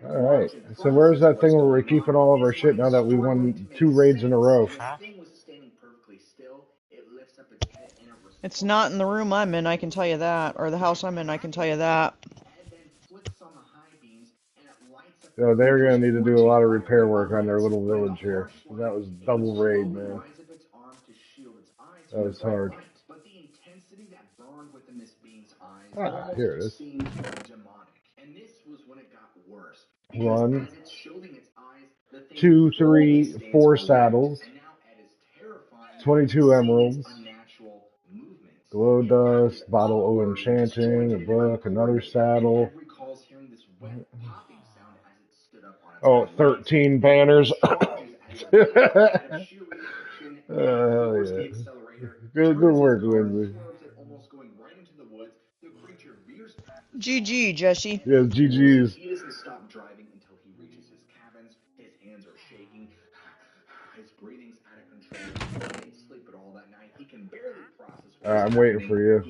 Alright. So where's that thing where we're keeping all of our shit now that we won 2 raids in a row? It's not in the room I'm in, I can tell you that. Or the house I'm in, I can tell you that. So they're gonna need to do a lot of repair work on their little village here. That was double raid, man. That was hard. Ah, here it is. One, two, three, 4 saddles, 22 emeralds, glow dust, bottle o' enchanting, a book, another saddle. Oh, 13 banners. Oh, yeah. Good work, Lindsay. GG, Jesse. Yeah, GG's. I'm waiting for you.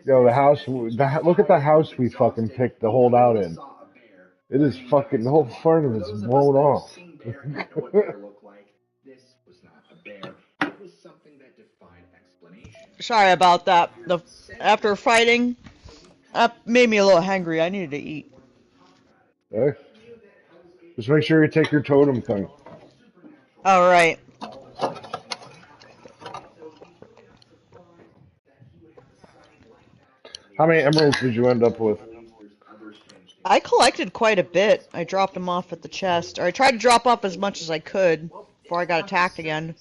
Yo, the house. Look at the house we fucking picked to hold out in. It is fucking. The whole front of it's blown off. Sorry about that. After fighting, that made me a little hangry. I needed to eat. Okay. Just make sure you take your totem thing. Alright. How many emeralds did you end up with? I collected quite a bit. I dropped them off at the chest. Or I tried to drop off as much as I could before I got attacked again.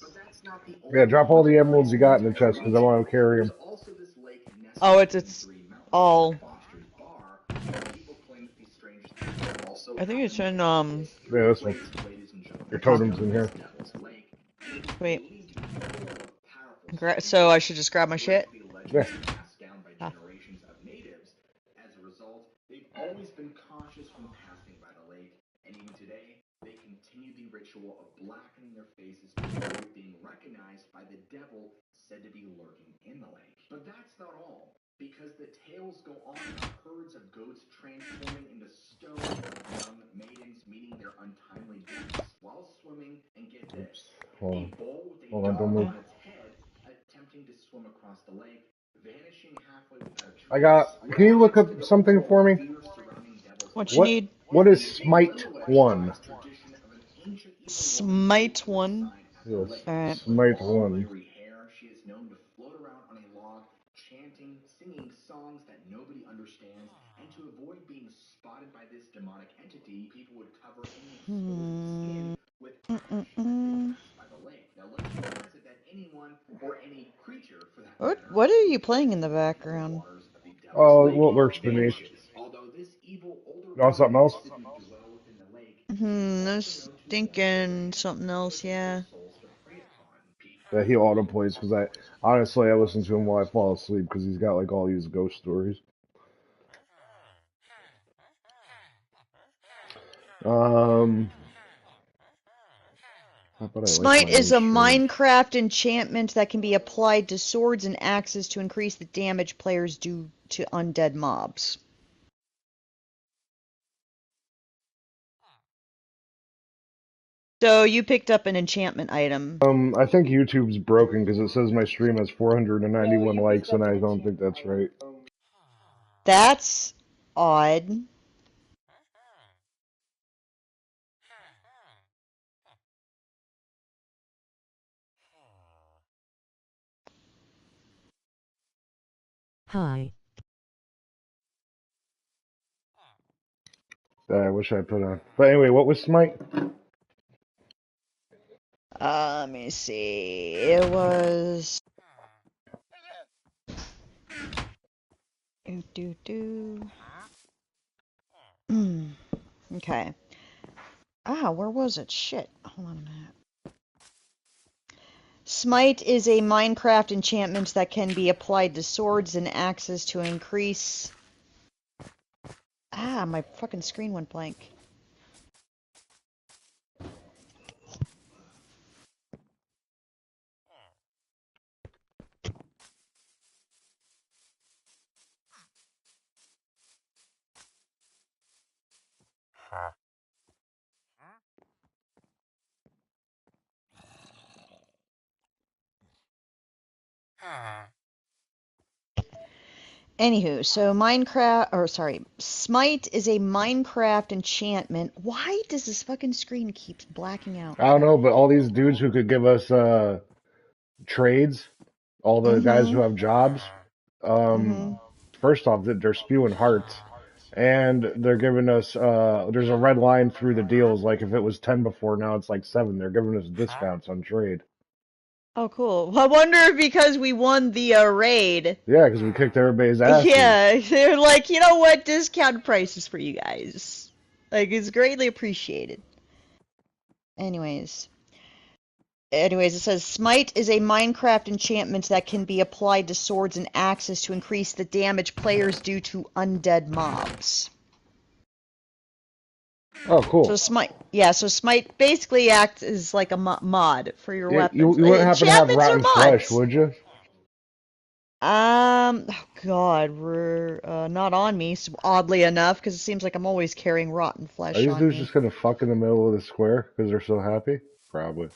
Yeah, drop all the emeralds you got in the chest because I want to carry them. Oh, it's all. I think it's in, Yeah, this one. Your huh. totem's in here. Wait. So I should just grab my shit? Yeah. Huh. Oops. Hold on. Hold on, don't move. I got. Can you look up something for me? What you need? What is Smite 1? Smite 1. Yes. Alright. Smite 1. Hmm. Mm-mm-mm. What are you playing in the background? Oh, what lurks beneath? You want something else? I was thinking something else, yeah. That he auto plays because I listen to him while I fall asleep because he's got like all these ghost stories. Um, but I like Smite my is a insurance. Minecraft enchantment that can be applied to swords and axes to increase the damage players do to undead mobs. So you picked up an enchantment item. I think YouTube's broken because it says my stream has 491 likes, and I don't think that's right. That's odd. Hi. I wish I put on. But anyway, what was Smite? Let me see. It was. Do. Okay. Where was it? Shit. Hold on a minute. Smite is a Minecraft enchantment that can be applied to swords and axes to increase. My fucking screen went blank. Anywho, so Minecraft, or sorry, Smite is a Minecraft enchantment. Why does this fucking screen keeps blacking out? I don't Okay. know, but all these dudes who could give us trades, all the guys who Mm-hmm. have jobs, um, Mm-hmm. first off, they're spewing hearts, and they're giving us there's a red line through the deals. Like if it was 10 before, now it's like 7. They're giving us discounts on trade. Oh, cool. I wonder if because we won the raid. Yeah, because we kicked everybody's asses. Yeah, they're like, you know what? Discount prices for you guys. Like, it's greatly appreciated. Anyways. Anyways, it says Smite is a Minecraft enchantment that can be applied to swords and axes to increase the damage players do to undead mobs. Oh, So cool. Smite, yeah, so Smite basically acts as like a mod for your Yeah, weapons. you wouldn't happen to have Enchantments are rotten flesh, mods. would you? Oh God, we're not on me, so oddly enough, because it seems like I'm always carrying rotten Are flesh these on dudes me. just gonna fuck in the middle of the square because they're so happy? Probably.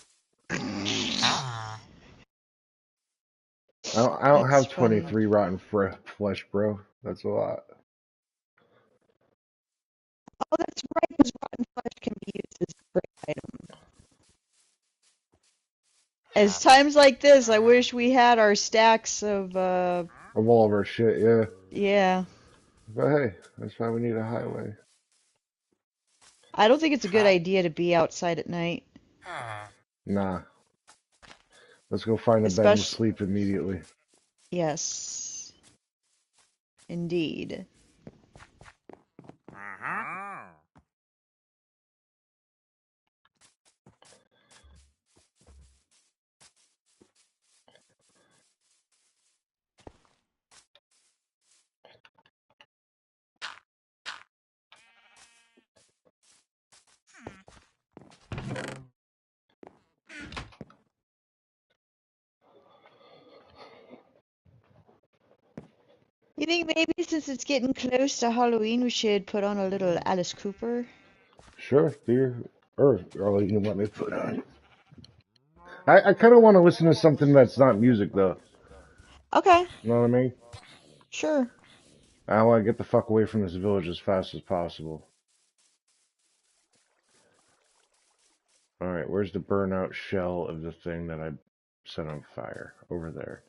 I don't That's have funny. 23 rotten flesh, bro. That's a lot. Oh, that's right, because rotten flesh can be used as a great item. As times like this, I wish we had our stacks of, Of all of our shit, yeah. yeah. But hey, that's why we need a highway. I don't think it's a good idea to be outside at night. Nah. Let's go find a bed and Especially, sleep immediately. yes, indeed. You think maybe since it's getting close to Halloween, we should put on a little Alice Cooper? Sure, dear. Or all you want me to put on. I kind of want to listen to something that's not music, though. Okay, You know what I mean? sure. I want to get the fuck away from this village as fast as possible. Alright, where's the burnout shell of the thing that I set on fire? Over there.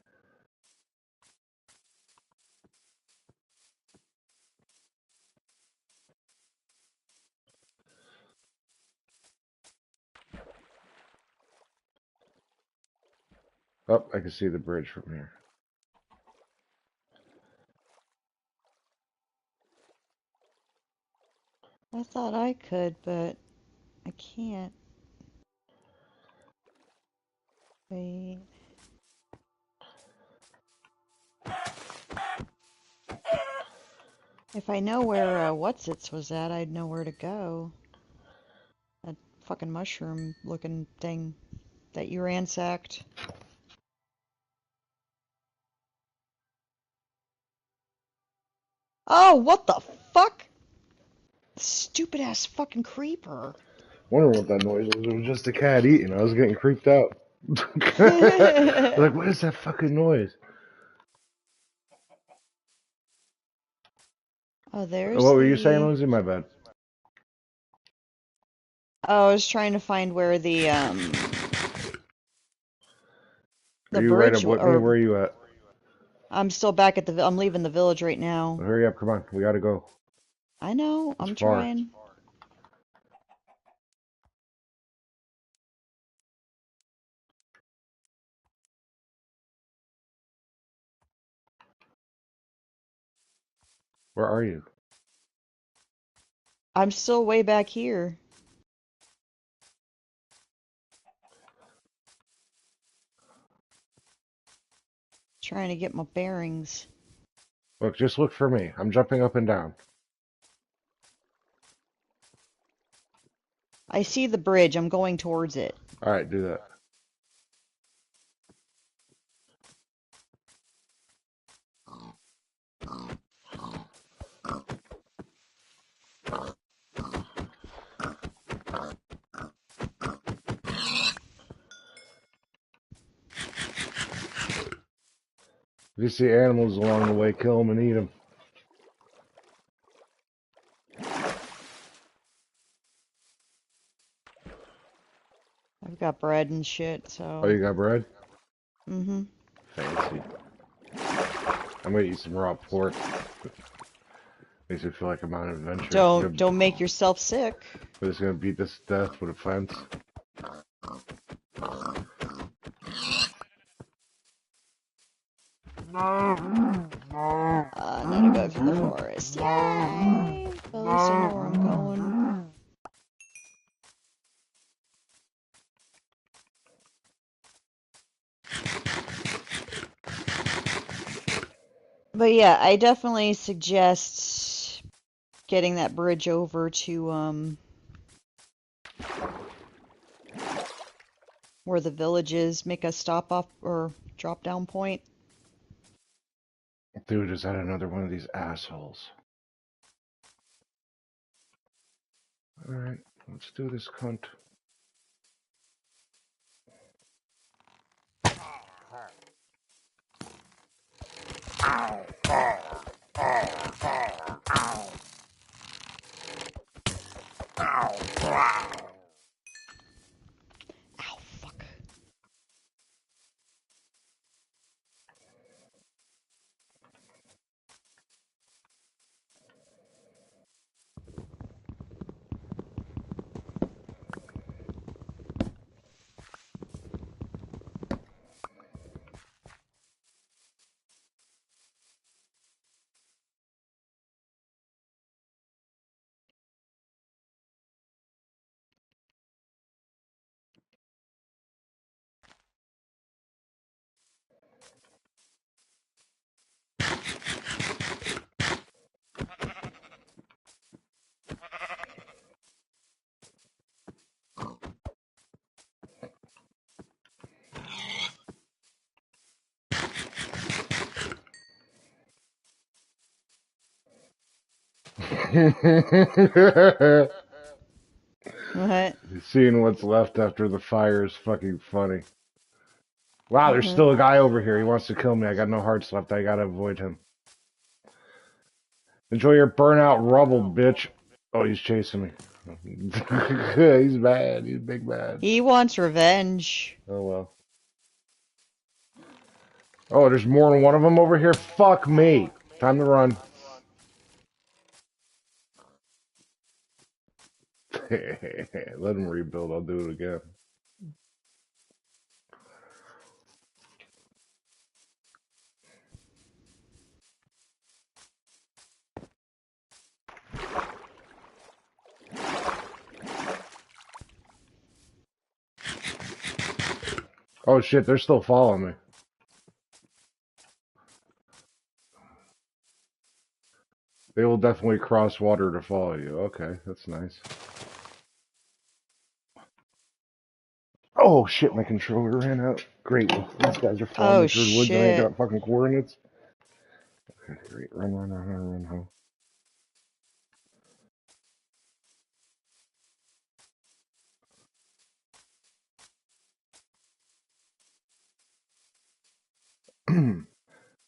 Oh, I can see the bridge from here. I thought I could, but I can't. Wait. If I know where Whatsits was at, I'd know where to go. That fucking mushroom looking thing that you ransacked. Oh, what the fuck? Stupid ass fucking creeper. Wondering what that noise was. It was just a cat eating. I was getting creeped out. Like, what is that fucking noise? Oh, there's What were you saying, the. Lindsay? My bad. Oh, I was trying to find where Are the you right up bridge, with me? or Where are you at? I'm still back at the. I'm leaving the village right now. Well, hurry up, come on. We gotta go. I know. It's I'm far. trying. Where are you? I'm still way back here. Trying to get my bearings. Look, just look for me. I'm jumping up and down. I see the bridge. I'm going towards it. Alright, do that. If you see animals along the way, kill them and eat them. I've got bread and shit, Oh, so. you got bread? Mm-hmm. Fancy. I'm gonna eat some raw pork. Makes me feel like I'm on an adventure. Don't make yourself sick. We're just gonna beat this to death with a fence. Another go through the forest. Yay! At least I know where I'm going. But yeah, I definitely suggest getting that bridge over to where the village is. Make a stop off or drop down point. Dude, is that another one of these assholes? Alright, let's do this cunt. Ow, fuck. What? Seeing what's left after the fire is fucking funny. Wow, there's still a guy over here. He wants to kill me. I got no hearts left. I gotta avoid him. Enjoy your burnout rubble, bitch. Oh, he's chasing me. He's mad. He's big mad. He wants revenge. Oh, well. Oh, there's more than one of them over here? Fuck me. Time to run. Let him rebuild. I'll do it again. Oh, shit. They're still following me. They will definitely cross water to follow you. Okay, that's nice. Oh shit, my controller ran out. Great. These guys are following Oh me through the woods and I ain't shit. got fucking coordinates. Okay, great. Run, run, run, run, run, ho.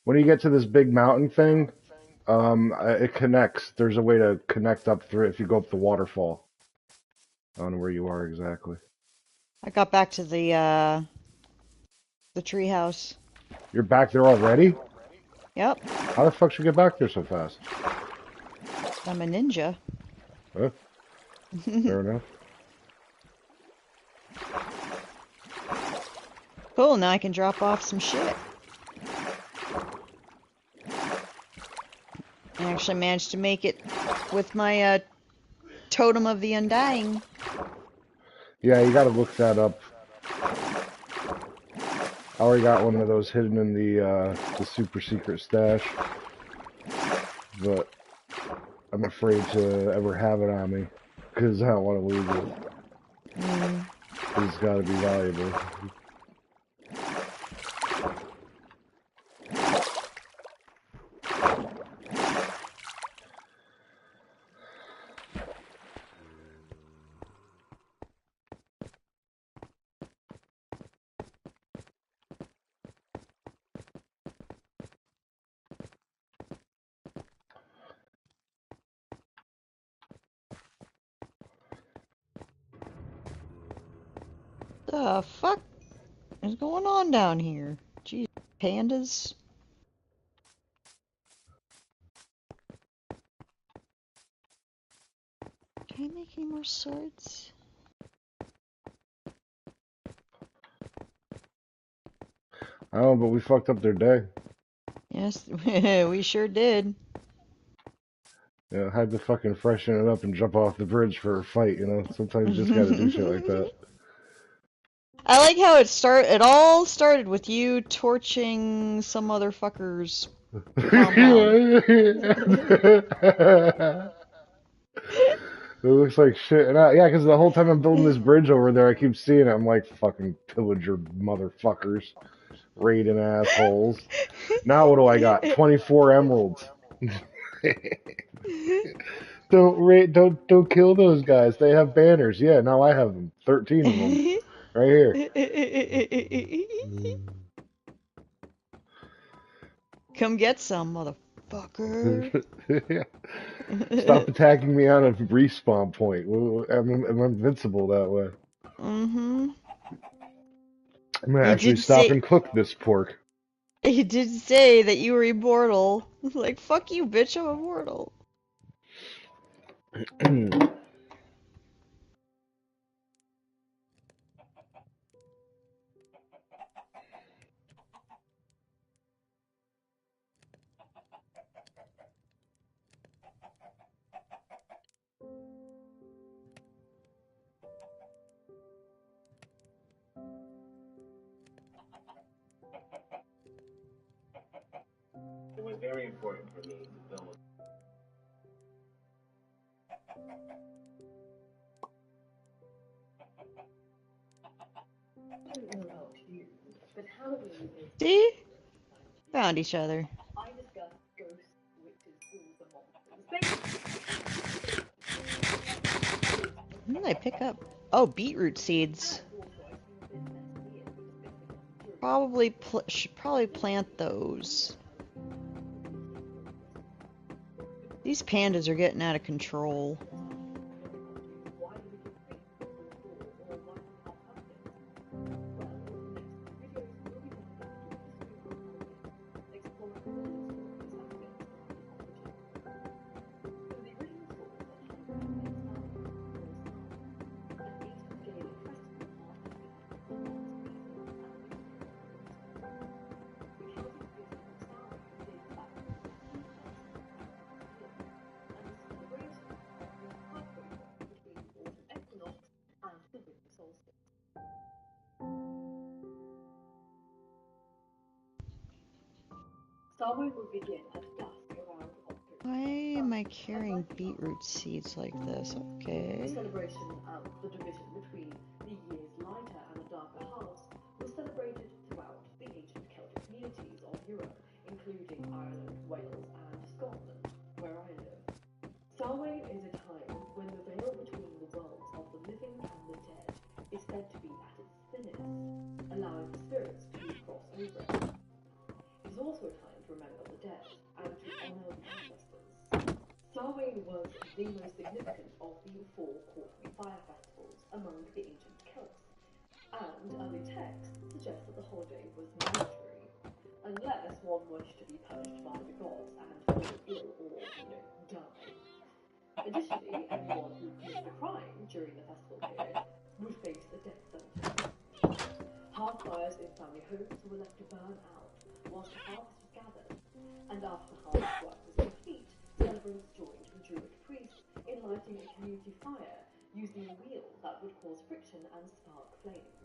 When you get to this big mountain thing, it connects. There's a way to connect up through it if you go up the waterfall. I don't know where you are exactly. I got back to the treehouse. You're back there already? Yep, How the fuck should you get back there so fast? I'm a ninja. Huh? Fair enough. Cool, now I can drop off some shit. I actually managed to make it with my Totem of the Undying. Yeah, you gotta look that up. I already got one of those hidden in the super secret stash, but I'm afraid to ever have it on me because I don't want to lose it. Mm. It's got to be valuable. The fuck is going on down here? Jeez, pandas. Can I make any more swords? Oh, but we fucked up their day. Yes, we sure did. Yeah, I had to fucking freshen it up and jump off the bridge for a fight, you know? Sometimes you just gotta do shit like that. I like how it all started with you torching some other fucker's compound. It looks like shit. And yeah, because the whole time I'm building this bridge over there, I keep seeing it. I'm like, fucking pillager motherfuckers. Raiding assholes. Now what do I got? 24 emeralds. Don't kill those guys. They have banners. Yeah, now I have them. 13 of them. Right here. Come get some, motherfucker. Yeah. Stop attacking me on a respawn point. I'm invincible that way. Mm-hmm. I'm gonna You actually did stop say and cook this pork. you did say that you were immortal. Like, fuck you, bitch, I'm immortal. It was very important for me to build. I don't know about you, but Halloween is See? Found each other. I discuss ghosts, witches, ghouls, and monsters. What did I pick up? Oh, beetroot seeds. Should probably plant those. These pandas are getting out of control. Summer will begin at dusk around October. Why am I carrying beetroot seeds like this? The Okay. celebration of the division between the year's lighter and the darker halves was celebrated throughout the ancient Celtic communities of Europe, including Ireland, Wales, and Scotland, where I live. Samhain is a time when the veil between the worlds of the living and the dead is said to be at its thinnest, allowing for spirits to cross over it. It is also a time to remember the dead and to honor the ancestors. Samhain was the most significant of the four quarterly fire festivals among the ancient Celts, and early texts suggest that the holiday was mandatory, unless one wished to be punished by the gods and fall ill or, die. Additionally, anyone who committed a crime during the festival period would face the death sentence. Hearth fires in family homes were left to burn out whilst the harvest was gathered, and after the harvest work was complete, celebrants joined the Druid priests in lighting a community fire using a wheel that would cause friction and spark flames.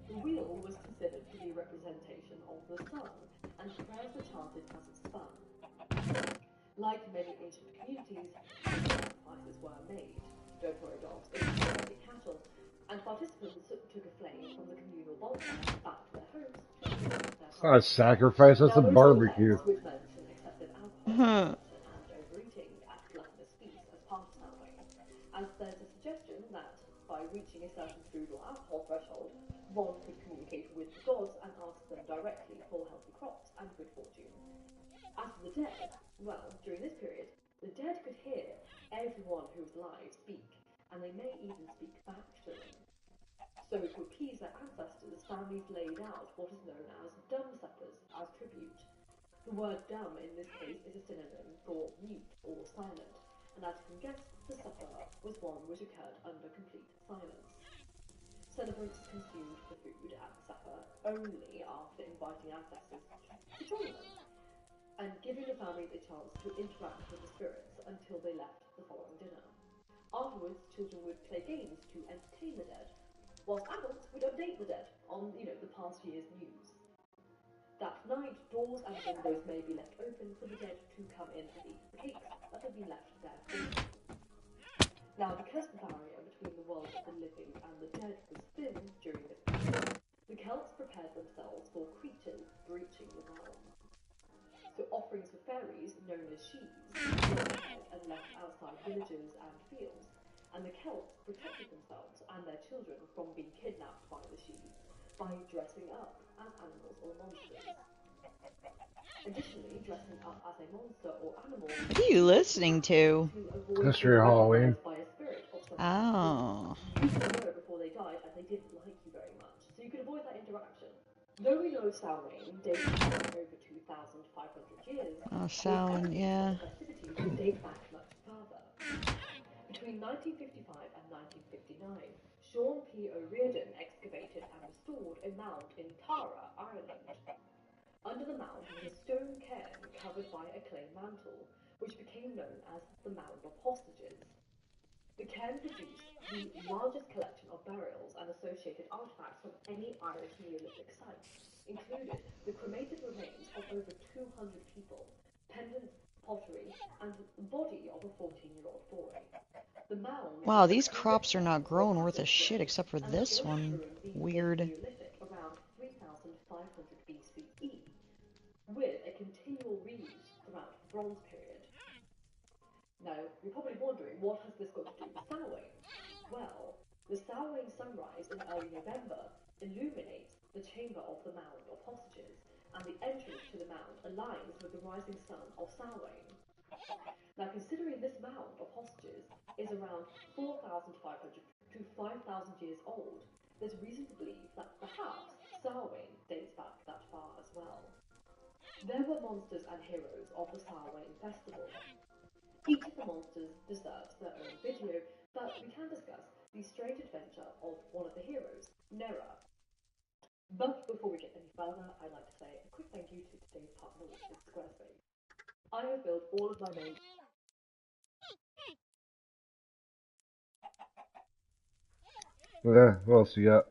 The wheel was considered to be a representation of the sun, and prayers were chanted as it spun. Like many ancient communities, sacrifices were made. Don't worry, dogs, it's mostly cattle, and participants took a flame from the communal bonfire back to their homes to fuel their It's not a sacrifice, that's a barbecue. which mention excessive alcohol Huh. and overeating at gluttonous feasts as part of Samhain, as there's a suggestion that by reaching a certain food or alcohol threshold, one could communicate with the gods and ask them directly for healthy crops and good fortune. As for the dead, well, during this period, the dead could hear everyone who was alive speak, and they may even speak back to them. So to appease their ancestors, families laid out what is known as dumb suppers as tribute. The word dumb in this case is a synonym for mute or silent, and as you can guess, the supper was one which occurred under complete silence. Celebrants consumed the food at the supper only after inviting ancestors to join them, and giving the families a chance to interact with the spirits until they left the following dinner. Afterwards, children would play games to entertain the dead, whilst adults would update the dead on, the past year's news. That night, doors and windows may be left open for the dead to come in and eat the cakes that have been left there for them. Now, because the barrier between the world of the living and the dead was thin during this period, the Celts prepared themselves for creatures breaching the realm. So offerings for fairies, known as sheaves, were prepared and left outside villages and fields, and the Celts protected themselves and their children from being kidnapped by the sheaves by dressing up as animals or monsters. Additionally, dressing up as a monster or animal What are you listening to? avoid History of being Halloween. recognized by a spirit of some Oh. you used to know before they died and they didn't like you very much, so you could avoid that interaction. Though we know Samhain dates back over 2,500 years, Oh, there's Samhain, evidence yeah. that the festivities date back much further. Between 1955 and 1959, Sean P. O'Riordan excavated and restored a mound in Tara, Ireland. Under the mound was a stone cairn covered by a clay mantle, which became known as the Mound of Hostages. The cairn produced the largest collection of burials and associated artifacts from any Irish Neolithic site, included the cremated remains of over 200 people, pendants, pottery, and the body of a 14-year-old boy. The mound Wow, these crops are not growing worth a shit except for this one. Weird. Neolithic around 3,500 BCE, with a continual reuse throughout the Bronze period. Now, you're probably wondering, what has this got to do with Samhain? Well, the Samhain sunrise in early November illuminates the chamber of the Mound of Hostages, and the entrance to the mound aligns with the rising sun of Samhain. Now, considering this Mound of Hostages is around 4,500 to 5,000 years old, there's reason to believe that perhaps Samhain dates back that far as well. There were monsters and heroes of the Samhain festival. Each of the monsters deserves their own video, but we can discuss the strange adventure of one of the heroes, Nera. But before we get any further, I'd like to say a quick thank you to today's partner, which is Squarespace. I have built all of my main Yeah, what else you got?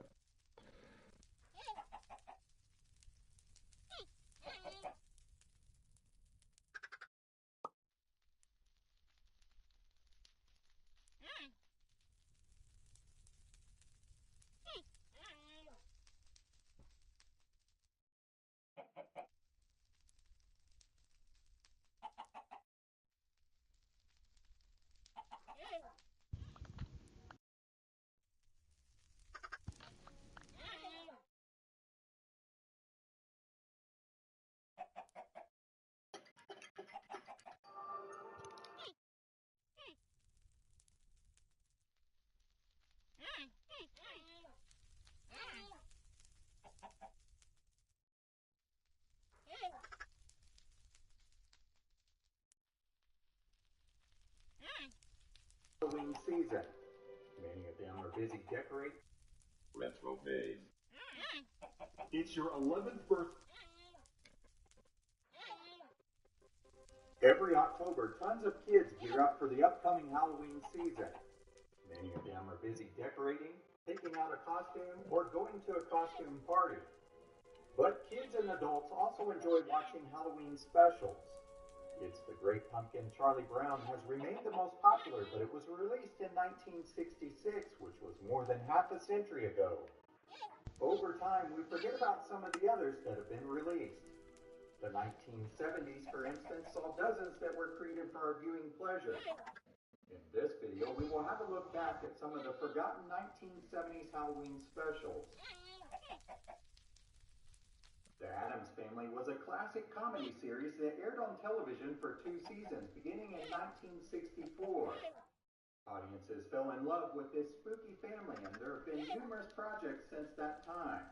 Halloween season. Many of them are busy decorating. Retro phase. It's your 11th birthday. Every October, tons of kids gear up for the upcoming Halloween season. Many of them are busy decorating, picking out a costume, or going to a costume party. But kids and adults also enjoy watching Halloween specials. It's the Great Pumpkin Charlie Brown has remained the most popular, but it was released in 1966, which was more than half a century ago. Over time, we forget about some of the others that have been released. The 1970s, for instance, saw dozens that were created for our viewing pleasure. In this video, we will have a look back at some of the forgotten 1970s Halloween specials. The Addams Family was a classic comedy series that aired on television for 2 seasons, beginning in 1964. Audiences fell in love with this spooky family, and there have been numerous projects since that time.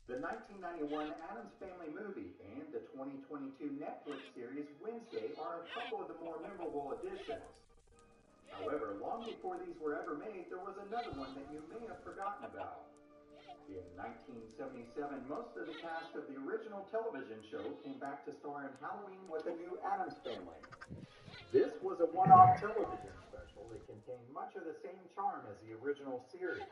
The 1991 Addams Family movie and the 2022 Netflix series Wednesday are a couple of the more memorable additions. However, long before these were ever made, there was another one that you may have forgotten about. In 1977, most of the cast of the original television show came back to star in Halloween with the new Addams Family. This was a one-off television special that contained much of the same charm as the original series.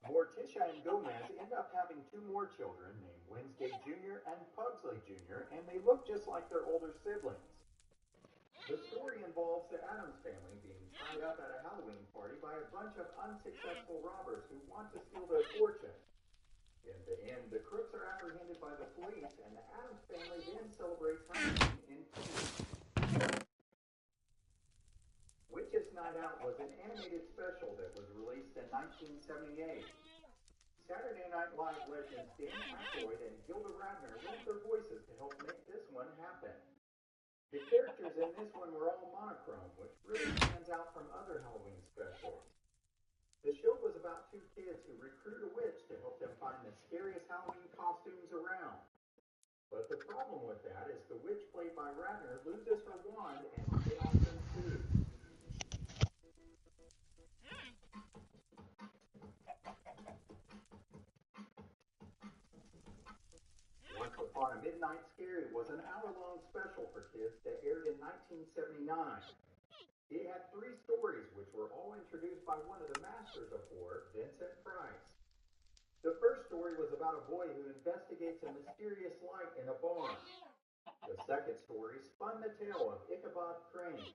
Morticia and Gomez end up having two more children named Wednesday Jr. and Pugsley Jr., and they look just like their older siblings. The story involves the Addams family being tied up at a Halloween party by a bunch of unsuccessful robbers who want to steal their fortune. In the end, the crooks are apprehended by the police, and the Addams family then celebrates Halloween in peace. Witches Night Out was an animated special that was released in 1978. Saturday Night Live legends Dan Aykroyd and Gilda Radner lent their voices to help make this one happen. The characters in this one were all monochrome, which really stands out from other Halloween specials. The show was about two kids who recruit a witch to help them find the scariest Halloween costumes around. But the problem with that is the witch played by Radner loses her wand and chaos ensues. Once Upon a Midnight Scary was an hour-long special for kids that aired in 1979. It had three stories, which were all introduced by one of the masters of horror, Vincent Price. The first story was about a boy who investigates a mysterious light in a barn. The second story spun the tale of Ichabod Crane.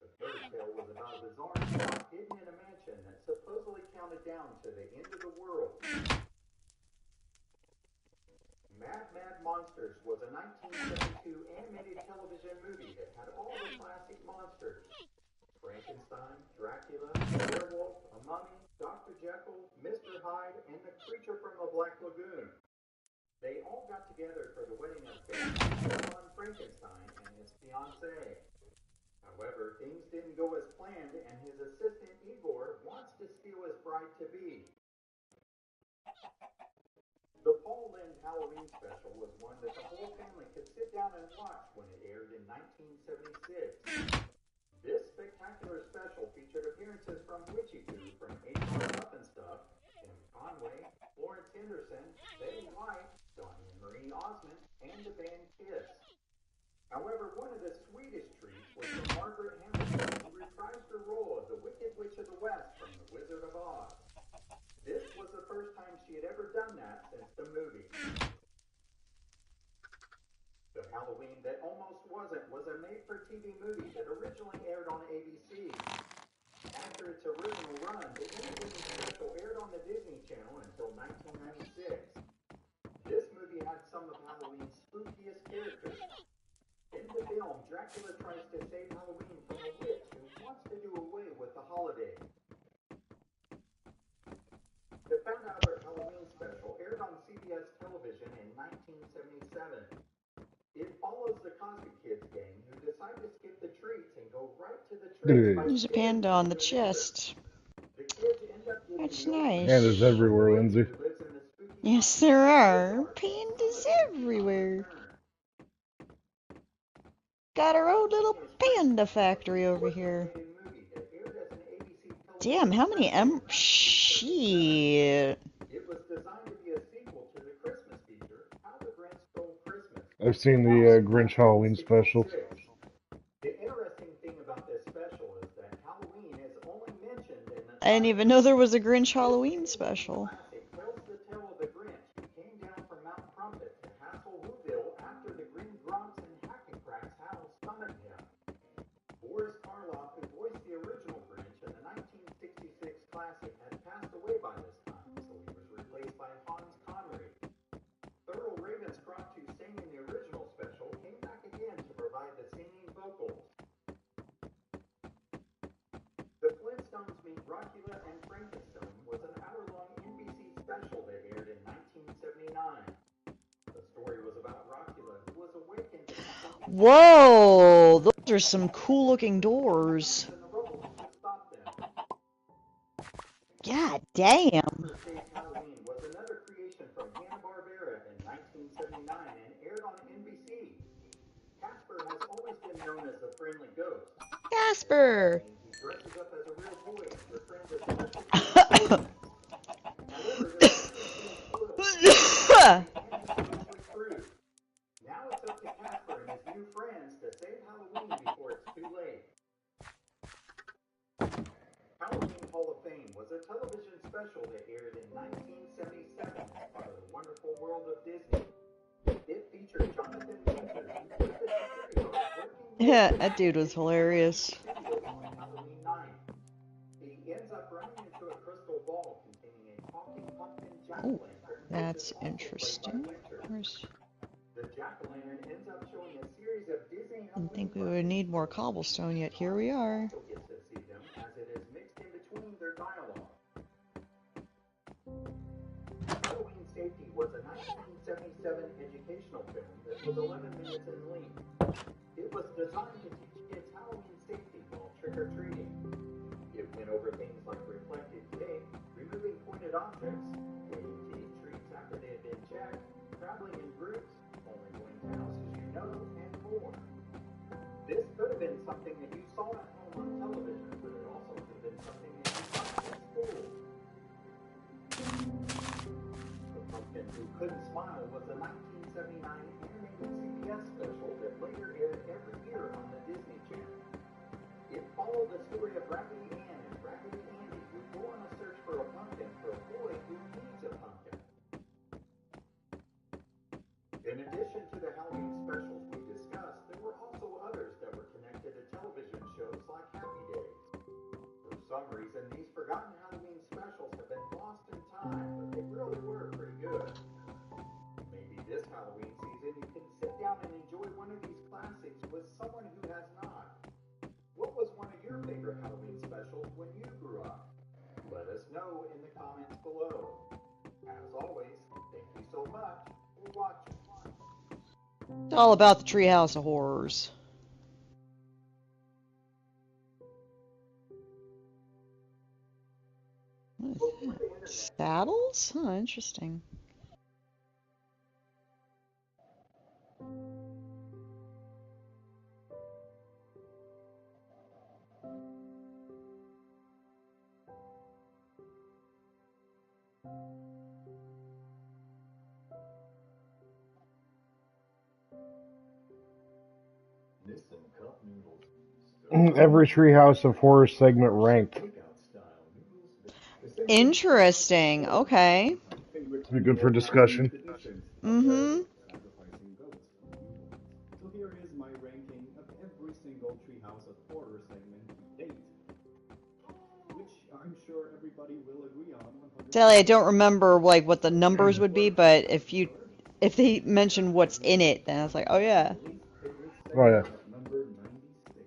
The third tale was about a bizarre spot hidden in a mansion that supposedly counted down to the end of the world. Mad Mad Monsters was a 1972 animated television movie that had all the classic monsters. Frankenstein, Dracula, a werewolf, a mummy, Dr. Jekyll, Mr. Hyde, and the creature from the Black Lagoon. They all got together for the wedding of Baron Frankenstein and his fiancée. However, things didn't go as planned, and his assistant Igor wants to steal his bride-to-be. The Paul Lynde Halloween special was one that the whole family could sit down and watch when it aired in 1976. This spectacular special featured appearances from Witchy Poo from H.R. Pufnstuf, Tim Conway, Florence Henderson, Betty White, Donnie and Marie Osmond, and the band Kiss. However, one of the sweetest treats was from Margaret Hamilton, who reprised her role of the Wicked Witch of the West from The Wizard of Oz. This was the first time she had ever done that since the movie. The Halloween That Almost Wasn't was a made-for-TV movie that originally aired on ABC. After its original run, the animated special aired on the Disney Channel until 1996. This movie had some of Halloween's spookiest characters. In the film, Dracula tries to save Halloween from a witch who wants to do away with the holiday. The Found Albert Halloween special aired on CBS television in 1977. It follows the Cosby Kids gang who decide to skip the treats and go right to the treats by There's a panda on the chest. The kids end up getting That's the nice. Pandas everywhere, Lindsay. who lives in the spooky Yes, there are. Pandas everywhere. Got our own little panda factory over here. movie that aired as an ABC television Damn, how many shit. It was designed to be a sequel to the Christmas feature, How the Grinch Stole Christmas. I've seen the Grinch Halloween special. The interesting thing about this special is that Halloween is only mentioned in the I didn't even know there was a Grinch Halloween special. classic tells the tale of the Grinch who came down from Mount Crumpet to Hassel Whoville after the Green Grunts and Hackenkracks house summoned him. Boris Karloff, who voiced the original Grinch in the 1966 classic, had passed away by this time, so he was replaced by Hans Conried. Thurl Ravenscroft, who sang in the original special, came back again to provide the singing vocals. The Flintstones Meet Rockula and Frankenstein was an hour-long NBC special that aired in 1979. The story was about Rockula, who was awakened to Whoa, those are some cool looking doors. and the rubble to stop God damn. Casper Saves Halloween was another creation from Hanna-Barbera in 1979 and aired on NBC. Casper has always been known as the friendly ghost. Casper. He dresses up as a real boy and befriends a special group. However, there are interesting foils and dangerous crews. Now it's up to Casper and his new friends to save Halloween before it's too late. Halloween Hall of Fame was a television special that aired in 1977 as part of the Wonderful World of Disney. It featured Jonathan Majors, who played the security guard working Yeah, that dude was hilarious. on Halloween night. He ends up running into a crystal ball containing a talking pumpkin jack-o'-lantern. That's interesting. The jack-o'-lantern ends up showing a series of Disney Didn't think we would need more cobblestone yet. Here we are. also gets to see them as it is mixed in between their dialogue. Halloween Safety was a 1977 educational film that was 11 minutes in length. It was designed to teach kids Halloween safety while trick-or-treating. It went over things like reflective tape, removing pointed objects, cleaning teeth treats after they had been checked, traveling in groups, only going to houses you know, and more. This could have been something that you saw at home on television, but it also could have been something that you saw at school. The Pumpkin Who Couldn't Smile was a 1979 animated CBS special that later aired every year on the Disney Channel. It followed the story of Raggedy Ann and Raggedy Andy, who go on a search for a pumpkin for a boy who needs a pumpkin. In addition to the Halloween specials we discussed, there were also others that were connected to television shows like Happy Days. For some reason, these forgotten Halloween specials have been lost in time, but they really were pretty good. Maybe this Halloween season you can sit down and enjoy one of these classics with someone who has not. What was one of your favorite Halloween specials when you grew up? Let us know in the comments below. As always, thank you so much for watching. It's all about the Treehouse of Horrors. What is that? Saddles? Huh, interesting. Every Treehouse of Horror segment ranked. Interesting. Okay. It's be good for discussion. Mm-hmm. So here is my ranking of every single Treehouse of Horror segment to date, which I'm sure everybody will agree on. Sally, I don't remember like what the numbers would be, but if they mention what's in it, then I was like, oh yeah. Oh yeah. Number 96.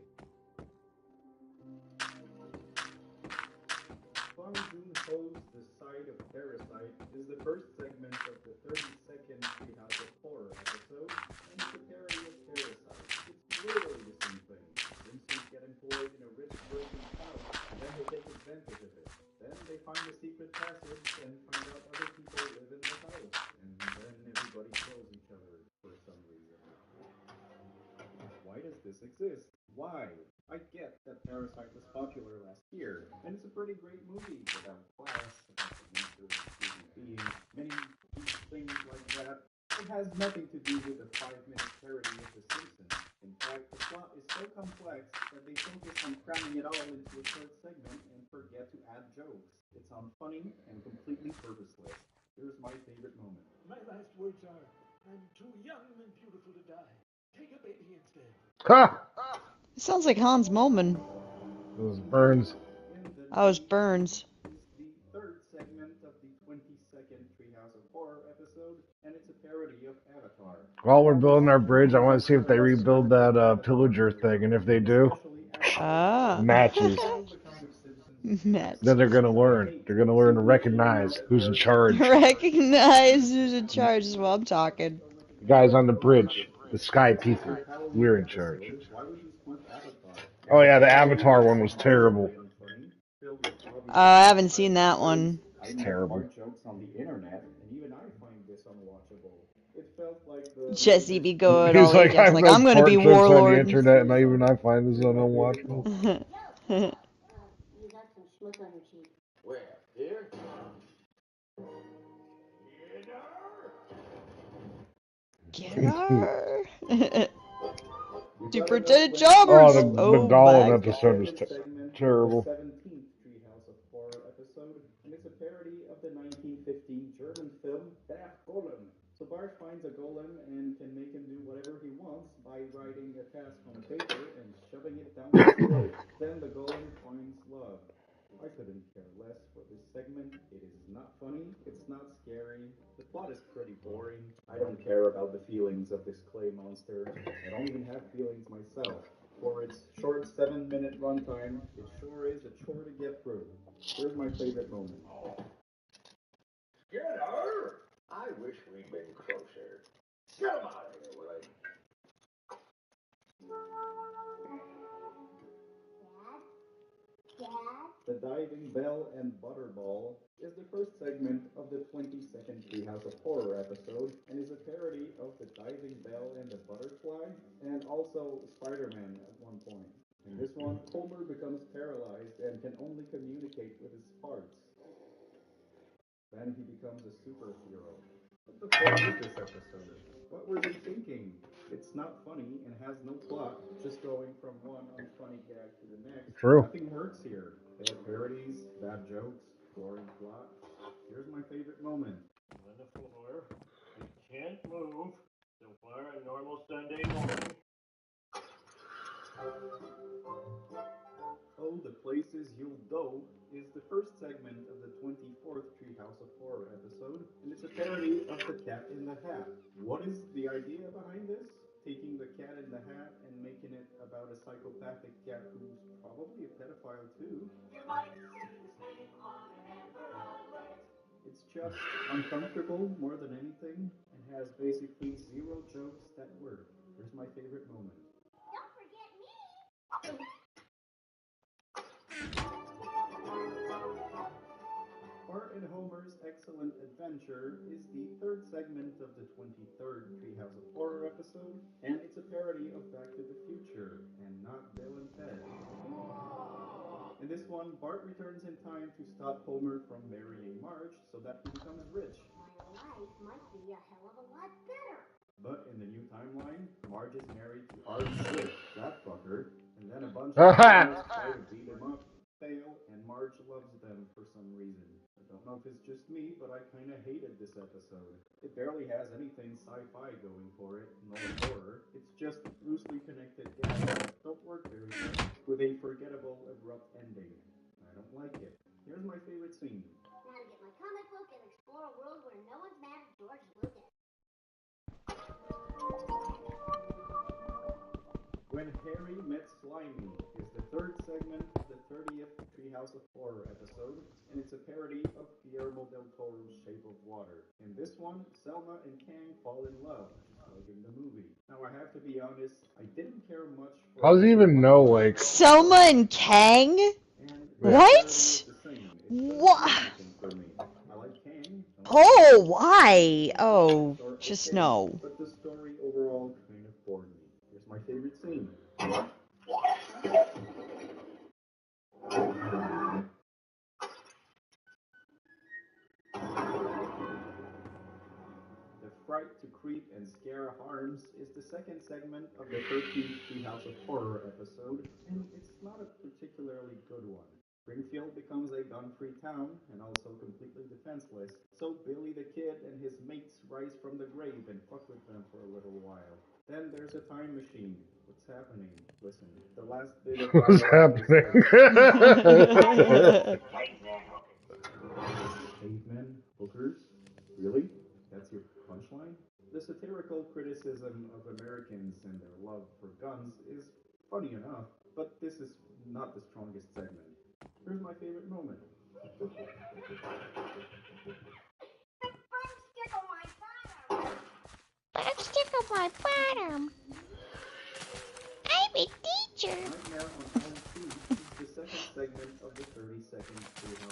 Farzoon Holds the Side of Parasite is the first segment of the 32nd Treehouse of Horror episode, and it's a parody of Parasite. It's literally the same thing. Vincent get employed in a rich person's house, and then they take advantage of it. Then they find a secret passage and find out other people live in the house, and then everybody kills each other for some reason. Why does this exist? Why? I get that Parasite was popular last year, and it's a pretty great movie about class, about the nature of human being, many things like that. It has nothing to do with a 5-minute parody of The Simpsons. In fact, the plot is so complex that they focus on cramming it all into a short segment and forget to add jokes. It's unfunny and completely purposeless. Here's my favorite moment. My last words are, I'm too young and beautiful to die. Take a baby instead. Ha! It sounds like Hans Moman. It was Burns. I was Burns. It's the third segment of the 22nd Treehouse of Horror episode, and it's a parody of Avatar. While we're building our bridge, I want to see if they rebuild that pillager thing, and if they do, Ah. matches. Match. Then they're gonna learn. They're gonna learn to recognize who's in charge. Recognize who's in charge is what I'm talking. The guys on the bridge, the sky people, we're in charge. Oh yeah, the Avatar one was terrible. I haven't seen that one. I It's make terrible. fart jokes on the internet, and even I find this unwatchable. It felt like the Jesse be good, He's all like, age acts I like, make I'm gonna be fart jokes on the warlord. internet, and even I find this unwatchable. You got some schmutz on your cheek. Where? Here? Get her. You gotta know Superintendent when Chalmers. Oh, the Oh Gollum my. episode was second segment of terrible. the 17th Treehouse of Horror episode, and it's a parody of the 1915 German film Der Golem. So Bart finds a golem and can make him do whatever he wants by writing a task on a paper and shoving it down his throat. Then the golem finds love. I couldn't care less for this segment. It is not funny, it's not scary. The plot is pretty boring. I don't care about the feelings of this clay monster. I don't even have feelings myself. For its short 7-minute runtime, it sure is a chore to get through. Here's my favorite moment. Get her! I wish we'd been closer. Get him out of here, Willie. The Diving Bell and Butterball is the first segment of the 22nd Treehouse of Horror episode and is a parody of the Diving Bell and the Butterfly and also Spider-Man at one point. In this one, Homer becomes paralyzed and can only communicate with his farts. Then he becomes a superhero. What the fuck is this episode? What were they thinking? It's not funny and has no plot, just going from one unfunny gag to the next. True. Nothing works here. Bad parodies, bad jokes, boring plot. Here's my favorite moment. On the floor. You can't move. So far, a normal Sunday morning. Oh, the Places You'll Go is the first segment of the 24th Treehouse of Horror episode, and it's a parody of The Cat in the Hat. What is the idea behind this? Taking the cat in the hat and making it about a psychopathic cat who's probably a pedophile too. It's just uncomfortable more than anything and has basically zero jokes that work. Here's my favorite moment. Don't forget me! Bart and Homer's Excellent Adventure is the third segment of the 23rd Treehouse of Horror episode, and it's a parody of Back to the Future, and not Bill and Ted. In this one, Bart returns in time to stop Homer from marrying Marge so that he becomes rich. My life might be a hell of a lot better. But in the new timeline, Marge is married to Artie Swift, that fucker, and then a bunch of guys try to beat him up, fail, and Marge loves them for some reason. I don't know if it's just me, but I kinda hated this episode. It barely has anything sci-fi going for it, nor horror. It's just loosely connected gags that don't work very well, with a forgettable, abrupt ending. I don't like it. Here's my favorite scene. Now to get my comic book and explore a world where no one's mad at George Lucas. When Harry Met Slimy is the third segment of the 30th Treehouse of Horror episode, and it's a parody of Guillermo del Toro's Shape of Water. In this one, Selma and Kang fall in love, just like in the movie. Now I have to be honest, I didn't care much for How does he even know, like... Selma and Kang? and What? is the same. It doesn't do What? anything for me. I like Kang. Oh, why? Oh, just no. But the story overall kind of bored me. Here's my favorite scene. The Fright to Creep and Scare Harms is the second segment of the 13th Treehouse of Horror episode, and it's not a particularly good one. Springfield becomes a gun-free town and also completely defenseless, so Billy the Kid and his mates rise from the grave and fuck with them for a little while. Then there's a time machine. What's happening? Listen, the last bit of What's happening? Cavemen, hookers? Really? That's your punchline? The satirical criticism of Americans and their love for guns is funny enough, but this is not the strongest segment. Here's my favorite moment. Stick on my bottom. I'm a teacher. Nightmare on Elm Street is the second segment of the 32nd Treehouse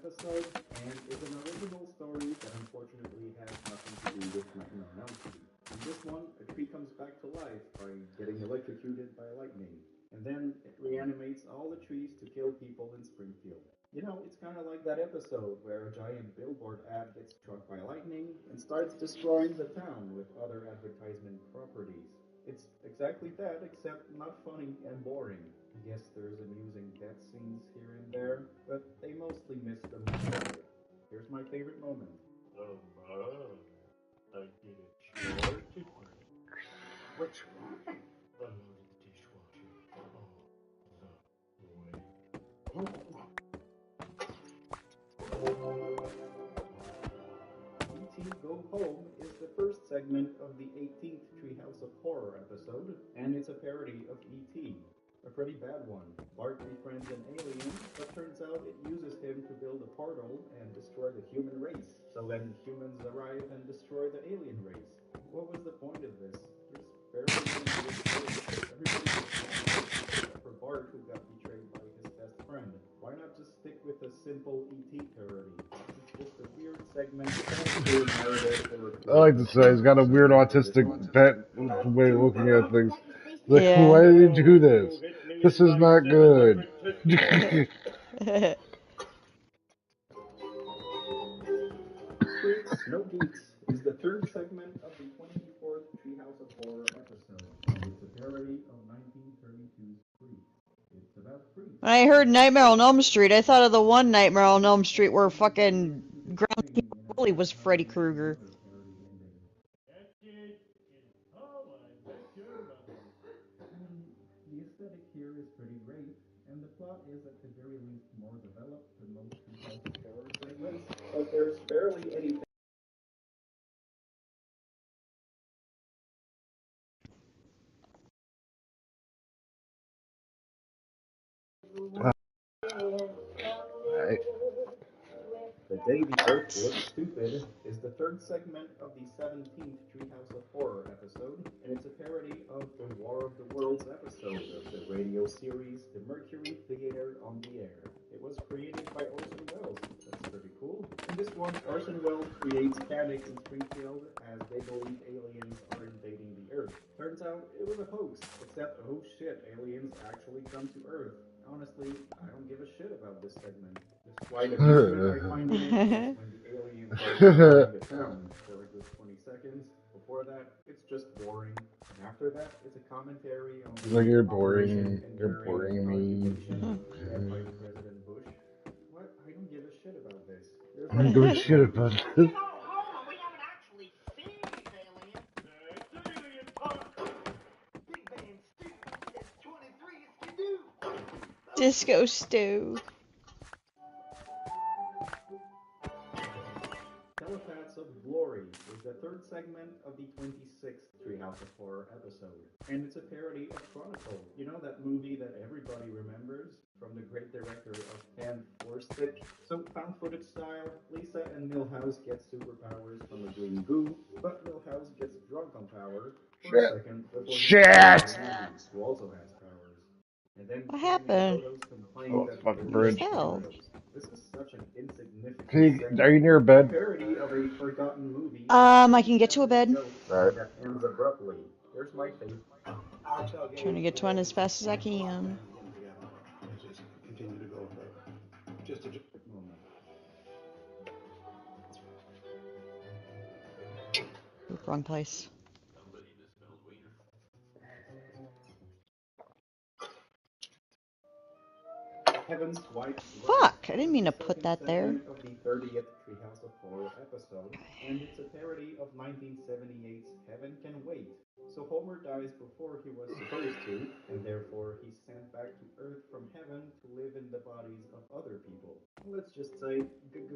episode and is an original story that unfortunately has nothing to do with Nightmare on Elm Street. In this one, a tree comes back to life by getting electrocuted by lightning, and then it reanimates all the trees to kill people in Springfield. You know, it's kind of like that episode where a giant billboard ad gets struck by lightning and starts destroying the town with other advertisement properties. It's exactly that, except not funny and boring. I guess there's amusing death scenes here and there, but they mostly miss the mark. Here's my favorite moment. Oh my, I did a chore today. What's wrong? I loaded the dishwasher all the way. Oh, E.T. Go Home is the first segment of the 18th Treehouse of Horror episode, and it's a parody of E.T. A pretty bad one. Bart befriends an alien, but turns out it uses him to build a portal and destroy the human race. So then humans arrive and destroy the alien race. What was the point of this? There's barely any good stories. Everybody gets lost, except for Bart, who got betrayed by his best friend. Why not just stick with a simple E.T. parody? It's just a weird segment through a narrative or I like to say he's got a weird autistic pet way of looking at things. Like, Yeah. why did you do this? This is not good. Freaks, No Geeks is the third segment of the 24th Treehouse of Horror episode, and it's a parody of 1932's Freaks. It's about freaks. When I heard Nightmare on Elm Street, I thought of the one Nightmare on Elm Street where fucking Groundskeeper Willie was Freddy Krueger. That kid is How I Met Your Mother. I mean, the aesthetic here is pretty great, and the plot is at the very least more developed than most Treehouse of Horror segments, but there's barely anything. I, The Day the Earth Looked Stupid is the third segment of the 17th Treehouse of Horror episode, and it's a parody of the War of the Worlds episode of the radio series The Mercury Theater on the Air. It was created by Orson Welles. That's pretty cool. In this one, Orson Welles creates panic in Springfield as they believe aliens are invading the Earth. Turns out it was a hoax, except, oh shit, aliens actually come to Earth. Honestly, I don't give a shit about this segment. The slight amusement I find in it is when the aliens are destroying the town for a good 20 seconds. Before that, it's just boring. And after that, it's a commentary on He's like, you're Operation boring. You're Enduring boring me. Occupation led by President Bush. What? I don't give a shit about this. There's I don't give a shit about this. Hold on, we haven't actually seen these aliens. It's alien talk. Big Bang Stu says 23 is to do. Disco Stew. Telepaths of Glory is the third segment of the 26th Treehouse of Horror episode, and it's a parody of Chronicle. You know that movie that everybody remembers from the great director of Pan Forstick? So, found footage style, Lisa and Milhouse get superpowers from the green goo, but Milhouse gets drunk on power for a second before he Shit. finds Andy, who also has powers. And then What Karen and happened? Photos complain Oh, that fucking they're bridge. just Hell. weirdos. This is such an insignificant Hey, segment. are you near a bed? Parody of a forgotten movie. I can get to a bed. Alright. That ends abruptly. Here's my take. Trying to get to one as fast as I can. Just continue to go for just a Moment. Oop, wrong place. Somebody misspelled wiener. Heaven's White Fuck! Rice I didn't mean to is the put second that there. segment of the 30th Treehouse of Horror episode, and it's a parody of 1978's Heaven Can Wait. So Homer dies before he was supposed to, and therefore he's sent back to Earth from heaven to live in the bodies of other people. Let's just say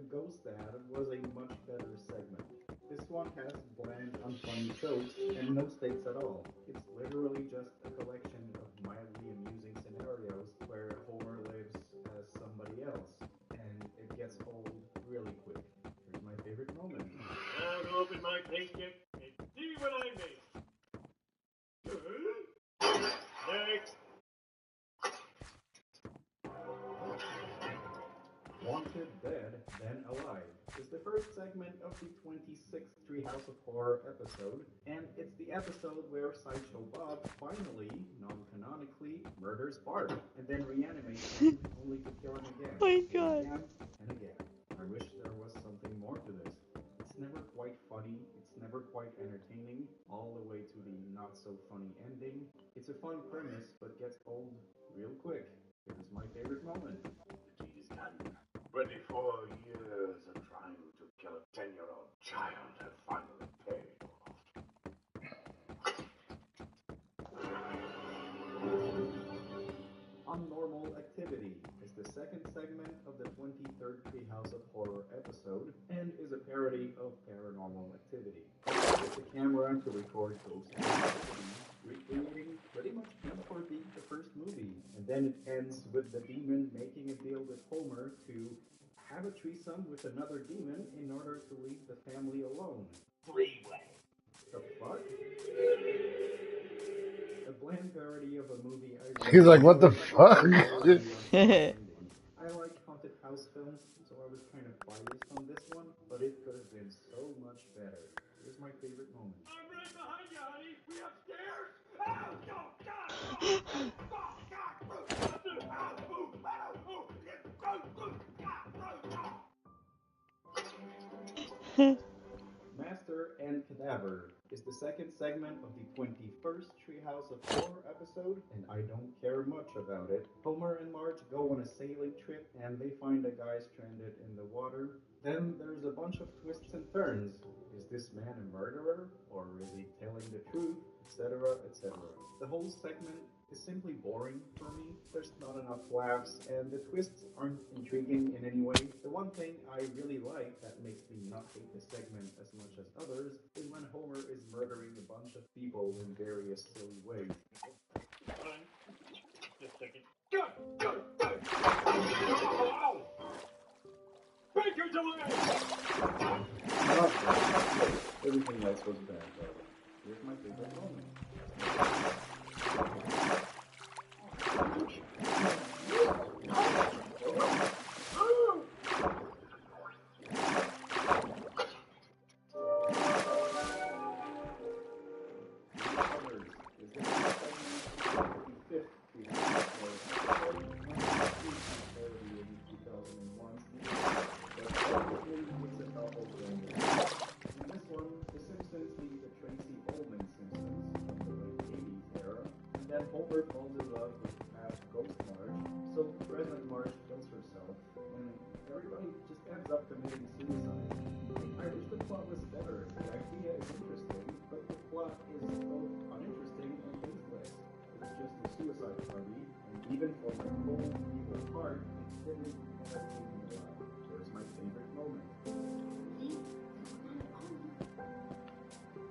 Ghost Dad was a much better segment. This one has bland, unfunny jokes and no stakes at all. It's literally just a collection of mildly amusing scenarios where Homer lives as somebody else, and it gets old really quick. Here's my favorite moment. Now open my paycheck and see what I made. Next. Wanted Wanted Dead, Then Alive is the first segment of the 26th Treehouse of Horror episode, and it's the episode where Sideshow Bob finally, non-canonically, murders Bart, and then reanimates him only to kill him again. My And God. again, and again. I wish there was something more to this. It's never quite funny, it's never quite entertaining, all the way to the not-so-funny ending. It's a fun premise, but gets old real quick. Here's my favorite moment. The deed is done. 24 years of trying to kill a 10-year-old child have finally paid off. Unnormal Activity is the second segment of the 23rd Treehouse of Horror episode and is a parody of Paranormal Activity. With the camera to record ghost activities, recreating pretty much beat for beat the first movie. And then it ends with the demon making a deal with Homer to have a threesome with another demon in order to leave the family alone. Three-way. The fuck? A bland parody of a movie I He's like, what the fuck? I like haunted house films, so I was kind of biased on this one, but it could have been so much better. Here's my favorite moment. I'm right behind you, honey. We upstairs? Oh, God! Master and Cadaver is the second segment of the 21st Treehouse of Horror episode, and I don't care much about it. Homer and Marge go on a sailing trip, and they find a guy stranded in the water. Then there's a bunch of twists and turns. Is this man a murderer, or is he telling the truth, etc., etc.? The whole segment is simply boring for me. There's not enough laughs, and the twists aren't intriguing in any way. The one thing I really like that makes me not hate the segment as much as others is when Homer is murdering a bunch of people in various silly ways. Just a second. Baker's away! Not bad. Everything else was bad, though. Here's my favorite moment. Homer falls in love with past ghost Marge, so present Marge kills herself, and everybody just ends up committing suicide. I wish the plot was better. The idea is interesting, but the plot is both uninteresting and tasteless. It's just a suicide party, and even for my cold, evil heart, it didn't entertain me well. Here's my favorite moment.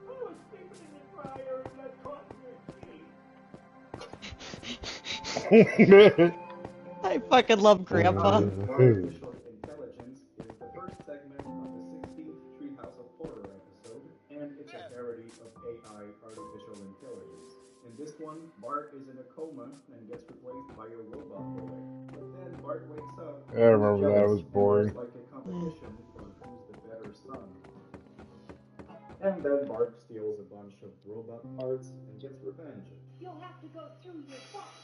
I was sleeping in the dryer and that caught me. I fucking love Grandpa. Artificial Intelligence is the first segment of the 16th Treehouse of Horror episode, and it's a parody of AI, artificial intelligence. In this one, Bart is in a coma and gets replaced by a robot boy. But then Bart wakes up. I remember that, it was boring. There's like a competition for who's the better son. And then Bart steals a bunch of robot parts and gets revenge. You'll have to go through your box.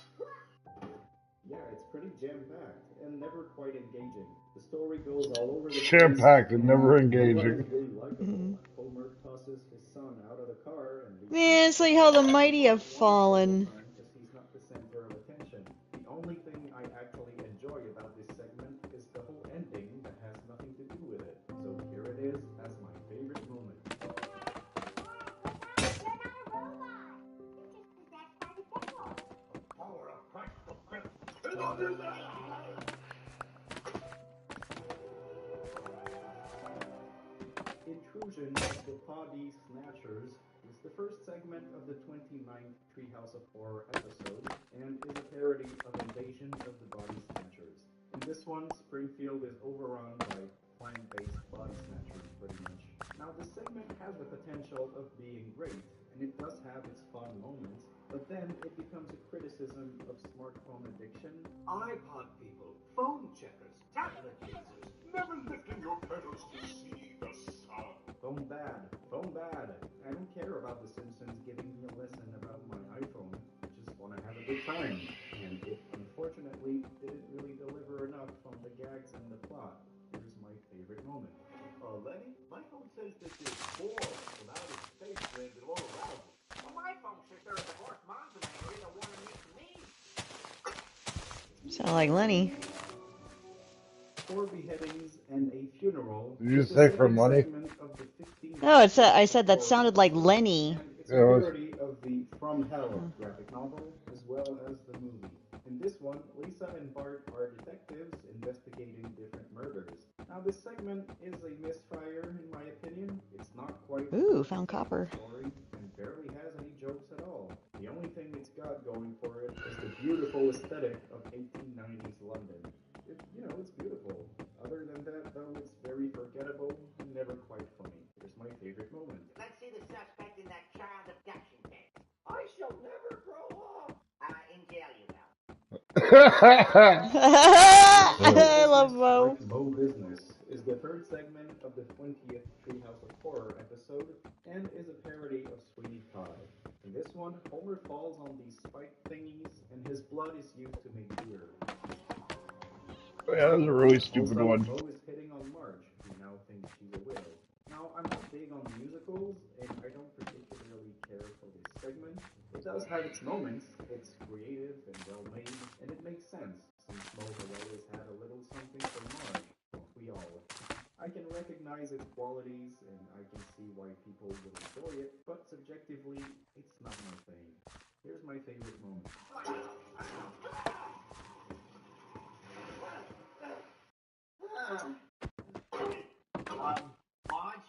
Yeah, it's pretty jam-packed and never quite engaging. The story goes all over the place. Jam-packed and never engaging. It's really likable. Homer tosses his son out of the car and leaves Man, it's like how the mighty have fallen. because he's not the center of attention. The only thing I actually enjoy about this segment is the whole ending that has nothing to do with it. So here it is as my favorite moment. Power of practical grip. Don't do that! Intrusion of the Body Snatchers is the first segment of the 29th Treehouse of Horror episode and is a parody of Invasion of the Body Snatchers. In this one, Springfield is overrun by plant-based body snatchers, pretty much. Now, the segment has the potential of being great, and it does have its fun moments, but then it becomes a criticism of smartphone addiction. iPod people, phone checkers, tablet users, never lifting your petals to see the sun. Phone bad. Phone bad. I don't care about The Simpsons giving me a lesson about my iPhone. I just want to have a good time. And it unfortunately didn't really deliver enough from the gags and the plot. Here's my favorite moment. Lenny, my phone says that you're bored from outer space landed all around you. Well, my phone says there are divorced moms in the area that want to meet me. Sound like Lenny. 4 beheadings and a funeral. Did you is the say for second money? segment of the 15th No, I said that sounded like Lenny. And it's a Yeah, it was. parody of the From Hell graphic novel as well as the movie. In this one, Lisa and Bart are detectives investigating different murders. Now, this segment is a misfire in my opinion. It's not quite Ooh, a found copper. story and barely has any jokes at all. The only thing it's got going for it is the beautiful aesthetic of 1890s London. It's beautiful. Other than that, though, it's very forgettable and never quite funny. Here's my favorite moment. Let's see the suspect in that child abduction case. I shall never grow up. In jail you will. I love Mo. Like Mo Business is the third segment of the 20th Treehouse of Horror episode and is a parody of Sweeney Todd. In this one, Homer falls on these spike thingies and his blood is used to make beer. Yeah, that was a really stupid Also, one. Mo is hitting on Marge, who now thinks she's a widow. Now, I'm not big on musicals, and I don't particularly care for this segment. It does have its moments, it's creative and well made, and it makes sense, since Mo has always had a little something for Marge, don't we all? I can recognize its qualities, and I can see why people will enjoy it, but subjectively, it's not my thing. Here's my favorite moment. Marge?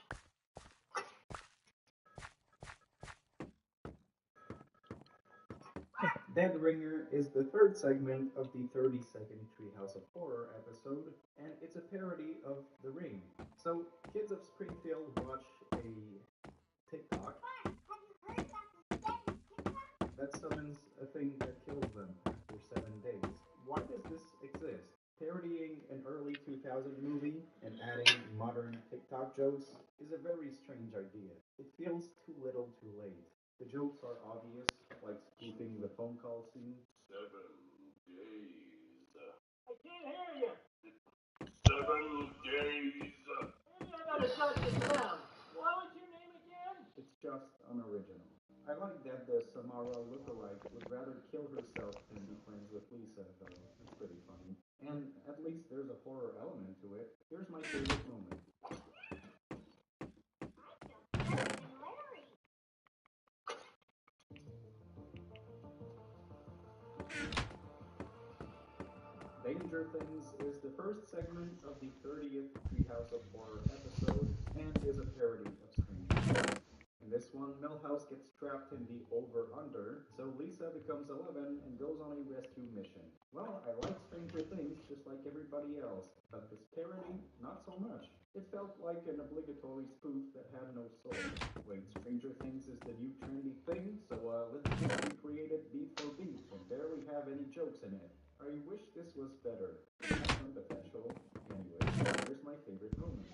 Dead Ringer is the third segment of the 32nd Treehouse of Horror episode, and it's a parody of The Ring. So, kids of Springfield watch a TikTok that summons a thing that kills them after 7 days. Why does this exist? Parodying an early 2000 movie and adding modern TikTok jokes is a very strange idea. It feels too little too late. The jokes are obvious, like spoofing the phone call scene. 7 days. I can't hear you. 7 days. Maybe I gotta shut this down. What was your name again? It's just unoriginal. I like that the Samara lookalike would rather kill herself than be friends with Lisa, though. It's pretty funny. And at least there's a horror element to it. Here's my favorite moment. Danger Things is the first segment of the 30th Treehouse of Horror episode and is a parody of Stranger Things. In this one, Milhouse gets trapped in the over-under, so Lisa becomes 11 and goes on a rescue mission. Well, I like Stranger Things just like everybody else, but this parody, not so much. It felt like an obligatory spoof that had no soul. Wait, Stranger Things is the new trendy thing, so let's just recreate it beat for beat and barely have any jokes in it. I wish this was better. It has some potential. Anyway, here's my favorite moment.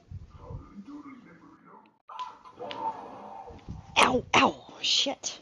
Ow, ow, shit.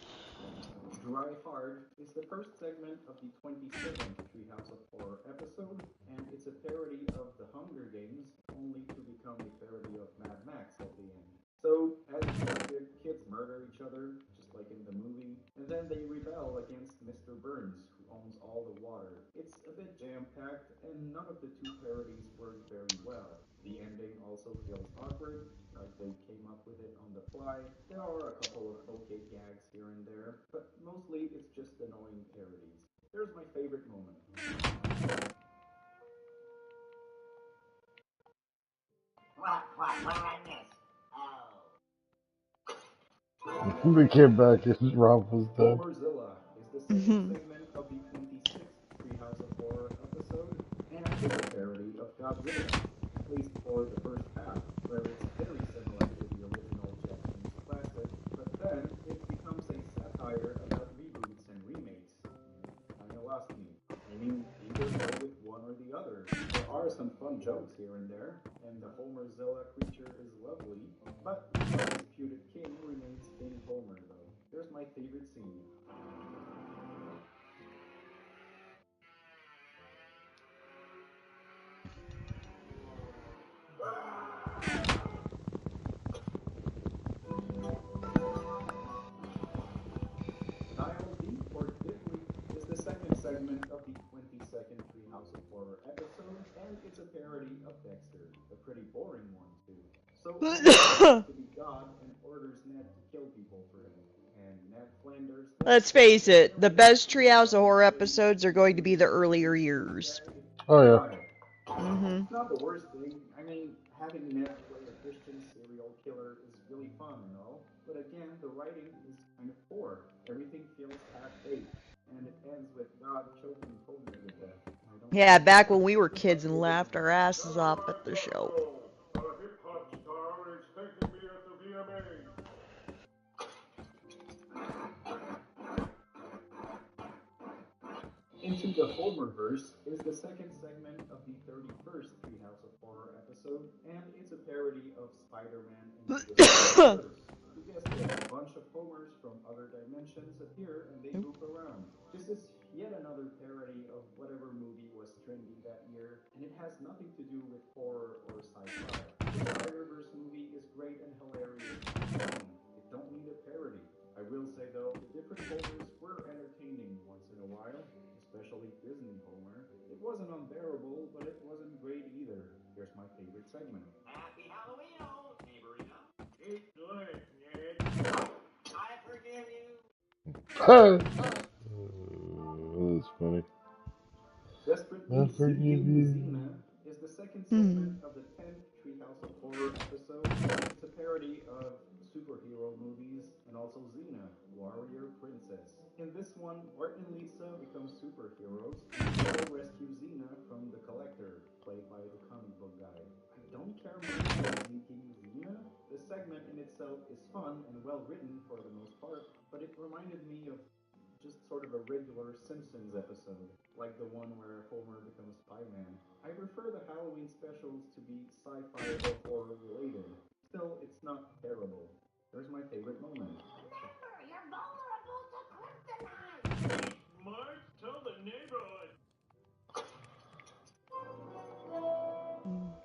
Dry Hard is the first segment of the 27th Treehouse of Horror episode, and it's a parody of The Hunger Games, only to become a parody of Mad Max at the end. So, as expected, kids murder each other, just like in the movie, and then they rebel against Mr. Burns, who owns all the water. It's a bit jam-packed, and none of the two parodies work very well. The ending also feels awkward, like they came up with it on the fly. There are a couple of okay gags here and there, but mostly it's just annoying parodies. Here's my favorite moment. What did I miss? Oh. They came back and Rob was dead. Homerzilla is the second segment of the 26th Treehouse of Horror episode, and is a parody of Godzilla, at least for the first half, where it's very similar to the original Japanese classic, but then it becomes a satire about reboots and remakes. Kinda lost me. I mean, either go with one or the other. There are some fun jokes here and there, and the Homerzilla creature is lovely, but the undisputed king remains King Homer, though. Here's my favorite scene. Dial D for Diddley is the second segment of the 22nd Treehouse of Horror episode, and it's a parody of Dexter, a pretty boring one too. So Homer wants to be God and orders Ned to kill people for him. And Ned Flanders. Let's face it, the best Treehouse of Horror episodes are going to be the earlier years. Oh yeah. Right. Mm-hmm. It's not the worst thing. I mean, having Ned play a Christian serial killer is really fun and all, but again, the writing is kind of poor. Everything feels half-baked, and it ends with God choking Homer to death. Yeah, back when we were kids and laughed our asses off at the show. A hip-hop star expected me at the VMAs. Into the Homerverse is the second segment of the 31st Treehouse of Horror episode, and it's a parody of Spider-Man and the Spider-Verse. You guessed it, a bunch of Homers from other dimensions appear and they move around. This is yet another parody of whatever movie was trendy that year, and it has nothing to do with horror or sci-fi. The Spider-Verse movie is great and hilarious on its own. It don't need a parody. I will say though, the different Homers were entertaining once in a while, especially Disney Homer. It wasn't unbearable, but it wasn't great either. Here's my favorite segment. Happy Halloween, old neighborino. Eat life, Ned. I forgive you. That's funny. Desperately I forgive Seeking you. Xena is the second segment of the 10th Treehouse of Horror episode. It's a parody of superhero movies and also Xena, Warrior Princess. In this one, Bart and Lisa become superheroes and they rescue Xena from the Collector, played by the comic book guy. I don't care much about Seeking Xena. The segment in itself is fun and well written for the most part, but it reminded me of just sort of a regular Simpsons episode, like the one where Homer becomes Spy-Man. I prefer the Halloween specials to be sci-fi or horror related. Still, it's not terrible. There's my favorite moment. Remember, you're vulnerable to kryptonite. Mark, tell the neighborhood.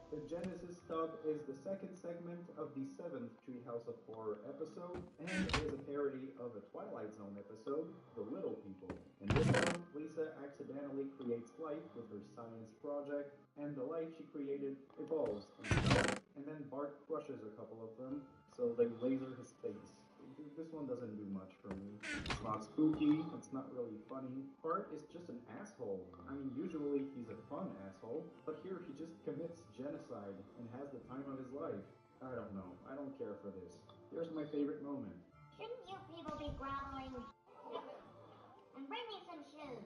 The Genesis Stub is the second segment of the 7th Treehouse of Horror episode, and is a parody of a Twilight Zone episode, The Little People. In this one, Lisa accidentally creates life with her science project, and the life she created evolves and stuff, and then Bart crushes a couple of them, so they laser his face. This one doesn't do much for me. It's not spooky, it's not really funny. Bart is just an asshole. I mean, usually he's a fun asshole, but here he just commits genocide and has the time of his life. I don't know. I don't care for this. Here's my favorite moment. Shouldn't you people be groveling? And bring me some shoes.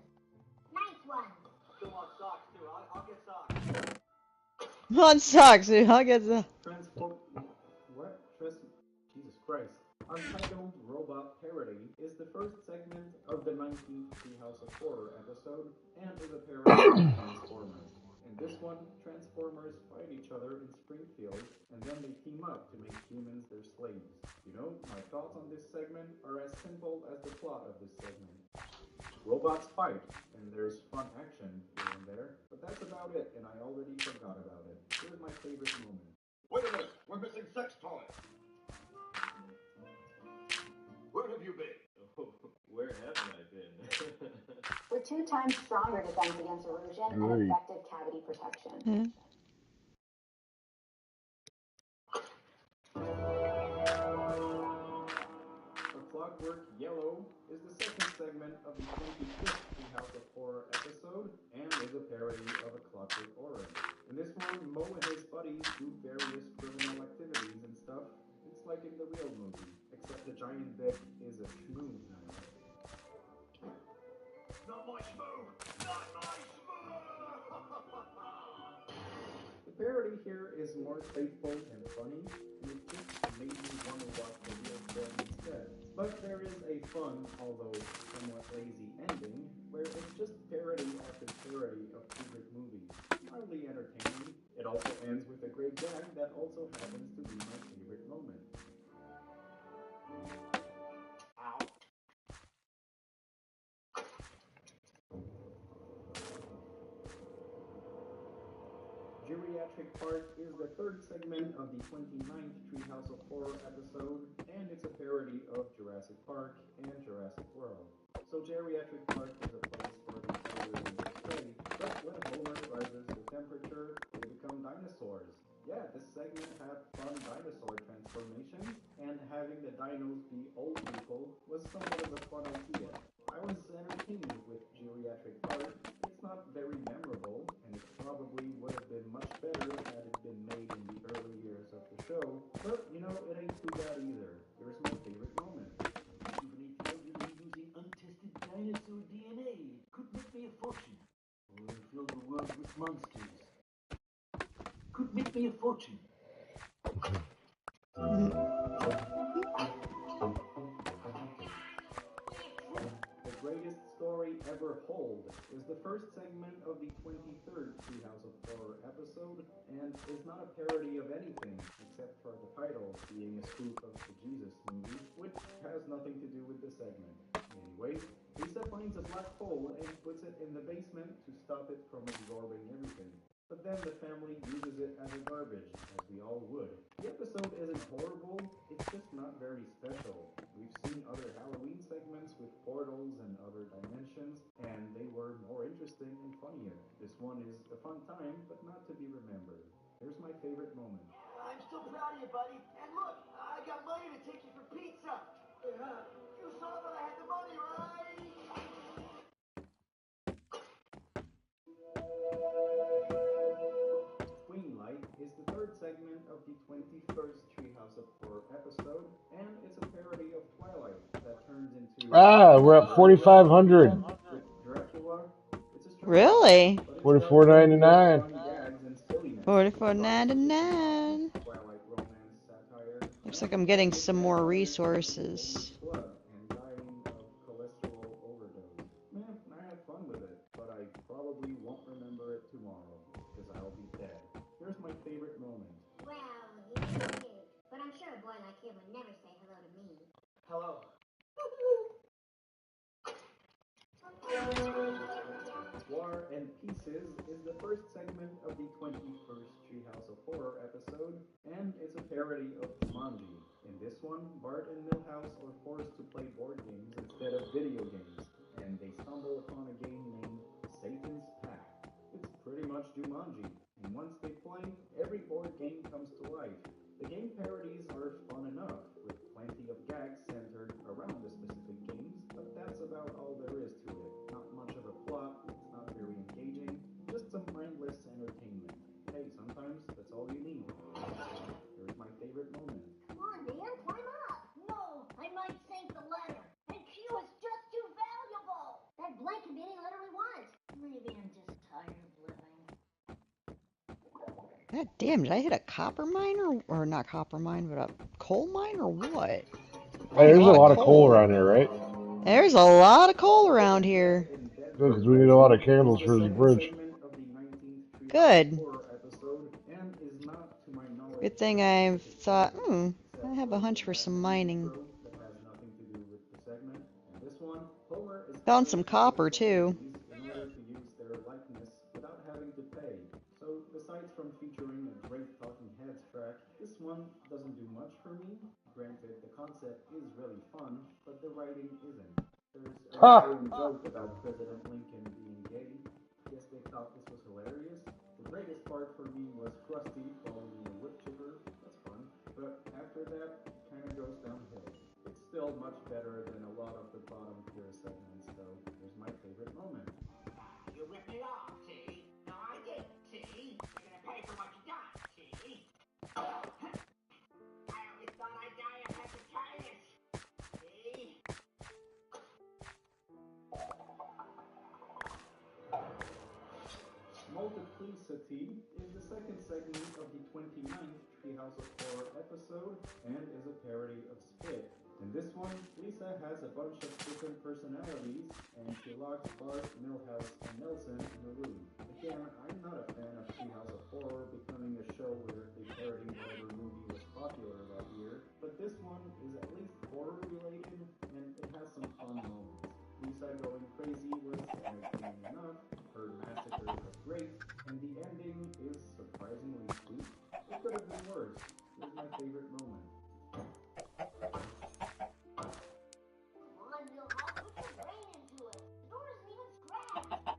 Nice ones. Still want socks too. I'll get socks. On socks, I'll get the. Transform. What? Jesus Christ. Untitled Robot Parody is the first segment of the 19th Treehouse of Horror episode, and is a parody of Transformers. In this one, Transformers fight each other in Springfield, and then they team up to make humans their slaves. You know, my thoughts on this segment are as simple as the plot of this segment. Robots fight, and there's fun action here and there, but that's about it, and I already forgot about it. Here's my favorite moment. Wait a minute, we're missing sex toys. Where have you been? Where haven't I been? With 2 times stronger defense against erosion and Right. effective cavity protection. A Clockwork Yellow is the second segment of the 25th Treehouse of Horror episode, and is a parody of A Clockwork Orange. In this one, Mo and his buddies do various criminal activities and stuff. It's like in the real movie, except the giant dick is a schmooze now. Not my smoke! Not my smoke! The parody here is more faithful and funny, and it just made me want to watch the real film instead. But there is a fun, although somewhat lazy ending, where it's just parody after parody of favorite movies. Hardly entertaining. It also happens to be my favorite moment. Geriatric Park is the third segment of the 29th Treehouse of Horror episode, and it's a parody of Jurassic Park and Jurassic World. So Geriatric Park is a place for the elderly to stay, but when Homer rises the temperature, they become dinosaurs. Yeah, this segment had fun dinosaur transformations, and having the dinos be old people was somewhat of a fun idea. I was entertained with Geriatric Park. It's not very memorable, and it probably would have been much better had it been made in the early years of the show, but you know, it ain't too bad either. Here's my favorite moment. Rejuvenate the elderly using untested dinosaur DNA. Could make me a fortune. Or fill the world with monsters. Could make me a fortune. The Greatest Story Ever Told is the first segment of the 23rd Treehouse of Horror episode, and is not a parody of anything, except for the title being a spoof of the Jesus movie, which has nothing to do with the segment. Anyway, Lisa finds a black hole and puts it in the basement to stop it from absorbing everything. But then the family uses it as a garbage, as we all would. The episode isn't horrible, it's just not very special. We've seen other Halloween segments with portals and other dimensions, and they were more interesting and funnier. This one is a fun time, but not to be remembered. Here's my favorite moment. I'm still proud of you, buddy. And look, I got money to take you for pizza. You saw that I had the money, right? Tweenlight is the third segment of the 21st Treehouse of Horror episode, and it's a parody of Twilight that turns into... We're at 4,500. With Dracula. It's a strange Really? but it's got $44.99. fun gags and silliness. $44.99. Twilight romance satire. Looks And like I'm it's getting got some good more actors, resources. blood and dying of cholesterol overdose. Man, I had fun with it, but I probably won't remember it tomorrow, because I'll be dead. Here's my favorite moment. Well, you're cute, but I'm sure a boy like him would never say hello to me. Hello. War and Pieces is the first segment of the 21st Treehouse of Horror episode, and it's a parody of Jumanji. In this one, Bart and Milhouse are forced to play board games instead of video games, and they stumble upon a game named Satan's Pact. It's pretty much Jumanji, and once they play, every board game comes to life. The game parodies are fun enough, with plenty of gags centered around the specific games, but that's about all there is to it. Not much of a plot, it's not very engaging, just some mindless entertainment. Hey, sometimes that's all you need. Here's my favorite moment. Come on, Dan, climb up. No, I might sink the ladder. And Q is just too valuable. That blank can be any letter we want. Maybe I'm just tired of living. God damn, did I hit a copper mine or not copper mine, but a coal mine or what? Hey, there's a lot of coal around here, right? There's a lot of coal around here. Good, because we need a lot of candles for this bridge. Good. Good thing I thought, I have a hunch for some mining. Found some copper, too. In order to use their likeness without having to pay. So, besides from featuring a great Talking Heads track, this one doesn't do much for me. Granted, the concept is really fun, but the writing isn't. There's a recurring joke about President Lincoln being gay. Guess they thought this was hilarious. The greatest part for me was Krusty calling me a wood chipper. That's fun. But after that, it kind of goes downhill. It's still much better than a lot of the bottom tier segments, though. Here's my favorite moment. You ripped me off, see? No, I didn't, see? You're gonna pay for what you done, see? I always thought I'd die of hepatitis, see? Multiplicity is the second segment of the 29th Treehouse of Horror episode, and is a parody of Spit. In this one, Lisa has a bunch of different personalities, and she locks Bart, Milhouse, and Nelson in a room. Again, I'm not a fan of Treehouse of Horror becoming a show where they parody whatever movie was popular that year, but this one is at least horror related, and it has some fun moments. Lisa going crazy was entertaining enough, her massacre was great, and the ending is surprisingly sweet. It could have been worse. Here's my favorite moment. Come on, Milhouse, put your brain into it. The door isn't even scratched.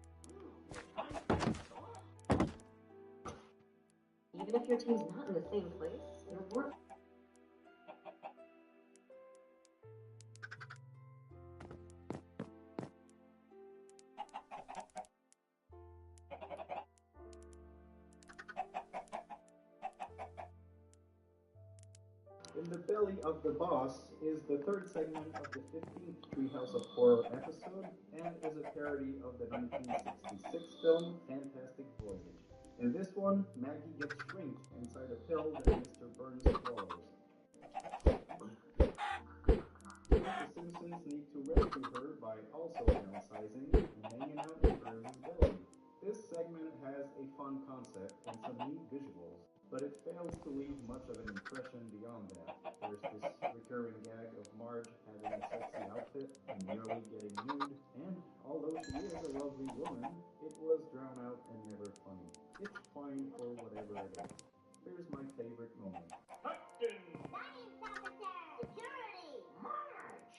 Even if your team's not in the same place, your work. In the Belly of the Boss is the third segment of the 15th Treehouse of Horror episode and is a parody of the 1966 film Fantastic Voyage. In this one, Maggie gets shrinked inside a pill that Mr. Burns swallows. The Simpsons need to rescue her by also downsizing and hanging out in Burns' belly. This segment has a fun concept and some neat visuals, but it fails to leave much of an impression beyond that. There's this recurring gag of Marge having a sexy outfit and nearly getting nude, and although she is a lovely woman, it was drowned out and never funny. It's fine for whatever it is. Here's my favorite moment. Science officer! Security! March!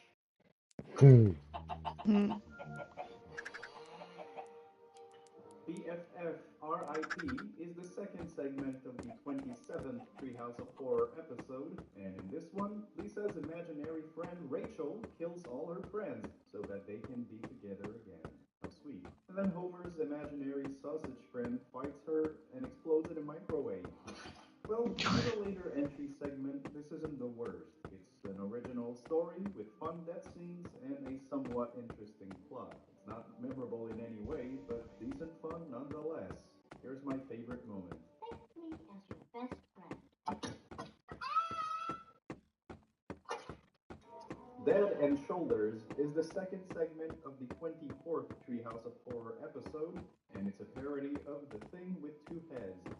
BFF RIP is the second segment of the 27th Treehouse of Horror episode, and in this one, Lisa's imaginary friend Rachel kills all her friends so that they can be together again. How sweet. And then Homer's imaginary sausage friend fights her and explodes in a microwave. Well, for the later entry segment, this isn't the worst. It's an original story with fun death scenes and a somewhat interesting plot. It's not memorable in any way, but decent fun nonetheless. Here's my favorite moment. Thank me as your best friend. Dead and Shoulders is the second segment of the 24th Treehouse of Horror episode, and it's a parody of The Thing with Two Heads.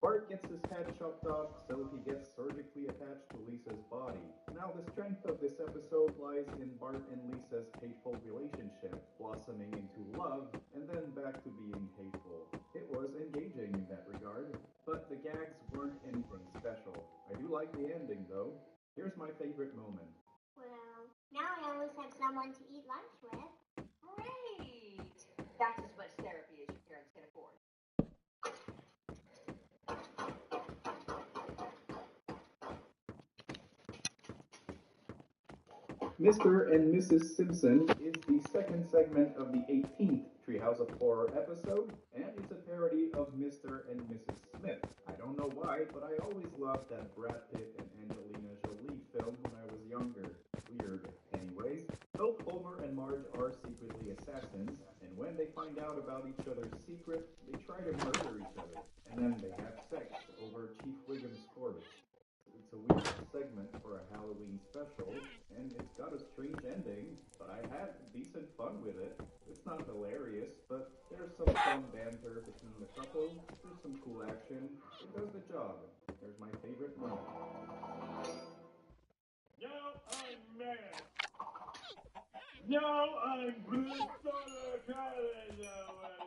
Bart gets his head chopped off, so he gets surgically attached to Lisa's body. Now, the strength of this episode lies in Bart and Lisa's hateful relationship, blossoming into love, and then back to being hateful. It was engaging in that regard, but the gags weren't anything special. I do like the ending, though. Here's my favorite moment. Well, now I always have someone to eat lunch with. Great! That's as much therapy as your parents can afford. Mr. and Mrs. Simpson is the second segment of the 18th Treehouse of Horror episode, and it's a parody of Mr. and Mrs. Smith. I don't know why, but I always loved that Brad Pitt and Angelina Jolie film when I was younger. Weird. Anyways, both Homer and Marge are secretly assassins, and when they find out about each other's secret, they try to murder each other, and then they have sex over Chief Wiggum's corpse. It's a weird segment for a Halloween special, and it's got a strange ending, but I had decent fun with it. It's not hilarious, but there's some fun banter between the couple, there's some cool action, it does the job. There's my favorite moment. Now I'm mad. Now I'm blue solar color. Now I'm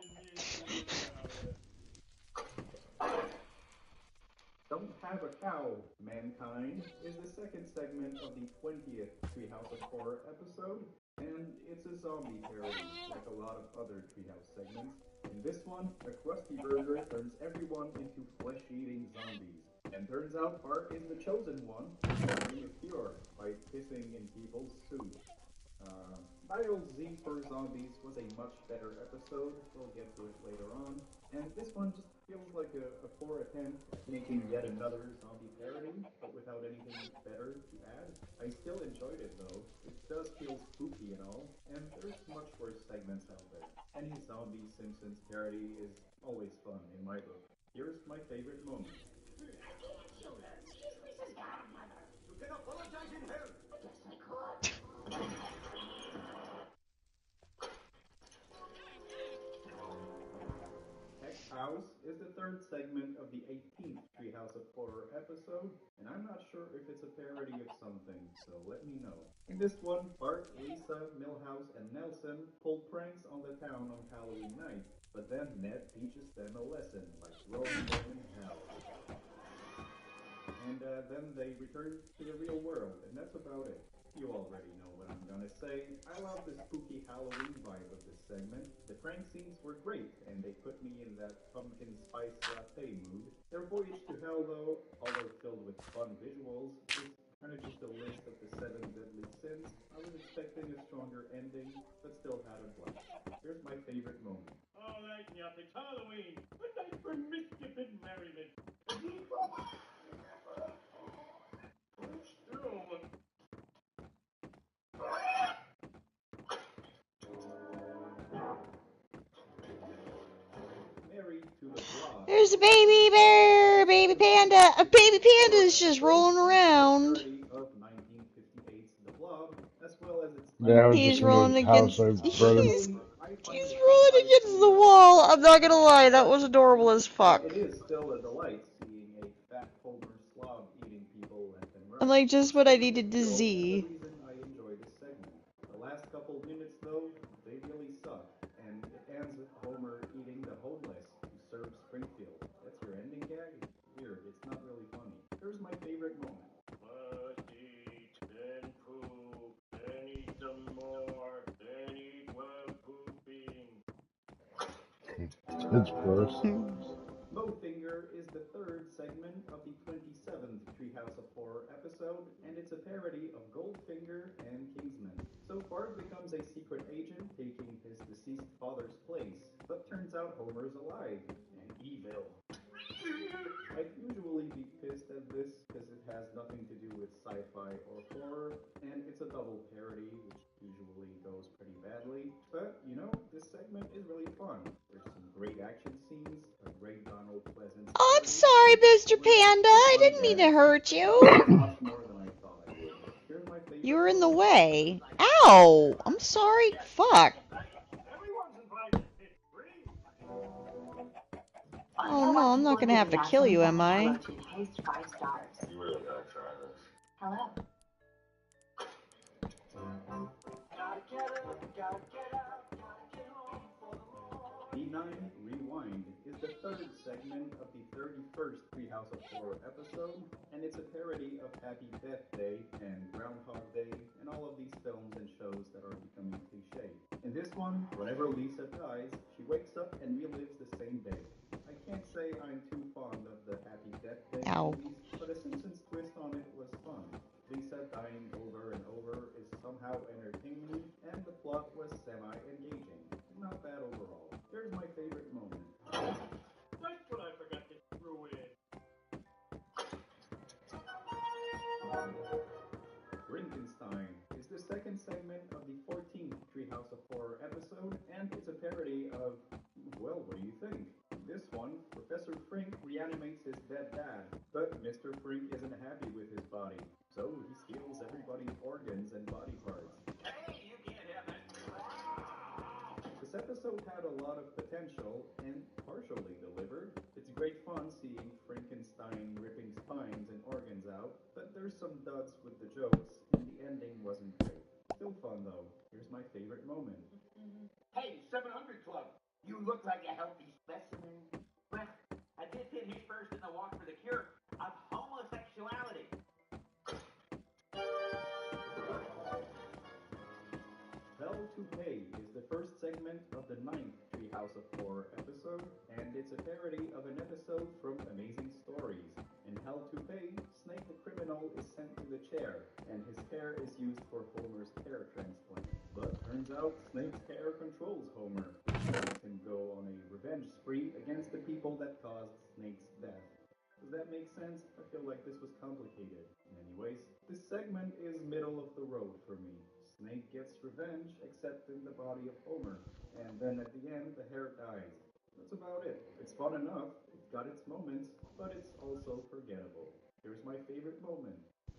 Don't Have a Cow, Mankind is the second segment of the 20th Treehouse of Horror episode, and it's a zombie parody, like a lot of other Treehouse segments. In this one, a Krusty Burger turns everyone into flesh-eating zombies, and turns out Bart is the chosen one, finding a cure by pissing in people's soup. Dial Z for Zombies was a much better episode, we'll get to it later on, and this one just feels like a poor attempt at making yet another zombie parody, but without anything better to add. I still enjoyed it though, it does feel spooky and all, and there's much worse segments out there. Any zombie Simpsons parody is always fun in my book. Here's my favorite moment. She's Lisa's godmother. You can apologize in hell. I guess I Millhouse is the third segment of the 18th Treehouse of Horror episode, and I'm not sure if it's a parody of something, so let me know. In this one, Bart, Lisa, Millhouse, and Nelson pull pranks on the town on Halloween night, but then Ned teaches them a lesson by throwing them in hell. And then they return to the real world, and that's about it. You already know what I'm gonna say. I love the spooky Halloween vibe of this segment. The prank scenes were great, and they put me in that pumpkin spice latte mood. Their voyage to hell, though, although filled with fun visuals, is kind of just a list of the 7 deadly sins. I was expecting a stronger ending, but still had a blast. Here's my favorite moment. All right, Nyap, it's Halloween, a night for mischief and merriment. Still, Married to the Blob. There's a baby bear, baby panda. A baby panda is just rolling around. Of 1958's The Blob, as well as its Yeah, I was He's just in rolling the house against. I brought him. He's rolling against the wall. I'm not gonna lie, that was adorable as fuck. It is still a delight seeing a fat Homer slob eating people left and right. And like just what I needed to The see. reason I enjoy this segment. The last couple minutes, though, they really suck, and it ends with Homer eating the homeless who serves Springfield. That's your ending gag? Weird. It's not really funny. Here's my favorite moment. must eat, then poop, then eat some more, then eat while pooping. It's gross. Bowfinger is the third segment of the 27th Treehouse of Horror episode, and it's a parody of Goldfinger and Kingsman. So Bart becomes a secret agent taking his deceased father's place, but turns out Homer's alive and evil. I'd usually be pissed at this because it has nothing to do with sci-fi or horror, and it's a double parody, which usually goes pretty badly. But, you know, this segment is really fun. There's some great action scenes, a great Donald Pleasance. Oh, I'm sorry, Mr. Panda. I didn't mean to hurt you. Much more than I thought I would. Here's my favorite. You were in the way. Ow! I'm sorry. Fuck. Everyone's invited. It's free. Oh no, I'm not gonna have to kill you, am I? Taste 5 stars. You really gotta try this. Hello. D9 Rewind is the third segment of the 31st Treehouse of Horror episode, and it's a parody of Happy Death Day and Groundhog Day and all of these films and shows that are becoming cliche. In this one, whenever Lisa dies, she wakes up and relives the same day. I can't say I'm too fond of the Happy Death Day Ow. movies, but a Simpsons twist on it was fun. Lisa dying over and over is somehow entertaining, and the plot was semi-engaging. Not bad overall. Here's my favorite moment. That's what I forgot to throw in. Frankenstein is the second segment of the 14th Treehouse of Horror episode, and it's a parody of, well, what do you think? This one, Professor Frink reanimates his dead dad, but Mr. Frink isn't happy with his body, so he steals everybody's organs and body parts. Hey, you can't have it. This episode had a lot of potential and partially delivered. It's great fun seeing Frankenstein ripping spines and organs out, but there's some duds with the jokes, and the ending wasn't great. Still fun though. Here's my favorite moment. Hey, 700 Club. You look like a healthy specimen. Well, I did hit his first in the walk for the cure of homosexuality. Hell to Pay is the first segment of the 9th Treehouse of Horror episode, and it's a parody of an episode from Amazing Stories. In Hell to Pay, Snake the criminal is sent to the chair, and his hair is used for Homer's hair transplant. But turns out Snake's hair controls Homer, which makes him go on a revenge spree against the people that caused Snake's death. Does that make sense? I feel like this was complicated. Anyways, this segment is middle of the road for me. Snake gets revenge, except in the body of Homer, and then at the end, the hair dies. That's about it. It's fun enough, it's got its moments, but it's also forgettable. Here's my favorite moment.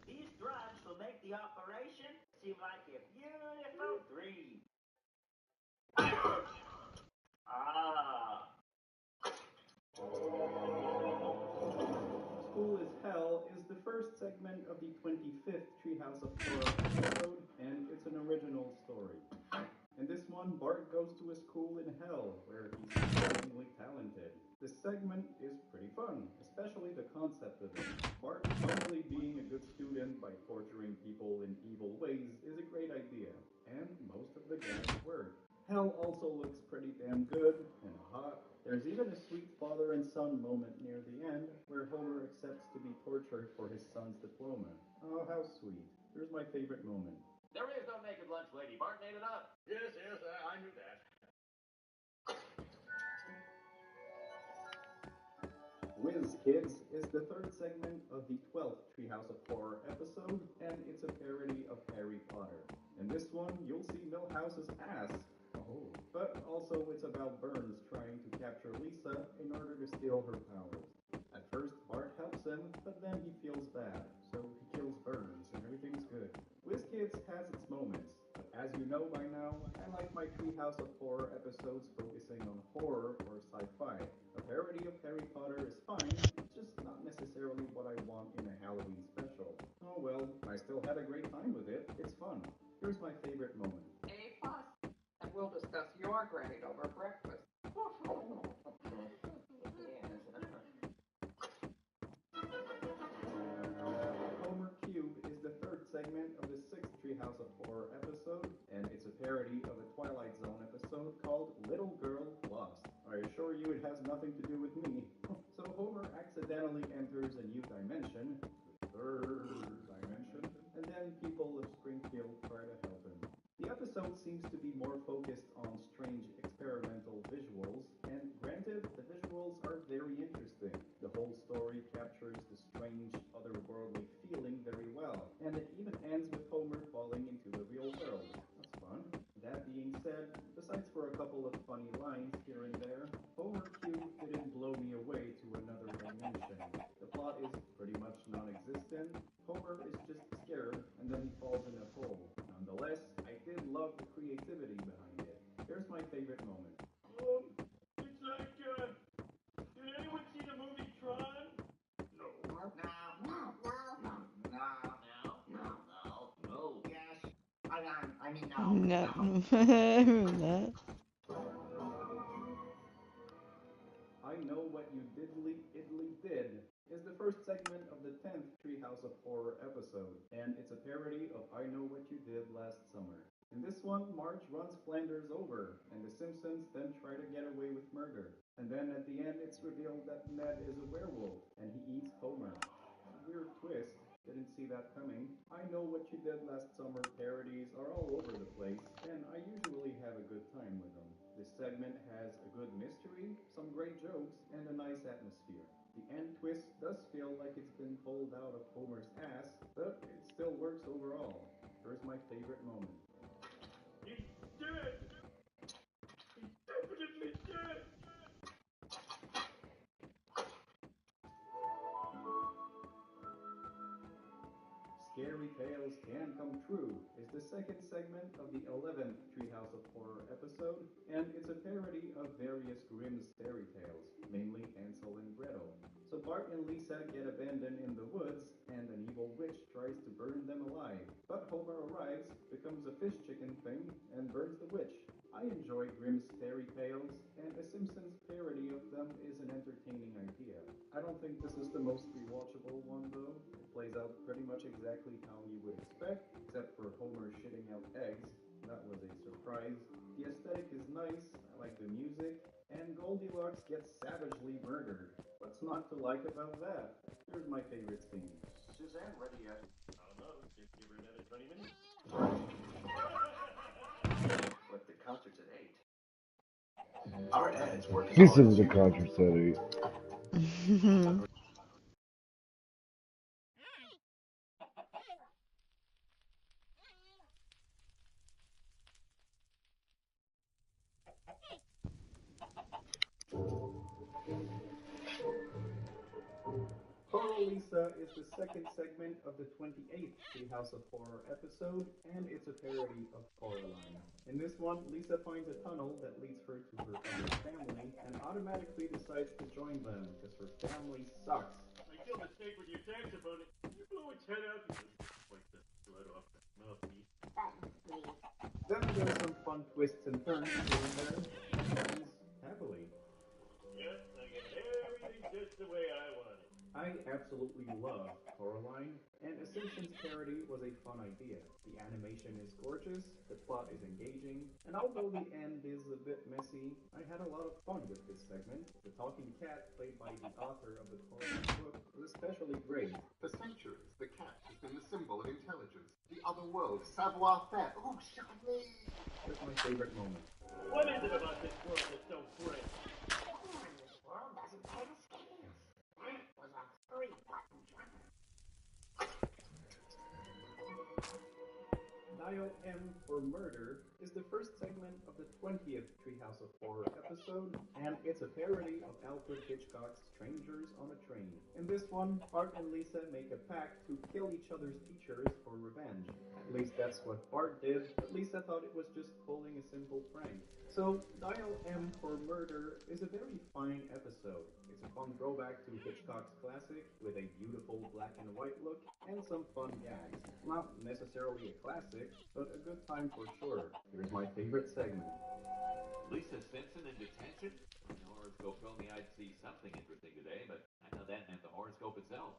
These drugs will make the operation seem like a beautiful dream. Ah. segment of the 25th Treehouse of Horror episode, and it's an original story. In this one, Bart goes to a school in hell where he's surprisingly talented. This segment is pretty fun, especially the concept of it. Bart finally being a good student by torturing people in evil ways is a great idea, and most of the gags work. Hell also looks pretty damn good and hot. There's even a sweet father and son moment near the end where Homer accepts to be tortured for his son's diploma. Oh, how sweet. Here's my favorite moment. There is no naked lunch lady. Bart made it up. Yes, I knew that. Whiz Kids is the third segment of the 12th Treehouse of Horror episode, and it's a parody of Harry Potter. In this one, you'll see Milhouse's ass. Oh. But also it's about Burns trying to capture Lisa in order to steal her powers. At first, Bart helps him, but then he feels bad, so he kills Burns, and everything's good. Whiz Kids has its moments, but as you know by now, I like my Treehouse of Horror episodes focusing on horror or sci-fi. A parody of Harry Potter is fine, it's just not necessarily what I want in a Halloween special. Oh well, I still had a great time with it, it's fun. Here's my favorite moment. A plus. And we'll discuss your grade over breakfast. Homer Cube is the third segment of the 6th Treehouse of Horror episode, and it's a parody of a Twilight Zone episode called Little Girl Lost. I assure you it has nothing to do with me. So Homer accidentally enters a new dimension, the third dimension, and then people of Springfield try to help him. The episode seems to be more focused on strange experimental visuals, and granted, the visuals are very interesting. The whole story captures the strange, otherworldly feeling very well, and it even ends with Homer falling into the real world. That's fun. That being said, besides for a couple of funny lines here and there, Homer Q didn't blow me away to another dimension. The plot is pretty much non-existent. Homer is just scared, and then he falls in a hole. Nonetheless, I did love the creativity behind it. Here's my favorite moment. It's like, did anyone see the movie Tron? No. No. Yes. I mean, No. I Know What You Diddly Idly Did is the first segment of the 10th Treehouse of Horror episode, and it's a parody of I Know What You Did Last Summer. In this one, Marge runs Flanders over, and the Simpsons then try to get away with murder. And then at the end, it's revealed that Ned is a werewolf, and he eats Homer. Weird twist. Didn't see that coming. I Know What You Did Last Summer parodies are all over the place, and I usually have a good time with them. This segment has a good mystery, some great jokes, and a nice atmosphere. The end twist does feel like it's been pulled out of Homer's ass, but it still works overall. Here's my favorite moment. He's dead! He's definitely dead! Scary Tales Can Come True is the second segment of the 11th Treehouse of Horror episode, and it's a parody of various Grimm's fairy tales, mainly Hansel and Gretel. So Bart and Lisa get abandoned in the woods, and an evil witch tries to burn them alive. But Homer arrives, becomes a fish chicken thing, and burns the witch. I enjoy Grimm's fairy tales, and a Simpsons parody of them is an entertaining idea. I don't think this is the most rewatchable one though. It plays out pretty much exactly how you would expect, except for Homer shitting out eggs. That was a surprise. The aesthetic is nice, I like the music, and Goldilocks gets savagely murdered. What's not to like about that? Here's my favorite scene. Suzanne ready yet? I don't know. Just give her another 20 minutes. But the concert's at 8. Our ads work as He hard says as the you do. concert's at 8. Horror Lisa is the second segment of the 28th Treehouse of Horror episode, and it's a parody of Coraline. In this one, Lisa finds a tunnel that leads her to her other family, and automatically decides to join them because her family sucks. I killed a steak with your tax about it. Blow its head out and just wipe the blood off the mouthpiece. Buttons, please. Then there's some fun twists and turns here and there, and ends happily. Yep, I get everything just the way I want it. I absolutely love Coraline, and a Simpsons parody was a fun idea. The animation is gorgeous, the plot is engaging, and although the end is a bit messy, I had a lot of fun with this segment. The talking cat, played by the author of the Coraline book, was especially great. For centuries, the cat has been the symbol of intelligence, the other world, savoir-faire. Oh, Charlie! Here's my favorite moment. What is it about this world that's so great? Everyone in this world doesn't pay the scales. That was a 3-button drummer. Dial M for Murder is the first segment of the 20th Treehouse of Horror episode, and it's a parody of Alfred Hitchcock's Strangers on a Train. In this one, Bart and Lisa make a pact to kill each other's teachers for revenge. At least that's what Bart did, but Lisa thought it was just pulling a simple prank. So, Dial M for Murder is a very fine episode. It's a fun throwback to Hitchcock's classic with a beautiful black and white look and some fun gags. Not necessarily a classic, but a good time for sure. Here's my favorite segment. Lisa Simpson in detention? The horoscope told me I'd see something interesting today, but I thought that meant the horoscope itself.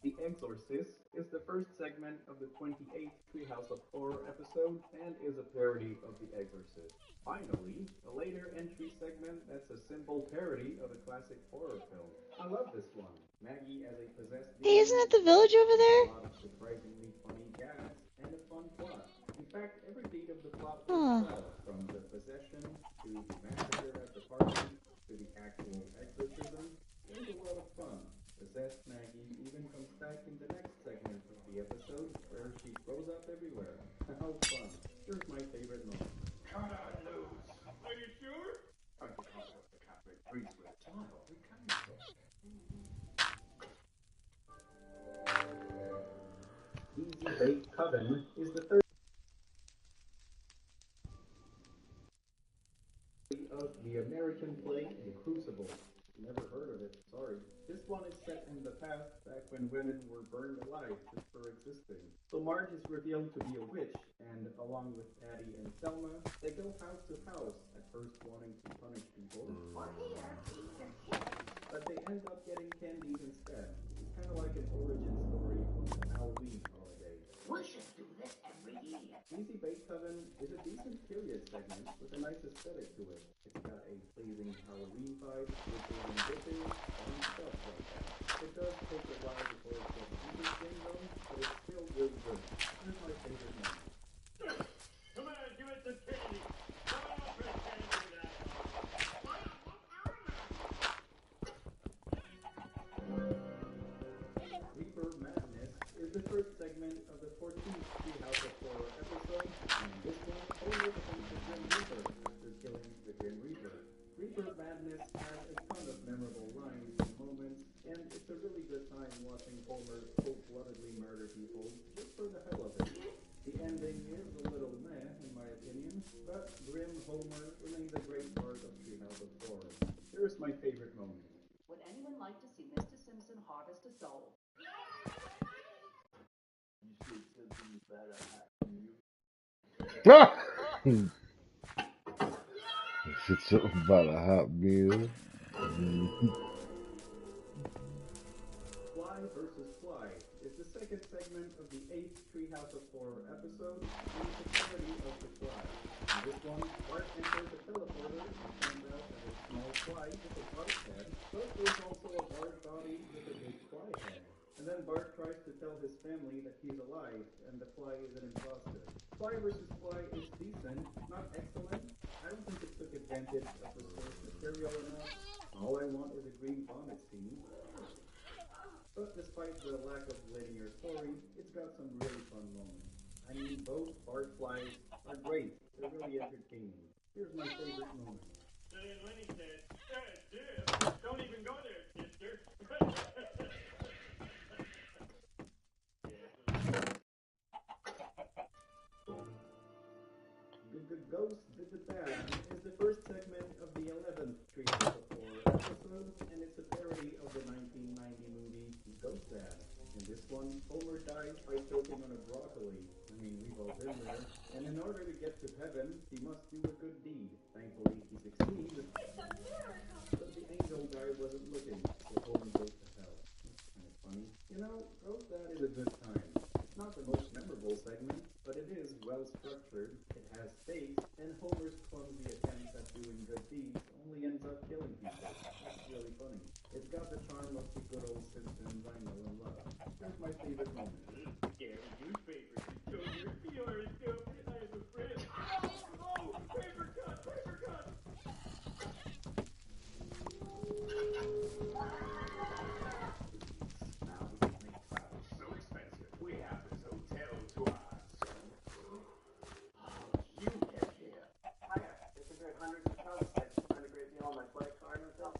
The Exorcist is the first segment of the 28th Treehouse of Horror episode and is a parody of The Exorcist. Finally, a later entry segment that's a simple parody of a classic horror film. I love this one. Maggie as a possessed Hey, isn't it the village over there? A lot of surprisingly funny gags and a fun plot. In fact, every beat of the plot Huh. works well, from the possession to the massacre at the party to the actual exorcism. There's a lot of fun. Possessed Maggie even comes back in the next segment of the episode where she throws up everywhere. How fun. Here's my favorite moment. Cut our nose. Are you sure? I can't let the cat make trees with a tile. We can Easy Bake Coven is the third of the American play The Crucible. Never heard of it, sorry. This one is set in the past, back when women were burned alive just for existing. So Marge is revealed to be a witch, and along with Patty and Selma, they go house to house, at first wanting to punish people. Or here, eat your kids. But they end up getting candies instead. It's kind of like an origin story of the Halloween holiday. We should do this every year. Easy Bake Coven is a decent period segment with a nice aesthetic to it. It's got a pleasing Halloween vibe, with and dipping, and stuff like that. It does take a while before it gets interesting though, but it's still really good. Here's my favorite moment. Come on, give us some candy. Come on, for candy now. Reaper Madness is the first segment of the 14th Treehouse of Horror episode, and in this one, Homer becomes the Grim Reaper after killing the Grim Reaper. Reaper Madness has a ton of memorable lines and moments, and it's a really good time watching Homer cold-bloodedly murder people just for the hell of it. The ending is a little meh, in my opinion, but Grim Homer remains a great part of Treehouse of Horror. Here's my favorite moment. Would anyone like to see Mr. Simpson harvest a soul? You said something about a hot meal. Ah! It's something about a hot meal. Fly vs. Fly is the second segment of the 8th Treehouse of Horror episode, and it's a parody of The Fly. In this one, Bart enters a teleporter and finds out that a small fly is a Bart head, but there's also a Bart body with a big fly head. And then Bart tries to tell his family that he's alive, and the fly is an imposter. Fly vs. Fly is decent, not excellent. I don't think it took advantage of the source material enough. All I want is a green vomit scene. But despite the lack of linear story, it's got some really fun moments. I mean, both Bart flies are great. They're really entertaining. Here's my favorite moment. And when he said, Jim, don't even go there, sister. Good The Ghost Did the Dam is the first segment of the 11th Treehouse of Horror episode, and it's a parody of the 1990 movie Ghost Dad. In this one, Homer dies by choking on a broccoli. I mean, we've all been there. And in order to get to heaven, he must do a good deed. Thankfully, he succeeds. But the angel guy wasn't looking, so Homer goes to hell. That's kind of funny. You know, Ghost Dad is a good time. It's not the most memorable segment, but it is well structured, it has stakes, and Homer's clumsy attempts at doing good deeds only ends up killing people. That's really funny. It's got the charm of the good old Simpsons I know and love. Here's my favorite moment. Scary newspaper, Joker. You are stupid. I have a friend. Oh, paper cut, paper cut. Now we can make travel so expensive. We have this hotel to ourselves. How did you get here? It's a good hundreds of pounds. I spent a great deal on my flight car and hotel.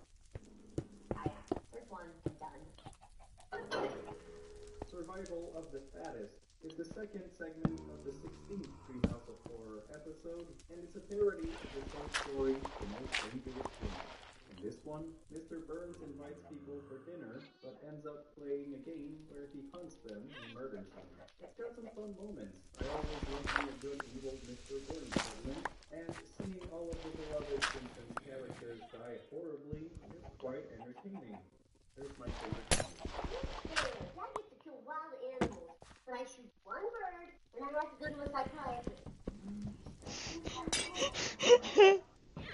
First one, done. Survival of the Fattest is the second segment of the 16th Treehouse of Horror episode, and it's a parody of the short story The Most Dangerous Thing. In this one, Mr. Burns invites people for dinner, but ends up playing a game where he hunts them and murders them. It's got some fun moments. I always love seeing a good evil Mr. Burns segment, and seeing all of the beloved Simpsons characters die horribly is quite entertaining. Here's my favorite moment. I get to kill wild animals, but I shoot one bird, and I like to go to a psychiatrist.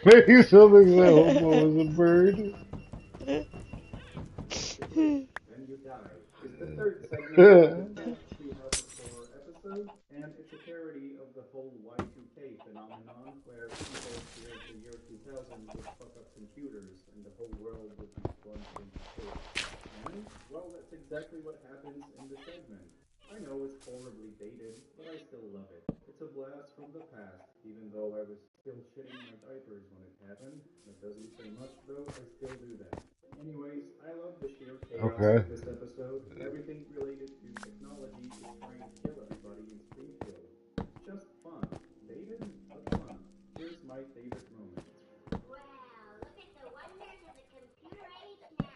Maybe something that Homo was a bird. Then You Die is the third segment of the 10th Treehouse of Horror episode, and it's a parody of the whole Y2K phenomenon where people feared the year 2000 would fuck up computers and the whole world would be plunged into chaos. And, well, that's exactly what happens in the segment. I know it's horribly dated, but I still love it. It's a blast from the past, even though I was still shitting my diapers when it happened. That doesn't say much, though, I still do that. Anyways, I love the sheer chaos Okay. of this episode. Everything related to technology is trying to kill everybody in Springfield. It's just fun. Dated, but fun. Here's my favorite moment. Wow, look at the wonders of the computer age now.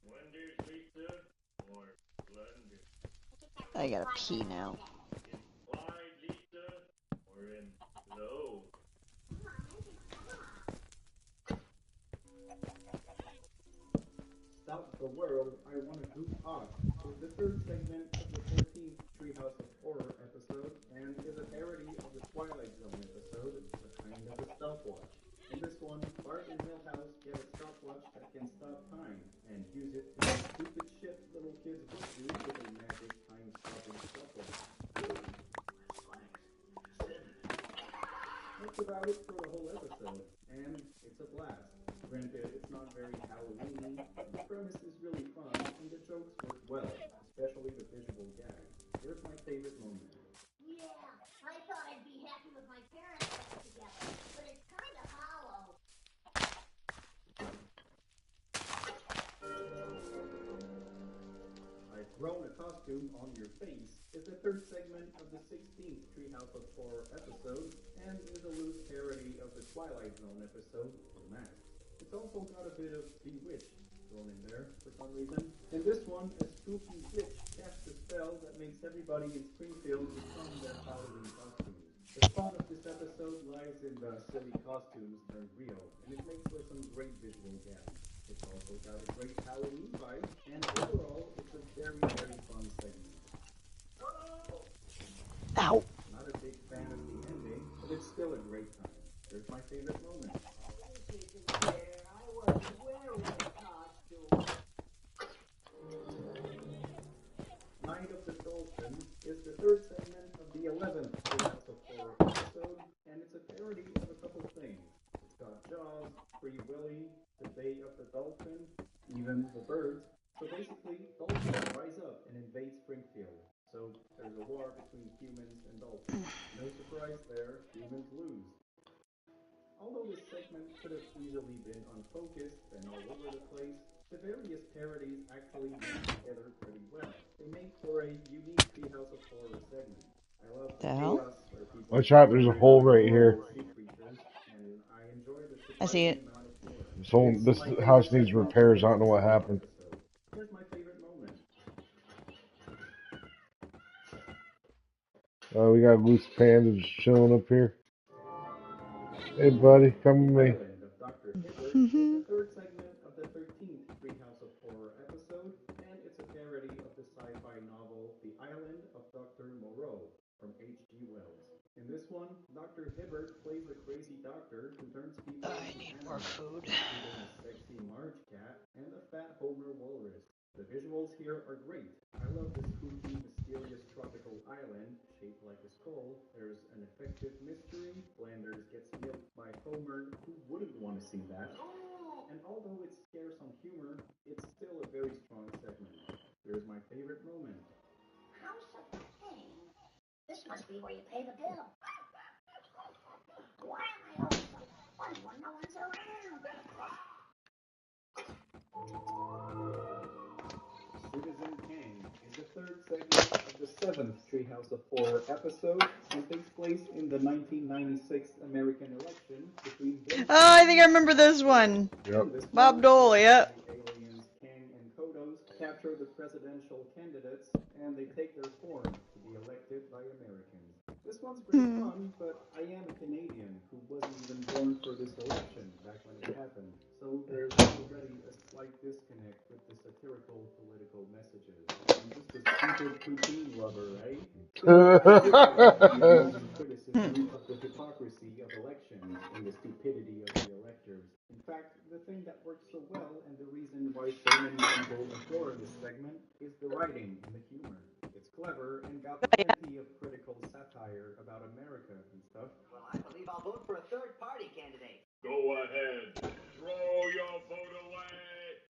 Wonders, Lisa, or blunders? I gotta pee now. Implied, Lisa, or implode? Stop the World, I Wanna Goof Off is the third segment of the 14th Treehouse of Horror episode, and is a parody of the Twilight Zone episode, a kind of a stopwatch. In this one, Bart and Milhouse get a stopwatch that can stop time, and use it to do stupid shit little kids would do with a magic time-stopping stopwatch. That's about it for the whole episode, and it's a blast. Granted, it's not very Halloweeny, but the premise is really fun, and the jokes work well, especially the visual gags. Here's my favorite moment. Yeah, I thought I'd be happy with my parents getting together, but it's kind of hollow. I've Grown a Costume on Your Face is the third segment of the 16th Treehouse of Horror episode, and is a loose parody of the Twilight Zone episode, The Mask. It's also got a bit of Bewitched thrown in there for some reason. In this one, a spooky witch casts a spell that makes everybody in Springfield become their Halloween costumes. The fun of this episode lies in the silly costumes turned real, and it makes for some great visual gags. It's also got a great Halloween vibe, and overall, it's a very, very fun segment. Ow. Not a big fan of the ending, but it's still a great time. Here's my favorite moment. Night of the Dolphin is the third segment of the 11th Treehouse of Horror episode, and it's a parody of a couple things. It's got Jaws, Free Willy, The Bay of the Dolphin, even the birds. So basically, dolphins rise up and invade Springfield. So there's a war between humans and dolphins. No surprise there, humans lose. Although this segment could have easily been unfocused and all over the place, the various parodies actually mix together pretty well. They make for a unique Treehouse of Horror segment. I love The hell? chaos where people Watch out, there's a worry hole about right here. horrible sea creatures, and I enjoy the I see surprising it. amount of horror. This It's this my favorite house needs segment of repairs. this I don't know what single happened. episode. Here's my favorite moment. We got loose pandas chilling up here. Hey, buddy, come with me. Island of Dr. Hibbert is the third segment of the 13th Treehouse of Horror episode, and it's a parody of the sci-fi novel The Island of Dr. Moreau from H.G. Wells. In this one, Dr. Hibbert plays a crazy doctor who turns people I into need more animals, food. including a sexy Marge cat and a fat Homer walrus. The visuals here are great. I love the spooky, mysterious tropical island shaped like a skull. There's an effective mystery. Flanders gets milked by Homer. Who wouldn't want to see that? And although it scares some humor, it's still a very strong segment. Here's my favorite moment. House of the King. This must be where you pay the bill. Why am I always so funny when no one's around? Citizen Kang is the third segment of the seventh Treehouse of Horror episode and takes place in the 1996 American election between Bill Oh, I Clinton think I remember this one. Yep. in this Bob one, Dole, the yep. aliens Kang and Kodos capture the presidential candidates and they take their form to be elected by Americans. This one's pretty fun, but I am a Canadian who wasn't even born for this election back when it happened. So there's already a slight disconnect with the satirical political messages. I'm just a stupid poutine lover, eh? Still, I do have my views and criticism of the hypocrisy of elections and the stupidity of the electors. In fact, the thing that works so well and the reason why so many people adore this segment is the writing and the humor. It's clever and got plenty of critical satire about America and stuff. Well, I believe I'll vote for a third party candidate. Go ahead. Throw your vote away.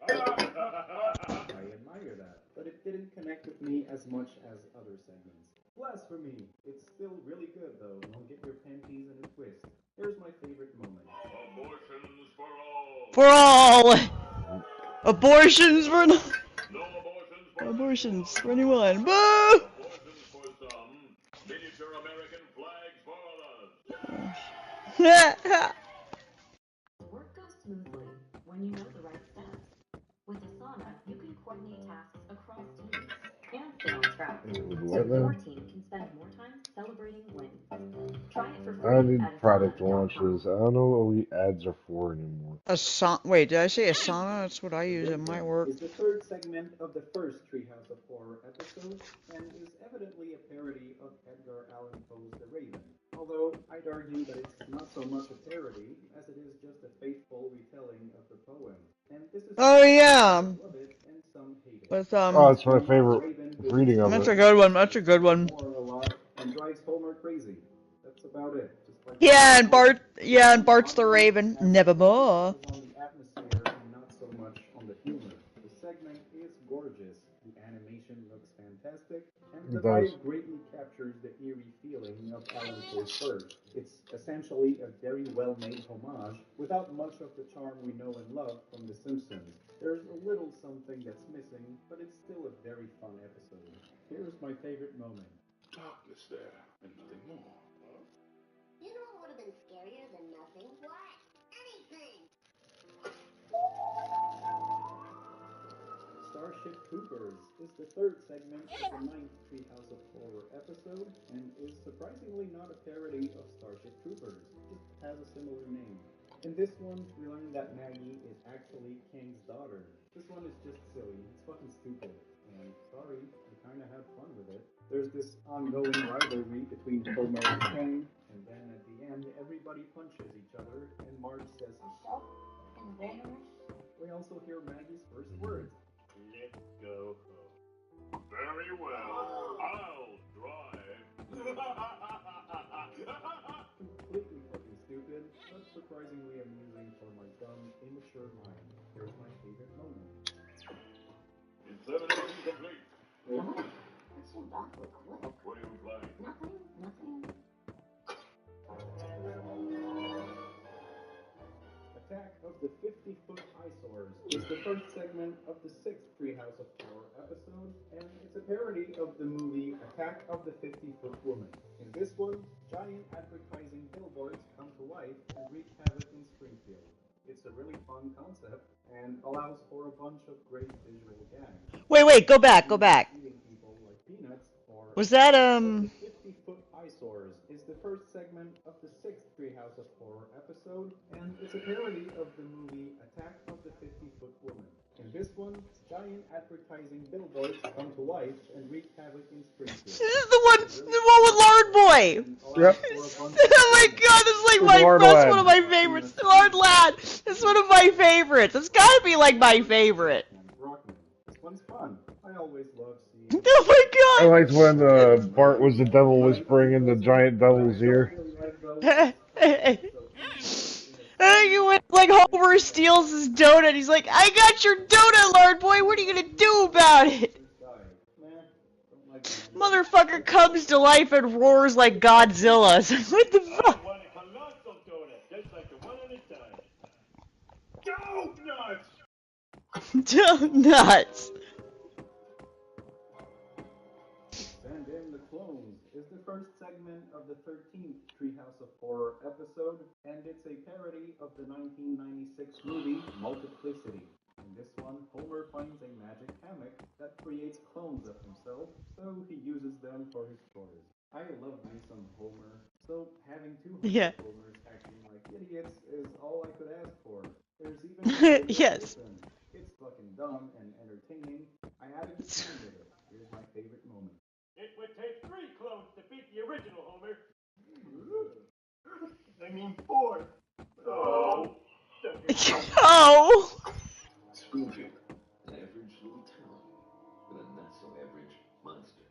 I admire that, but it didn't connect with me as much as other segments. Blasphemy! It's still really good though. Don't get your panties in a twist. Here's my favorite moment. Abortions for all. For all! Abortions for no. No abortions for Abortions for anyone. anyone. Boo! Abortions for some. Miniature American flags for others. Work goes smoothly when you know the right steps. With Asana, you can coordinate tasks across teams and stay on track, so your team can spend more time celebrating wins. Try it for I free need at product asana.com. launches. I don't know what ads are for anymore. Wait, did I say Asana? That's what I The use at my Raven work. is the third segment of the first Treehouse of Horror episode and is evidently a parody of Edgar Allan Poe's The Raven. Although I'd argue that it's not so much a parody as it is just a faithful retelling of the poem. And this is Oh fine. yeah. Some love it and some hate it. With Oh, it's my The favorite Raven reading visits of That's it. a good one. That's a good one. More a lot and drives Homer crazy. That's about it. Just like Yeah, and Bart. Bart's the Raven. Nevermore. Is on the atmosphere and not so much on the humor. The segment is gorgeous. The animation looks fantastic, and the vibe greatly captures the eerie feeling of Allan Poe's verse. It's essentially a very well-made homage without much of the charm we know and love from The Simpsons. There's a little something that's missing, but it's still a very fun episode. Here's my favorite moment. Darkness there, and nothing more. Huh? You know what would have been scarier than nothing? What? Anything! Starship Troopers is the third segment of the ninth Treehouse of Horror episode and is surprisingly not a parody of Starship Troopers, just has a similar name. In this one, we learn that Maggie is actually Kang's daughter. This one is just silly, it's fucking stupid, and sorry, I kinda had fun with it. There's this ongoing rivalry between Homer and Kang, and then at the end, everybody punches each other, and Marge says, So, and rumors? we also hear Maggie's first words. Let's go home. Very well. I'll drive. Completely fucking stupid, but surprisingly amusing for my dumb, immature mind. Here's my favorite moment. Insemination complete. What? That seemed awfully quick. What are you implying? Nothing. Attack of the 50-foot eyesores is the first segment of the sixth Treehouse of Horror episode, and it's a parody of the movie Attack of the 50-Foot Woman. In this one, giant advertising billboards come to life and wreak havoc in Springfield. It's a really fun concept and allows for a bunch of great visual gags. Wait, go back. Eating people like peanuts, or Was that, of the 50-foot eyesores is the first segment of the sixth Treehouse of Horror episode, and it's a parody of the movie Attack of the 50-Foot Woman. In this one, giant advertising billboards come to life and wreak havoc in Springfield. This is the one with Lard Boy. Yep. Oh my god, this is like that's one of my favorites. Lard Lad. It's one of my favorites. It's gotta be like my favorite. This one's fun. I always love seeing. Oh my god. I liked when Bart was the devil whispering in the giant devil's ear. When like Homer steals his donut, he's like, "I got your donut, Lard Boy. What are you gonna do about it?" Motherfucker comes to life and roars like Godzilla. It's like, what the fuck? I want a colossal donut, just like the one on his side. Donuts. Send in the Clones is the first segment of the 13th Treehouse of Horror episode, and it's a parody of the 1996 movie Multiplicity. In this one, Homer finds a magic hammock that creates clones of himself, so he uses them for his chores. I love me some Homer, so having 200 Homers acting like idiots is all I could ask for. There's even yes. It's fucking dumb and entertaining. I had a good time with it. Here's my favorite moment. It would take 3 clones to beat the original Homer. I mean 4. Oh. Oh. Springfield, an average little town with a not so average monster.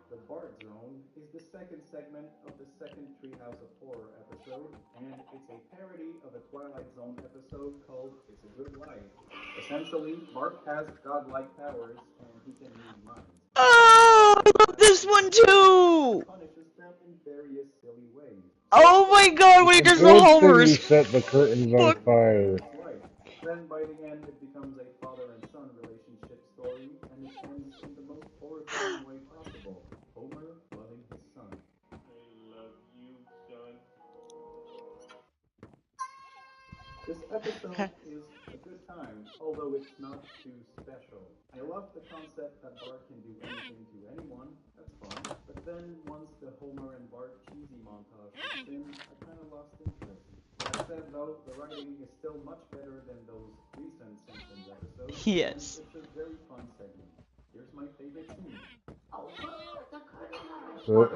The Bart Zone is the second segment of the second Treehouse of Horror episode, and it's a parody of a Twilight Zone episode called It's a Good Life. Essentially, Bart has godlike powers, and he can read minds. Oh, I love this one too. Punishes them in various silly ways. Oh my god, when he does the Homers. You set the curtains on fire. Then by the end, it becomes a father and son relationship story, and it ends in the most horrifying way possible. Homer loving his son. I love you, son. This episode is a good time, although it's not too special. I love the concept that Bart can do anything to anyone, that's fun, but then once the Homer and Bart cheesy montage hits in, I kinda lost interest. That said though, the writing is still much better than those recent Simpsons episodes. Yes. And it's a very fun segment. Here's my favorite scene. It's good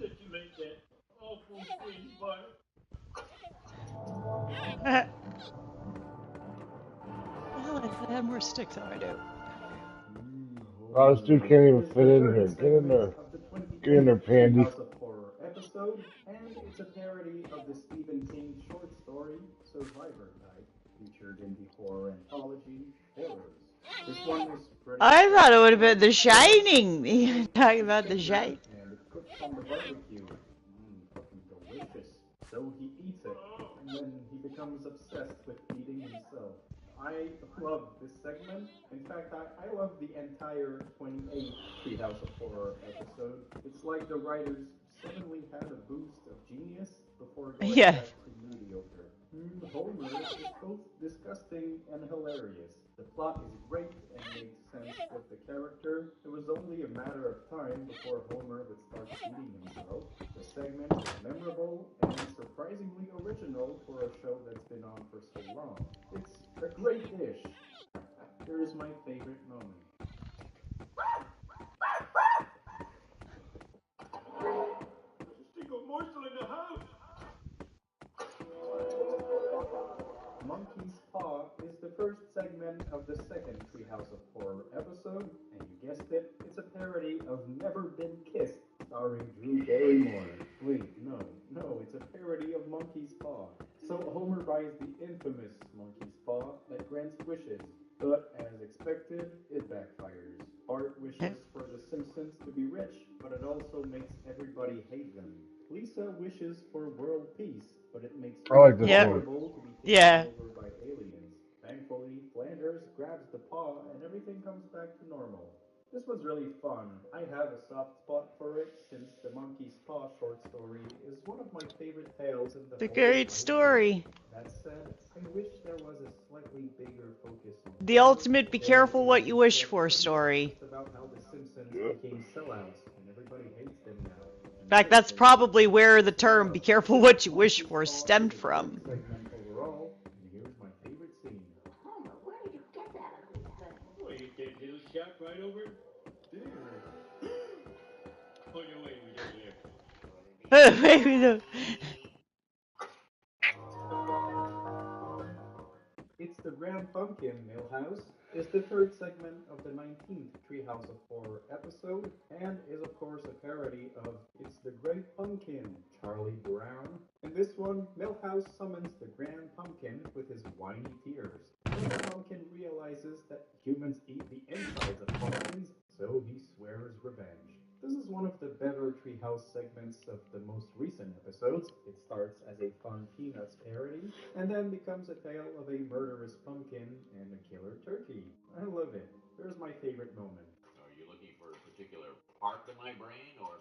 that you made that awful scene, Bart. Well, if I had more sticks, how I do. Oh, this dude can't even fit in here. Get in there. Get in there, Pandy. Episode, and it's a parody of the Stephen King short story Survivor Type, featured in the horror anthology Horrors. This one is pretty. I thought it would have been The Shining. Talking about The Shining. And it's cooked on the barbecue. Fucking delicious. So he eats it, and then he becomes obsessed with eating himself. I love this segment. In fact, I love the entire 28th Treehouse of Horror episode. It's like the writers suddenly had a boost of genius before going back to mediocre. Homer is both disgusting and hilarious. The plot is great and makes sense with the character. It was only a matter of time before Homer would start eating himself. The segment is memorable and surprisingly original for a show that's been on for so long. It's a great dish. Here is my favorite moment. There's a single morsel in the house. Monkey's Paw is the first segment of the second Treehouse of Horror episode, and you guessed it, it's a parody of Never Been Kissed, starring Drew Barrymore. Wait, no, it's a parody of Monkey's Paw. So Homer buys the infamous Monkey's Paw that grants wishes, but as expected, it backfires. Bart wishes for the Simpsons to be rich, but it also makes everybody hate them. Lisa wishes for world peace, but it makes I like this horrible one. to be taken over by This was really fun. I have a soft spot for it since the Monkey's Paw short story is one of my favorite tales in the The whole great wide story. world. That said, I wish there was a slightly bigger focus on The Homer. ultimate be There careful is what you wish instead for too story. much just about how the Simpsons Yep. became sellouts and everybody hates them now. In fact, that's probably where the term be careful what you wish for stemmed from. Segment overall, and here's my favorite scene. Homer, where did you get that ugly thing? Well, you did, little chap, right over there. Oh, no, wait, we don't live. Maybe the... It's the Grand Pumpkin, Millhouse, is the third segment of the 19th Treehouse of Horror episode, and is of course a parody of It's the Great Pumpkin, Charlie Brown. In this one, Millhouse summons the Grand Pumpkin with his whiny tears. The pumpkin realizes that humans eat the insides of pumpkins, so he swears revenge. This is one of the better Treehouse segments of the most recent episodes. It starts as a fun Peanuts parody, and then becomes a tale of a murderous pumpkin and a killer turkey. I love it. Here's my favorite moment. Are you looking for a particular part of my brain, or?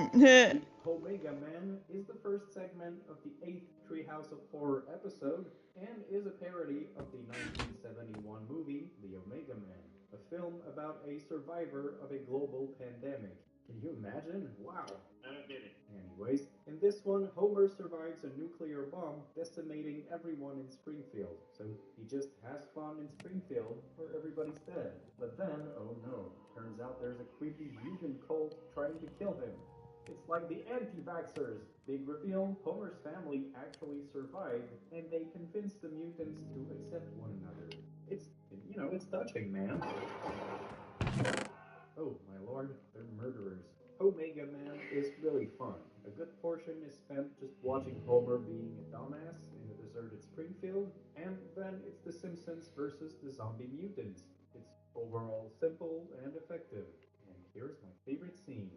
The Omega Man is the first segment of the 8th Treehouse of Horror episode, and is a parody of the 1971 movie The Omega Man, a film about a survivor of a global pandemic. Can you imagine? Wow. I don't get it. Anyways, in this one, Homer survives a nuclear bomb decimating everyone in Springfield. So he just has fun in Springfield where everybody's dead. But then, oh no, turns out there's a creepy mutant cult trying to kill him. It's like the anti-vaxxers. Big reveal, Homer's family actually survived, and they convinced the mutants to accept one another. It's touching, man. Oh, my lord, they're murderers. Omega Man is really fun. A good portion is spent just watching Homer being a dumbass in a deserted Springfield, and then it's The Simpsons versus the zombie mutants. It's overall simple and effective. And here's my favorite scene.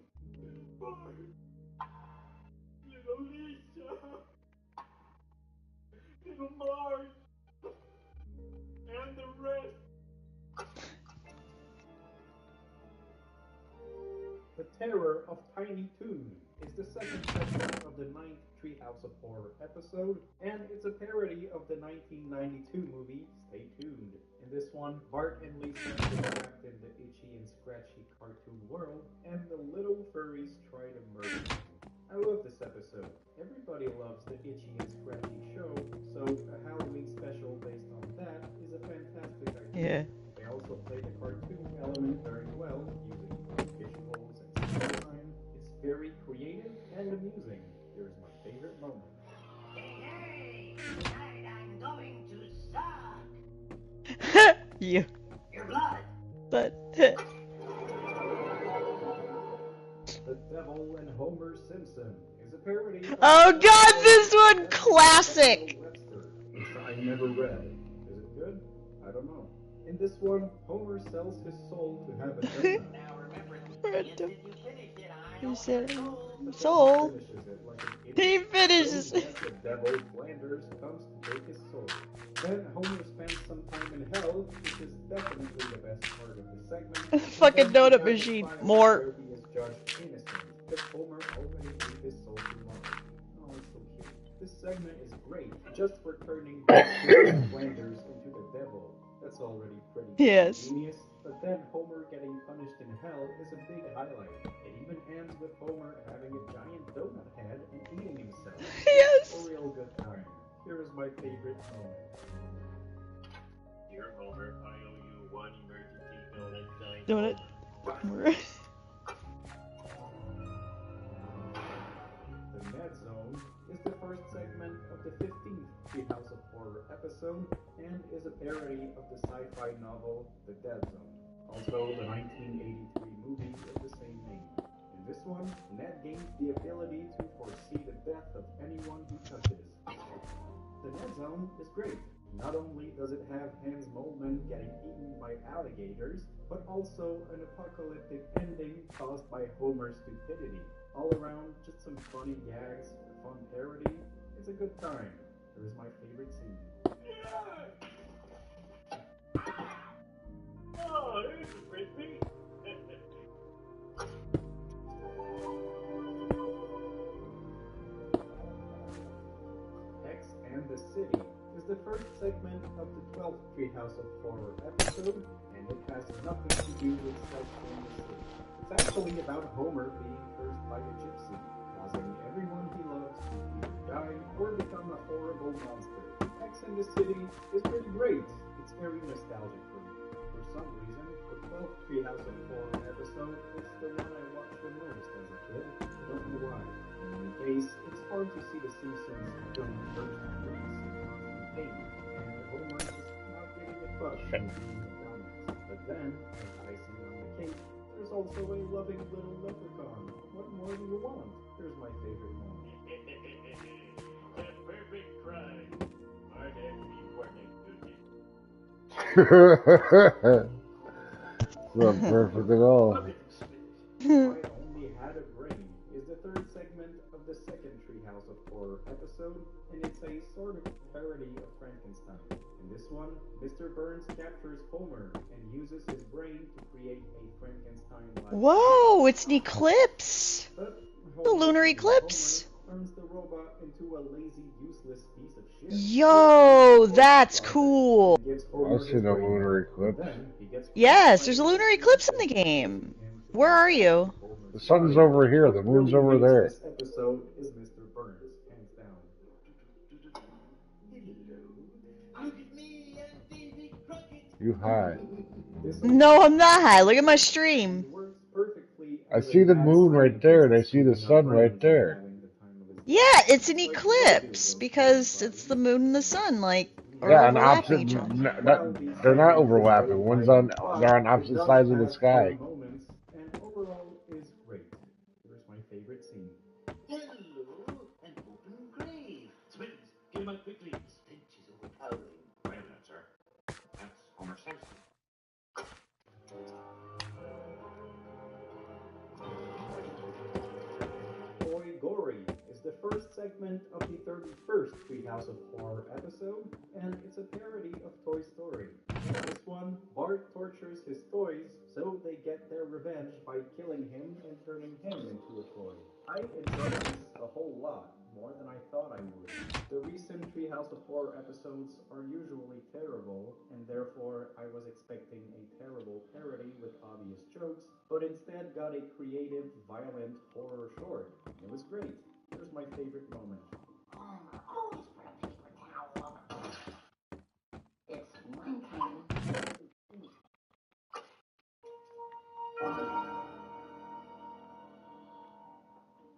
Little Lisa. Little Marge. And the rest. The Terror of Tiny Toon is the second segment of the 9th Treehouse of Horror episode, and it's a parody of the 1992 movie Stay Tuned. In this one, Bart and Lisa get trapped in the itchy and scratchy cartoon world, and the little furries try to murder them. I love this episode. Everybody loves the itchy and scratchy show, so a Halloween special based on that is a fantastic idea. Yeah. They also play the cartoon element very well, using visuals and sound design. It's very creative and amusing. Here's my favorite moment. Hey, tonight I'm going to suck You. your blood. But... The Devil and Homer Simpson is a parody of Oh god, this one! Classic! Webster, which I never read. Is it good? I don't know. In this one, Homer sells his soul to have a donut. Now remember, Random. did you finish it? I You don't said control. soul. Finishes it like an idiot. He finishes So it. then the devil Flanders comes to take his soul. Then Homer spends some time in hell, which is definitely the best part of the segment. Fucking And then we donut have the machine. final More. where he is judged innocent, because Homer already gave his soul to Marge. Oh, it's so cute. This segment is great, just for turning Flanders into the devil. That's already pretty Yes. genius. But then Homer getting punished in hell is a big highlight. It even ends with Homer having a giant donut head and eating himself. Yes. A real good time. Here is my favorite moment. Dear Homer, I owe you one emergency donut sign. Donut. The Ned Zone is the first segment of the 15th Treehouse of Horror episode, and is a parody of the sci-fi novel The Dead Zone, also the 1983 movie of the same name. In this one, Ned gains the ability to foresee the death of anyone he touches. The Ned Zone is great. Not only does it have Hans Moleman getting eaten by alligators, but also an apocalyptic ending caused by Homer's stupidity. All around, just some funny gags, a fun parody. It's a good time. Here's my favorite scene. Oh, there's a frisbee. X and the City is the first segment of the 12th Treehouse of Horror episode, and it has nothing to do with Sex and the City. It's actually about Homer being cursed by a gypsy, causing everyone he loves to either die or become a horrible monster. X and the City is pretty great. It's very nostalgic for me. For some reason, the 12th Treehouse of Horror episode is the one I watched the most as a kid. I don't know why. In any case, it's hard to see The Simpsons during the first 3 seasons in pain, and Homer just not getting a crush on being a dumbass. But then, as icing on the cake, there's also a loving little leprechaun. What more do you want? Here's my favorite moment. The perfect crime. Might have to be working today. It's not perfect at all. If I Only Had a Brain is the third segment of the second Treehouse of Horror episode, and it's a sort of parody of Frankenstein. In this one, Mr. Burns captures Homer and uses his brain to create a Frankenstein-like Whoa, it's an eclipse. But The Homer, lunar being eclipse. Homer, turns the robot into a lazy, useless piece of shit. Yo, that's cool. Gives Homer I've his seen a brain lunar back. eclipse. Then he gets Yes, crushed there's a by lunar a eclipse in the meteor, game. forcing him to Where are fall you? into Homer's The sun's body. over here. The What moon's really over makes there. This episode is Mr. Burns, hands down. Look at me, I'm Davy Crockett. You high. This No, I'm not high. Look at my stream. works perfectly I as see an the ad moon right there, and I scientist see the proving our sun right brains there. knowing the time of his Yeah, death. it's an Like, what do eclipse those because tiny it's the bodies? moon and the sun, like, are Yeah, and overlapping opposite. each other. They're not overlapping. One's on. They're on opposite sides of the sky. Moments, and overall is great. Here's my favorite scene. Hello, an open grave. Smithers, get him out quickly. Stench is overpowering. Wait a minute, sir. That's Homer Simpson. Boy Gory is the first segment of the 31st Treehouse of Horror episode, and it's a parody of Toy Story. In this one, Bart tortures his toys so they get their revenge by killing him and turning him into a toy. I enjoyed this a whole lot, more than I thought I would. The recent Treehouse of Horror episodes are usually terrible, and therefore I was expecting a terrible parody with obvious jokes, but instead got a creative, violent horror short. It was great. Here's my favorite moment. Homer, always put a paper towel over. It's one time.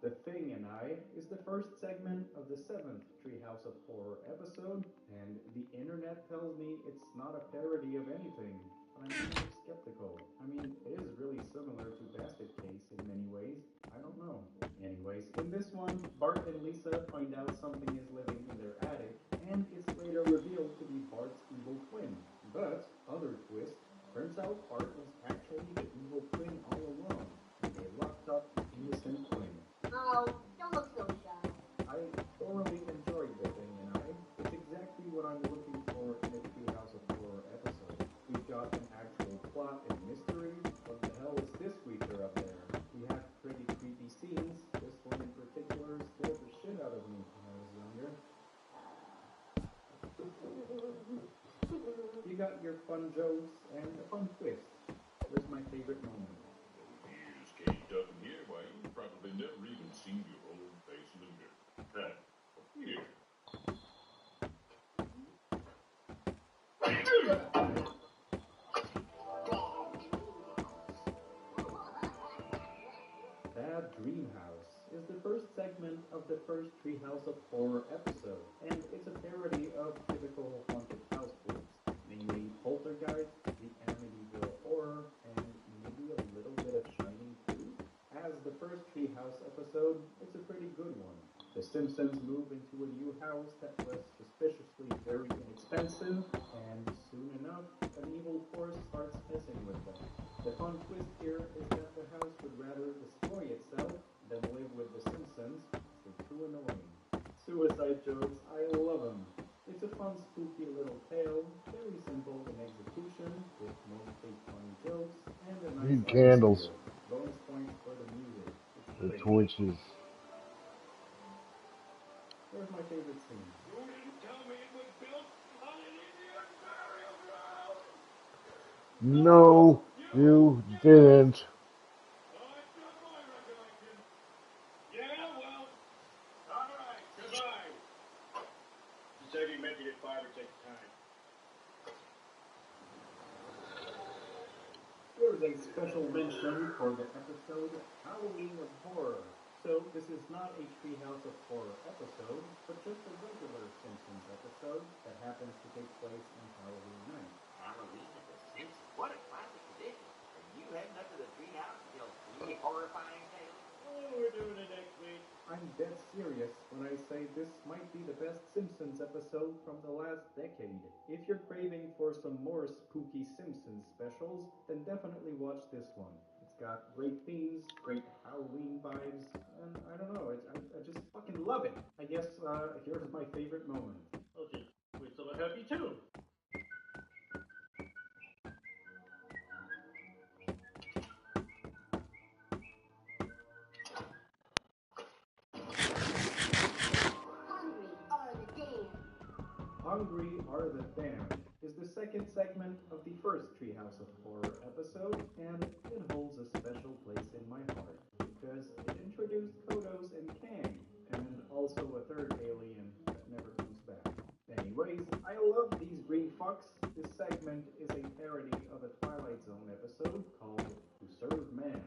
The Thing and I is the first segment of the 7th Treehouse of Horror episode, and the internet tells me it's not a parody of anything, but I'm kind of skeptical. I mean, it is really similar to Basket Case in many ways. I don't know. Anyways, in this one, Bart and Lisa find out something is living in their attic, and it's later revealed to be Bart's evil twin. But, other twist, turns out Bart was actually the evil twin all along, and they locked up the innocent twin. Oh, don't look so shy. I thoroughly enjoyed The Thing and I. It's exactly what I'm looking for in a Treehouse of Horror episode. We've got an actual plot and mystery. What the hell is this creature up there? We have pretty creepy scenes. This one in particular scared the shit out of me when I was younger. You got your fun jokes and a fun twist. Here's my favorite moment. Years caked up in here, why, you've probably never even seen your own face in the mirror. Here. Bad Dream House is the first segment of the first Treehouse of Horror episode, and it's a parody of typical haunted house films, namely Poltergeist, the Amityville Horror, and maybe a little bit of Shining too. As the first Treehouse episode, it's a pretty good one. The Simpsons move into a new house that was suspiciously very inexpensive, and soon enough, an evil force starts messing with them. The fun twist here is that the house would rather destroy itself than live with the Simpsons. They're too annoying. Suicide jokes, I love them. It's a fun, spooky little tale, very simple in execution, with mostly fun candles. Bonus points for the music. It's The great. torches. Here's my favorite scene. You didn't tell me it was built on an Indian burial ground! No, you didn't. Oh, it's not my recollection. Yeah, well, all right, goodbye. He said he meant to get 5 or 6 times. Here's a special mention for the episode Halloween of Horror. So this is not a Treehouse of Horror episode, but just a regular Simpsons episode that happens to take place on Halloween night. Halloween at the Simpsons. What a classic tradition. Are you heading up to the treehouse to tell 3 horrifying tales? Oh, we're doing it next week. I'm dead serious when I say this might be the best Simpsons episode from the last decade. If you're craving for some more spooky Simpsons specials, then definitely watch this one. It's got great themes, great Halloween vibes, and I don't know, I just fucking love it. I guess here's my favorite moment. I'll just whistle a happy tune. Hungry Are the Damned is the second segment of the first Treehouse of Horror episode, and it holds a special place in my heart because it introduced Kodos and Kang, and also a third alien that never comes back. Anyways, I love these green fucks. This segment is a parody of a Twilight Zone episode called To Serve Man.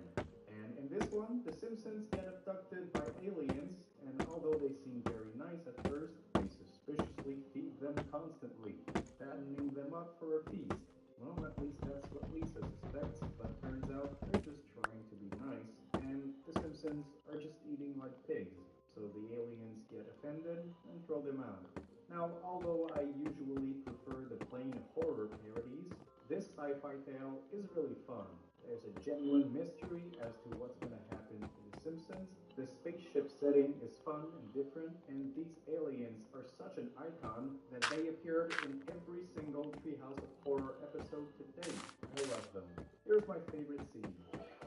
And in this one, the Simpsons get abducted by aliens, and although they seem very nice at first, they suspiciously feed them constantly, fattening them up for a feast. Well, at least that's what Lisa suspects, but turns out they're just trying to be nice, and the Simpsons are just eating like pigs, so the aliens get offended and throw them out. Now, although I usually prefer the plain horror parodies, this sci-fi tale is really fun. There's a genuine mystery as to what's going to happen to the Simpsons. The spaceship setting is fun and different, and these aliens are such an icon that they appeared in every single Treehouse of Horror episode to date. I love them. Here's my favorite scene.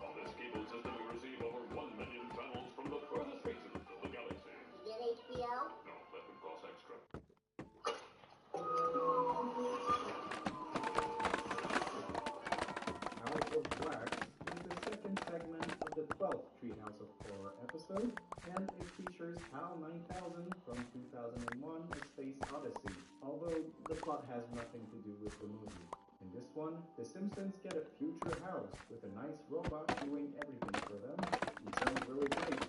On this cable system, we receive over 1 million channels from the furthest reaches of the galaxy. You get HBO? No, that would cost extra. House of Wax is the second segment of the 12th Treehouse of Horror episode, and it features HAL 9000 from 2001 A Space Odyssey, although the plot has nothing to do with the movie. In this one, the Simpsons get a future house with a nice robot doing everything for them. He sounds really great.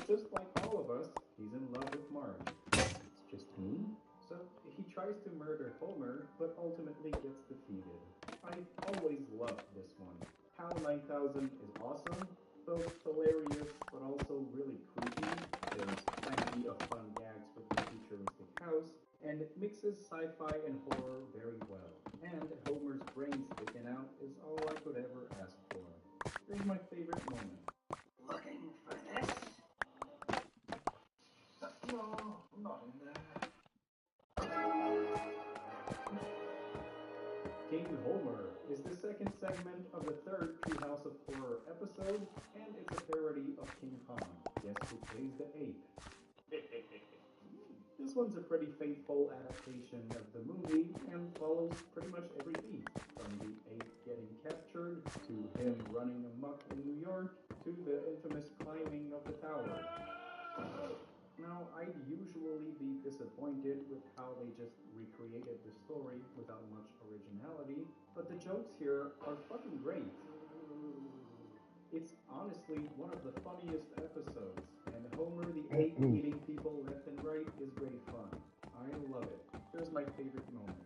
Just like all of us, he's in love with Marge. It's just me? So he tries to murder Homer, but ultimately gets defeated. I've always loved this one. HAL 9000 is awesome, both hilarious but also really creepy. There's plenty of fun gags with the futuristic house, and it mixes sci-fi and horror very well. And Homer's brain sticking out is all I could ever ask for. Here's my favorite moment. Looking for this? No, not in there. King Homer is the second segment of the third Treehouse of Horror episode, and it's a parody of King Kong. Guess who plays the ape? This one's a pretty faithful adaptation of the movie and follows pretty much every beat, from the ape getting captured, to him running amok in New York, to the infamous climbing of the tower. Now, I'd usually be disappointed with how they just recreated the story without much originality, but the jokes here are fucking great. It's honestly one of the funniest episodes, and Homer the ape eating people left and right is great fun. I love it. Here's my favorite moment.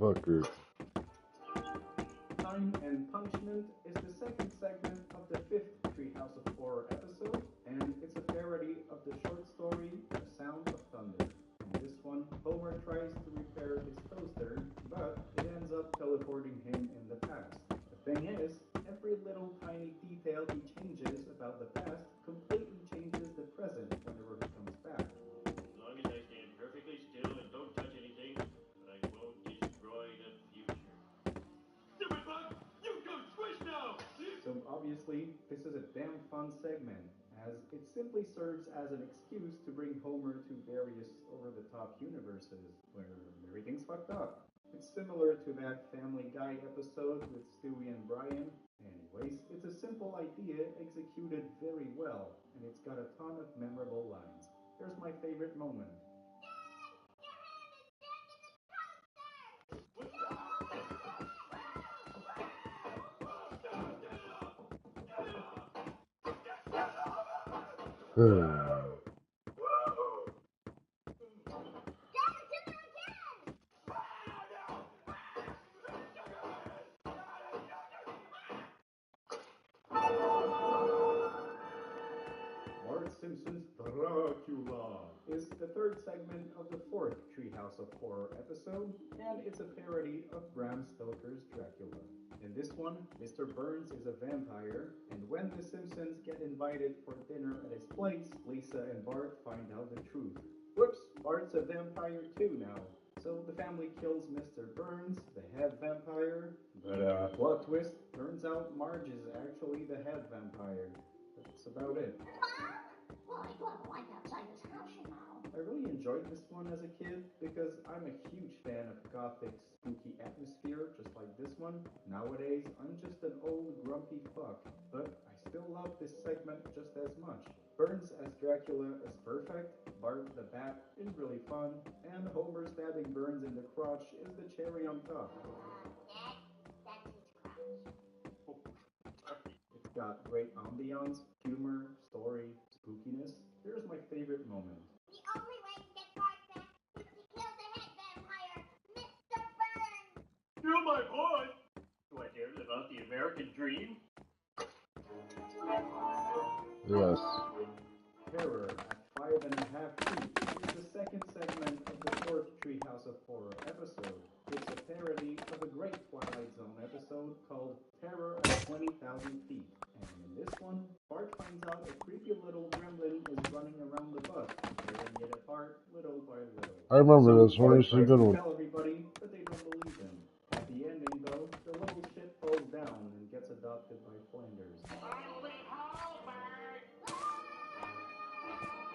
Fucker. Time and Punishment is the second segment of the fifth Treehouse of Horror episode, and it's a parody of the short story The Sound of Thunder. In this one, Homer tries to repair his toaster, but it ends up teleporting him in the past. The thing is, every little tiny detail he changes about the past completely changes the present whenever he comes back. Obviously, this is a damn fun segment, as it simply serves as an excuse to bring Homer to various over-the-top universes where everything's fucked up. It's similar to that Family Guy episode with Stewie and Brian. Anyways, it's a simple idea executed very well, and it's got a ton of memorable lines. Here's my favorite moment. Bart Simpson's Dracula is the third segment of the fourth Treehouse of Horror episode, and it's a parody of Bram Stoker's Dracula. In this one, Mr. Burns is a vampire, and when the Simpsons get invited for dinner at his place, Lisa and Bart find out the truth. Whoops, Bart's a vampire too now. So the family kills Mr. Burns, the head vampire, but plot twist, turns out Marge is actually the head vampire. That's about it. Well, I love life outside this house, you know. I really enjoyed this one as a kid because I'm a huge fan of gothic, spooky atmosphere just like this one. Nowadays, I'm just an old grumpy fuck, but I still love this segment just as much. Burns as Dracula is perfect, Bart the Bat is really fun, and Homer stabbing Burns in the crotch is the cherry on top. That's his crotch. It's got great ambiance, humor, story, spookiness. Here's my favorite moment. The only way to get Bart back is to kill the head vampire, Mr. Burns. You're my boy. Do I dare live out the American dream? Yes. Terror at 5.5 feet is the second segment of the fourth Treehouse of Horror episode. It's a parody of a great Twilight Zone episode called Terror at 20,000 feet. And in this one, Bart finds out a creepy little gremlin is running around the bus, tearing it apart little by little. I remember So this one. Bart It's a tries good to one. tell everybody, but they don't believe him. At the ending, though, the little shit falls down and gets adopted by Flanders.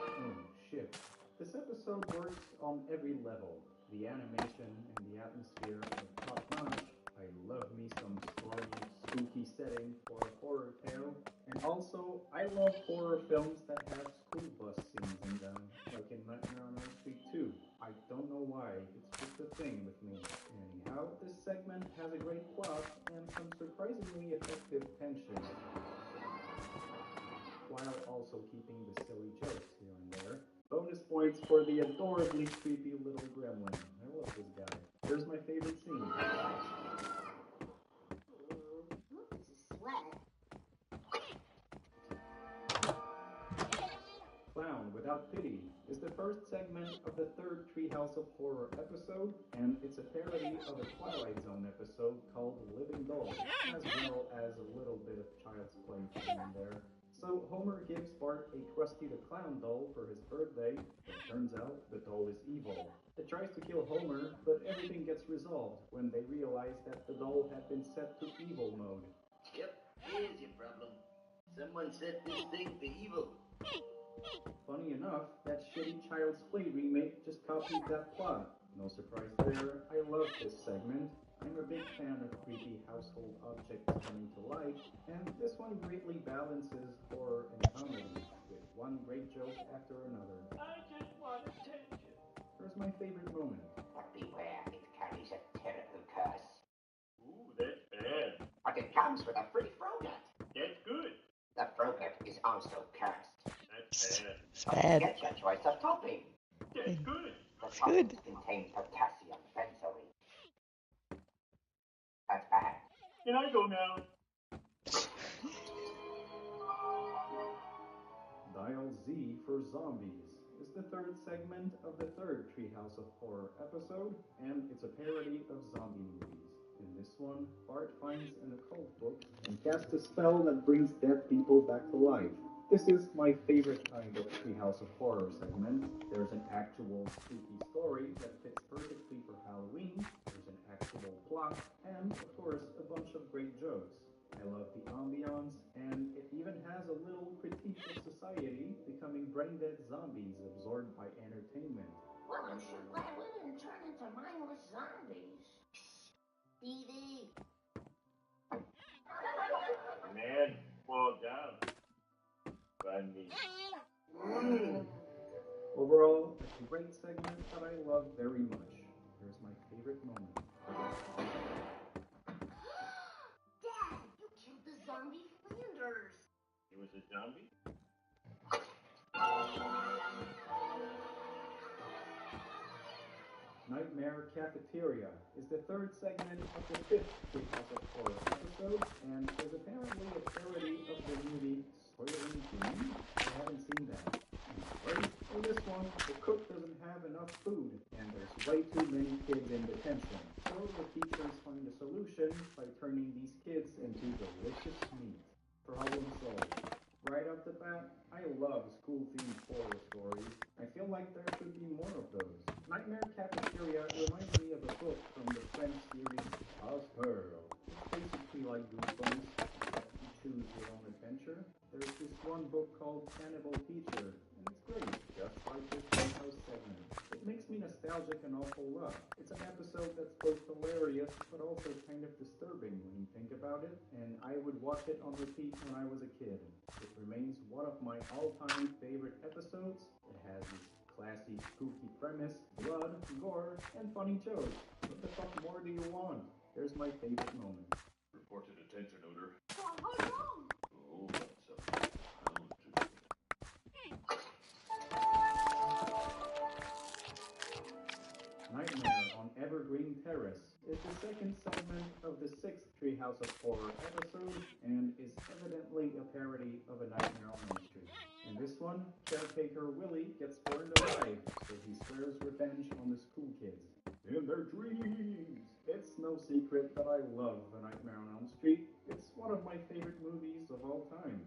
Oh, shit. This episode works on every level. The animation and the atmosphere are top-notch. I love me some stormy, spooky setting for a horror tale. And also, I love horror films that have school bus scenes in them, like in Nightmare on Elm Street 2. I don't know why, it's just a thing with me. Anyhow, this segment has a great plot and some surprisingly effective tension, while also keeping the silly jokes here and there. Bonus points for the adorably creepy little gremlin. I love this guy. Here's my favorite scene. Ooh, this is sweat. Clown Without Pity is the first segment of the third Treehouse of Horror episode, and it's a parody of a Twilight Zone episode called Living Doll, as well as a little bit of Child's Play thrown in there. So Homer gives Bart a Krusty the Clown doll for his birthday, but turns out the doll is evil. It tries to kill Homer, but everything gets resolved when they realize that the doll had been set to evil mode. Yep, here's your problem. Someone set this thing to evil. Funny enough, that shitty Child's Play remake just copied that plot. No surprise there, I love this segment. I'm a big fan of creepy household objects coming to life, and this one greatly balances horror and comedy, with one great joke after another. I just want attention. Here's my favorite moment. But beware, it carries a terrible curse. Ooh, that's bad. But it comes with a free froglet. That's good. The froglet is also cursed. That's bad. It's bad. Get your choice of topping. That's good. The It's good. toppings contain potassium benzoate. That's bad. Can I go now? Dial Z for Zombies is the third segment of the third Treehouse of Horror episode, and it's a parody of zombie movies. In this one, Bart finds an occult book and casts a spell that brings dead people back to life. This is my favorite kind of Treehouse of Horror segment. There's an actual spooky story that fits perfectly for Halloween, there's an actual plot, and, of course, a bunch of great jokes. I love the ambiance, and it even has a little critique of society becoming brain dead zombies absorbed by entertainment. Well, I'm sure glad we didn't turn into mindless zombies. TV. Man, fall down. Funny. Overall, a great segment that I love very much. Here's my favorite moment. Dad, you killed the zombie Flanders. He was a zombie? Nightmare Cafeteria is the third segment of the fifth Treehouse of Horror episode, and is apparently a parody of the movie Soylent Green. I haven't seen that. Anyways, in this one, the cook doesn't have enough food, and there's way too many kids in detention. So the teachers find a solution by turning these kids into delicious meat. Problem solved. Right off the bat, I love school-themed horror stories. I feel like there should be more of those. Nightmare Cafeteria reminds me of a book from the French series Ospearl. It's basically like Goosebumps, but you choose your own adventure. There's this one book called Cannibal Feature, and it's great, just like this Treehouse segment. It makes me nostalgic an awful lot. It's an episode that's both hilarious, but also kind of disturbing when you think about it, and I would watch it on repeat when I was a kid. It remains one of my all-time favorite episodes. It has this classy, spooky premise, blood, gore, and funny jokes. What the fuck more do you want? Here's my favorite moment. Reported detention order. What's wrong? Oh, that's a pound to it. Nightmare on Evergreen Terrace is the second segment of the sixth Treehouse of Horror episode, and is evidently a parody of A Nightmare on Elm Street. In this one, caretaker Willie gets burned alive, so he swears revenge on the school kids. In their dreams! It's no secret that I love A Nightmare on Elm Street. It's one of my favorite movies of all time,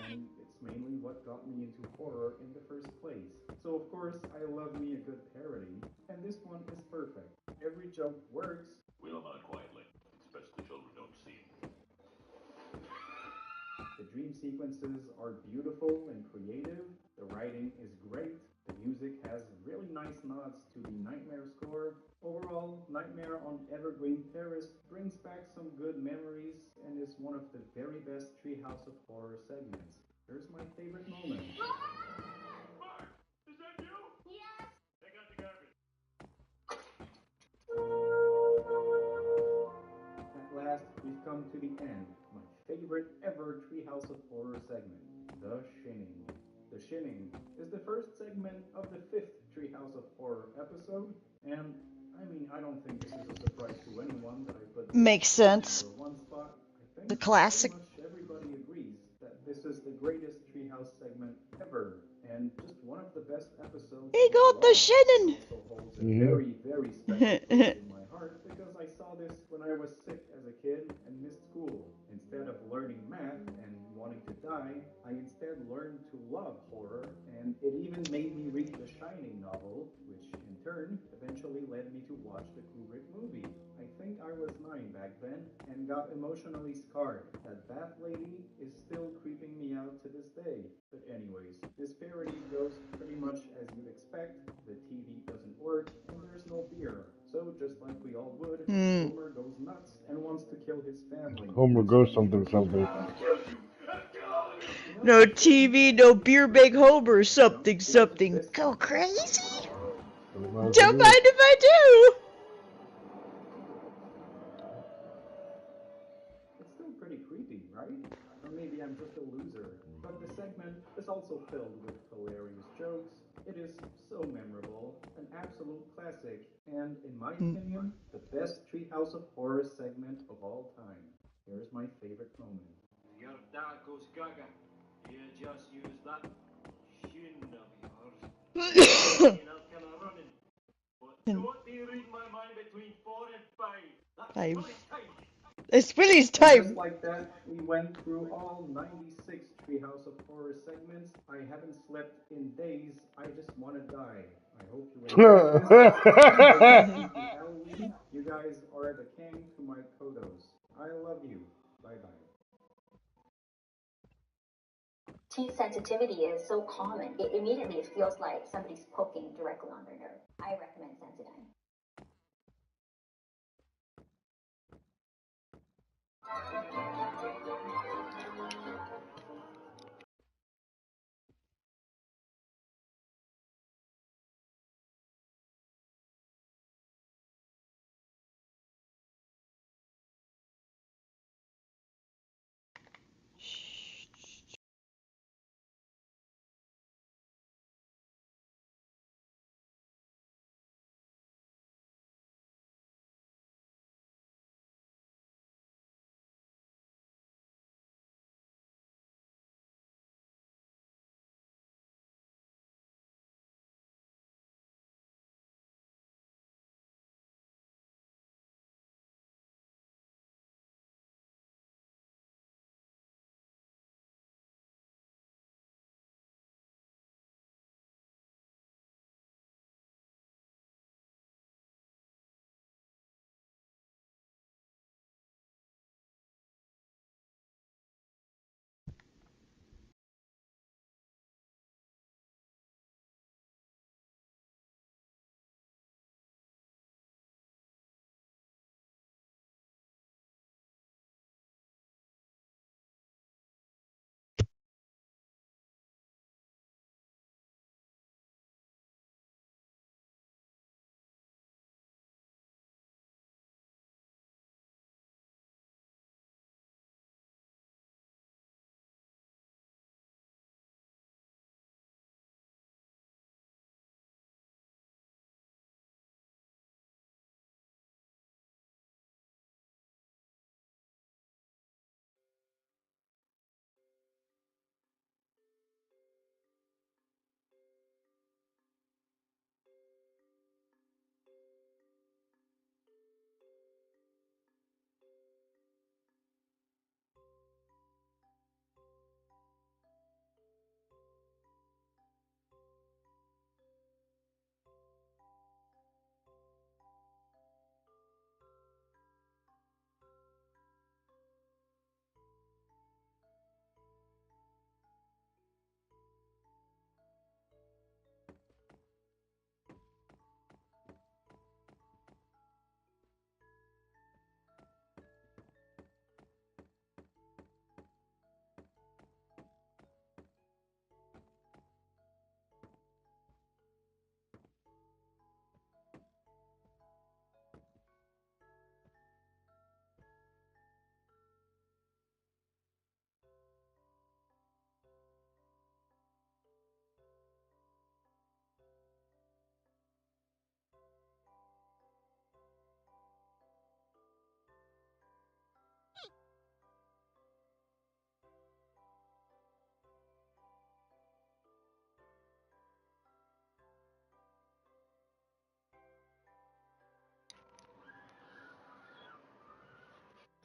and it's mainly what got me into horror in the first place. So of course, I love me a good parody, and this one is perfect. Every joke works. Wheel 'em out quietly. It's best the children don't see. The dream sequences are beautiful and creative. The writing is great. The music has really nice nods to the Nightmare score. Overall, Nightmare on Evergreen Terrace brings back some good memories and is one of the very best Treehouse of Horror segments. Here's my favorite moment. Mark, is that you? Yes. Take out the garbage. At last, we've come to the end. My favorite ever Treehouse of Horror segment, The Shinning. The Shinning is the first segment of the fifth Treehouse of Horror episode, and I don't think this is a surprise to anyone that I put Makes sense. for one spot. I think The classic. pretty much everybody agrees that this is the greatest Treehouse segment ever, and just one of the best episodes. He got the Shinning. Also holds a very, very special place in my heart because I saw this when I was sick as a kid and missed school. Instead of learning math and wanting to die, I instead learned to love horror, and it even made me read the Shining novel, which in turn eventually led me to watch the Kubrick movie. I think I was 9 back then and got emotionally scarred. That bath lady is still creeping me out to this day. But anyways, this parody goes pretty much as you'd expect. The TV doesn't work and there's no beer. So just like we all would, Homer goes nuts and wants to kill his family. Homer goes something something. No TV, no beer, big Homer, something, something. Go crazy? Don't mind if I do. It's still pretty creepy, right? Or maybe I'm just a loser. But the segment is also filled with hilarious jokes. It is so memorable, an absolute classic, and in my opinion, the best Treehouse of Horror segment of all time. Here's my favorite moment. Your dad goes gaga. You just use that shin of yours. Enough kind of running. But don't be reading my mind between 4 and 5. That's 5. fully time. It's Billy's And time. just like that, we went through all 96 Treehouse of Horror segments. I haven't slept in days. I just want to die. I hope you enjoyed this. Happy Halloween. You guys are the king to my kodos. I love you. Bye-bye. Heat sensitivity is so common. It immediately feels like somebody's poking directly on their nerve. I recommend Sensodyne.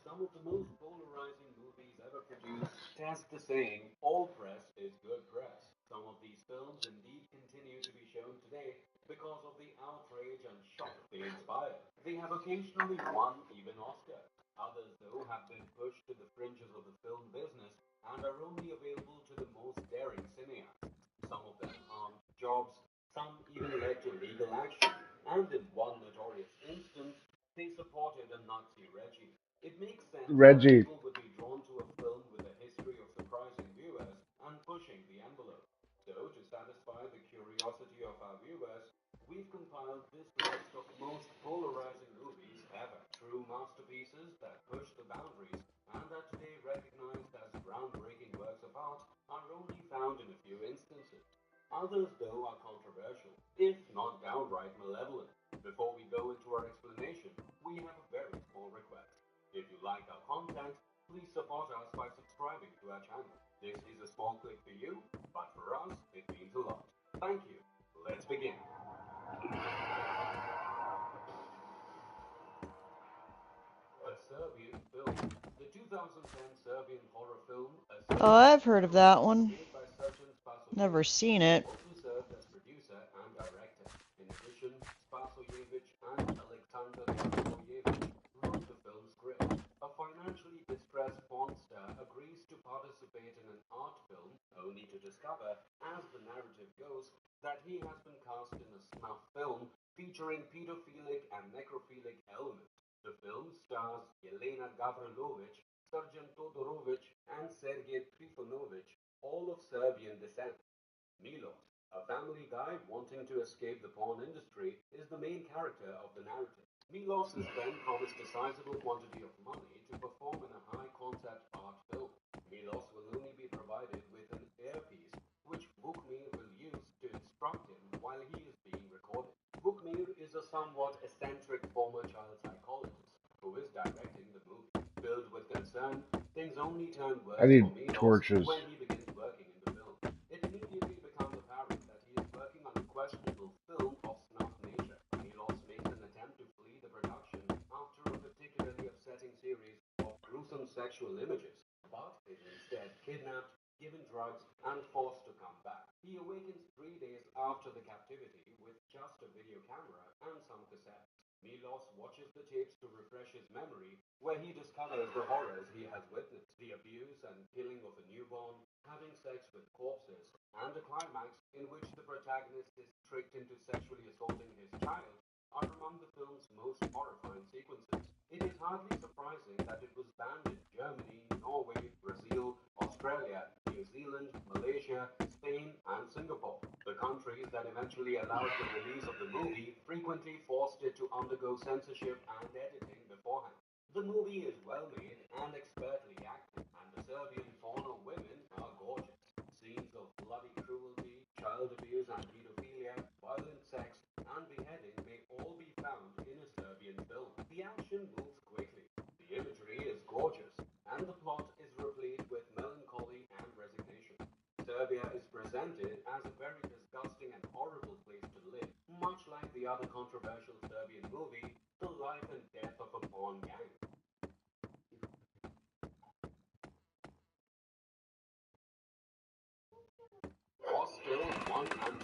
Some of the most polarizing movies ever produced test the saying, all press is good press. Some of these films indeed continue to be shown today because of the outrage and shock they inspire. They have occasionally won even Oscars. Others, though, have been pushed to the fringes of the film business and are only available to the most daring cineasts. Some of them harmed jobs, some even led to legal action, and in one notorious instance, they supported a Nazi regime. It makes sense why Reggie. people would be drawn to a film with a history of surprising viewers and pushing the envelope. So, to satisfy the curiosity of our viewers, we've compiled this list of most polarizing movies ever. True masterpieces that push the boundaries and are today recognized as groundbreaking works of art are only found in a few instances. Others, though, are controversial, if not downright malevolent. Before we go into our explanation, we have a very small request. If you like our content, please support us by subscribing to our channel. This is a small click for you, but for us, it means a lot. Thank you. Let's begin. A Serbian film. The 2010 Serbian horror film, Oh, I've heard of that one. made by Srđan Never Spasojević, seen it. also served as producer and director. In addition, Spasojević and Aleksandar Spasojević wrote the film script. A financially distressed porn star agrees to participate in an art film only discover, as the narrative goes, that he has been cast in a snuff film featuring pedophilic and necrophilic elements. The film stars Yelena Gavrilovich, Sergeant Todorovic, and Sergei Trifonovich, all of Serbian descent. Milos, a family guy wanting to escape the porn industry, is the main character of the narrative. Milos is then promised a sizable quantity of money to perform in a high-concept art film. Milos will only be provided with an earpiece, which Vukmir will use to instruct him while he is being recorded. Vukmir is a somewhat eccentric former child psychologist who is directing the movie. Filled with concern, things only turn worse I need for Milos torches. when he begins working in the film. It immediately becomes apparent that he is working on a questionable film of snuff nature. Milos makes an attempt to flee the production after a particularly upsetting series of gruesome sexual images, but is instead kidnapped, given drugs, and forced to come back. He awakens 3 days after the captivity with just a video camera and some cassettes. Milos watches the tapes to refresh his memory, where he discovers the horrors he has witnessed, the abuse and killing of a newborn, having sex with corpses, and a climax in which the protagonist is tricked into sexually assaulting his child are among the film's most horrifying sequences. It is hardly surprising that it was banned in Germany, Norway, Brazil, Australia, New Zealand, Malaysia, Spain, and Singapore. The countries that eventually allowed the release of the movie frequently forced it to undergo censorship and editing beforehand. The movie is well made and expertly acted, and the Serbian porno women are gorgeous. Scenes of bloody cruelty, child abuse and pedophilia, violent sex, and beheading may all be found in a Serbian film. The action moves quickly, the imagery is gorgeous, and the plot is replete with melancholy and resignation. Serbia is presented as a very disgusting and horrible place to live, much like the other controversial Serbian movie, The Life and Death of a Porn Gang. Hostel 1 and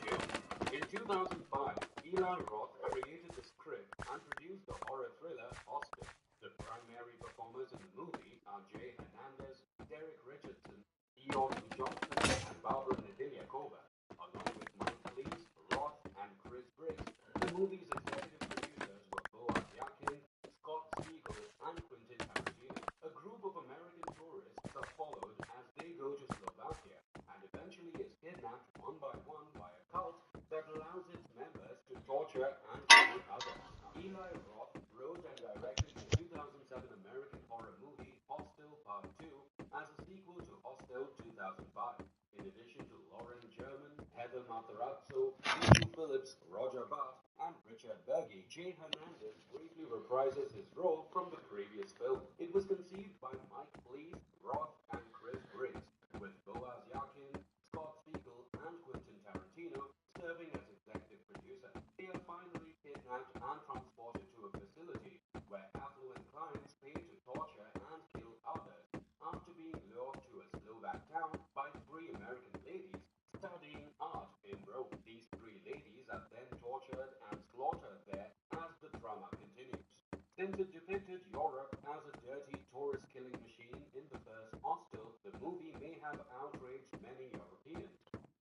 2. In 2005, Eli Roth created the script and produced the horror thriller Hostel. The primary performers in the movie are Jay Hernandez, Derek Richardson, Eon Johnson, and Barbara Nedeljkova. Along with Mike Lees, Roth, and Chris Briggs, the movie's executive producers were Boaz Yakin, Scott Siegel, and Quentin Tarantino. A group of American tourists are followed as they go to Slovakia and eventually is kidnapped one by a cult that allows its members to torture and kill others. Eli Roth wrote and directed the 2007 American horror movie Hostel Part 2 as a sequel to Hostel 2005. In addition to Lauren German, Heather Matarazzo, Andrew Phillips, Roger Bart, and Richard Berge, Jay Hernandez briefly reprises his role from the previous film. It was conceived by Mike Lees, Roth, and Chris Briggs, with Boaz Yakin, Scott Siegel, and Quentin Tarantino serving as executive producer. They are finally kidnapped and transported to a facility where affluent clients pay to torture and kill others after being lured to a Slovak town by 3 American ladies studying art in Rome. These 3 ladies are then tortured and slaughtered there as the drama continues. Since it depicted Europe as a dirty tourist killing machine in the first Hostel, the movie may have outraged many Europeans.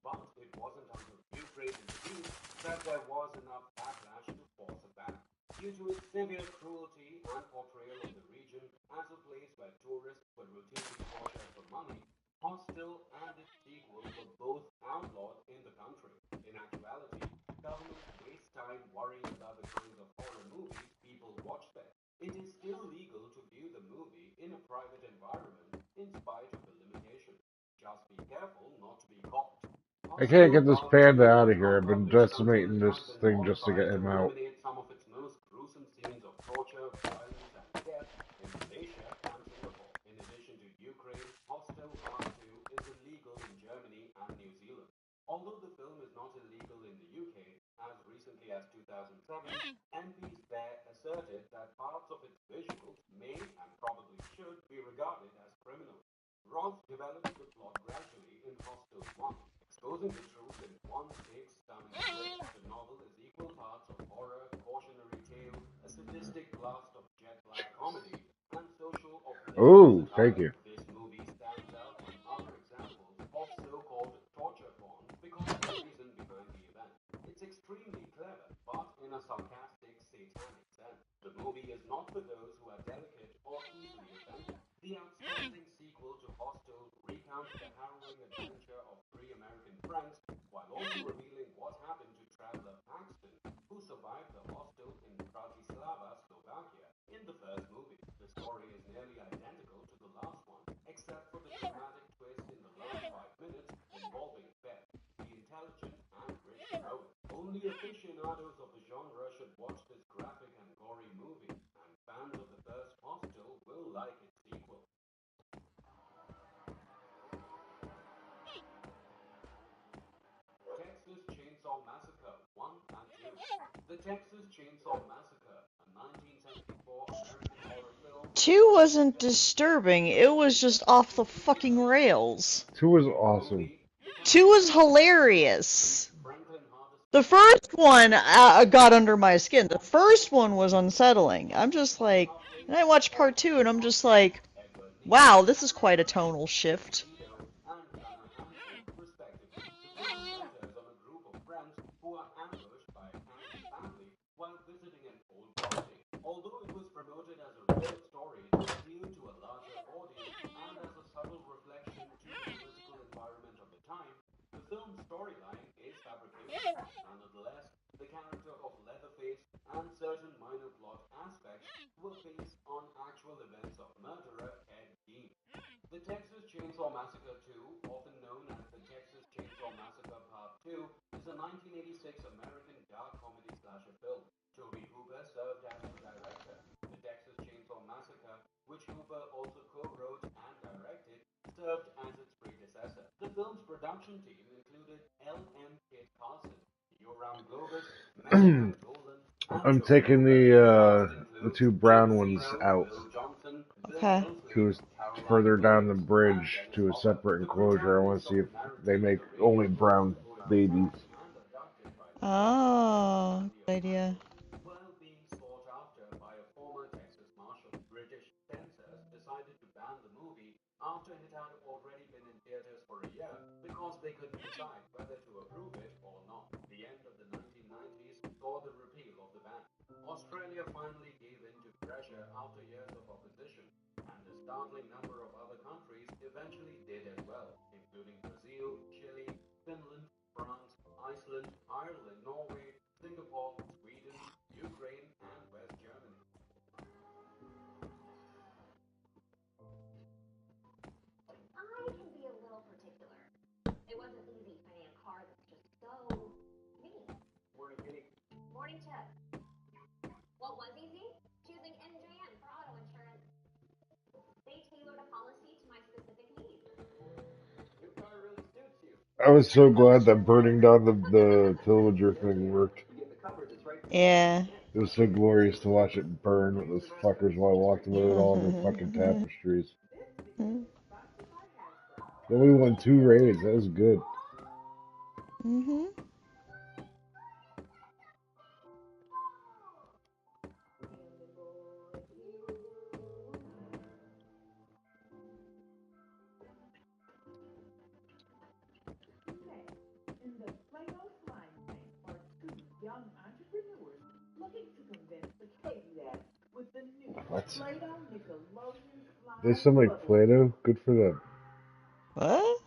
But it wasn't until Ukraine intervened that there was enough backlash to force a ban. Due to its severe cruelty and portrayal of the region as a place where tourists were routinely tortured for money, Hostel and its sequel were both outlawed in the country. In actuality, governments waste time worrying about the kinds of horror movies people watch there. It is still legal to view the movie in a private environment in spite of the limitation. Just be careful not to be caught. I can't get this panda out of here. I've been decimating this thing just to get him out. Some of its most gruesome scenes of torture, violence, and death in Malaysia and Singapore. In addition to Ukraine, Hostel Part 2 is illegal in Germany and New Zealand. Although the film is not illegal in the UK, as recently as 2007, MPs there asserted that parts of its visuals may and probably should be regarded as criminal. Roth develops the plot gradually in Hostel 1, exposing the truth in one big stunning twist. The novel is equal parts of horror, cautionary tale, a sadistic blast of jet-lag comedy, and social Oh, thank you. This movie stands out from other examples of so-called torture recount the harrowing adventure of three American friends, while also revealing what happened to traveler Paxton, who survived the hostel in Bratislava, Slovakia, in the first movie. The story is nearly identical to the last one, except for the dramatic twist in the last 5 minutes involving Beth, the intelligent and rich heroine. Only aficionados of the genre should watch this graphic and gory movie, and fans of the first Hostel will like its sequel. Texas Chainsaw Massacre 1 and 2. The Texas Chainsaw Massacre, a 1974 American horror film. 2 wasn't disturbing, it was just off the fucking rails. 2 was awesome. 2 was hilarious. The first one got under my skin. The first one was unsettling. I'm just like, and I watched part 2 and I'm just like, wow, this is quite a tonal shift. The film centers on a group of friends who are ambushed by a camping family while visiting an old property. Although it was promoted as a real story to appeal to a larger audience and as a subtle reflection to the political environment of the time, the film's storyline is fabrication. Nonetheless, the character of Leatherface and certain minor plot aspects were based on actual events of murderer Ed Gein. The Texas Chainsaw Massacre 2, often known as the Texas Chainsaw Massacre Part 2, is a 1986 American dark comedy slasher film. Tobe Hooper served as the director. The Texas Chainsaw Massacre, which Hooper also co-wrote and directed, served as its predecessor. The film's production team included L.M. Kit Carson, Yoram Globus, Megan Golan, I'm taking the 2 brown ones out. Okay. To further down the bridge to a separate enclosure. I want to see if they make only brown babies. Oh, good idea. While being sought after by a former Texas Marshal, British censors decided to ban the movie after it had already been in theaters for a year because they couldn't decide whether to approve it or not. The end of the 1990s saw the repeal of the ban. Australia finally gave in to pressure after years of opposition, and a startling number of other countries eventually did as well, including Brazil, Chile, Finland, France, Iceland, Ireland, Norway, Singapore, Sweden, Ukraine, and West Germany. I can be a little particular. It wasn't easy finding a car that's just so me. Morning, Kitty. Morning, Chip. What was easy? Choosing MJM for auto insurance. They tailored a policy to my specific needs. New car really suits you. I was so glad that burning down the villager thing worked. You get the coverage, it's right. Yeah. It was so glorious to watch it burn with those fuckers while I walked away with all their fucking tapestries. Then we won 2 raids. That was good. Mm-hmm. In the Play-Doh slime tank are 2 young entrepreneurs looking to convince the Katy Dads with the new What? Play-Doh Nickelodeon slime They sound like bubble. Play-Doh? Good for them. What?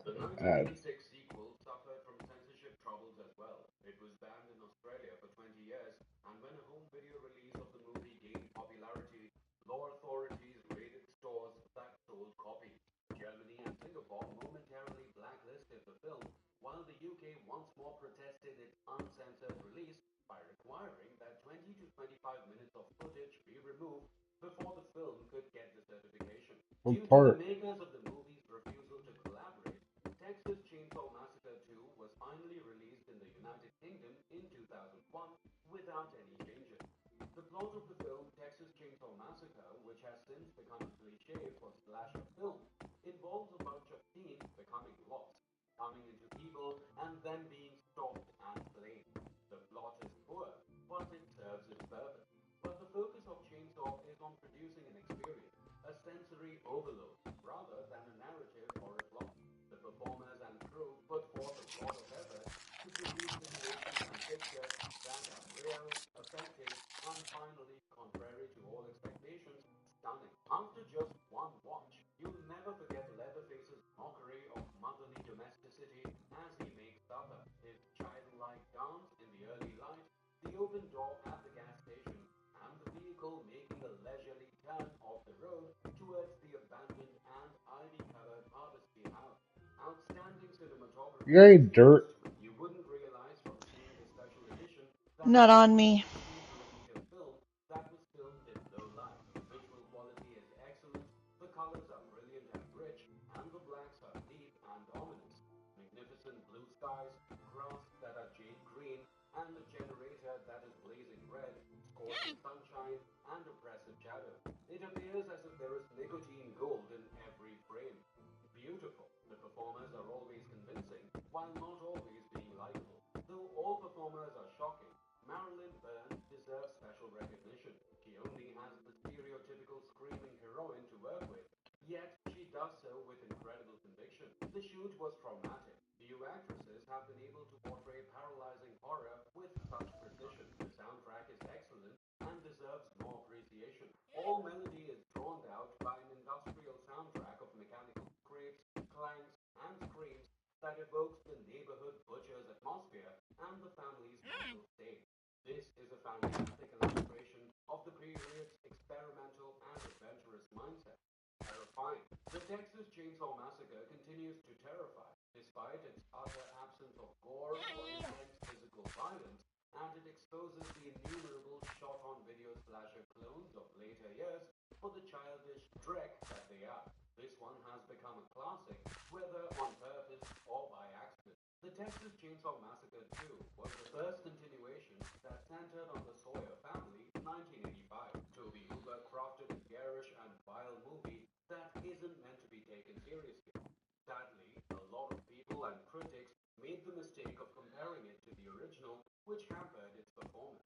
The Ad. 1986 sequel suffered from censorship troubles as well. It was banned in Australia for 20 years, and when a home video release of the movie gained popularity, law authorities raided stores that sold copies. Germany and Singapore momentarily blacklisted the film, while the UK once more protested its uncensored release by requiring that 20 to 25 minutes of footage be removed before the film could get the certification. What Due to part? the makers of the movie's refusal to collaborate, Texas Chainsaw Massacre 2 was finally released in the United Kingdom in 2001 without any changes. The plot of the film Texas Chainsaw Massacre, which has since become a cliché for slasher films, involves a bunch of teens becoming lost, coming into evil, and then being stalked and slain. The plot is poor, but it serves its purpose. But the focus of Chainsaw is on producing an experience, a sensory overload, rather than a narrative or a plot. The performers and crew put forth a lot of effort to produce situations and pictures that are real, affecting, and finally, contrary to all expectations, stunning. After just one watch, you'll never forget Leatherface You ain't dirt. You wouldn't realize from seeing the special edition that Not this on is a me. 16mm film that was filmed in low light. The visual quality is excellent, the colors are brilliant and rich, and the blacks are deep and ominous. Magnificent blue skies, grass that are jade green, and a generator that is blazing red, scorching sunshine, and oppressive shadow. It appears as if there is nicotine gold in every frame. Beautiful. The performers are always convincing, while not always being likable. Though all performers are shocking, Marilyn Byrne deserves special recognition. She only has the stereotypical screaming heroine to work with, yet she does so with incredible conviction. The shoot was traumatic. Few actresses have been able to portray paralyzing horror with such precision. The soundtrack is excellent and deserves more appreciation. All melody is drowned out by an industrial soundtrack of mechanical scrapes, clangs, and screams that evokes the neighborhood butcher's atmosphere and the family's mental state. This is a fantastic illustration of the period's experimental and adventurous mindset. Terrifying. The Texas Chainsaw Massacre continues to terrify, despite its utter absence of gore or intense physical violence, and it exposes the innumerable shot-on-video slasher clones of later years for the childish dreck that they are. This one has become a classic, whether on purpose or by accident. The Texas Chainsaw Massacre 2 was the first continuation that centered on the Sawyer family in 1985. Toby Hooper crafted a garish and vile movie that isn't meant to be taken seriously. Sadly, a lot of people and critics made the mistake of comparing it to the original, which hampered its performance.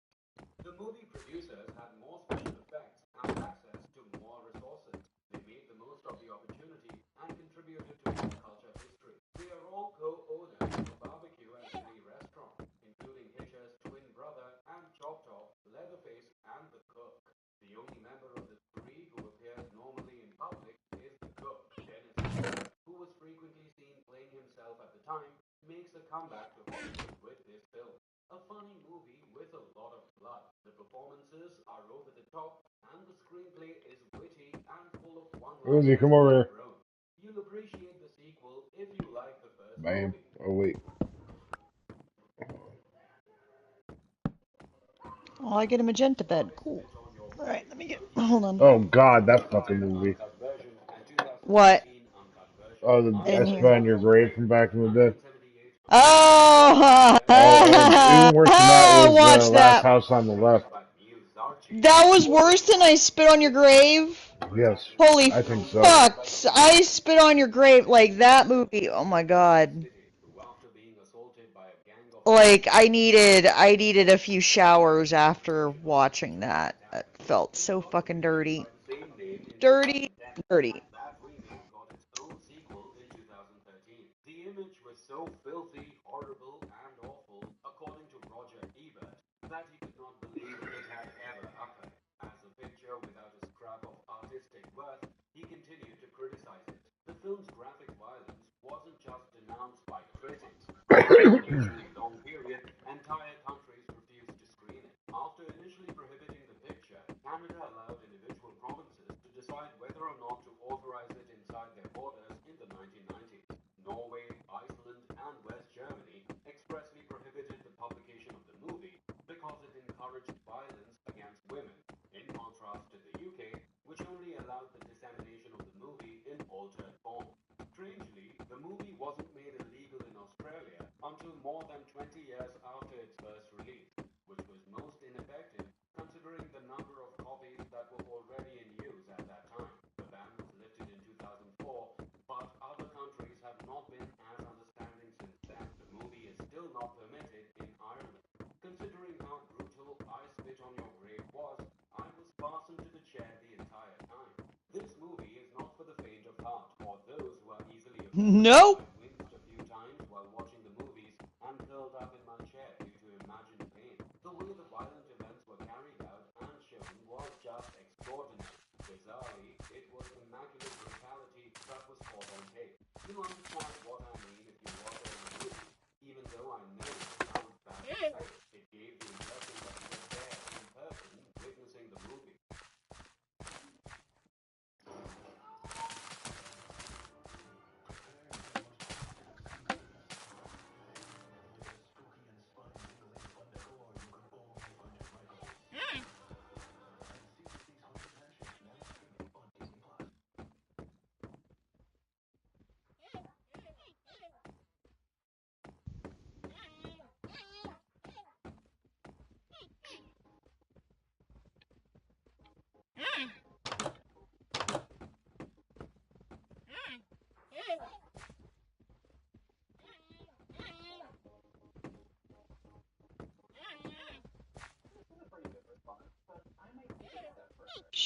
The movie producers had more special effects and access to more resources. They made the most of the opportunity and contributed to pop culture history. They are all co-owners of a barbecue and chili restaurant, including Hitcher's twin brother and Chop Top, Leatherface, and the cook. The only member of the three who appears normally in public is the cook. Dennis Hopper, who was frequently seen playing himself at the time, makes a comeback to Hollywood with this film. A funny movie with a lot of blood. The performances are over the top, and the screenplay is witty and full of Uzi, one-liners come of over here. their own. You'll appreciate the sequel if you like the first Bam. movie. Oh, wait. Oh, I get a magenta bed. Cool. Alright, let me get. Hold on. Oh, God, that fucking movie. What? Oh, the I didn't I hear. Spit on Your Grave from back in the day. Oh! Oh, even worse than that was Watch Last that. House on the Left. That was worse than I Spit on Your Grave? Yes, Holy I think so. fuck! I Spit on Your Grave, like that movie. Oh my god. Like I needed a few showers after watching that. It felt so fucking dirty. Dirty, dirty. That remake got its own sequel in 2013. The image was so filthy, horrible, and awful, according to Roger Ebert, that he could not believe it had ever occurred. As a picture without a scrap of artistic worth, he continued to criticize it. The film's graphic violence wasn't just denounced by critics. For an unusually long period, entire countries refused to screen it. After initially prohibiting the picture, Canada allowed individual provinces to decide whether or not to authorize it inside their borders in the 1990s. Norway, Iceland, and West Germany expressly prohibited the publication of the movie because it encouraged violence against women, in contrast to the UK, which only allowed the dissemination of the movie in altered form. Strangely, the movie wasn't made illegal in Australia until more than 20 years after its first release, which was most ineffective considering the number of copies that were already in use at that time. The ban was lifted in 2004, but other countries have not been as understanding since then. The movie is still not permitted in Ireland. Considering how brutal I Spit on Your Grave was, I was fastened to the chair the entire time. This movie is not for the faint of heart or those who are easily offended. Nope. I winced a few times while watching the movies and curled up in my chair due to imagined pain. The way the violent events were carried out and shown was just extraordinary. Bizarrely, it was immaculate brutality that was caught on tape. You'll understand what I mean if you watch all the movie, even though I know it sounds bad to say. It gave the impression that you were there in person witnessing the movie.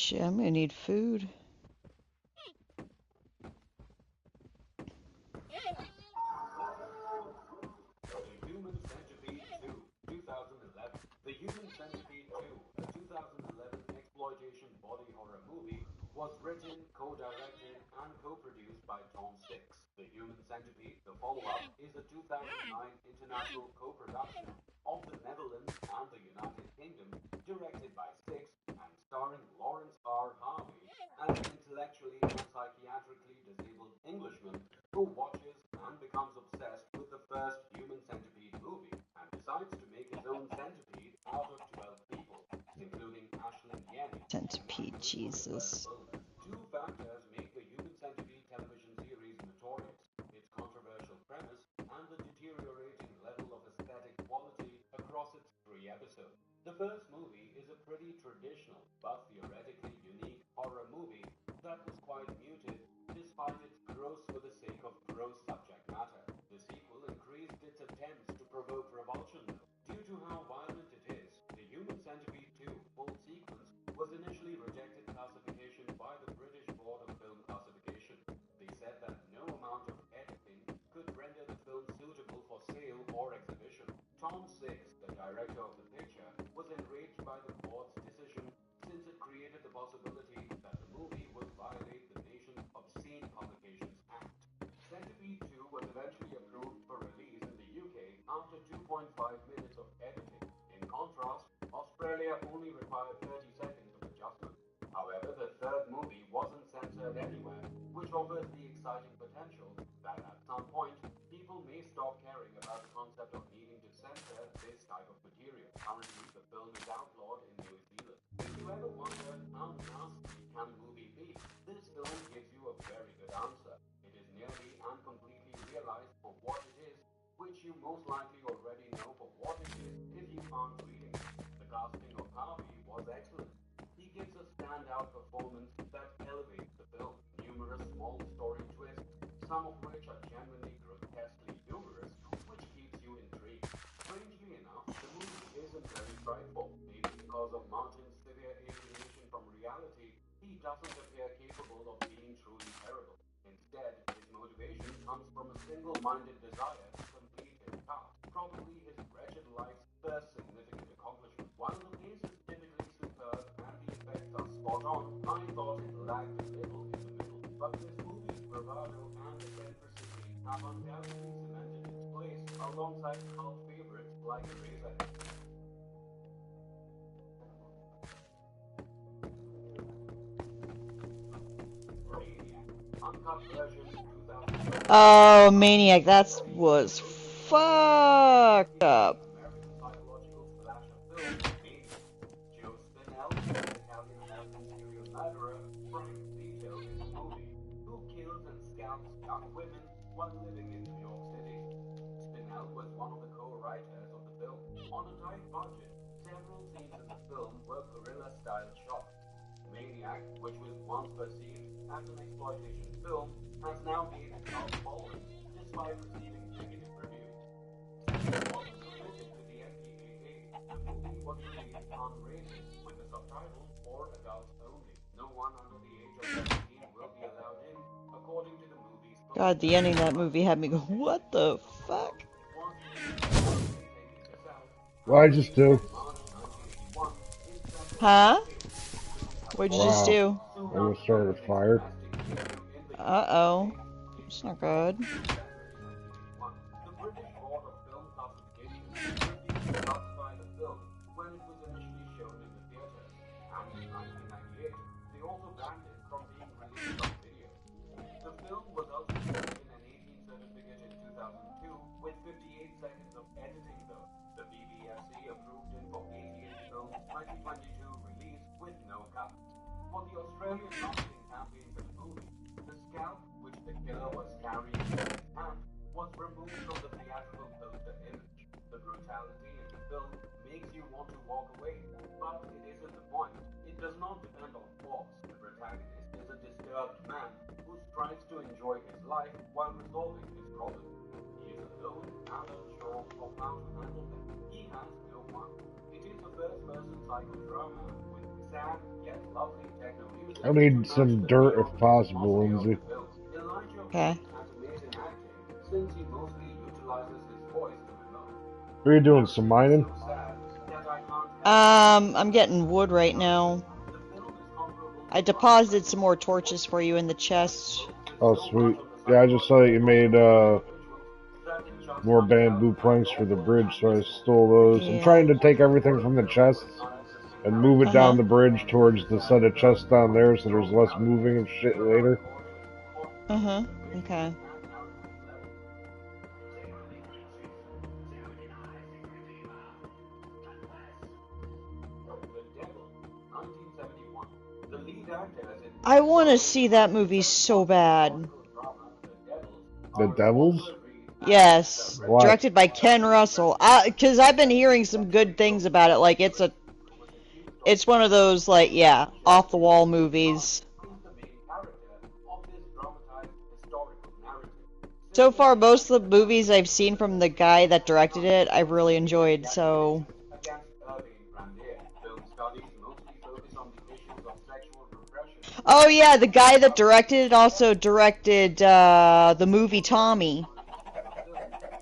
Shit, I'm gonna need food. The Human Centipede 2, 2011. The Human Centipede 2, a 2011 exploitation body horror movie, was written, co-directed, and co-produced by Tom Six. The Human Centipede, the follow-up, is a 2009 international co-production of the Netherlands and the United Kingdom, directed by Six and starring Lawrence R. Harvey as an intellectually and psychiatrically disabled Englishman who watches and becomes obsessed with the first Human Centipede movie and decides to make his own centipede out of 12 people, including Ashlyn Yenny. Centipede, Jesus. Two factors make the Human Centipede television series notorious: its controversial premise and the deteriorating level of aesthetic quality across its 3 episodes. The first movie is a pretty traditional but theoretically unique horror movie that was quite muted despite its gross for the sake of gross subject matter. The sequel increased its attempts to provoke revulsion though. Due to how violent it is, the Human Centipede 2 full sequence was initially rejected classification by the British Board of Film Classification. They said that no amount of editing could render the film suitable for sale or exhibition. Tom Six, the director of the picture, was enraged by the board's decision since it created the possibility that the movie would violate the nation's Obscene Publications Act. Centipede 2 was eventually approved for release in the UK after 2.5 minutes of editing. In contrast, Australia only required 30 seconds of adjustment. However, the third movie wasn't censored anywhere, which offers the exciting potential that at some point, people may stop caring about the concept of needing to censor this type of material. Currently, the film is outlawed in New Zealand. If you ever wondered how nasty can a movie be, this film gives you a very good answer. It is nearly and completely realized for what it is, which you most likely already know for what it is if you aren't reading it. The casting of Harvey was excellent. He gives a standout performance that elevates the film. Numerous small story twists, some of which are genuinely grotesquely humorous, which keeps you intrigued. Strangely enough, the movie isn't very frightful. Maybe because of Martin's severe alienation from reality, he doesn't appear capable of being truly terrible. Instead, his motivation comes from a single-minded desire to complete his task, probably his wretched life's first significant accomplishment. While the pace is typically superb and the effects are spot on, I thought it lagged a little in the middle. But this movie's bravado and eccentricity have undoubtedly cemented its place alongside cult favorites like Eraserhead. Uncut version 2012. Oh, Maniac, that was fucked up. American psychological slasher film Maniac. Joe Spinell, the Italian-American serial murderer Frank Vito in the movie, who kills and scalps young women while living in New York City. Spinell was one of the co-writers of the film. On a tight budget, several scenes in the film were guerrilla-style shots. Maniac, which was once perceived as an exploitation film, has now gained a cult following despite receiving negative reviews. Since it wasn't submitted to the MPAA, the movie was released unrated with the subtitle for adults only. No one under the age of 17 will be allowed in, according to the movie's God, the ending of that movie had me go, what the fuck? What I just do? Huh? What'd you just Wow. do? I'm gonna start a fire. Uh-oh. It's not good. The British Board of Film Classification refused to classify the film when it was initially shown in the theaters, and in 1998, they also banned it from being released on video. The film was ultimately given an 18 certificate in 2002 with 58 seconds of editing though. The BBFC approved it for 88 Films 2022 release with no cut. For the Australian marketing campaign for the movie, the scalp, which the killer was carrying in his hand, was removed from the theatrical poster image. The brutality in the film makes you want to walk away, but it isn't the point. It does not depend on force. The protagonist is a disturbed man who strives to enjoy his life while resolving his problems. He is alone and unsure of how to handle them. He has no one. It is a first-person psychodrama with sad yet lovely techno music I to need match some the dirt if chaotic possible, atmosphere of Lindsay. the film. Elijah Okay. Wood has amazing acting since he mostly utilizes his voice to emote. What are you doing, some mining? So sad that I can't help I'm getting wood right now. the film is comparable I to deposited some more torches for you in the chest. Oh, sweet. Yeah, I just saw that you made more bamboo planks for the bridge, so I stole those. I'm Yeah. trying to take everything from the chests and move it down the bridge towards the set of chests down there, so there's less moving of shit later. Okay. The Devil, 1971. The lead actors in I want to see that movie so bad. The Devils? Yes, Why? directed by Ken Russell. Because I've been hearing some good things about it. Like it's one of those like off the wall movies. is the main character of this dramatized historical narrative. So far, most of the movies I've seen from the guy that directed it, I've really enjoyed. So. Against Irving Grandier, film studies mostly focus on the issues of sexual repression. Oh yeah, the guy that directed it also directed the movie Tommy.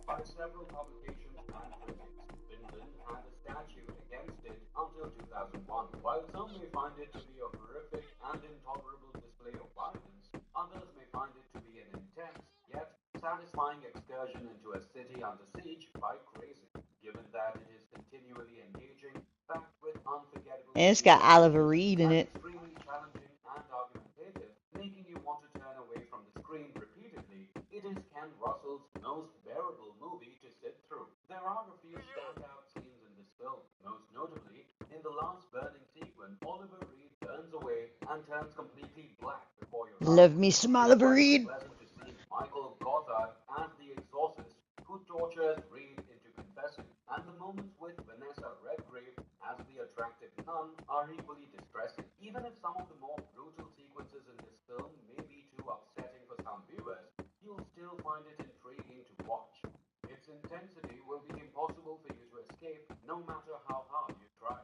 By several publications and critics, Finland had a statute against it until 2001. While some may find it to be a horrific and intolerable display of violence, others may find it to be an intense yet satisfying excursion into a city under siege by crazy, given that it is continually engaging, packed with unforgettable And it's got Oliver Reed in it. extremely challenging and argumentative, making you want to turn away from the screen repeatedly. It is Ken Russell's most bearable movie to sit through. There are a few standout scenes in this film, most notably in the last burning sequence. Oliver Reed burns away and turns completely black before your eyes. Love me some Oliver Reed. Pleasant to see Michael Gothard as the exorcist who tortures Reed into confessing, and the moments with Vanessa Redgrave as the attractive nun are equally distressing. Even if some of the more brutal sequences in this film may be too upsetting for some viewers, you'll still find it intriguing to watch. Its intensity will be impossible for you to escape, no matter how hard you try.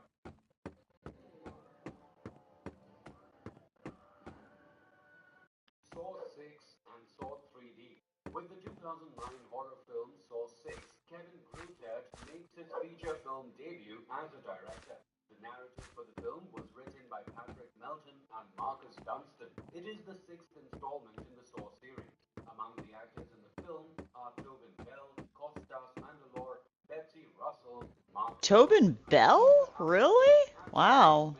Saw 6 and Saw 3D. With the 2009 horror film Saw 6, Kevin Grutert makes his feature film debut as a director. The narrative for the film was written by Patrick Melton and Marcus Dunstan. It is the sixth installment in the Saw series. Among the actors in the film are Tobin Bell, Costas Mandylor, Betsy Russell, Mark Tobin Bell? Really? Wow.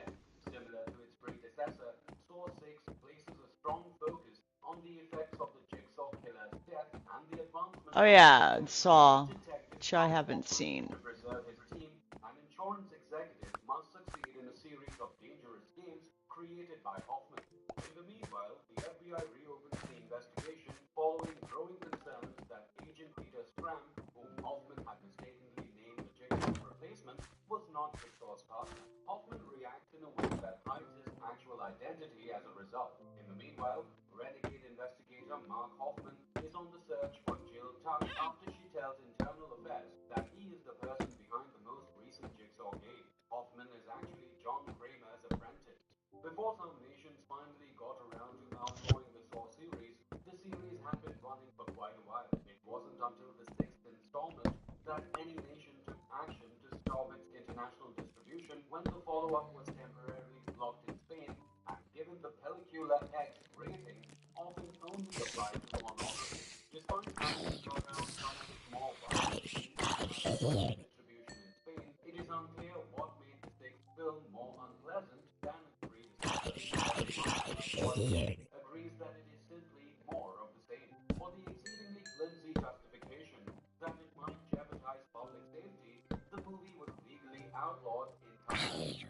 Similar to its predecessor, Saw 6 places a strong focus on the effects of the Jigsaw Killer's death and the advancement Oh yeah, Saw, which I haven't seen. to preserve his team. An insurance executive must succeed in a series of dangerous games created by Hoffman. In the meanwhile, the FBI reopens the investigation following growing concerns that Agent Peter Stram, whom Hoffman had mistakenly named the Jigsaw's replacement, was not Jigsaw's partner. Hoffman reacts in a way that hides his actual identity as a result. In the meanwhile, renegade investigator Mark Hoffman is on the search for Jill Tuck after she tells Internal Affairs that he is the person behind the most recent Jigsaw game. Hoffman is actually John Kramer's apprentice. Before some nations finally got around to outlawing the Saw series, the series had been running for quite a while. It wasn't until the sixth installment that any nation took action to stop its international distribution when the follow-up was temporarily blocked in Spain, and given the Pellicula X rating, often only applied to pornography. Despite having brought out some of the small violent scenes in distribution in Spain, it is unclear what made the sixth film more unpleasant than its predecessor. Agrees that it is simply more of the same. For the exceedingly flimsy justification that it might jeopardize public safety, the movie was legally outlawed in countries.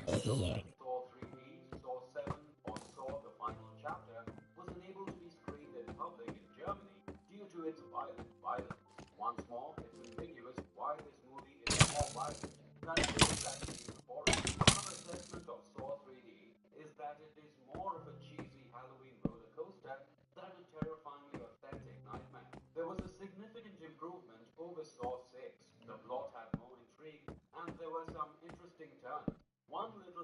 Saw 3D, Saw 7, or Saw the Final Chapter was unable to be screened in public in Germany due to its violence. Once more, it's ambiguous why this movie is more violent than it is actually reported. Our assessment of Saw 3D is that it is more of a cheesy Halloween roller coaster than a terrifyingly authentic nightmare. There was a significant improvement over Saw 6. The plot had more intrigue, and there were some interesting turns. One little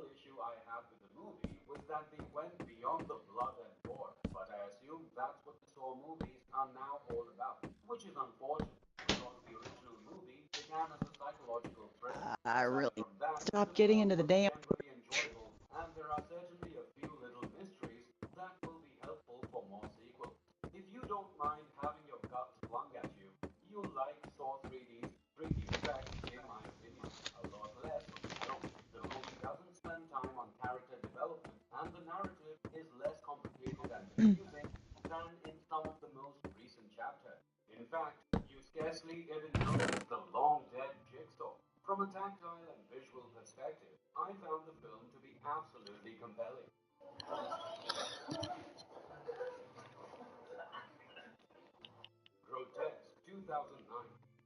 went beyond the blood and gore, but I assume that's what the Saw movies are now all about, which is unfortunate because the original movie began as a psychological thriller. I Aside really from that, stopped the getting film into the was damn. generally enjoyable, and there are certainly a few little mysteries that will be helpful for more sequels. If you don't mind having your guts flung at you, you'll like Saw 3D effect, in my opinion. A lot less of the film. The movie doesn't spend time on character development, and the narrative is less complicated and confusing than in some of the most recent chapters. In fact, you scarcely even notice the long dead jigsaw. From a tactile and visual perspective, I found the film to be absolutely compelling. Grotesque, 2009.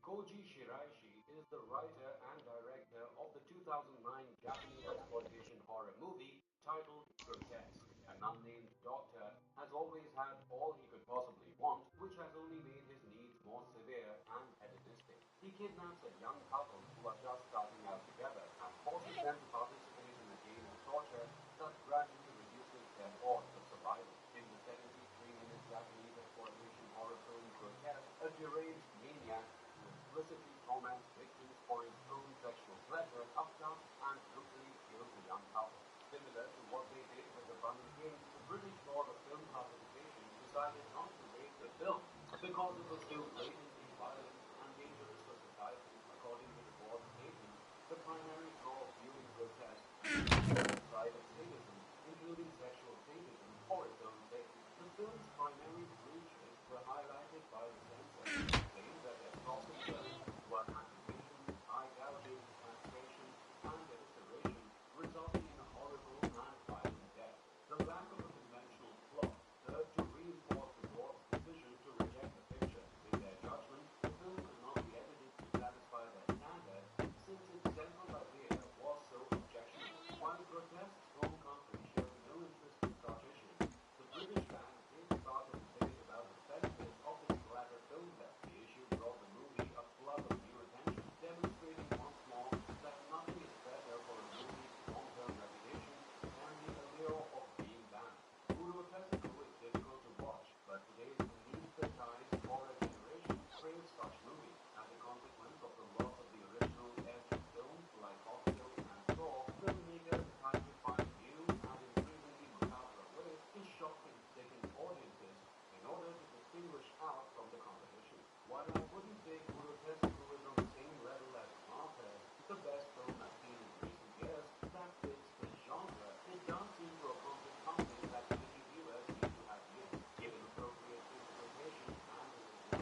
Koji Shiraishi is the writer and director of the 2009 Japanese exploitation horror movie titled Grotesque. An unnamed doctor has always had all he could possibly want, which has only made his needs more severe and hedonistic. He kidnaps a young couple who are just starting out together and forces them to participate in a game of torture that gradually reduces their odds of survival. In the 73-minute Japanese exploitation horror film Grotesque, a deranged maniac who explicitly torments victims for his own sexual pleasure abducts and brutally kills a young couple. Similar to what they did with the Bunny King, the British Board of Film Classification decided not to rate the film because it was too blatantly violent and dangerous for society. According to the board's statement, the primary flaw of viewing Grotesque is the side of sadism, including sexual sadism for its own sake. The film's primary breaches were highlighted by the censor, who claimed that their top concerns were amputations, eye gouging, castration, and evisceration, resulting in a horrible and violent death. The lack of a conventional plot served to reinforce the board's decision to reject the picture. In their judgment, the film could not be edited to satisfy their standards since its central idea was so objectionable. While Grotesque's home country showed no interest in such issues, the British ban did start a debate about the benefits of the splatter film there. The issue brought the movie a flood of new attention, demonstrating once more that nothing is better for a movie's long-term reputation than the allure of being banned. Puro Tessico is difficult to watch, but today's anesthetized horror generation craves such movies. As a consequence of the loss of the original edge of films like Hostel and Saw, filmmakers tried to find new and increasingly macabre ways to shock and sicken audiences in order to distinguish out from the competition. While I wouldn't say Puro Tessico is on the same level as Martyrs, the best film I've seen in recent years that fits the genre, it does seem to accomplish something that many viewers seem to have missed, given appropriate interpretation and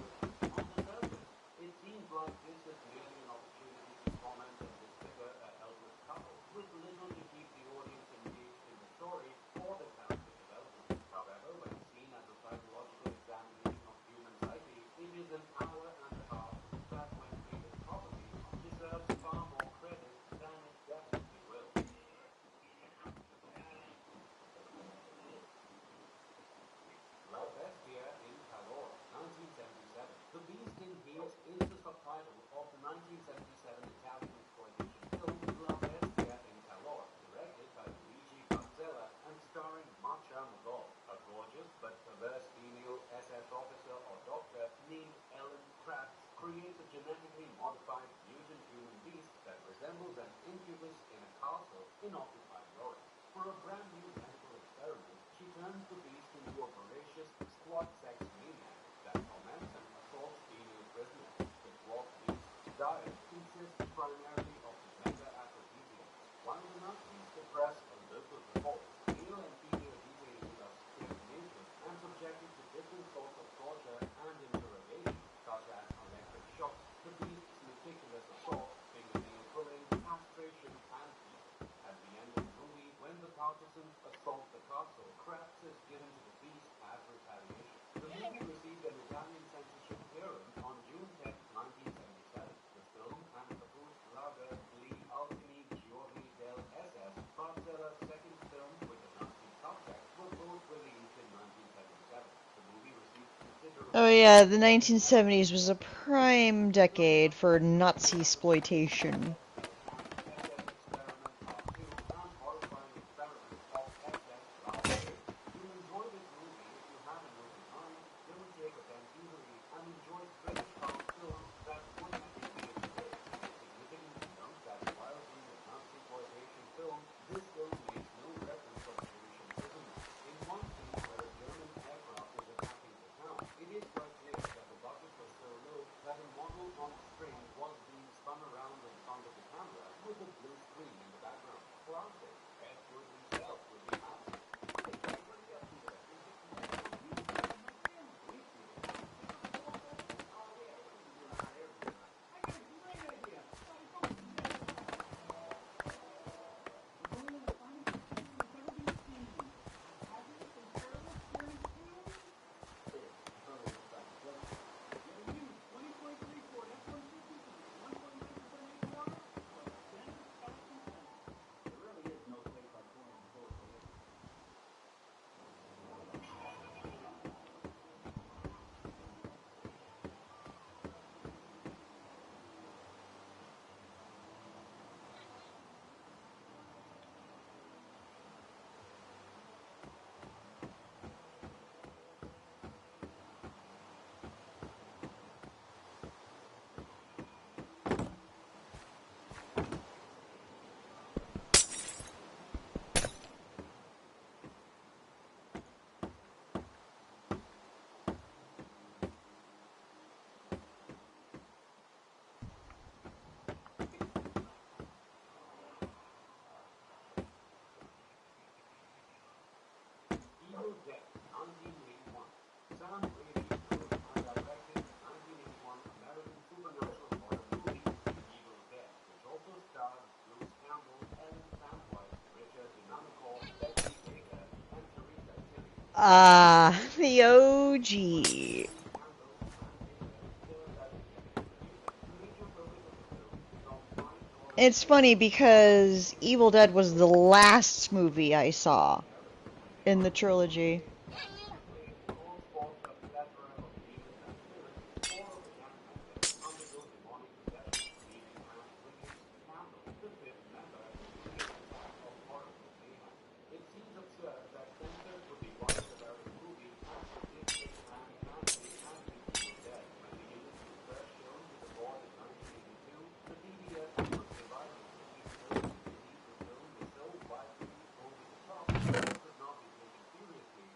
originality. On the surface, it seems like this is merely an opportunity to comment and disfigure a helpless couple, with little to keep the audience engaged in the story or the character development. However, when seen as a psychological examination of human psyche, it is an hour and a half that, when treated properly, deserves far more credit than it definitely will. La Bestia in Calor, 1977. The Beast in Heat is the subtitle of the 1977 Italian exploitation film La Bestia in Calor, directed by Luigi Pazzella and starring Macha Magol, a gorgeous but perverse female SS officer or doctor named Ellen Kratz creates a genetically modified mutant human beast that resembles an incubus in a castle in occupied Europe. For a brand new medical experiment, she turns the beast into a voracious, squat sex maniac that torments and assaults female prisoners. The dwarf beast's diet consists primarily of mega aphrodisiacs. While the Nazis suppress a local revolt, male and female detainees are stripped naked and subjected to different sorts of torture and interrogation, such as electric shocks, the beast's meticulous assault, fingernail pulling, castration, and beating. At the end of the movie, when the partisans assault the castle, Kratz is given to the beast as retaliation. The movie received an Italian censorship hearing on June 10, 1977. The film and Capu's Lager gli ultimi giorni del SS, Barcella's second film with a Nazi subtext, were both released in 1977. The movie received considerable... Oh yeah, the 1970s was a prime decade for Nazi exploitation. SS Experiment Part 2 and Horrifying Experiments of SS Lager. Evil Dead, 1981. Sam Raimi's wrote and directed 1981 American supernatural horror movie Evil Dead, which also stars Bruce Campbell, Ellen Samwise, Richard Dinamico, Betsy Baker, and Teresa Tilly. The OG. It's funny because Evil Dead was the last movie I saw in the trilogy. It seems absurd that censors would be worried about a movie as predicted and canceled as the Evil Dead. When the unit was first shown to the board in 1982, the PBS was divided. It was believed the film was so widely over the top that it could not be taken seriously.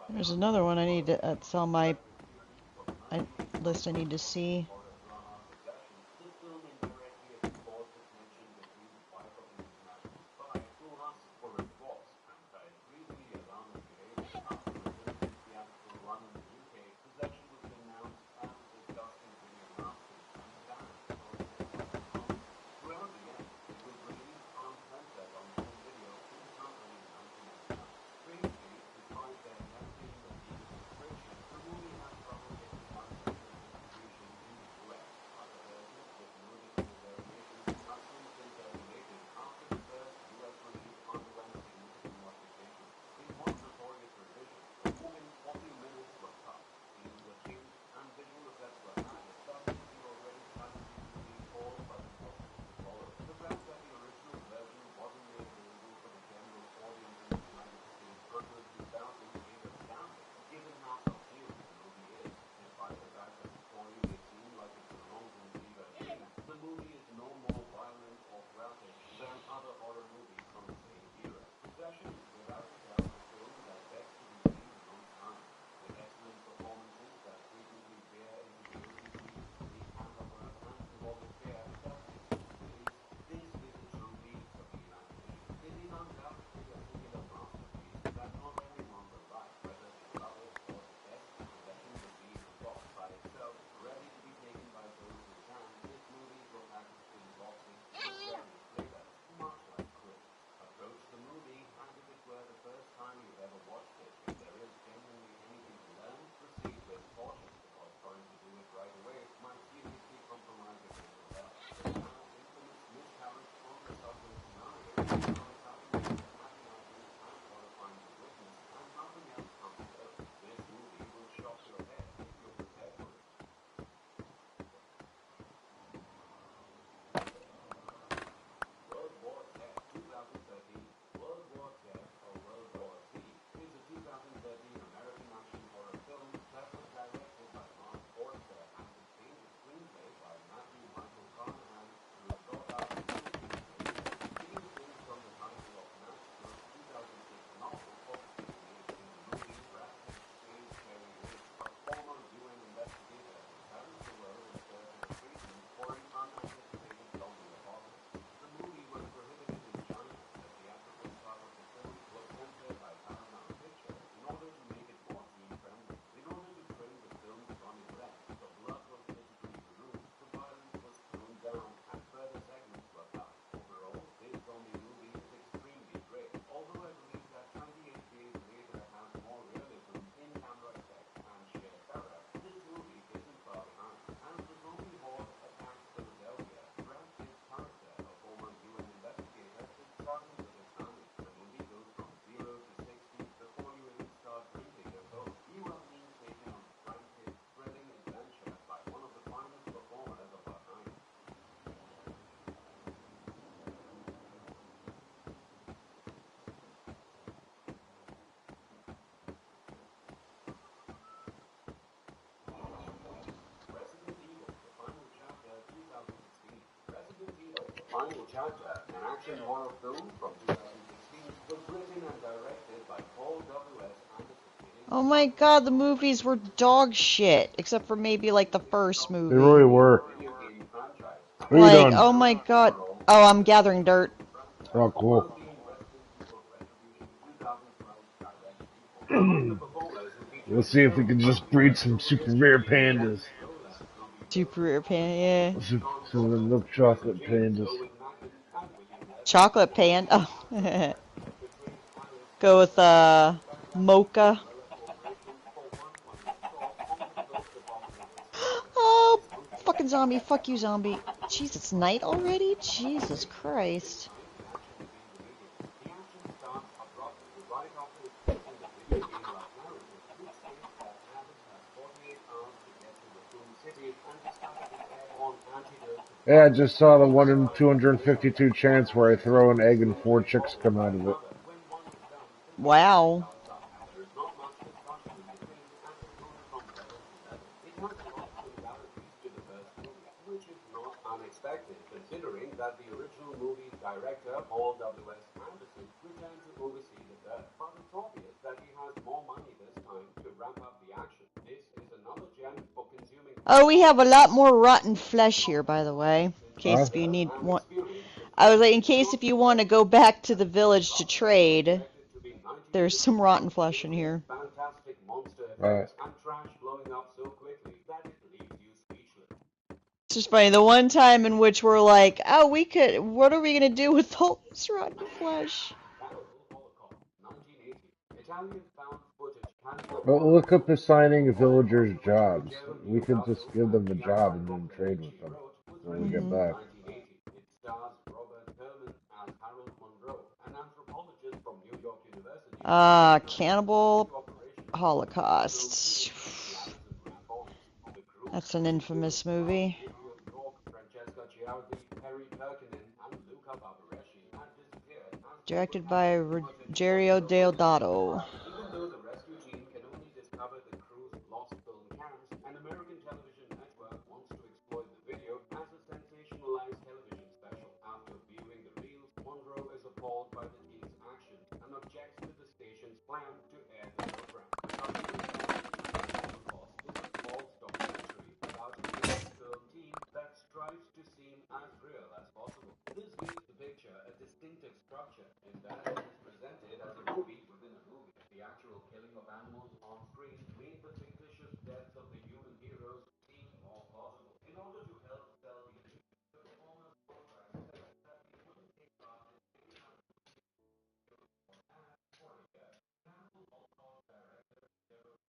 There's another one I need to. It's on my list. I need to see. The film indirectly explores the connection between the wife of an international spy who asks for a divorce and her increasingly alarming behavior after a limited theatrical run in the UK. Possession was announced as a disgusting video masterpiece and banned for sexual content. Throughout the end, it was released uncensored on home video sometime early 1999. Strangely, despite their lengthy and legal restrictions, the movie has struggled getting uncensored distribution in the US. Other versions with no digital variations have since been circulated after the first US release underwent significant modifications. In one notorious revision, the movie's 40 minutes were cut, scenes were changed, and visual effects were added, thus the already challenging movie all but impossible to follow. The fact that the original version wasn't made available for the general audience in the United States until 2000 is astounding, given how appealing the movie is. Despite the fact that the story may seem like it belongs in fever dreams, the movie is no more violent or graphic than other horror movies from the same era. Possession is without a doubt a film that begs to be seen a long time, with excellent performances that frequently veer into the OTT, the camera work, and to all its fair justice to the release. This is a true beast of the imagination. It is undoubtedly a singular masterpiece that not everyone will like, whether they love it or detest. Possession would be a box by itself, ready to be taken by those who can. This movie will packaged in boxes with various flavors, much like crisps. Approach the movie, and if it were the first time you've ever watched it, if there is genuinely anything to learn, proceed with caution, because trying to do it right away might seriously compromise your mental health. The now infamous miscarriage on the subway scenario involves having the happy ending and horrifying the witness, and nothing else comes close. This movie will shock your head if you're prepared for it. World War Z 2013. World War Z, or World War Z, is a 2013 American action horror film that was directed by Mark Forster and contains a screenplay by Matthew Michael Carnahan through a thought-out full screenplay. Stealing things from the title of Matt Stewart's 2006 novel focuses in the movie Bradford Space Cherry Riggs, a former UN investigator who travels the world in search of treatment for an unanticipated zombie apocalypse. The movie was prohibited in China. The theatrical cut of the film was censored by Paramount Pictures in order to make it more teen-friendly. In order to trim the film's running length, the blood was physically removed, the violence was toned down, and further segments were cut. Overall, this zombie movie is extremely great, although I believe that 28 Days Later has more realism in camera effects and sheer terror. This movie isn't far behind. As the zombie horde attacks Philadelphia, Brad Pitt's character, a former UN investigator, is starting with his family. The movie goes from 0 to 60 before you even start drinking your Coke. You are being taken on a frantic, thrilling adventure by one of the finest performers of our time. Resident Evil, The Final Chapter, 2016. Resident Evil, The Final Chapter, an action horror film from 2016, was written and directed by Paul W.S. Anderson. Oh my god, the movies were dog shit, except for maybe like the first They movie. really were. Video game franchise. What are you Like, doing? oh my god. Oh, I'm gathering dirt. Oh, cool. Resident Evil Retribution 2012 direct sequel. The performers who feature Let's see if we can just breed some super rare pandas. Super rare pan, yeah. Some milk chocolate pandas. Chocolate pan. Oh. Go with mocha. Oh, fucking zombie. Fuck you, zombie. Jeez, it's night already? Jesus Christ. The action starts abruptly right after expressing the video game-like narrative, which states that Alice has 48 hours to get to Raccoon City and discover the airborne antidote to Yeah, I just saw the 1 in 252 chance where I throw an egg and 4 chicks come out of it. when one is done, Wow. there is not much discussion in between, and it moves from level to level. It has a lot of similarities to the first movie, which is not unexpected, considering that the original movie's director, Paul W.S. Anderson, returned to oversee the third. But it's obvious that he has more money this time Oh, we have a lot more rotten flesh here, by the way. In case if you need one. I was like, in case if you want to go back to the village to trade, there's some rotten flesh in here. Fantastic monster Alright. effects and trash blowing up so quickly that it leaves you speechless. It's just funny, the one time in which we're like, oh, we could, what are we going to do with all this rotten flesh? Cannibal Holocaust, 1980. Italian found footage cannibal Well, look up assigning villagers jobs. Ruggero We could just Deodato give them a and the job and archive then of the trade book with she them wrote was when we get released Mm-hmm. in back. 1980. It stars Robert Herman as Harold Monroe, an anthropologist from New York University. Cannibal Holocaust. The Amazon rainforest. The crew That's an infamous movie. Gabriel York, Francesca Ciardi, Perry Perkinen, and Luca Barbareschi had disappeared as they were Directed by captured Rogério Deodato. even though the rescue team can only discover the crew's lost film cams, an American television network wants to exploit the video as a sensationalized television special. After viewing the reels, Monroe is appalled by the team's actions and objects to the station's plan to air the program. Holocaust is a false documentary about a US film team that strives to seem as real as possible. This gives the picture a distinctive structure in that it is presented as a movie within a movie. The actual killing of animals on screen made the fictitious deaths of the human heroes seem more plausible. In order to help sell the image, the performers contracted that they wouldn't take part in any kind of Cannibal Holocaust director Joe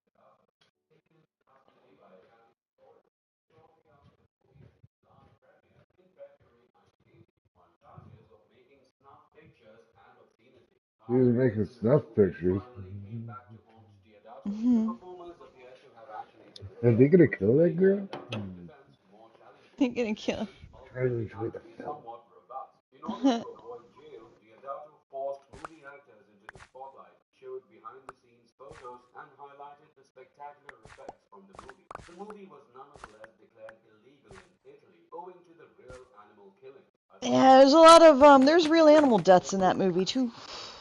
taken custody by county authorities shortly after the movie's last premiere in February 1980 on charges of making snuff pictures and obscenity. He was making snuff pictures. Finally came back to haunt Deodato. The Mm-hmm. performers appear to have actually been Are they gonna kill that girl? defense more challenging. You're gonna kill. Probably Ultimately enjoy had the to be film. somewhat robust. In order to avoid jail, Deodato forced movie actors into the spotlight, showed behind-the-scenes photos, and highlighted the spectacular effects from the movie. The movie was nonetheless declared illegal in Italy, owing to the real animal killing. Yeah, there's a lot of there's real animal deaths in that movie too.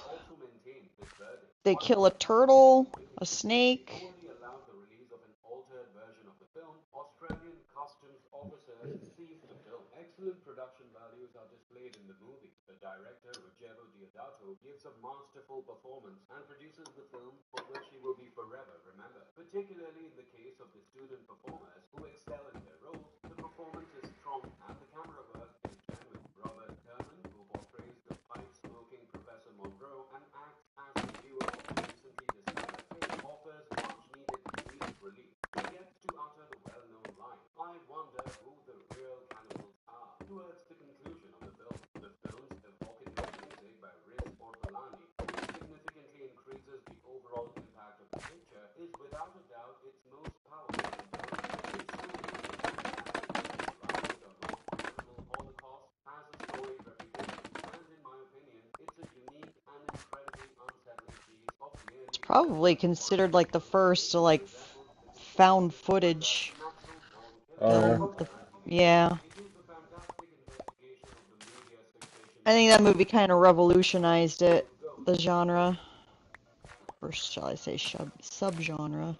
Also maintained this verdict. They kill a turtle, a snake. Only allowed the release of an altered version of the film. Australian customs officers seized the film. Excellent production values are displayed in the movie. The director, Rogério Deodato, gives a masterful performance and produces the film for which he will be forever remembered. Particularly in the case of the student performers who excel in their roles, the performance is strong and the camera work is genuine. Robert Herman, who portrays the pipe-smoking Professor Monroe and acts as the viewer of the recently discovered case, offers much-needed comedic relief. He gets to utter the well-known line, "I wonder who the real cannibals are," towards the conclusion of the film. The film's evocative music by Riz Ortolani, which significantly increases the overall impact of the picture, is without a doubt its most powerful component. Cannibal Holocaust has a storied reputation, and in my opinion, it's a unique and incredibly unsettling piece of It's nearly probably considered like the first like found footage Yeah. film. Yeah. It is a fantastic investigation of the media's fixation I think that movie kind of revolutionized it, the genre. Or shall I say subgenre.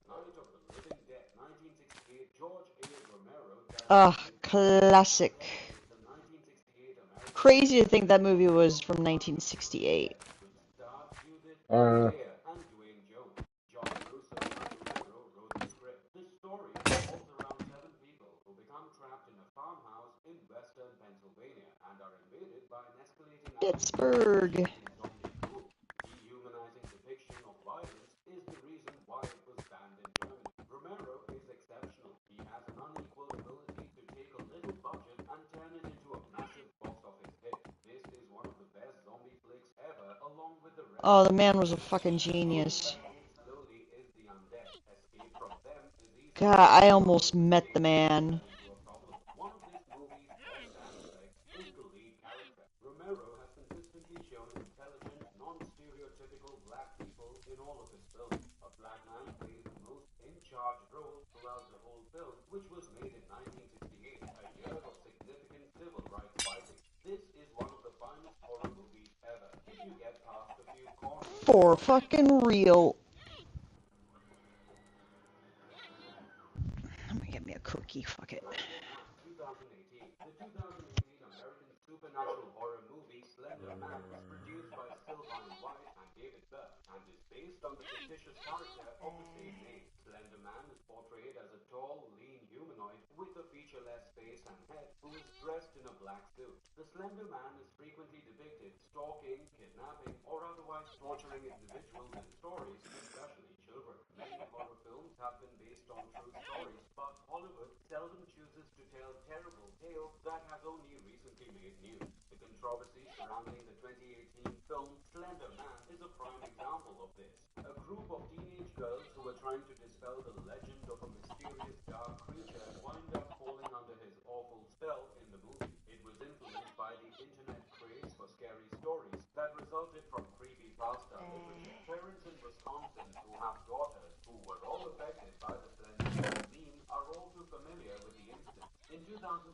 Night of the Living Dead, 1968. George A. Romero Ugh, directed classic. the 1968 American Crazy to think that movie was from 1968. which starred Judith Uh, Lear and Dwayne Jones. John Russo and Romero wrote the script. The story revolves around 7 people who become trapped in a farmhouse in western Pennsylvania and are invaded by an escalating Pittsburgh. zombie group. Dehumanizing depiction of violence is the reason why it was banned in Germany. Romero is exceptional. He has an unequal ability to take a little budget and turn it into a massive box office hit. This is one of the best zombie flicks ever, along with the rest. Oh, the man was a fucking genius. Slowly is the undead. Escape from them is easy. God, I almost met the man. One of this movie's best aspects is the lead character. Romero has consistently shown intelligent, non-stereotypical black people in all of his films. A black man plays the most in-charge role throughout the whole film, which was made in 1968, a year of significant civil rights fighting. This is one of the finest horror movies ever. If you get past a few corny For fucking real. cookie. Fuck it. 2018. The 2018 American supernatural horror movie Slender Man was produced by Sylvine White and David Burke and is based on the fictitious character of the same name. Slender Man is portrayed as a tall, lean humanoid with a featureless face and head who is dressed in a black suit. The Slender Man is frequently depicted stalking, kidnapping, or otherwise torturing individuals in stories, especially children. Many horror films have been based on true stories, but Hollywood seldom chooses to tell terrible tales that has only recently made news. The controversy surrounding the 2018 film Slender Man is a prime example of this. A group of teenage girls who were trying to dispel the legend of a mysterious dark creature wind up falling under his awful spell in the movie. It was influenced by the internet craze for scary stories that resulted from creepypasta literature. Parents in Wisconsin who have daughters who were all affected by the Slender Man meme are all too familiar with the incident. In 2014,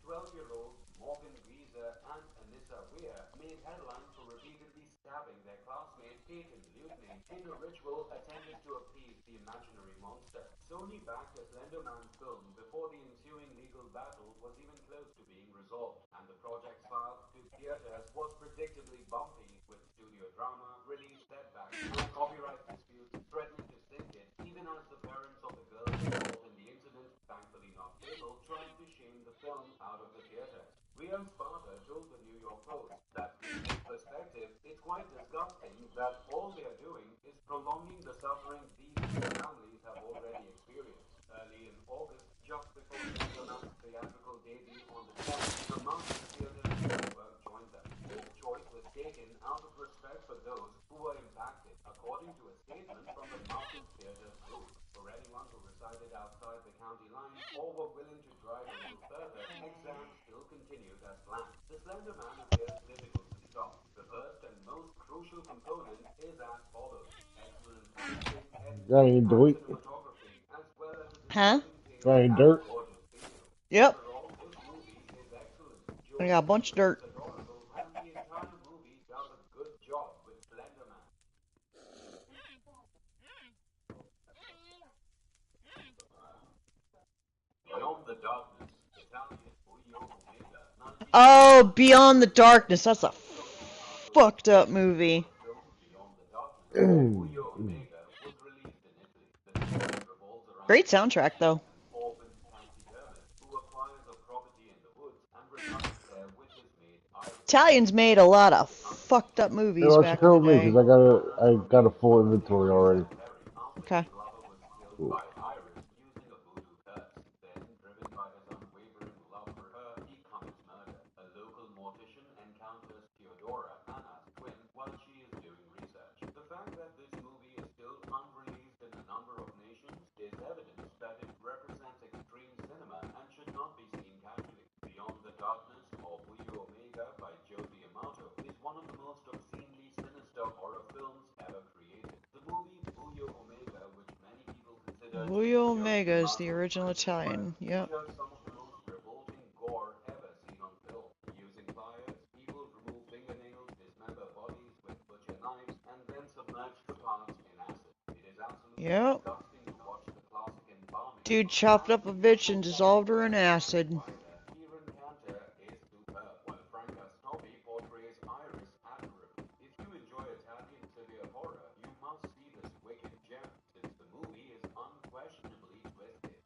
12-year-olds Morgan Geezer and Anissa Weir made headlines for repeatedly stabbing their classmate Peyton Lutney in a ritual intended to appease the imaginary monster. Sony backed a Slender Man film before the ensuing legal battle was even close to being resolved, and the project's path to theaters was predictably bumpy, with studio drama, release setbacks, and copyright disputes threatening to sink it, even as the parents of the girls involved in the incident, thankfully not fatal, tried to shame the film out of the theaters. Rian Sparta told the New York Post that, in his perspective, it's quite disgusting that all they're doing is prolonging the suffering these families have already experienced. Early in August, just before Slender Man's theatrical debut on the 10th, the Mountain Theatre in Pittsburgh joined them. This choice was taken out of respect for those who were impacted, according to a statement from the Mountain Theatre group. For anyone who resided outside the county line or were willing to drive a little further, exams still continued as planned. The Slender Man appears difficult to stop. The first and most crucial component is as follows: excellent acting, Got any and dirt? cinematography, as well as a Huh? disturbing Got tale any and dirt? gorgeous video. Yep. Overall, this movie is excellent. I got a bunch of dirt. It's adorable, and the entire movie does a good job with Slender Man. Beyond the Darkness, Italian Buio Omega, 19... Oh, Beyond the Darkness. That's a fucked up movie. Film Beyond the Darkness, Buio Omega, was released in Italy. The story revolves around Great soundtrack, though. an orphaned taxidermist who acquires a property in the woods and returns there with his maid Iris. Italians made a lot of fucked up Hey, movies why don't you back in the come with me? day. Cause I got a full inventory already. Okay. Glover was killed Cool. by Iris using a voodoo curse. Then, driven by his unwavering love for her, he commits murder. A local mortician encounters Theodora, Anna's twin, while she is doing research. The fact that this movie is still unreleased in a number of nations is evidence that it represents extreme cinema and should not be seen casually. Beyond the Darkness, or Buio Omega by Joe D'Amato, is one of the most obscenely sinister horror films ever created. The movie Buio Omega, which many people consider Buio Omega is the original Italian. Yep. features some of the most revolting gore ever seen on film. Using pliers, people remove fingernails, dismember bodies with butcher knives, and then submerge the parts in acid. It is absolutely Yep. disgusting to watch the classic embalming. Dude chopped up a bitch and dissolved her in acid. Kieran Cantor is superb, while Franca Snobby portrays Iris admirably. If you enjoy Italian severe horror, you must see this wicked gem, since the movie is unquestionably twisted.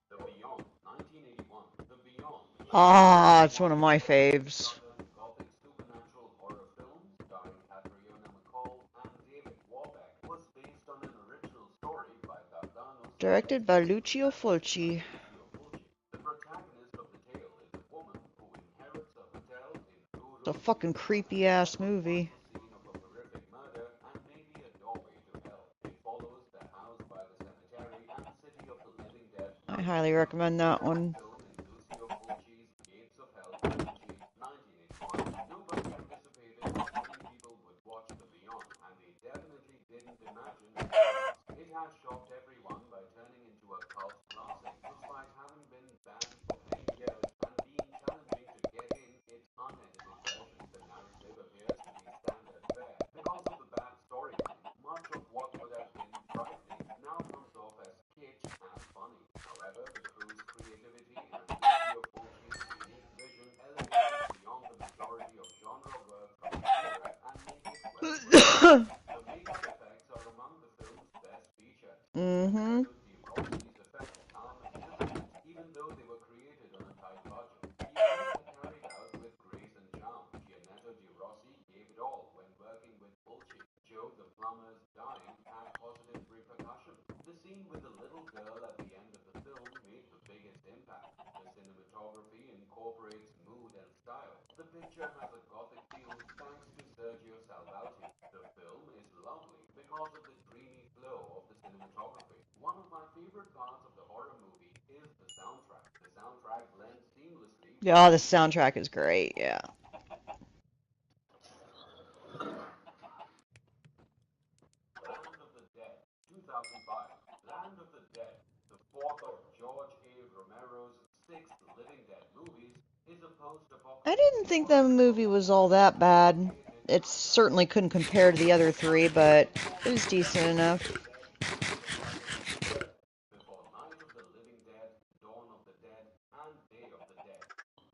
The Beyond, 1981. The Beyond. Ah, it's one of my faves. Gothic supernatural horror film starring Catriona MacColl and David Warbeck was based on an original story by Dardano. Directed by Lucio Fulci. The protagonist of the tale is a woman who inherits a hotel in Truro. It's a fucking creepy ass movie. Scene of a horrific murder and maybe a doorway to hell. It follows the house by the cemetery and city of the living dead. I highly recommend that one. Film in Lucio Fulci's Gates of Hell trilogy, 1981. Nobody anticipated how many people would watch The Beyond, and they definitely didn't imagine the success. It has shocked everyone by turning into a cult classic, despite having been banned for many years and being challenging to get in its unedited version. The narrative appears to be standard fare. Because of the bad storyline, The makeup effects are among the film's best features. Mm-hmm. Leonardo Di Rossi's effects are magnificent, even though they were created on a tight budget. The effects are carried out with grace and charm. Leonardo Di Rossi gave it all when working with Fulci. Joe the plumber's dying had positive repercussions. The scene with the little girl at the end of the film made the biggest impact. The cinematography incorporates mood and style. The picture has a gothic feel thanks to Sergio Salvati. The film is lovely because of the dreamy flow of the cinematography. One of my favorite parts of the horror movie is the soundtrack. The soundtrack blends seamlessly with Yeah, the the movie's soundtrack is great. Yeah. Land of the Dead, 2005. Land of the Dead, the fourth of George A. Romero's six Living Dead movies, is a I post-apocalyptic didn't think the horror movie film was all set in that the bad. devastating It aftermath certainly couldn't compare to the other three, but it was decent enough. Dead, Night of the Living Dead, before Night of the Living Dead, Dawn of the Dead, and Day of the Dead.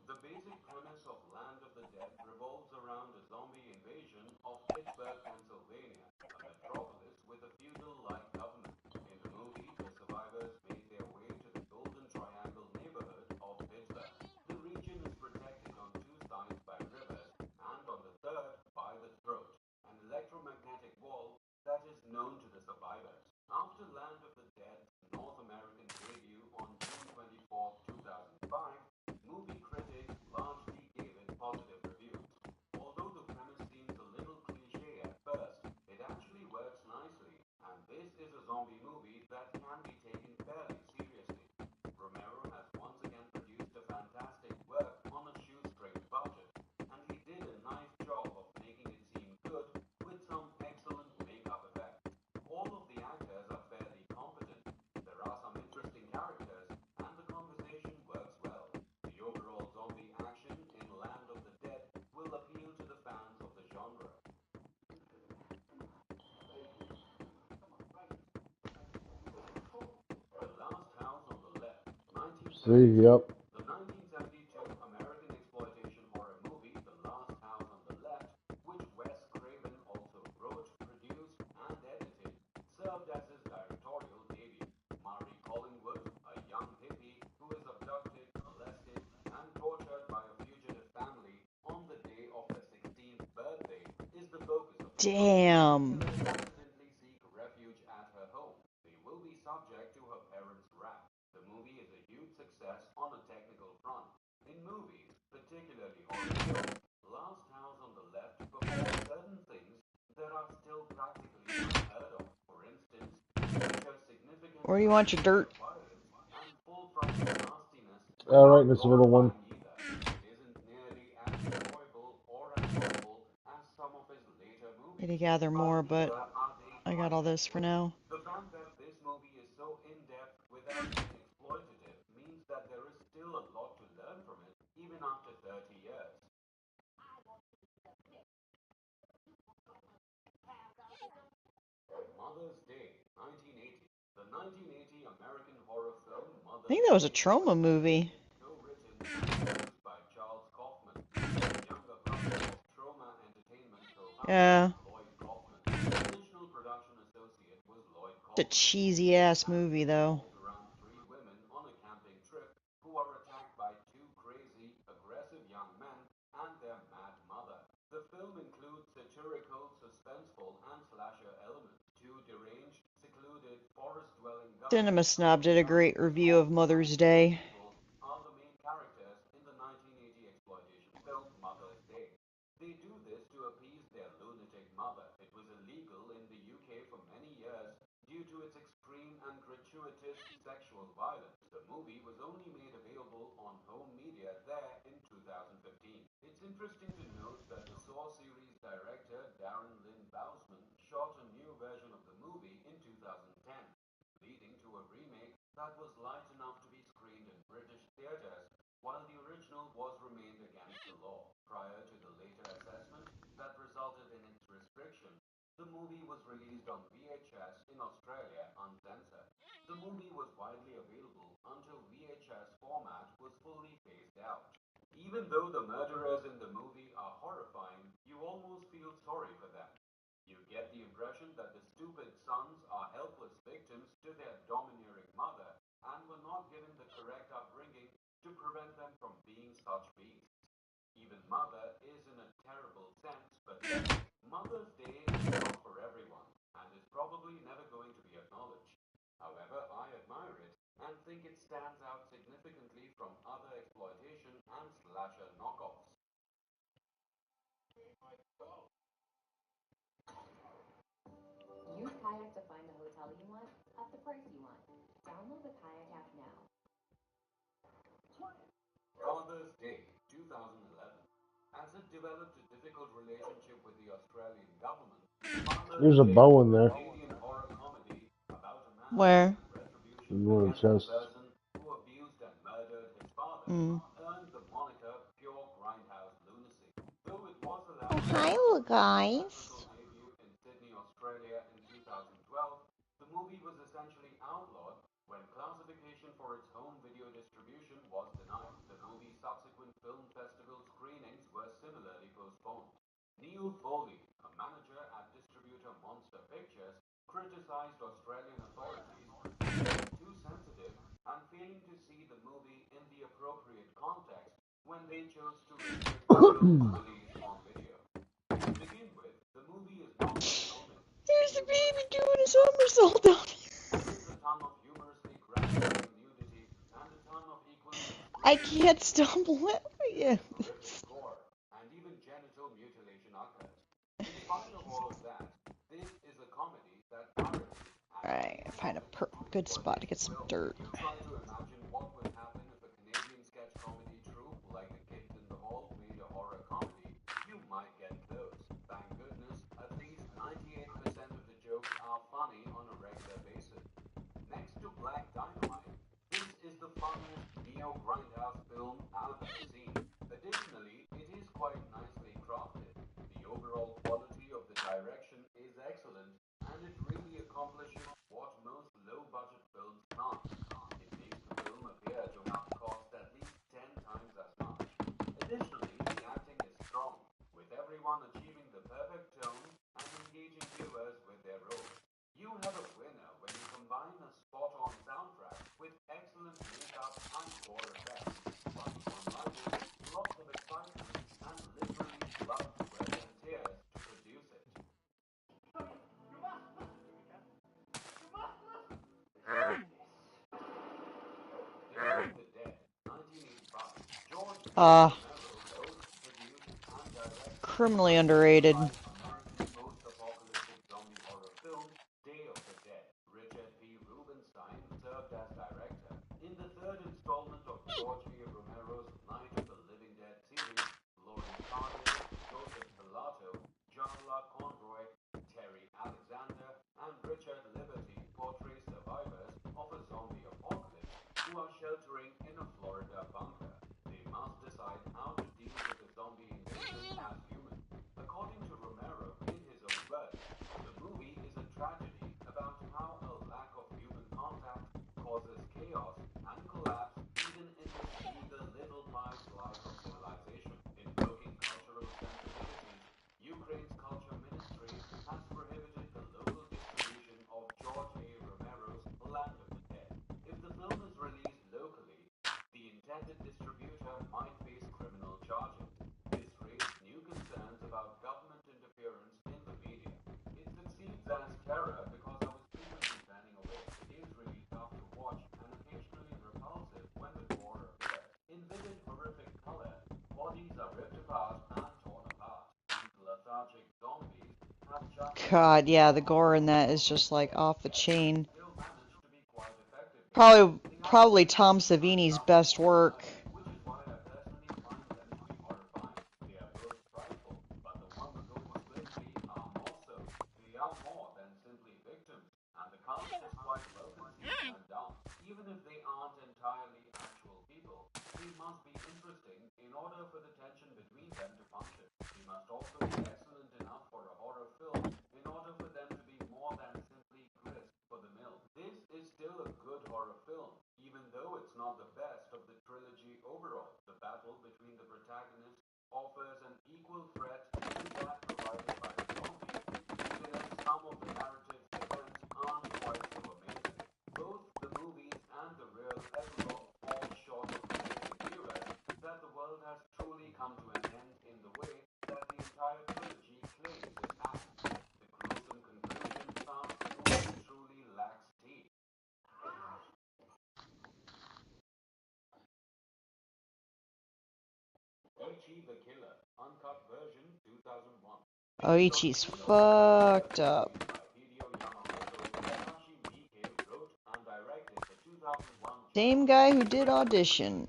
The basic premise of Land of the Dead revolves around a zombie invasion of Pittsburgh, Pennsylvania, a metropolis with a feudal-like government. In the movie, the survivors make their way to the Golden Triangle neighborhood of Pittsburgh. The region is protected on two sides by rivers and on the third by the Throat, an electromagnetic wall that is known to the survivors. After Land of the Dead's North American debut on June 24, 2005, movie critics largely gave it positive reviews. Although the premise seems a little cliche at first, it actually works nicely, and this is a zombie movie that can be taken fairly seriously. Romero has once again produced a fantastic work on a shoestring budget, and he did a nice job of making it seem good with some excellent makeup effects. All of the actors are fairly competent. There are some interesting characters, and the conversation works well. The overall zombie action in Land of the Dead will appeal to the fans of the genre. The Last House on the Left, See, 1972. yep. The 1972 American exploitation horror movie The Last House on the Left, which Wes Craven also wrote, produced, and edited, served as his directorial debut. Mari Collingwood, a young hippie who is abducted, molested, and tortured by a fugitive family on the day of her 16th birthday, is the focus of the film. Damn. Killers accidentally seek refuge at her home. They will be subject to her parents' wrath. The movie is a huge success on a technical front. In movies, particularly horror films, Last House on the Left performs certain things that are still practically unheard of. For instance, features significant Where do you want your dirt? violence and full frontal nastiness All right, without Mr. Little One. glorifying either. It isn't nearly as enjoyable or as horrible as some of his later Need movies, to gather but more, but neither are they I got all this for trite. now. The fact that this movie is so in-depth without being exploitative means that there is still a lot to learn from it, even after 30 years. Mother's Day, 1980. The 1980 American horror film I Mother's think that was a Day Troma was movie. directed, co-written, and produced by Charles Kaufman, the younger brother of Troma Entertainment co-founder Yeah. Lloyd Kaufman. The additional production associate was Lloyd It's a Kaufman. cheesy ass And movie, it though. revolved around three women on a camping trip who are attacked by two crazy, aggressive young men and their mad mother. The film includes satirical, suspenseful, and slasher elements. Two deranged, secluded, forest-dwelling Cinema governors Snob did a great review of Mother's Day. people are the main characters in the 1980 exploitation film Mother's Day. They do this to appease their lunatic mother. It was illegal in the UK for many years due to its extreme and gratuitous sexual violence. The movie was only made available on home media there in 2015. It's interesting to note that the Saw series director Darren Lynn Bousman shot a new version of the movie in 2010, leading to a remake that was light enough to be screened in British theaters, while the original was remained against the law. Prior to the later assessment that resulted in its restriction, the movie was released on VHS in Australia uncensored. The movie was widely available until VHS format was fully phased out. Even though the murderers in the movie are horrifying, you almost feel sorry for them. You get mother is in a terrible sense, but Mother's Day is not for everyone and is probably never going to be acknowledged. However, I admire it and think it stands out significantly from other exploitation and slasher knockoffs. Use Kayak to find the hotel you want at the price you want. Download the Kayak app now. Father's Day 2011. As it developed a difficult relationship with the Australian government, There's a Father's Day, bow in a there. Canadian horror comedy about a man Where? seeking retribution In one of the against the chests. person who abused and murdered his father, earned the moniker Pure Grindhouse Lunacy. Though it was allowed Oh, hi, little guys. theatrical debut in Sydney, Australia in 2012, the movie was essentially outlawed when classification for its home video distribution was denied. The movie's subsequent film festival screenings were similarly postponed. Neil Foley, a manager at distributor Monster Pictures, criticized Australian authorities for being too sensitive and failing to see the movie in the appropriate context when they chose to restrict the film's release on video. To begin with, the movie is not filming. There's a baby doing a somersault down here. There is a ton of humorously graphic nudity and a ton of equally I excruciating can't stop laughing. horrific gore, and even genital mutilation occurs. In spite of all of that, this is a comedy that thoroughly Alright, find a good spot to get some dirt. You try to imagine what would happen if a Canadian sketch comedy troupe like the Kids in the Hall made a horror comedy, you might get those. Thank goodness, at least 98% of the jokes are funny on a regular basis. Next to Black Dynamite, this is the funniest neo-grindhouse film I've ever seen. Additionally, it is quite nicely crafted. The overall quality of the direction is excellent, and it really accomplishes what most low-budget films can't. It makes the film appear to have cost at least 10 times as much. Additionally, the acting is strong, with everyone achieving the perfect tone and engaging viewers with their roles. You have a winner when you combine a spot-on soundtrack with excellent makeup and gore effects, funny one-liners, lots of excitement, and literally blood, sweat, and tears to produce it. Dawn of the Dead, 1985. George A. Romero wrote, produced, and directed Criminally underrated. American post-apocalyptic zombie horror film Day of the Dead. Richard P. Rubenstein served as director. In the third installment of George A. Romero's Night of the Living Dead series, Lauren Cardin, Joseph Pilato, Jarla Conroy, Terry Alexander, and Richard Liberty portray survivors of a zombie apocalypse who are sheltering in a Florida bunker. They must decide how to deal with the zombie invasion as humans. According to Romero, in his own words, the movie is a tragedy about how a lack of human contact causes chaos and collapse even in this eager little pie slice of civilization. Invoking cultural sensitivities, Ukraine's culture ministry has prohibited the local distribution of George A. Romero's Land of the Dead. If the film is released locally, the intended distributor might face criminal charges. This raised new concerns about government interference in the media. It succeeds as terror because I was frequently panning away. It is really tough to watch and occasionally repulsive when the gore appears. In vivid, horrific color, bodies are ripped apart and torn apart. These lethargic zombies have just God, yeah, the gore in that is just like off the chain. still manage to be quite effective. Probably Tom Savini's best work. Which is why I personally find them to be horrifying. They are both frightful, but the ones going swiftly are more so. They are more than simply victims, and the cast is quite well conceived and done. Even if they aren't entirely actual people, they must be interesting in order for the tension between them to function. They must also be excellent enough for a horror film in order for them to be more than simply grist for the mill. This is still a good horror film, even though it's not the best of the trilogy overall. The battle between the protagonists offers an equal threat to that provided by the zombies, even if some of the narrative events aren't quite so amazing. Both the movies and the real epilogue fall short of convincing viewers that the world has truly come to an end Ichi the Killer, uncut version 2001. Oh, Ichi's fucked up. Same guy who did Audition.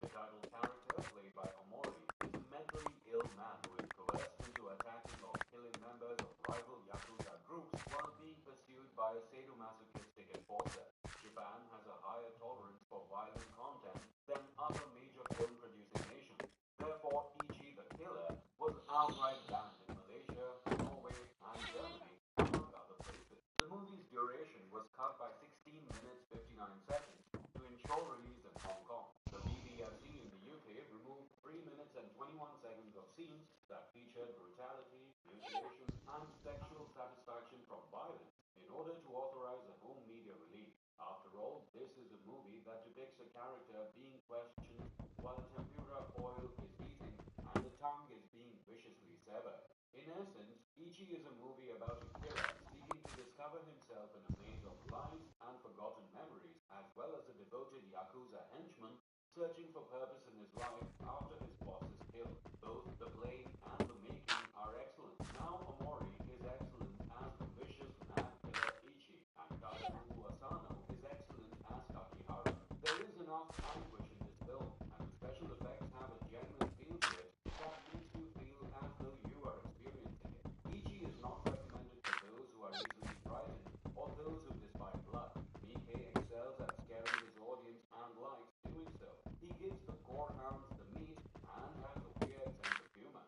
The title character, played by Omori, is a mentally ill man who is coerced into attacking or killing members of rival Yakuza groups while being pursued by a sadomasochistic enforcer. Japan has a higher tolerance for violent content than other major film-producing nations. Therefore, Ichi the Killer was outright banned in Malaysia, Norway, and Germany, among other places. The movie's duration was cut by 16 minutes 59 seconds to ensure release in Hong Kong. The BBFC in the UK removed 3 minutes and 21 seconds of scenes that featured brutality, mutilation, and sexual satisfaction from violence in order to authorize a home media release. After all, this is a movie that depicts a character being questioned while tempura oil is heating and the tongue is being viciously severed. In essence, Ichi is a movie about a killer seeking to discover himself in a maze of lies and forgotten memories, as well as a devoted Yakuza henchman searching for purpose in his life after his boss is killed. Both the playing and the making are excellent. Now Omori is excellent as the vicious mad killer Ichi, and Tadafuku Asano is excellent as Kakihara. There is enough anguish in this film, and the special effects have a genuine feel to it that makes you feel as though you are experiencing it. Ichi is not recommended for those who are easily frightened or those who despise blood. Miike excels at scaring his audience and likes doing so. He gives the gore hounds the meat and has a weird sense of humor.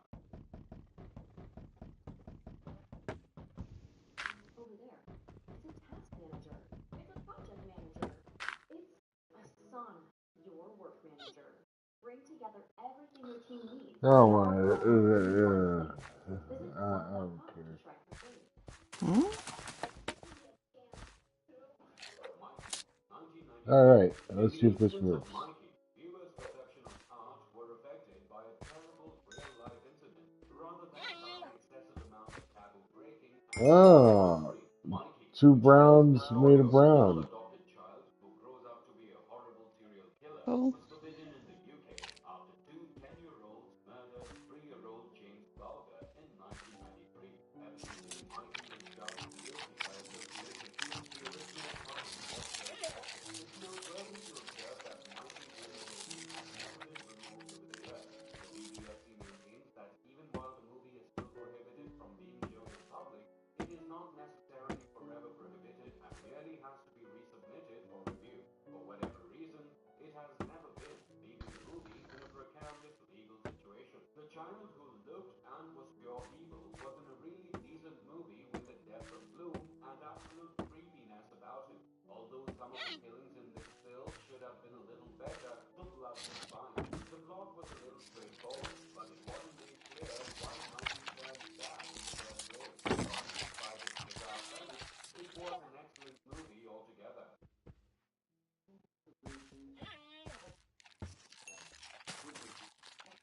Over there, it's a task manager. It's a project manager. It's Asana, your work manager. Bring together everything your team needs. Oh my, I don't care. Hmm? Alright, let's see if this works. Viewers' perception of art were affected by a terrible real-life incident rather than by the excessive amount of taboo breaking and Ah, Mikey, two which browns made a a brown. small-adopted child who grows up to be a horrible serial killer, Oh. was forbidden in the UK after two 10-year-olds murdered 3-year-old James Bulger in 1993. Evidently, Mikey was found guilty by association. He was the original puppet master detective. It's noteworthy to observe that Mikey's lineage has never been removed over the years. The BBFC maintains that even while the movie is still prohibited from being shown in public, it is not necessarily forever prohibited and merely has to be resubmitted for review. For whatever reason, it has never been, leaving the movie in a precarious legal situation. The child who looked and was pure evil was in a really decent movie with a depth of gloom and absolute creepiness about him. Although some of the killings in this still should have been a little better, the blood was fine. The plot was a little straightforward, but it wasn't made clear why Mikey turned bad in the first place. But despite its bizarre premise, it was an excellent movie altogether.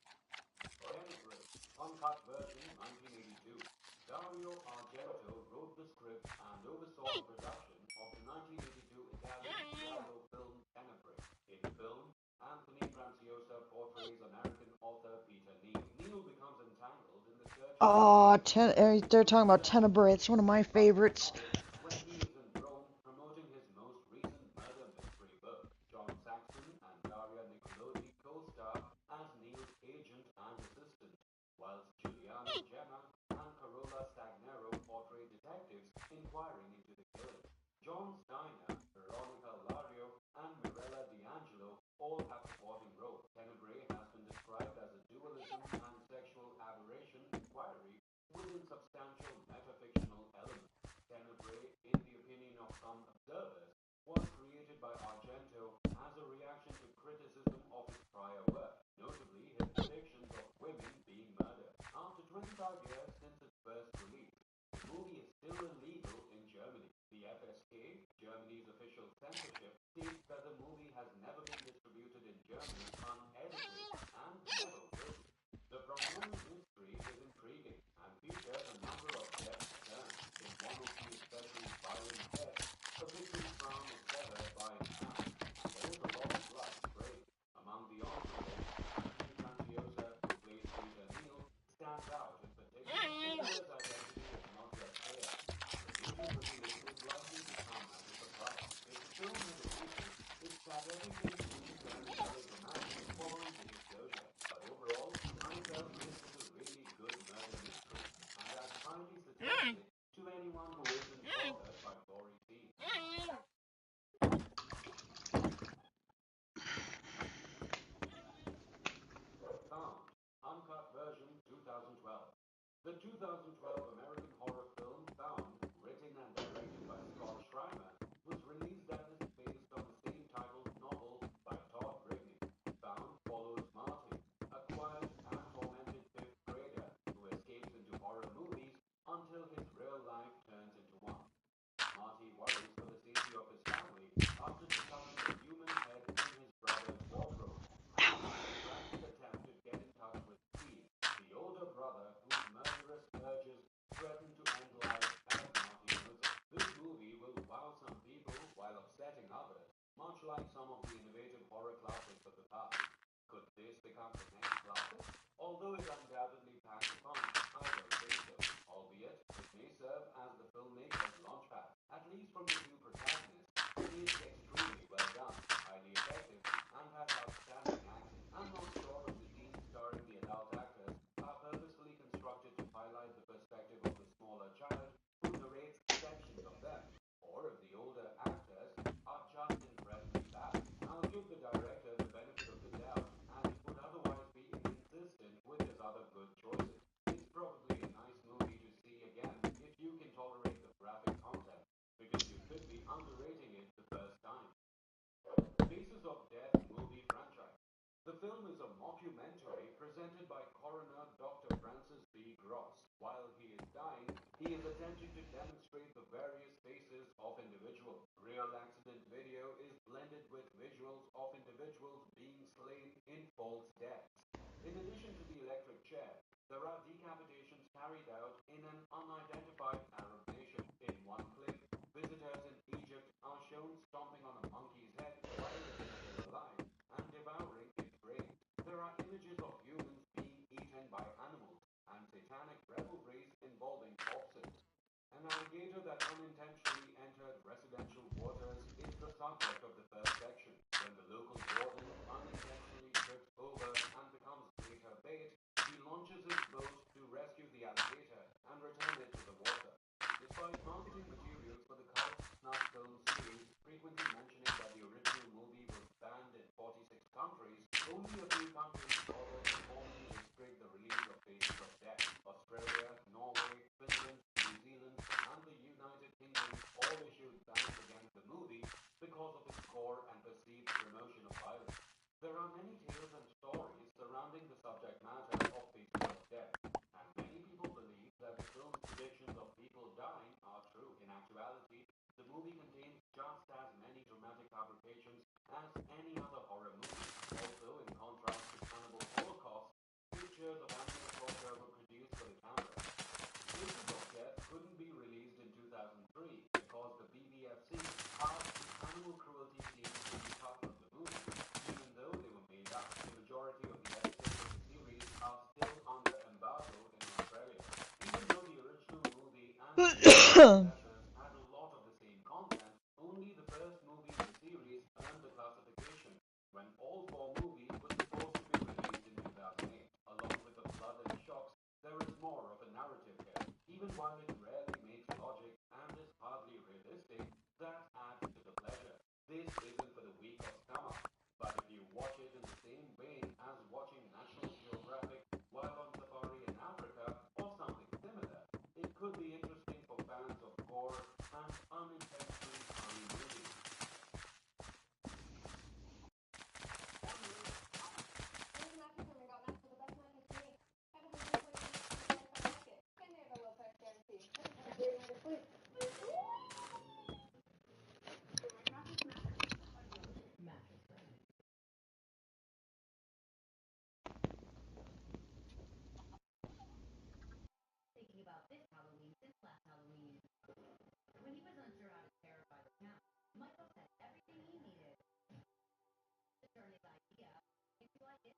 Tenebrae, uncut version 1982. Dario Argento wrote the script and oversaw the production of the 1982 Italian giallo film Tenebrae. In the film, Anthony Franciosa portrays American author Peter Neal. Neal becomes entangled in the search of Oh, they're talking about Tenebrae. It's one of my favorites. when he is in Rome promoting his most recent murder mystery book. John Saxon and Daria Nicolodi co-star as Neil's agent and assistant, whilst Giuliano Gemma and Carola Stagnero portray detectives inquiring into the killing. John Steiner, Veronica Lario, and Mirella D'Angelo all have supporting roles. Tenebrae has been described as a dualism and sexual aberration inquiry with insubstantial metafictional elements. Tenebrae, in the opinion of some observers, was created by Argento as a reaction to criticism of his prior work, notably his depictions of women being murdered. After 25 years since its first release, the movie is still illegal in Germany. The FSK, Germany's official censorship, states that the movie has never been distributed in Germany unedited and never will be. The Brian mystery is intriguing and features a number of deft turns. In one of the especially violent deaths, a victim's arm is severed by an axe, and there is a lot of blood sprayed. A Setting things do turn melodramatic following the disclosure, but overall, I felt this was a really good murder mystery, and I'd highly suggest it to anyone who isn't bothered by gory scenes. Found, Uncut Version 2012. The 2012 American horror film Found, written and directed by Scott Schreiber, was released and is based on the same titled novel by Todd Brigney. Found follows Marty, a quiet and tormented fifth grader who escapes into horror movies until his real life turns into one. Marty worries for the safety of his family after discovering a human head in his brother's wardrobe. In a frantic attempt to get in touch with Steve, the older brother whose murderous urges threaten to end life as Marty knows it. This movie will wow some people while upsetting others, much like some of the innovative horror classics of the past. Could this become the next classic? Although it undoubtedly packs a punch, I don't think so. Albeit, it may serve as the filmmaker's launchpad. At least from the two protagonists, it is extremely well done, highly effective, and has outstanding acting. I'm not sure if the scenes starring the adult actors are purposefully constructed to highlight the perspective of the smaller child who narrates sections of them, or if the older actors are just incredibly bad. I'll give the director the benefit of the doubt, and it would otherwise be inconsistent with his other good choices. It's probably a nice movie to see again if you can tolerate the graphic content, because you could be underrating it the first time. Faces of Death movie franchise. The film is a mockumentary presented by coroner Dr. Francis B. Gross. While he is dying, he is attempting to demonstrate the various faces of individuals. Real accident video is blended with visuals of individuals being slain in false deaths. In addition to the electric chair, there are decapitations carried out in an unidentified Arab nation. In one clip, visitors in Egypt are shown stomping on a monkey's head while it is still alive and devouring its brains. There are images of humans being eaten by animals and satanic revelries involving corpses. An alligator that unintentionally entered residential waters is the subject of the first section. When the local warden unintentionally trips over and becomes gator bait, he launches his boat to rescue the alligator and return it to the water. Despite marketing materials for the cult snuff film series frequently mentioning that the original movie was banned in 46 countries, only a few countries bothered to formally restrict the release of Faces of Death. Australia, Norway, Finland, New Zealand, and the United Kingdom all issued bans against the movie because of its gore and perceived promotion of violence. There are many tales and stories surrounding the subject matter of Faces of Death, and many people believe that the film's predictions of people dying are true. In actuality, the movie contains just as many dramatic fabrications as any other horror movie. Also, in contrast to Cannibal Holocaust, pictures of animal torture were produced for the camera. Faces of Death couldn't be released in 2003 because the BBFC asked the animal cruelty scenes to be cut from the movie, even though they were made up. The majority of the episodes of the series are still under embargo in Australia. Even though the original movie and the successors had a lot of the same content, only the first movie in the series earned the classification, when all four movies were supposed to be released in 2008. Along with the blood and shocks, there is more of a narrative here. Even while it rarely makes logic and is hardly realistic, that adds to the pleasure. This isn't for the weak or stomach, but if you watch it in the same vein as watching National Geographic while on safari in Africa or something similar, it could be interesting for fans of gore and unintentionally funny movies. Thinking about this Halloween since last Halloween. When he was unsure how to terrify the town, Michael had everything he needed to turn his idea into a hit.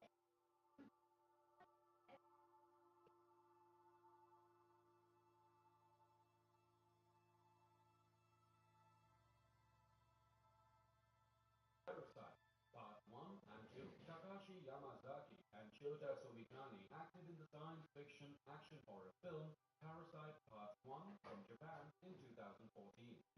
Shota Sobitani acted in the science fiction action horror film Parasite Part 1 from Japan in 2014.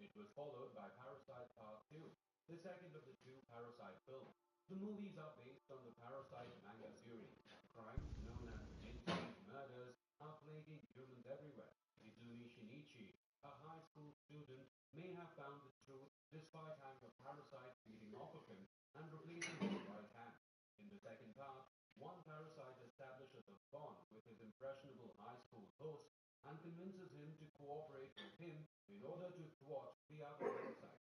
It was followed by Parasite Part 2, the second of the two Parasite films. The movies are based on the Parasite manga series. Crimes known as instant murders are plaguing humans everywhere. Izumi Shinichi, a high school student, may have found the truth despite having a parasite feeding off of him and replacing his right hand. In the second part, one parasite establishes a bond with his impressionable high school host and convinces him to cooperate with him in order to thwart the other parasite.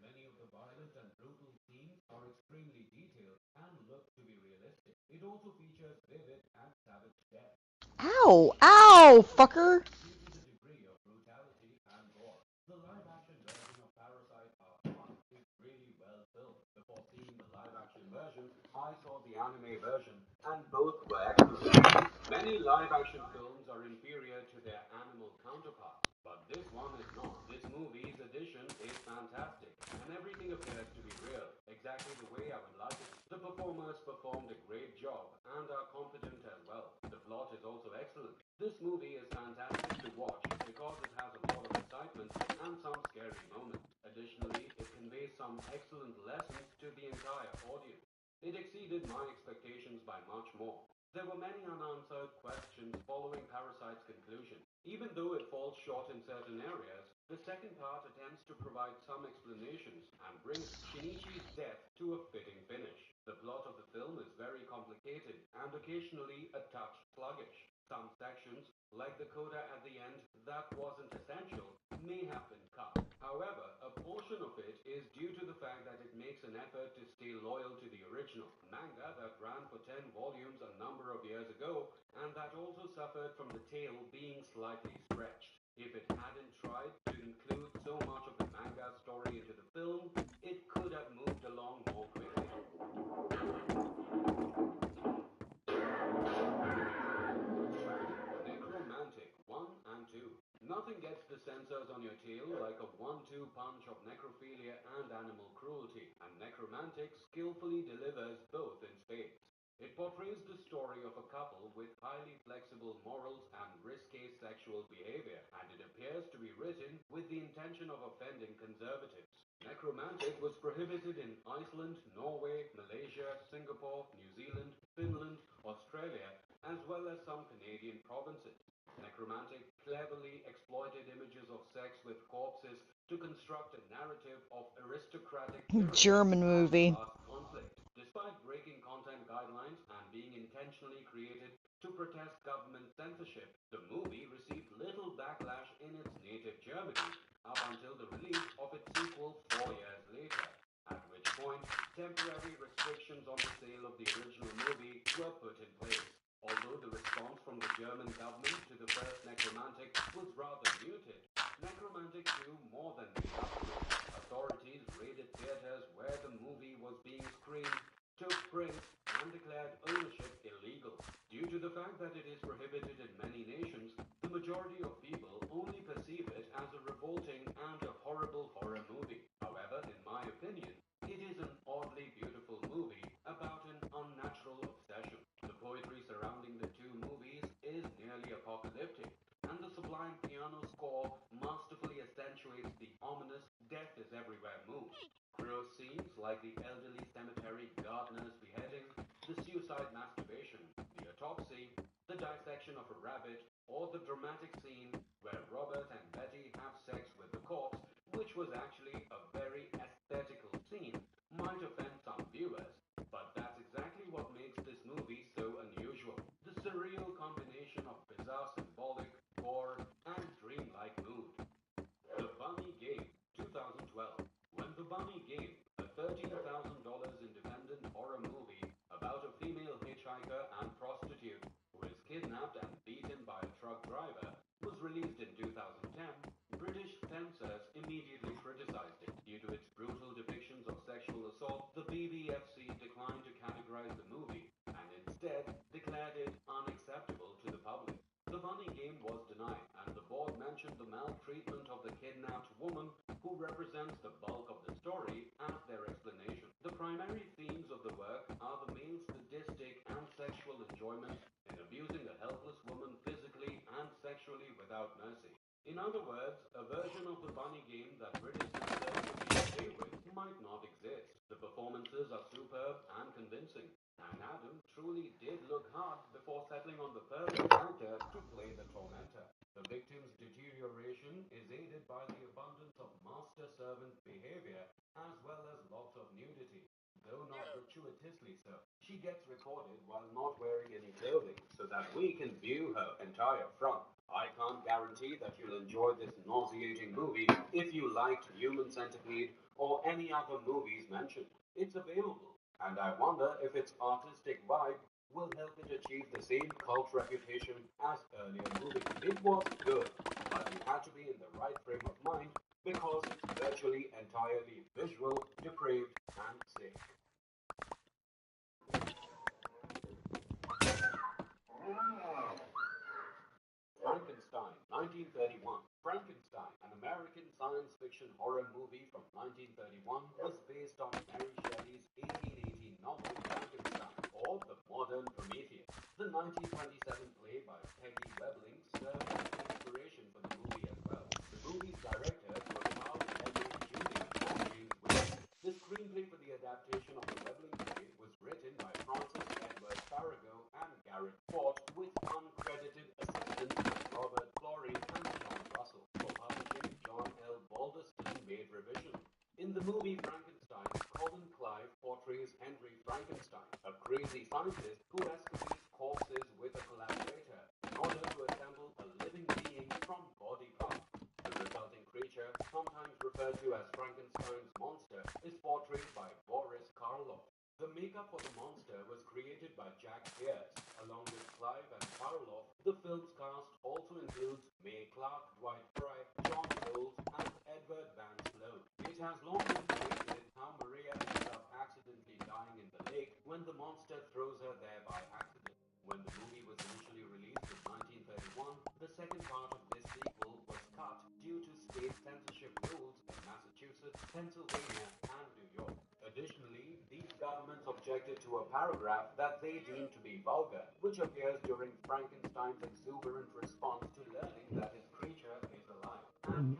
Many of the violent and brutal scenes are extremely detailed and look to be realistic. It also features vivid and savage death. Ow! Ow, fucker! Due to the degree of brutality and gore, the live-action version of Parasite Part 1 is really well filmed. Before seeing the live-action version, I saw the anime version, and both were excellent. Many live-action films are inferior to their animal counterparts, but this one is not. This movie's edition is fantastic, and everything appears to be real, exactly the way I would like it. The performers performed a great job and are competent as well. The plot is also excellent. This movie is fantastic to watch because it has a lot of excitement and some scary moments. Additionally, it conveys some excellent lessons to the entire audience. It exceeded my expectations by much more. There were many unanswered questions following Parasite's conclusion. Even though it falls short in certain areas, the second part attempts to provide some explanations and brings Shinichi's death to a fitting finish. The plot of the film is very complicated and occasionally a touch sluggish. Some sections, like the coda at the end that wasn't essential, may have been cut. However, a portion of it is due to the fact that it makes an effort to stay loyal to the original manga that ran for 10 volumes a number of years ago, and that also suffered from the tale being slightly stretched. If it hadn't tried to include so much of the manga story into the film, it could have moved along more quickly. Necromantic 1 and 2. Nothing gets the censors on your tail like a 1-2 punch of necrophilia and animal cruelty, and Necromantic skillfully delivers both in spades. It portrays the story of a couple with highly flexible morals and risque sexual behavior, and it appears to be written with the intention of offending conservatives. Necromantic was prohibited in Iceland, Norway, Malaysia, Singapore, New Zealand, Finland, Australia, as well as some Canadian provinces. Necromantic cleverly exploited images of sex with corpses to construct a narrative of aristocratic German movie. class conflict. Despite breaking content guidelines and being intentionally created to protest government censorship, the movie received little backlash in its native Germany up until the release of its sequel 4 years later, at which point temporary restrictions on the sale of the original movie were put in place. Although the response from the German government to the first Necromantic was rather muted, Necromantic 2 more than made up for it. Authorities raided theaters where the movie was being screened, took prints, and declared ownership illegal. Due to the fact that it is prohibited in many nations, the majority of people only perceive it as a revolting and a horrible horror movie. However, in my opinion, it is an oddly beautiful movie about an unnatural obsession. The poetry surrounding the two movies is nearly apocalyptic, and the sublime piano score masterfully accentuates the ominous death is everywhere mood. Gross scenes like the elderly cemetery gardener's beheading, the suicide masturbation, the autopsy, the dissection of a rabbit, or the dramatic scene where Robert and Betty have sex with the corpse, which was actually a very aesthetical scene, might offend some viewers, but that's exactly what makes this movie so unusual. The surreal combination of bizarre symbolic, gore, and dreamlike mood. The Bunny Game, 2012. When The Bunny Game, a $13,000 independent horror movie about a female hitchhiker and prostitute who is kidnapped and beaten by a truck driver, was released in 2010, British censors immediately criticized it. Due to its brutal depictions of sexual assault, the BBFC declined to categorize the movie and instead declared it unacceptable to the public. The Bunny Game was denied, and the board mentioned the maltreatment of the kidnapped woman, who represents the bulk of the story, as their explanation. The primary themes of the work are the male's sadistic and sexual enjoyment In other words, a version of the bunny game that British sailors would be okay with might not exist. The performances are superb and convincing, and Adam truly did look hard before settling on the perfect actor to play the tormentor. The victim's deterioration is aided by the abundance of master-servant behavior as well as lots of nudity, though not gratuitously so. She gets recorded while not wearing any clothing so that we can view her entire front. I can't guarantee that you'll enjoy this nauseating movie if you liked Human Centipede or any other movies mentioned. It's available, and I wonder if its artistic vibe will help it achieve the same cult reputation as earlier movies. It was good, but you had to be in the right frame of mind because it's virtually entirely visual, depraved, and sick. Frankenstein, 1931. Frankenstein, an American science fiction horror movie from 1931, was based on Mary Shelley's 1818 novel Frankenstein, or The Modern Prometheus. The 1927 play by Peggy Webling served as inspiration for the movie as well. The movie's directors were Carl and Edward Judy and James Whale. The screenplay for the adaptation of the Webling play was written by Francis Edward Farrago and Garrett Fort, with uncredited assistance from Robert Florey and John Russell. For publishing, John L. Balderston made revisions. In the movie Frankenstein, Colin Clive portrays Henry Frankenstein, a crazy scientist who escalates corpses with a collaborator in order to assemble a living being from body parts. The resulting creature, sometimes referred to as Frankenstein's monster, is portrayed by Boris Karloff. The makeup for the monster was created by Jack Pierce. Along with Clive and Karloff, the film's cast also includes Mae Clark, Dwight Fry, John Coles, and Edward Van Sloan. It has long been debated how Maria ends up accidentally dying in the lake when the monster throws her there by accident. When the movie was initially released in 1931, the second part of this sequel was cut due to state censorship rules in Massachusetts, Pennsylvania, and New York. Additionally, these governments objected to a paragraph that they deemed to be vulgar, which appears during Frankenstein's exuberant response to learning that his creature is alive.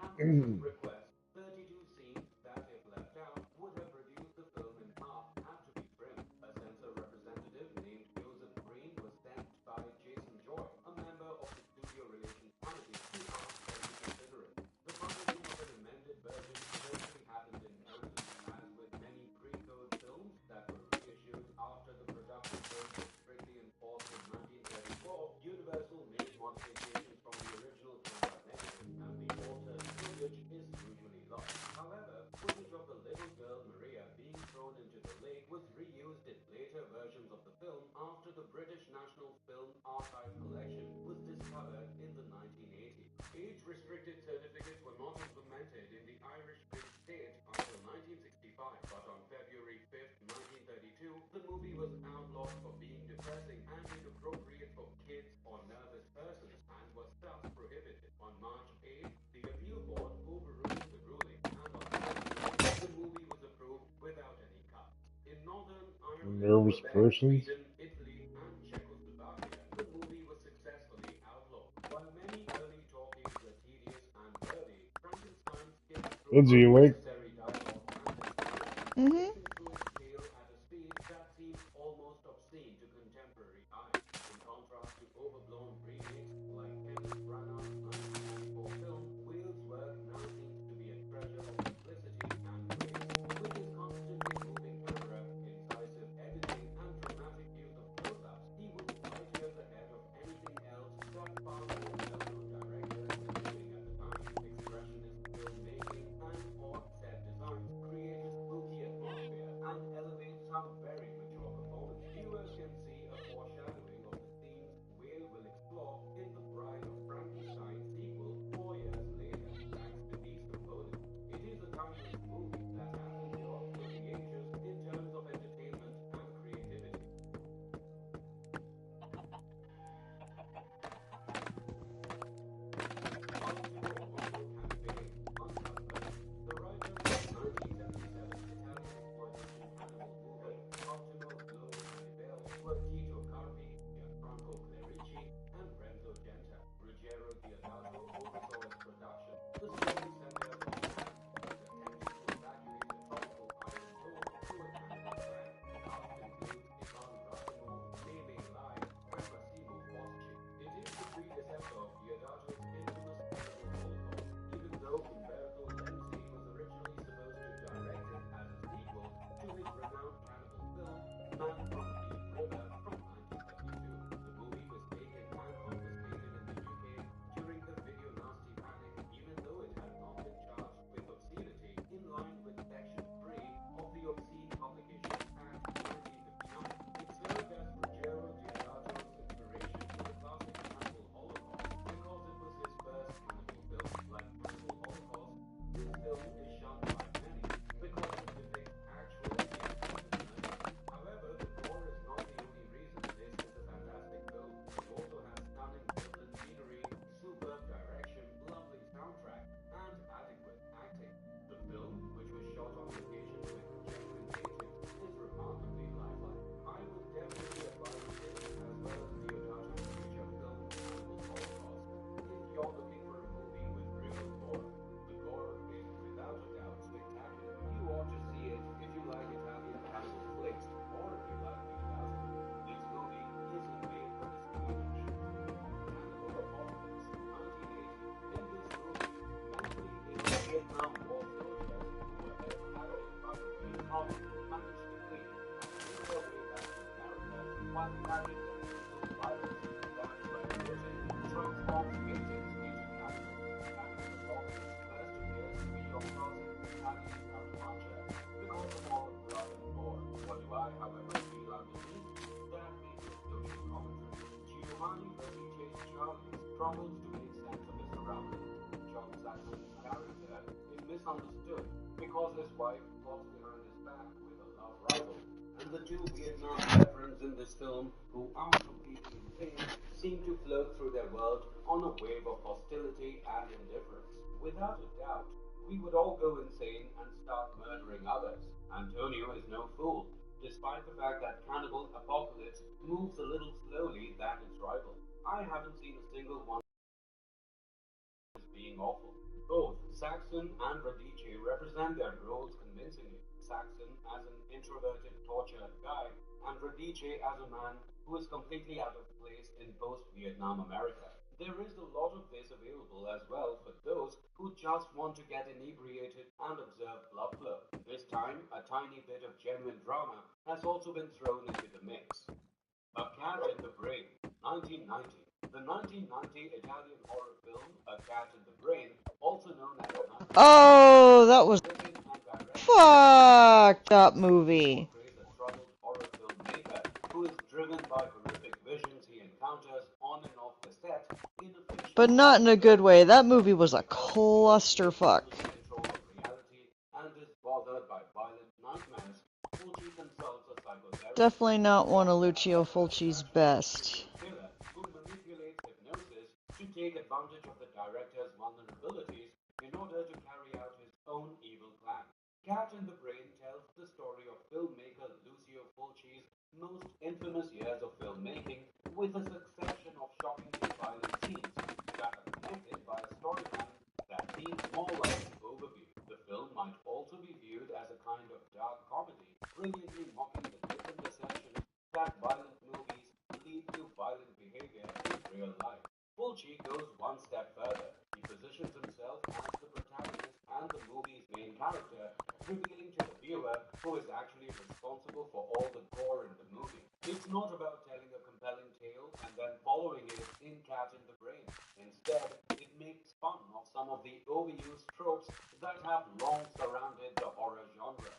At Campbell's request, 32 scenes that, if left out, would have reduced the film in half had to be trimmed. A censor representative named Joseph Green was sent by Jason Joy, a member of the Studio Relations Committee, to ask them to consider it. The publishing of an amended version eventually happened in Canada. As with many pre-code films that were reissued after the production code was strictly enforced in 1934, Universal made modifications from the original camera negative, and the altered footage is usually lost. However, footage of the little girl Maria being thrown into the lake was reused in later versions of the film after the British National Film Archive collection was discovered in the 1980s. Age-restricted certificates were not implemented in the Irish Free State until 1965, but on February 5th, 1932, the movie was outlawed for being depressing and inappropriate for kids or nervous persons and was thus prohibited. On March 8th, the appeal board overruled the ruling, and on February, the movie was approved without any cuts. In Northern Ireland, Nervous Quebec, persons? Sweden, Italy, and Czechoslovakia, the movie was successfully outlawed. While many early talkies were tedious and wordy, Frankenstein skipped through Lindsay, you awake? unnecessary dialogue and description, Mm-hmm. racing through its tale at a speed that seemed almost obscene to contemporary eyes. In contrast to overblown remakes like Kenneth Branagh's 1994 film, Whale's work now seems to be a treasure of simplicity and grace. With his constantly moving camera, incisive editing, and dramatic use of close-ups, he was light years ahead of anything else that far more well-known directors were doing at the time. Expressionist filmmaking and or and the added technical violence that when written transforms victims into cannibals. And the protagonist first appears to be your cousin, Italian Salamancia, because of all the blood and gore. What do I, however, feel underneath? That may be a social commentary. Giovanni Vertice's Charlie struggles to make sense of his surroundings. John Saxon's character is misunderstood because his wife falls behind his back with a love rival. And the two Vietnam veterans in this film, who aren't completely insane, seem to float through their world on a wave of hostility and indifference. Without a doubt, we would all go insane and start murdering others. Antonio is no fool, despite the fact that Cannibal Apocalypse moves a little slowly than its rival. I haven't seen a single one as being awful. Both Saxon and Radice represent their roles convincingly. Saxon as an introverted, tortured guy, and Radice as a man who is completely out of place in post-Vietnam America. There is a lot of this available as well for those who just want to get inebriated and observe blood flow. This time, a tiny bit of genuine drama has also been thrown into the mix. A Cat in the Brain, 1990. The 1990 Italian horror film A Cat in the Brain, also known as The Nightmare, Oh, that was written and directed fucked up movie. portrays a troubled horror filmmaker who is driven by horrific visions he encounters on and off the set in a fictional But not in a good world. way. That movie was a clusterfuck. Loses control of reality and is bothered by violent nightmares. Fulci consults a psychotherapist, Definitely not one of Lucio Fulci's best. killer who manipulates hypnosis to take advantage of the director's vulnerabilities in order to carry out his own evil plan. Cat in the Brain tells the story of filmmaker Lucio Fulci's most infamous years of filmmaking with a succession of shockingly violent scenes that are connected by a storyline that seems more like an overview. The film might also be viewed as a kind of dark comedy, brilliantly mocking the different deceptions that violent movies lead to violent behavior in real life. Fulci goes one step further. He positions himself as the protagonist and the movie's main character, revealing to the viewer who is actually responsible for all the gore in the movie. It's not about telling a compelling tale and then following it in Cat in the Brain. Instead, it makes fun of some of the overused tropes that have long surrounded the horror genre.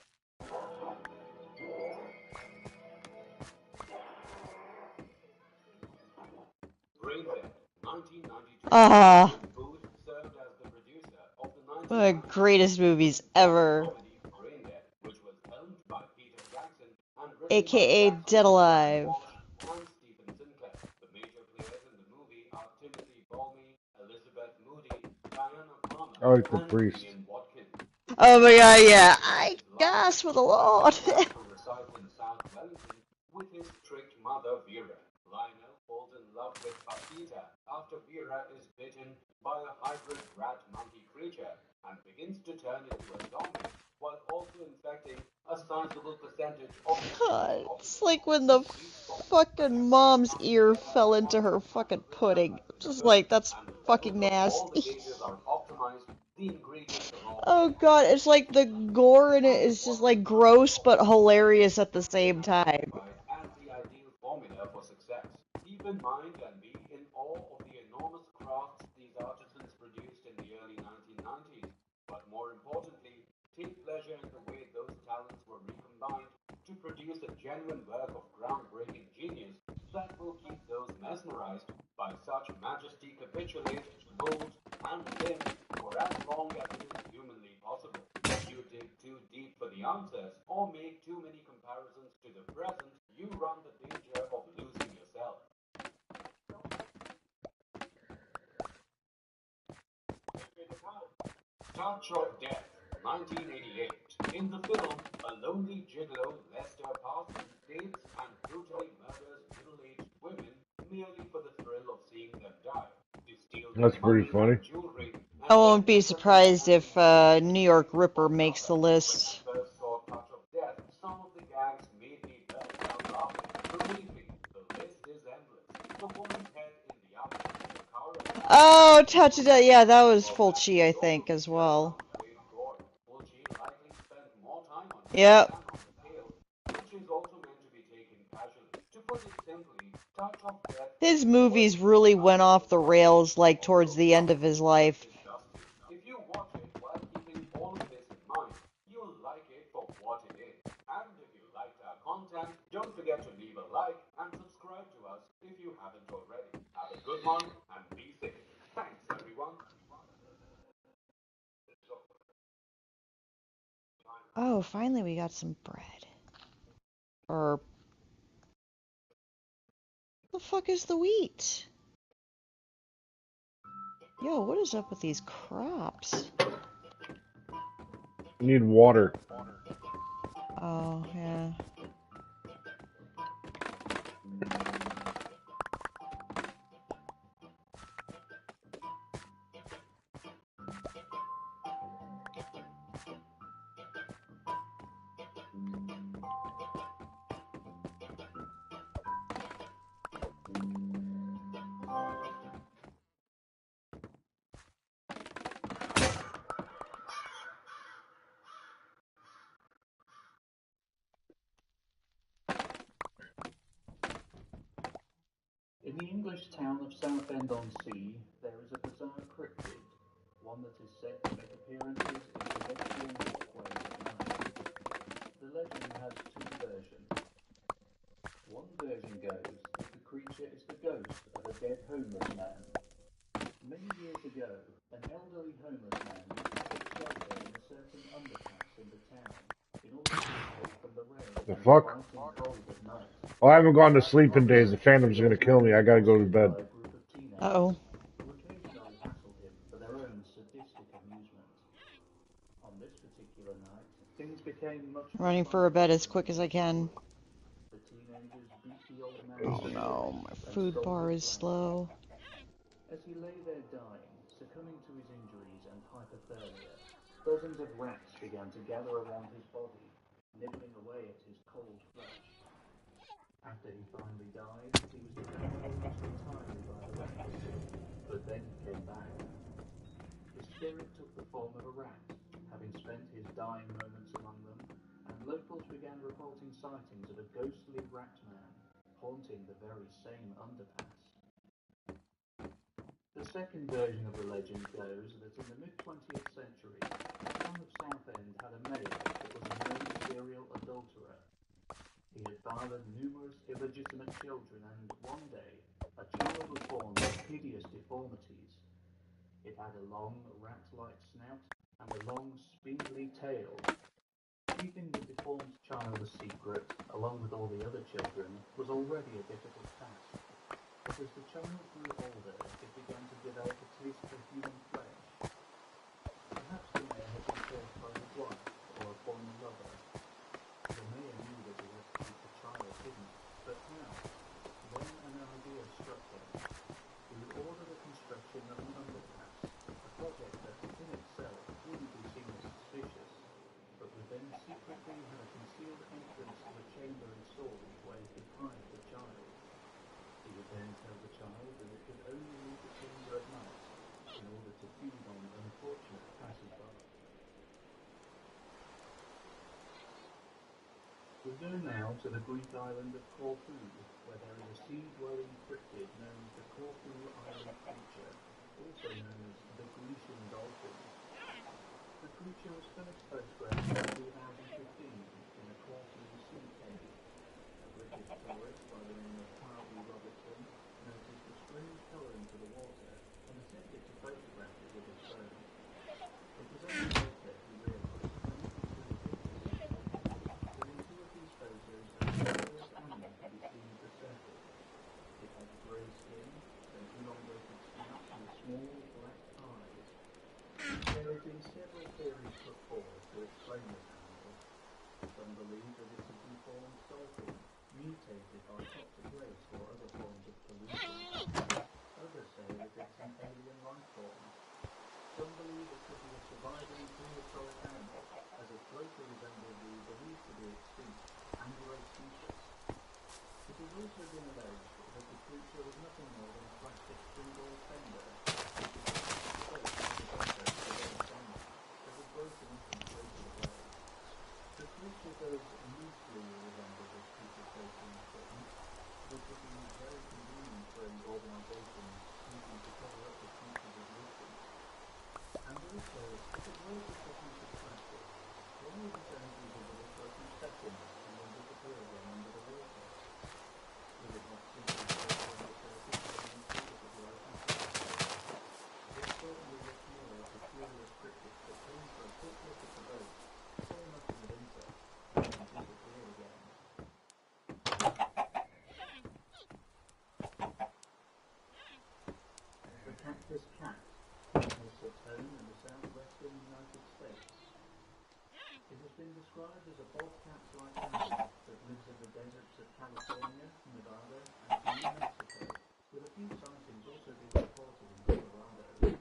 Braindead, 1992. Ah, Jim Booth served as the producer of the one of the 1992 greatest movies ever. comedy Braindead, which was helmed by Peter Jackson and written by AKA Jackson, Dead Alive. Walsh, and Stephen Sinclair. The major players in the movie are Timothy Balmy, Elizabeth Moody, Diana Palmer, I like the and priest. Ian Watkins. Oh my god, yeah. Braindead I is largely gas with a told about lot. a man who resides in South Wellington with his strict mother Vera. Lionel falls in love with Pasita after Vera is bitten by a hybrid rat monkey creature and begins to turn into a zombie while also infecting a sizable percentage of the God, general it's populace. like when the fucking mom's ear fell into her fucking pudding. Just like, that's And the fucking levels of all the nasty. gauges are optimized, the ingredients are all Oh mixed, god, it's like the gore in it and is just what we like find gross but often hilarious at the successfully same time. identified as the ideal formula for success. Keep in mind and be in awe of the enormous crafts these artisans produced in the early 1990s, but more importantly, take pleasure in the way those talents were recombined to produce a genuine work of groundbreaking genius that will keep those mesmerized by such majesty capitulate, bold, and thin for as long as it is humanly possible. If you dig too deep for the answers or make too many comparisons to the present, you run the danger of losing yourself. Touch of Death, 1988. In the film, a lonely gigolo, Lester Parsons, dates and brutally murders middle-aged women merely for the thrill of seeing them die. To steal their That's pretty money funny. and jewelry, and I then won't be enter the surprised family if feud New with York his Ripper makes stepfather. the When I list. first saw Touch of Death, some of the gags made me burst out laughing. Believe me, the list is endless. The woman's head in the alley, the car accident, Oh, the Touch of Death. suicide, Yeah, that was or Fulci, I practically all of think, the as well. unrestrained gore. Fulci likely spent more time on head Yep. than on the tail, which is also meant to be taken casually. To put it simply, touch of death His movies really went off the rails, like, towards the end of his life. is dusty. If you watch it while keeping all of this in mind, you'll like it for what it is. And if you liked our content, don't forget to leave a like and subscribe to us if you haven't already. Have a good one and be safe. Thanks, everyone. Oh, finally we got some bread. Or... the fuck is the wheat? Yo, what is up with these crops? You need water. Oh, yeah. In the English town of Southend-on-Sea, there is a bizarre cryptid, one that is said to make appearances in pedestrian walkways at night. The legend has two versions. One version goes that the creature is the ghost of a dead homeless man. Many years ago, an elderly homeless man used to take shelter in a certain underpass in the town in order to escape from the rain The and the fuck? biting cold at night. Oh, I haven't gone to sleep in days. The Phantom's gonna kill me. I gotta go to bed. Uh-oh. Who occasionally hassle him for their own sadistic amusement. On this particular night, things became much more Running for a bed violent as than quick as I can. the teenagers beat the old man's Oh spirits no, my and food stole bar his is life. slow. As he lay there dying, succumbing to his injuries and hypothermia, dozens of rats began to gather around his body, nibbling away at his cold flesh. After he finally died, he was devoured almost entirely by the rats. But then he came back. His spirit took the form of a rat, having spent his dying moments among them, and locals began reporting sightings of a ghostly rat man haunting the very same underpass. The second version of the legend goes that in the mid-20th century, the town of Southend had a mayor that was a known serial adulterer. He had fathered numerous illegitimate children, and one day, a child was born with hideous deformities. It had a long, rat-like snout and a long, spindly tail. Keeping the deformed child a secret, along with all the other children, was already a difficult task. But as the child grew older, it began to develop a taste for human flesh. Perhaps the mayor had been forced by his wife or a former lover. The mayor knew that he had to keep the child hidden, but how? Then an idea struck him. He would order the construction of an underpass, a project that in itself wouldn't be seen as suspicious, but would then secretly have a concealed entrance to a chamber installed where he could hide the child. He would then tell the child that it could only leave the chamber at night in order to feed on unfortunate passers-by. We go now to the Greek island of Corfu, where there is a sea-dwelling cryptid known as the Corfu Island creature, also known as the Grecian dolphin. The creature was first photographed in 2015 in a Corfu sea cave. A British tourist by the name of Harvey Robertson noticed a strange colouring to the water and attempted to photograph it with his phone. It was only later he realised that anything could have been mistaken, but in two of these photos a mysterious animal could be seen at the surface. It had grey skin, an elongated snout and small black eyes. There have been several theories put forward to explain this animal. Some believe that it's a deformed dolphin, mutated by toxic waste or other forms of pollution. Others say that it's an alien life form. Some believe it could be a surviving prehistoric animal, as it closely resembled the believed to be extinct Angulocebus. It has also been alleged that the creature was nothing more than a plastic three-ball fender, which is close to the concept of a dead sandwich, that was broken up and floated away. The creature does loosely resemble this piece of photo in print. been described as a bobcat-like animal that lives in the deserts of California, Nevada, and New Mexico, with a few sightings also being reported in Colorado.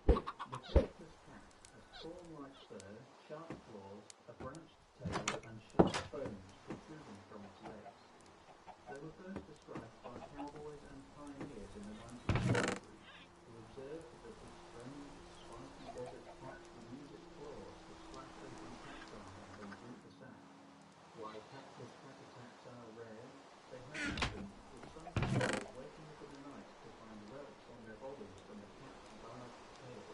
The cactus cat has thorn-like fur, sharp claws, a branched tail, and sharp bones protruding from its legs. They were first described by cowboys and pioneers in the 19th century, who observed that this strange, spiky desert cat would use its claws to slash open cacti and then drink the sap. While cactus cat attacks are rare, they have happened, with some cowboys waking up in the night to find welts on their bodies from the cat's barbed tail.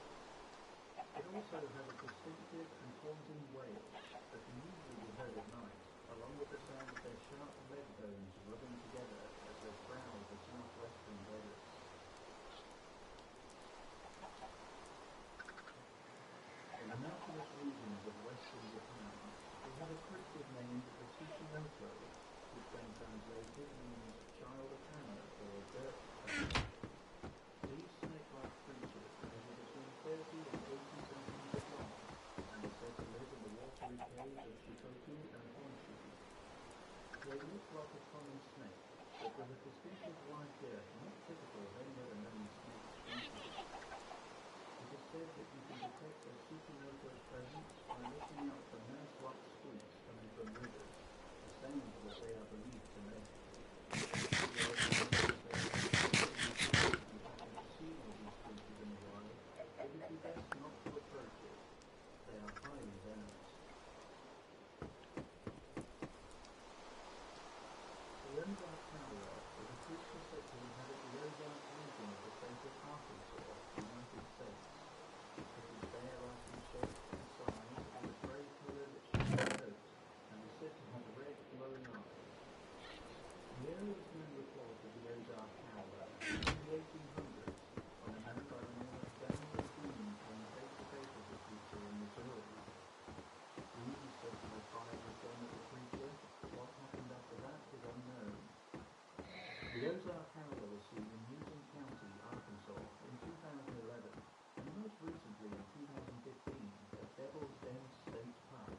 It also has a distinctive and haunting wail that can usually be heard at night, along with the sound of their sharp leg bones rubbing together as they prowl the southwestern deserts. In the mountainous regions of western Japan, we have a cryptid named the Tsushimoto, which when translated means child of hammer or dirt stone. These snake-like creatures measure between 30 and 80 centimeters long, and are said to live in the watery caves of Shikoku and Honshu. They look like a common snake, but with a distinctive white ear not typical of any other known snake species. It is said that you can detect a Tsushimoto's presence by looking out for mouse-like squeaks coming from rivers, a sign that they are believed to make. The also knows that there are if you happen to see one of these creatures in the wild, it would be best not to approach it. They are highly venomous. The Ozark Tower is a creature said to inhabit the Ozark region of the state of Arkansas, United States. It is bear-like in shape and size, with a grey-coloured shaggy coat, and is said to have red glowing eyes. The earliest known report of the Ozark Tower is in the 1800s, when a man by the name of Daniel Boone came face to face with the creature in Missouri. Boone is said to have fired his gun at the creature. What happened after that is unknown. The Ozark Howler was seen in Newton County, Arkansas in 2011, and most recently in 2015 at Devil's Den State Park.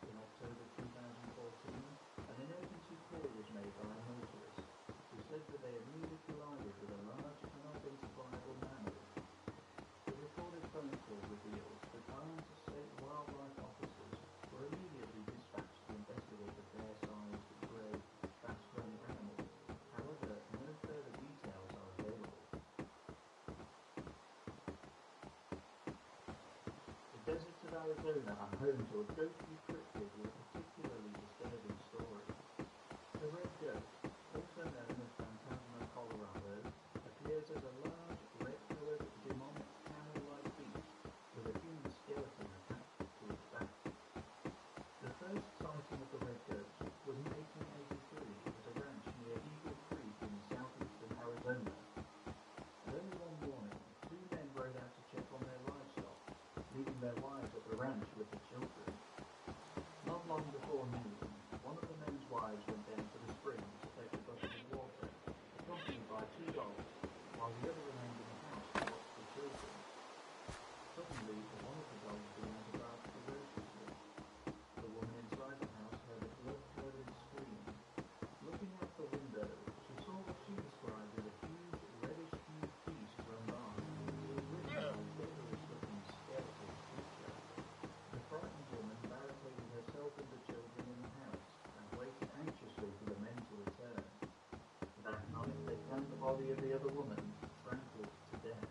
In October 2014, an emergency call was made by a motorist who said that they had newly collided with a large, unidentifiable mammal. The recorded phone call reveals that armed state wildlife officers were immediately dispatched to investigate the bear-sized, grey, fast-running animal. However, no further details are available. The deserts of Arizona are home to a ghostly cryptid with a particularly disturbing story. The red ghost, also known as Phantasma Colorado, appears as a large, red-coloured, demonic camel-like beast with a human skeleton attached to its back. The first sighting of the red ghost was in 1883 at a ranch near Eagle Creek in southeastern Arizona. Early one morning, two men rode out to check on their livestock, leaving their wives at the ranch with the children. Not long before noon, one of the men's wives went down to the spring to fetch a bucket of water, accompanied by two dogs, while the other remained in the house to watch the children. Suddenly, one of the dogs began to bark ferociously. The woman inside the house heard a blood-curdling scream. Looking out the window, she saw what she described as a huge, reddish-hued beast run by, with written on a devilish-looking skeletal creature. The frightened woman barricaded herself and the children in the house and waited anxiously for the men to return. That night, they found the body of the other woman, trampled to death.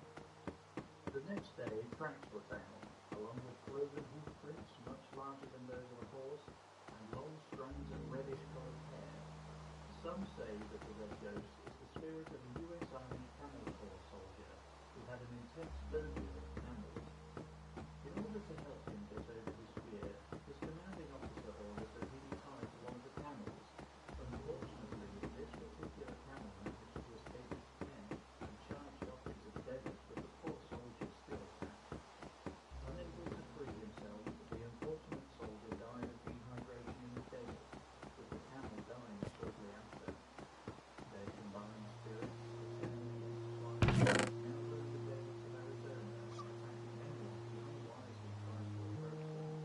The next day, tracks were found, along with cloven hoof prints much larger than those of a horse, and long strands of reddish-colored hair. Some say that the red ghost is the spirit of a U.S. Army Camel Corps soldier who had an intense phobia of camels. In order to help him get over his fear, his commanding officer ordered that he be tied to one of the camels. Unfortunately, this particular camel managed to escape its pen and charged off into the desert with the poor soldier still attached. Unable to free himself, the unfortunate soldier died of dehydration in the desert, with the camel dying shortly after. Their combined spirits, attempting to swine, now roam the deserts of Arizona, attacking anyone who unwisely tries to approach them.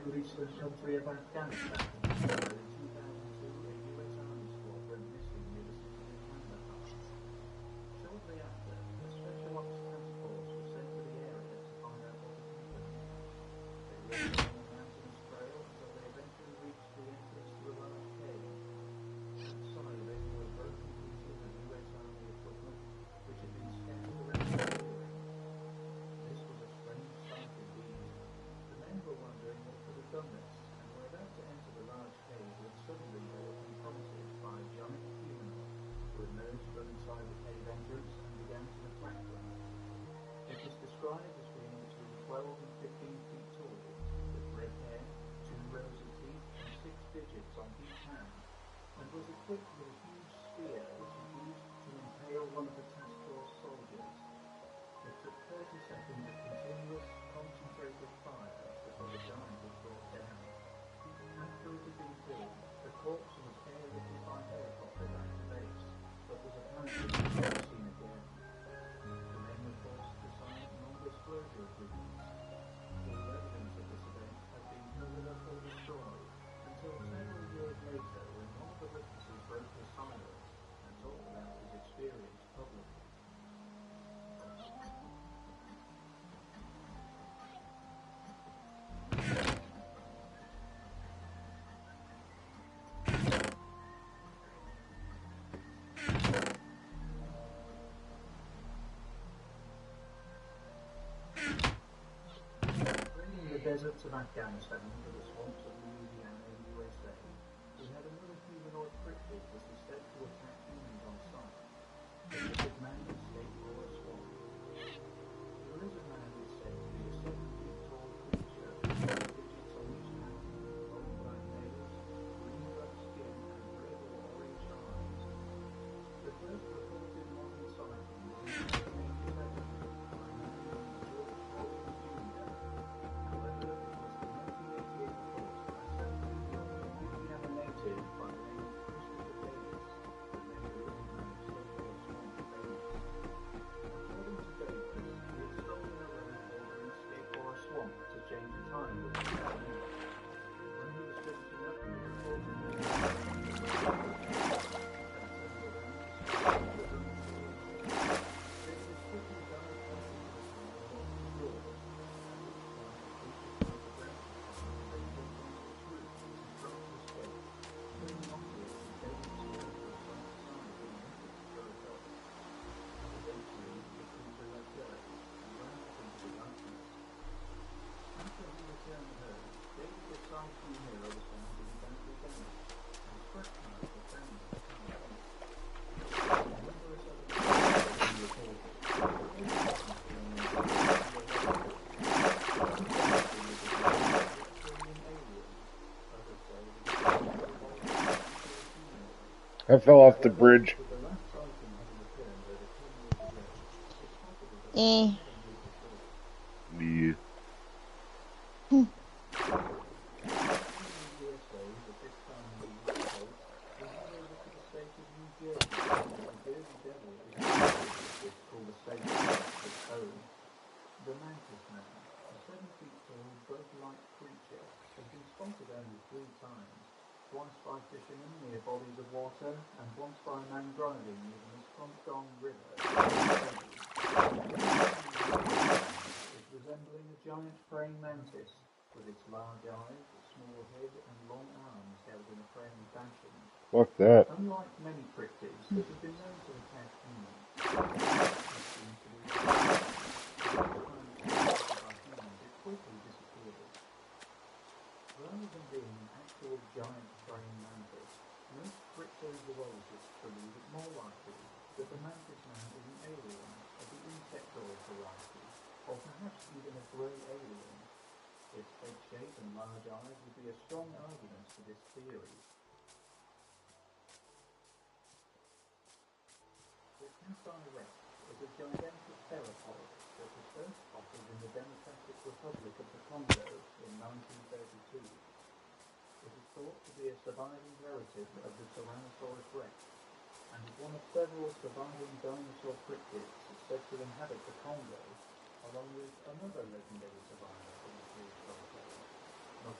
to reach the country of Afghanistan, where in 2002 a US Army squad went missing near the city of Pandas. Shortly after, a special ops task force was sent to the area to find out what had happened. They walked along a mountainous trail until they eventually reached the entrance to a large cave. Outside, they saw broken pieces of US Army equipment which had been scattered around the clearing. This was a strange sight indeed. The men were wondering what could have done this, and were about to enter the large cave when suddenly they were confronted by a giant humanoid who emerged from inside the cave entrance and began to attack them. It was described as being between 12 and 15 feet tall, with red hair, 2 rows of teeth, and 6 digits on each hand, and was equipped with a huge spear which he used to impale one of the task force soldiers. It took 30 seconds of continuous, concentrated fire before the giant was brought down. After it had been killed, the corpse was airlifted by helicopter back to base, but was apparently never seen again. The men were forced to sign non-disclosure agreements. All evidence of this event had been covered up or destroyed, until several years later when one of the witnesses broke his silence and talked about his experience publicly. Fleeing the deserts of Afghanistan to the swamps of Louisiana in the USA, we had another humanoid cryptid which was said to attack humans on sight. The lizard man escaped from a swamp. The lizard man is said to be a 7-feet tall creature with digits on each hand, long black nails, green black skin, and red or orange eyes. The first reported modern sighting was in 1987 by a man named George Holland Jr. However, it was the 1988 report by a 17-year-old Indiana native by the name of Christopher Davis that made the lizard man escape from a swamp famous. According to Davis, he had stolen a road bordering Skate or a swamp to change the time with his family. When he was finishing up, he reported that he had turned around to Davis quickly dived back into the tunnel and locked the doors, at which point the creature tried to grab the tunnel and then jumped onto its roof as he tried to escape. Clinging onto it, Davis swung from side to side in an effort to throw it off. Eventually, the creature let go and ran off into the darkness. After he returned home, Davis' side view mirror was found to be badly damaged, and scratch marks were found at the tunnel end. Numerous other cases have been reported. I fell off the bridge. With the last sighting having occurred over 10 years ago, it's possible that Eh. it never moved at all. Yeah. In the USA, but this time in the East Coast, we head over to the state of New Jersey, where the Jersey Devil is a cryptid called the state its home. The Mantis Man, a 7-feet tall, bug-like creature, has been spotted only 3 times, once by fishermen near bodies of water, and once by a man driving near the Musconetcong River. Is resembling a giant praying mantis, with its large eyes, small head, and long arms held in a praying fashion. Fuck that. Unlike many cryptids that have been known to attack humans, it seems to be by humans, it quickly disappears. Rather than being an actual giant praying mantis, most cryptozoologists believe it more likely that the mantis man is an alien of the insectivore variety, or perhaps even a grey alien. Its head shape and large eyes would be a strong argument for this theory. The Cat's-eye Rex is a gigantic theropod that was first spotted in the Democratic Republic of the Congo in 1932. It is thought to be a surviving relative of the Tyrannosaurus Rex, and is one of several surviving dinosaur cryptids said to inhabit the Congo, along with another legendary survivor from the prehistoric age, not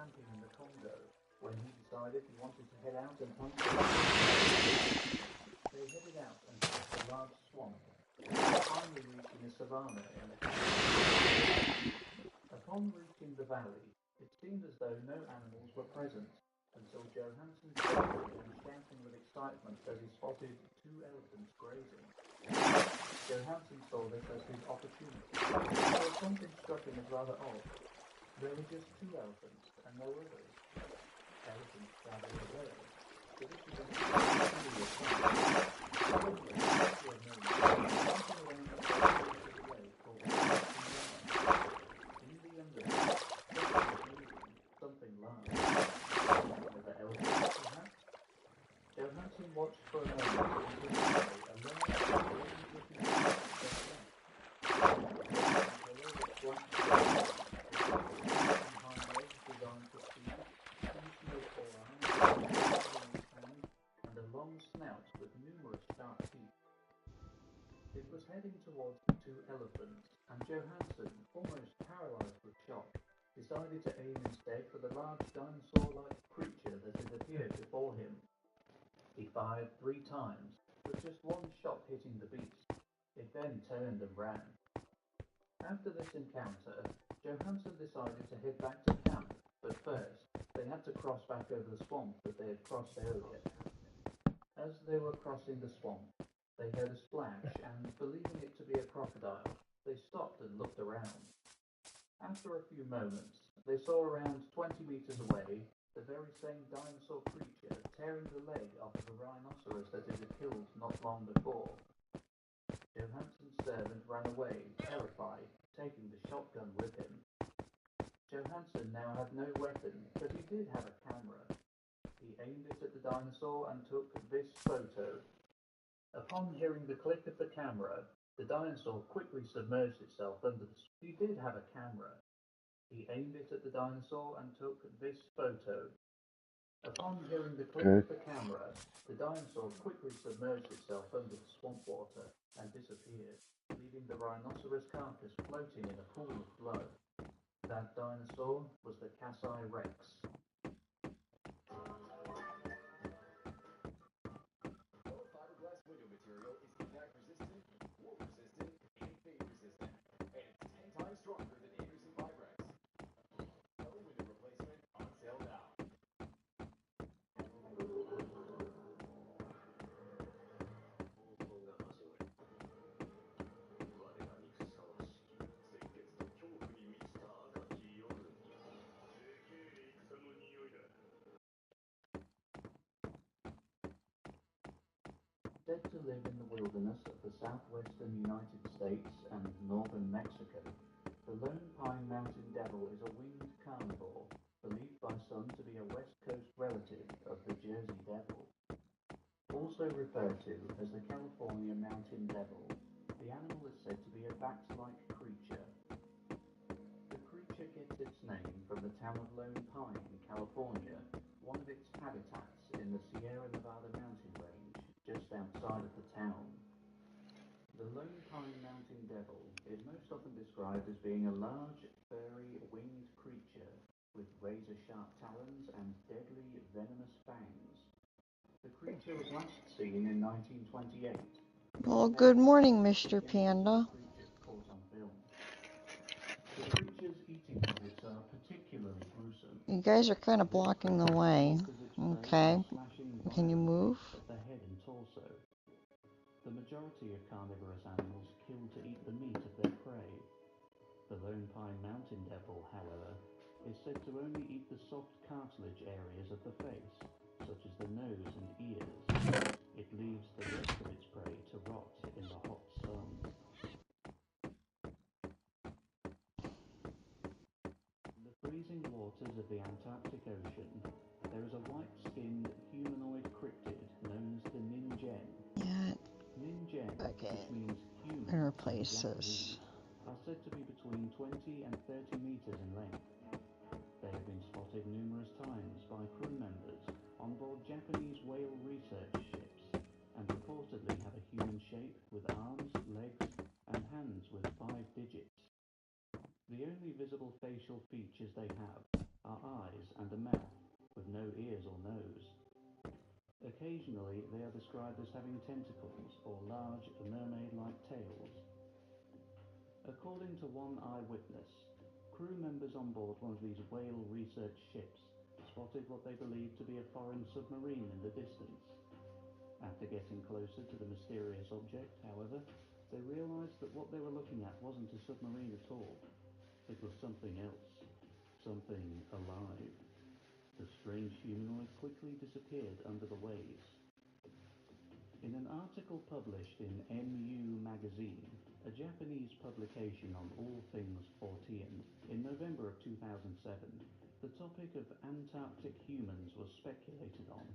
camping in the Congo when he decided he wanted to head out and hunt. They headed out and crossed a large swamp, finally reaching a savanna in the Congo. Upon reaching the valley, it seemed as though no animals were present until Johansson shouted and shouting with excitement as he spotted 2 elephants grazing. Johansson saw this as his opportunity, but something struck him as rather odd. There were just 2 elephants and no others. Elephants travel away, so this was an extremely sight. Suddenly, after a moment, something around 30 meters away called in the underbrush, something was moving, something large. Another elephant, perhaps? Johansson watched for a moment until suddenly a large, orange-looking creature stepped out. Below its black shell, hind legs designed for speed, 2 small forearms, a in its hand, and a long snout with numerous sharp teeth. It was heading towards the 2 elephants, and Johansson, almost paralyzed with shock, decided to aim instead for the large dinosaur-like creature that had appeared before him. He fired 3 times, with just 1 shot hitting the beast. It then turned and ran. After this encounter, Johansson decided to head back to camp, but first, they had to cross back over the swamp that they had crossed earlier. As they were crossing the swamp, they heard a splash, and believing it to be a crocodile, they stopped and looked around. After a few moments, they saw around 20 meters away the very same dinosaur creature tearing the leg off of a rhinoceros that it had killed not long before. Johansson's servant ran away, terrified, taking the shotgun with him. Johansson now had no weapon, but he did have a camera. He aimed it at the dinosaur and took this photo. Upon hearing the click of the camera, the dinosaur quickly submerged itself under the... He did have a camera. He aimed it at the dinosaur and took this photo. Upon hearing the click of the camera, the dinosaur quickly submerged itself under the swamp water and disappeared, leaving the rhinoceros carcass floating in a pool of blood. That dinosaur was the Kasai Rex. Fiberglass window material is impact resistant, wolf resistant, and fade resistant, and it's 10 times stronger than Anderson Fibrex. No window replacement on sale now. Said to live in the wilderness of the southwestern United States and northern Mexico, the lone pine mountain devil is a winged carnivore, believed by some to be a west coast relative of the Jersey devil. Also referred to as the California mountain devil, the animal is said to be a bat-like creature. The creature gets its name from the town of Lone Pine, California, one of its habitats in the Sierra Nevada mountain range, just outside of the town. The Lone Pine Mountain Devil is most often described as being a large, furry, winged creature with razor-sharp talons and deadly, venomous fangs. The creature was last seen in 1928. Well, good morning, Mr. Panda. Caught on film. The creature's eating habits are particularly gruesome. You guys are kind of blocking the way. Okay. Can you move? At the head and torso. The majority of carnivorous animals kill to eat the meat of their prey. The Lone Pine Mountain Devil, however, is said to only eat the soft cartilage areas of the face, such as the nose and ears. It leaves the rest of its prey to rot in the hot sun. In the freezing waters of the Antarctic Ocean, there is a white-skinned humanoid cryptid known as the Ningen. Yeah. Ningen, Okay. which means human I'm gonna replace in this. Japanese, are said to be between 20 and 30 meters in length. They have been spotted numerous times by crew members on board Japanese whale research ships and reportedly have a human shape with arms, legs, and hands with 5 digits. The only visible facial features they have are eyes and a mouth, with no ears or nose. Occasionally, they are described as having tentacles or large mermaid-like tails. According to one eyewitness, crew members on board one of these whale research ships spotted what they believed to be a foreign submarine in the distance. After getting closer to the mysterious object, however, they realized that what they were looking at wasn't a submarine at all. It was something else. Something alive. The strange humanoid quickly disappeared under the waves. In an article published in MU Magazine, a Japanese publication on all things Fortean, in November of 2007, the topic of Antarctic humans was speculated on.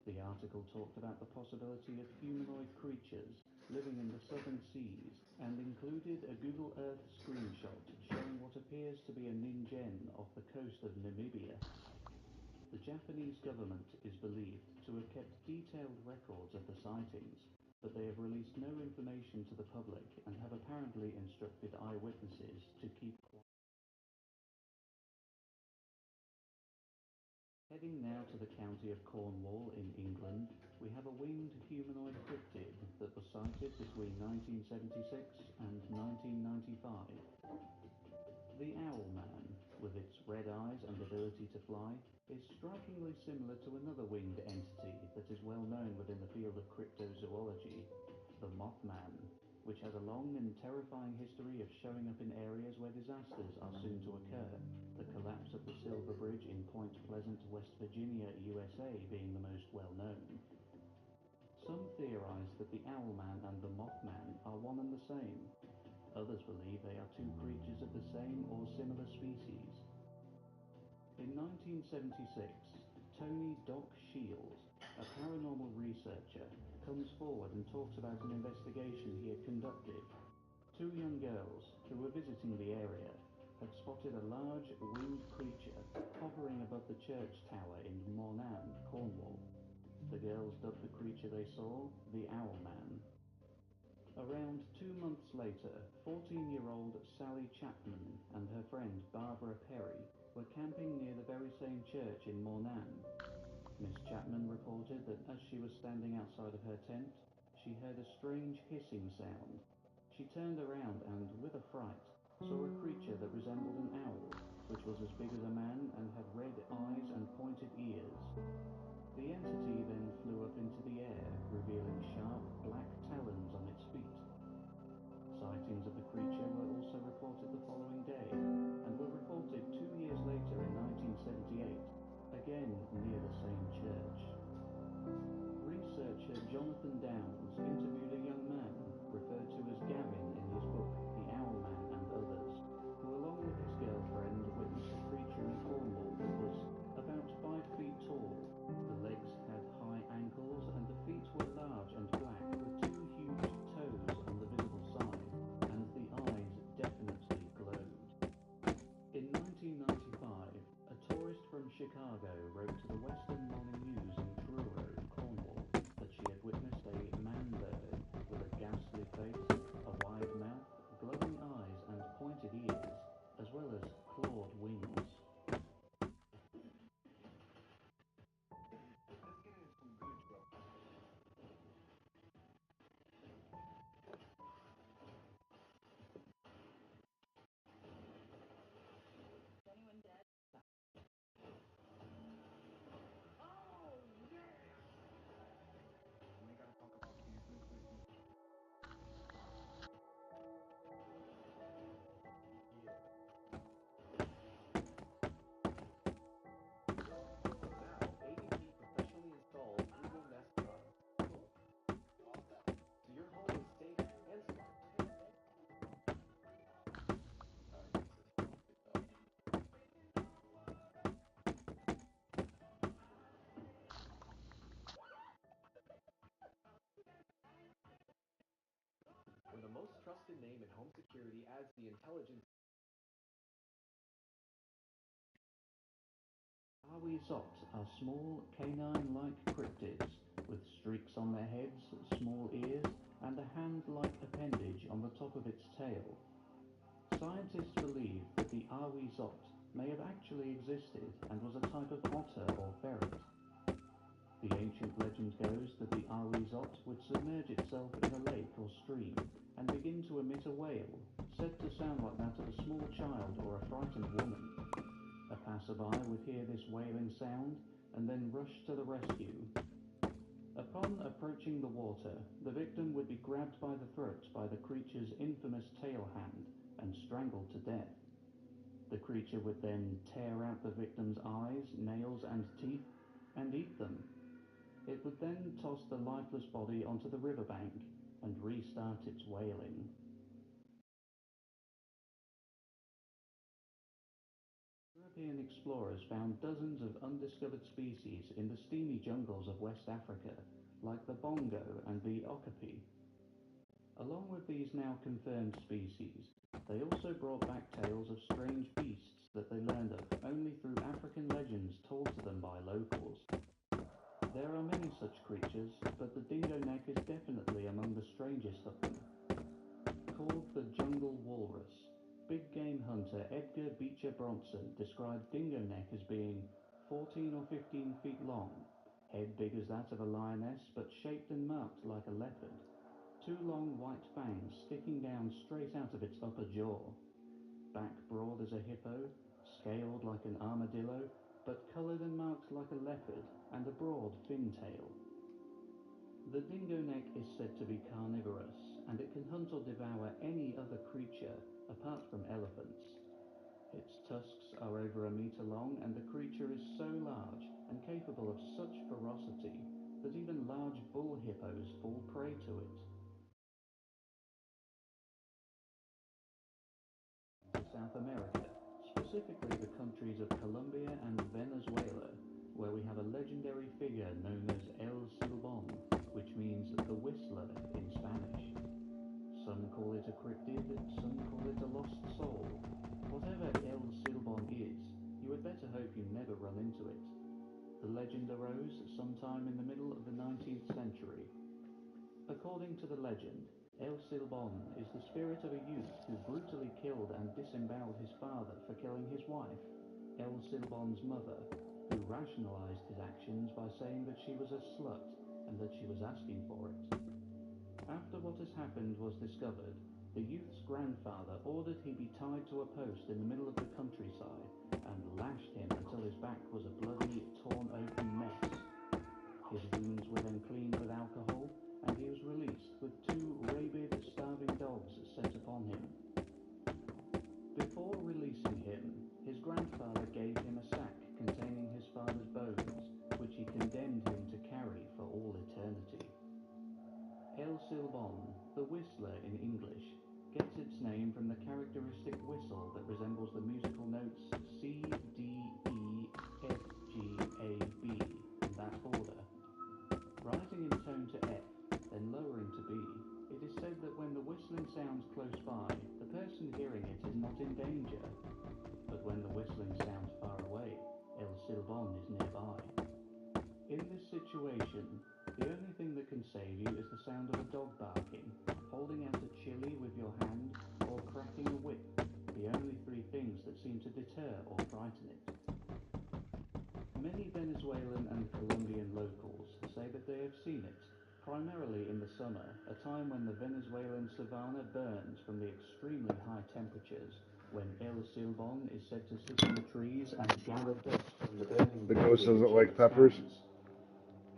The article talked about the possibility of humanoid creatures living in the southern seas and included a Google Earth screenshot showing what appears to be a Ningen off the coast of Namibia. The Japanese government is believed to have kept detailed records of the sightings, but they have released no information to the public and have apparently instructed eyewitnesses to keep quiet. Heading now to the county of Cornwall in England, we have a winged humanoid cryptid that was sighted between 1976 and 1995. The Owl Man, with its red eyes and ability to fly, is strikingly similar to another winged entity that is well known within the field of cryptozoology, the Mothman, which has a long and terrifying history of showing up in areas where disasters are soon to occur, the collapse of the Silver Bridge in Point Pleasant, West Virginia, USA being the most well known. Some theorize that the Owlman and the Mothman are one and the same. Others believe they are two creatures of the same or similar species. In 1976, Tony Doc Shields, a paranormal researcher, comes forward and talks about an investigation he had conducted. Two young girls, who were visiting the area, had spotted a large winged creature hovering above the church tower in Mornan, Cornwall. The girls dubbed the creature they saw the Owlman. Around 2 months later, 14-year-old Sally Chapman and her friend Barbara Perry were camping near the very same church in Mornan. Miss Chapman reported that as she was standing outside of her tent, she heard a strange hissing sound. She turned around and, with a fright, saw a creature that resembled an owl, which was as big as a man and had red eyes and pointed ears. The entity then flew up into the air, revealing sharp black talons on its feet. Sightings of the creature were also reported the following day, and were reported 2 years later in 1978, again near the same church. Researcher Jonathan Downs interviewed a young man, referred to as Gavin in his book The Owlman and Others, who along with his girlfriend witnessed a creature in Cornwall that was about 5 feet tall. The legs had high ankles and the feet were large and black with 2 huge toes on the visible side, and the eyes definitely glowed. In 1995, a tourist from Chicago wrote to the Western Morning News in Truro, Cornwall, that she had witnessed a man-bird with a ghastly face, a wide mouth, glowing eyes and pointed ears, as well as clawed wings. When the most trusted name in home security adds the intelligence. Awizots are small canine-like cryptids with streaks on their heads, small ears, and a hand-like appendage on the top of its tail. Scientists believe that the Awizot may have actually existed and was a type of otter or ferret. The ancient legend goes that the Arizot would submerge itself in a lake or stream and begin to emit a wail, said to sound like that of a small child or a frightened woman. A passerby would hear this wailing sound and then rush to the rescue. Upon approaching the water, the victim would be grabbed by the throat by the creature's infamous tail hand and strangled to death. The creature would then tear out the victim's eyes, nails, and teeth and eat them. It would then toss the lifeless body onto the riverbank and restart its wailing. European explorers found dozens of undiscovered species in the steamy jungles of West Africa, like the bongo and the okapi. Along with these now confirmed species, they also brought back tales of strange beasts that they learned of only through African legends told to them by locals. There are many such creatures, but the dingo neck is definitely among the strangest of them. Called the jungle walrus, big game hunter Edgar Beecher Bronson described dingo neck as being 14 or 15 feet long, head big as that of a lioness but shaped and marked like a leopard, two long white fangs sticking down straight out of its upper jaw, back broad as a hippo, scaled like an armadillo, but colored and marked like a leopard, and a broad fin tail. The dingo neck is said to be carnivorous, and it can hunt or devour any other creature apart from elephants. Its tusks are over a meter long, and the creature is so large and capable of such ferocity that even large bull hippos fall prey to it. South America, specifically the countries of Colombia and Venezuela, where we have a legendary figure known as El Silbón, which means the whistler in Spanish. Some call it a cryptid, some call it a lost soul. Whatever El Silbón is, you had better hope you never run into it. The legend arose sometime in the middle of the 19th century. According to the legend, El Silbón is the spirit of a youth who brutally killed and disemboweled his father for killing his wife, El Silbón's mother, who rationalized his actions by saying that she was a slut and that she was asking for it. After what has happened was discovered, the youth's grandfather ordered he be tied to a post in the middle of the countryside and lashed him until his back was a bloody, torn open mess. His wounds were then cleaned with alcohol, and he was released with two rabid, starving dogs set upon him. Before releasing him, his grandfather gave him a sack containing his father's bones, which he condemned him to carry for all eternity. El Silbón, the whistler in English, gets its name from the characteristic whistle that resembles the musical notes C, D, E, F, G, A, B in that order. Rising in tone to F, then lowering to B, it is said that when the whistling sounds close by, the person hearing it is not in danger. But when the whistling sounds far away, El Silbón is nearby. In this situation, the only thing that can save you is the sound of a dog barking, holding out a chili with your hand, or cracking a whip, the only three things that seem to deter or frighten it. Many Venezuelan and Colombian locals say that they have seen it, primarily in the summer, a time when the Venezuelan savanna burns from the extremely high temperatures, when El Silbón is said to sit in the trees and gather dust from the burning The ghost doesn't foliage in like its peppers. hands.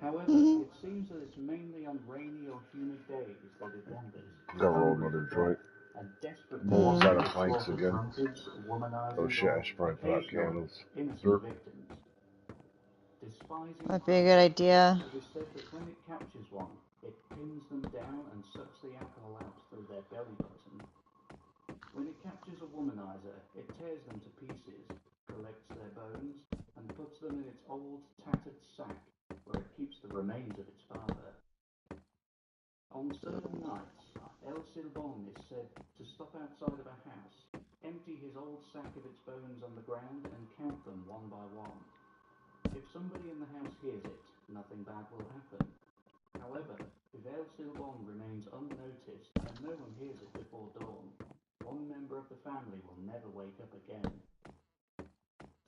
However, it seems that it's mainly on rainy or humid days that it wanders, Gotta roll hungry another for joint. breath, and desperate I'm to almost out find of and planks slaughter again. drunkards, womanizers, Oh shit, I or should probably put out occasionally candles. innocent victims. Despising Might be a good drunkards, idea. it is said that when it captures one, it pins them down and sucks the alcohol out through their belly button. When it captures a womanizer, it tears them to pieces, collects their bones, and puts them in its old, tattered sack, where it keeps the remains of its father. On certain nights, El Silbón is said to stop outside of a house, empty his old sack of its bones on the ground, and count them one by one. If somebody in the house hears it, nothing bad will happen. However, if El Silbón remains unnoticed and no one hears it before dawn, one member of the family will never wake up again.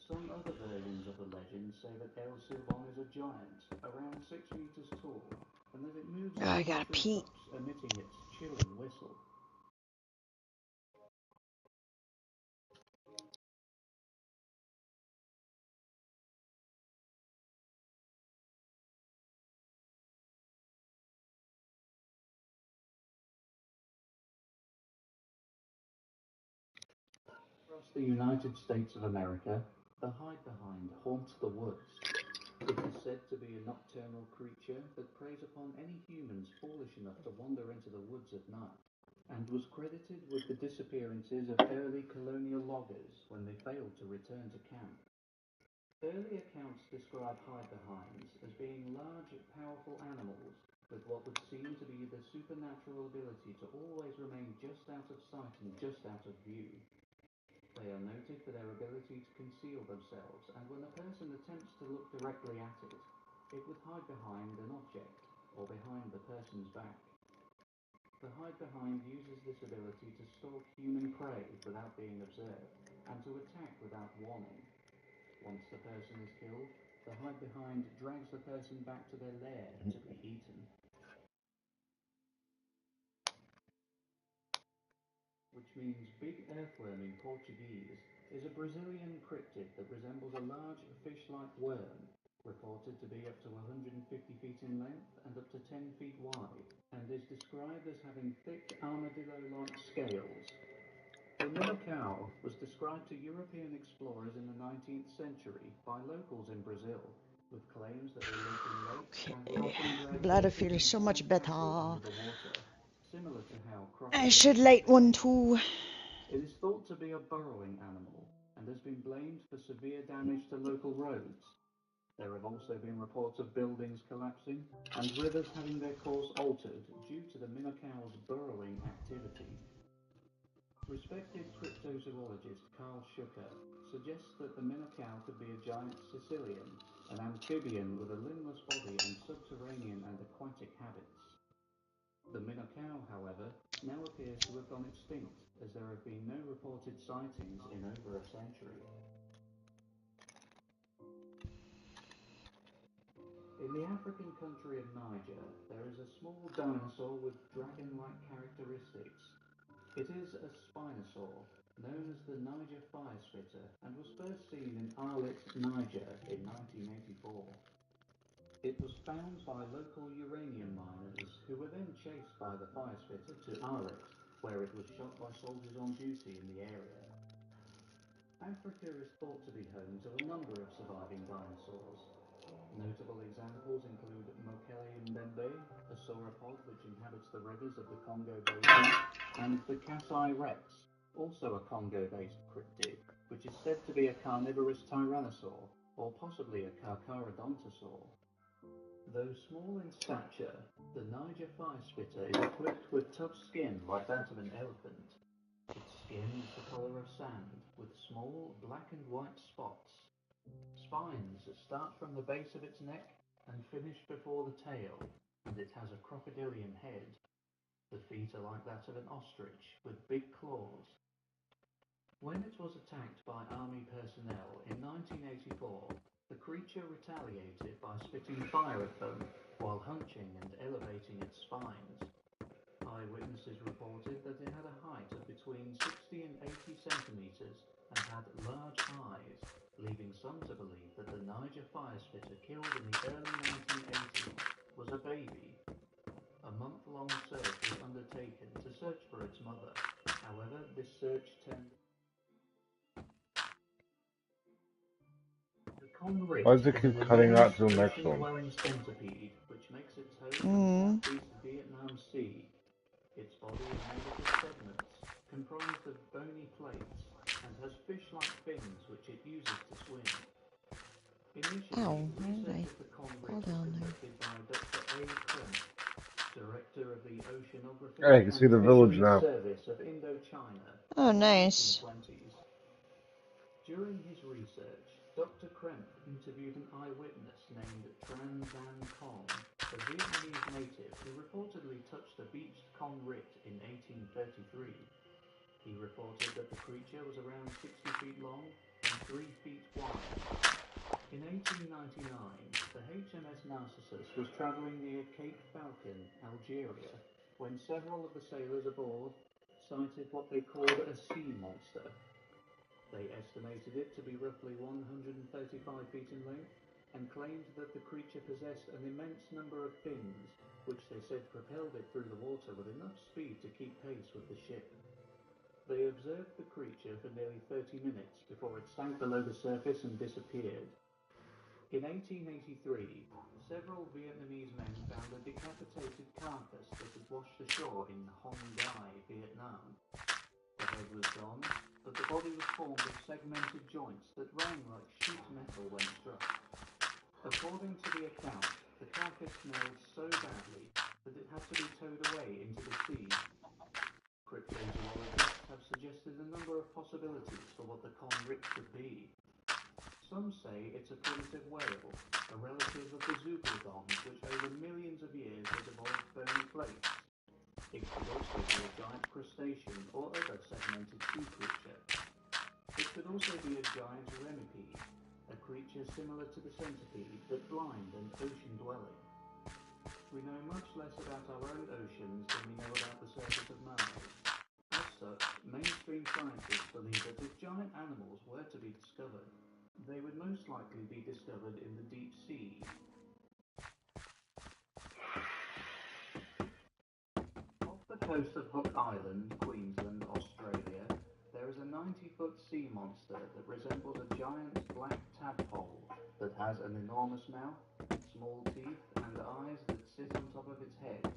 Some other versions of the legend say that El Silbon is a giant, around 6 meters tall, and that it moves I among the gotta pee. treetops, emitting its chilling whistle. Across the United States of America, the hide-behind haunts the woods. It is said to be a nocturnal creature that preys upon any humans foolish enough to wander into the woods at night, and was credited with the disappearances of early colonial loggers when they failed to return to camp. Early accounts describe hide-behinds as being large, powerful animals with what would seem to be the supernatural ability to always remain just out of sight and just out of view. They are noted for their ability to conceal themselves, and when a person attempts to look directly at it, it would hide behind an object or behind the person's back. The hide-behind uses this ability to stalk human prey without being observed, and to attack without warning. Once the person is killed, the hide-behind drags the person back to their lair to be eaten. Which means big earthworm in Portuguese is a Brazilian cryptid that resembles a large fish-like worm, reported to be up to 150 feet in length and up to 10 feet wide, and is described as having thick armadillo-like scales. The Minocao was described to European explorers in the 19th century by locals in Brazil, with claims that they lived in lakes and would often drag Bladder horses feels and so much flying cattle better. under the water, similar to how I should crocodiles light one behave. too. It is thought to be a burrowing animal and has been blamed for severe damage to local roads. There have also been reports of buildings collapsing and rivers having their course altered due to the Minocao's burrowing activity. Respected cryptozoologist Carl Schucker suggests that the Minocao could be a giant Sicilian, an amphibian with a limbless body and subterranean and aquatic habits. The Minocao, however, now appears to have gone extinct, as there have been no reported sightings in over a century. In the African country of Niger, there is a small dinosaur with dragon-like characteristics. It is a spinosaur, known as the Niger fire spitter, and was first seen in Arlit, Niger in 1984. It was found by local uranium miners, who were then chased by the fire spitter to Arlit, where it was shot by soldiers on duty in the area. Africa is thought to be home to a number of surviving dinosaurs. Notable examples include Mokele Mbembe, a sauropod which inhabits the rivers of the Congo Basin, and the Kasai Rex, also a Congo-based cryptid, which is said to be a carnivorous tyrannosaur, or possibly a Carcharodontosaur. Though small in stature, the Niger fire spitter is equipped with tough skin like that of an elephant. Its skin is the color of sand, with small black and white spots. Spines start from the base of its neck and finish before the tail, and it has a crocodilian head. The feet are like that of an ostrich, with big claws. When it was attacked by army personnel in 1984, the creature retaliated by spitting fire at them while hunching and elevating its spines. Eyewitnesses reported that it had a height of between 60 and 80 centimeters and had large eyes, leaving some to believe that the Niger fire spitter killed in the early 1980s was a baby. A month-long search was undertaken to search for its mother. However, this search turned... The convict Why does it is a keep cutting out relentless to the next one? ocean-dwelling centipede, which makes its home in the southeast Vietnam Sea. Its body is made up of segments, comprised of bony plates, and has fish-like fins which it uses to swim. Initially, research of the convict was conducted by Dr. A. Kremp, director of the Oceanography Hey, you can see and the village Fisheries now. Service of Indochina Oh, in the nice. 1920s. During his research, Dr. Kremp interviewed an eyewitness named Tran Van Con, a Vietnamese native who reportedly touched a beached convict in 1833. He reported that the creature was around 60 feet long and 3 feet wide. In 1899, the HMS Narcissus was travelling near Cape Falcon, Algeria, when several of the sailors aboard sighted what they called a sea monster. They estimated it to be roughly 135 feet in length and claimed that the creature possessed an immense number of fins, which they said propelled it through the water with enough speed to keep pace with the ship. They observed the creature for nearly 30 minutes before it sank below the surface and disappeared. In 1883, several Vietnamese men found a decapitated carcass that had washed ashore in Hong Gai, Vietnam. The head was gone, but the body was formed of segmented joints that rang like sheet metal when struck. According to the account, the carcass smelled so badly that it had to be towed away into the sea. Cryptozoologists have suggested a number of possibilities for what the convict could be. Some say it's a primitive whale, a relative of the zooplankton, which over millions of years has evolved bony plates. It could also be a giant crustacean or other segmented sea creature. It could also be a giant remipede, a creature similar to the centipede but blind and ocean-dwelling. We know much less about our own oceans than we know about the surface of Mars. As such, mainstream scientists believe that if giant animals were to be discovered, they would most likely be discovered in the deep sea. Off the coast of Hook Island, Queensland, Australia, there is a 90-foot sea monster that resembles a giant black tadpole that has an enormous mouth, small teeth, and eyes that sit on top of its head.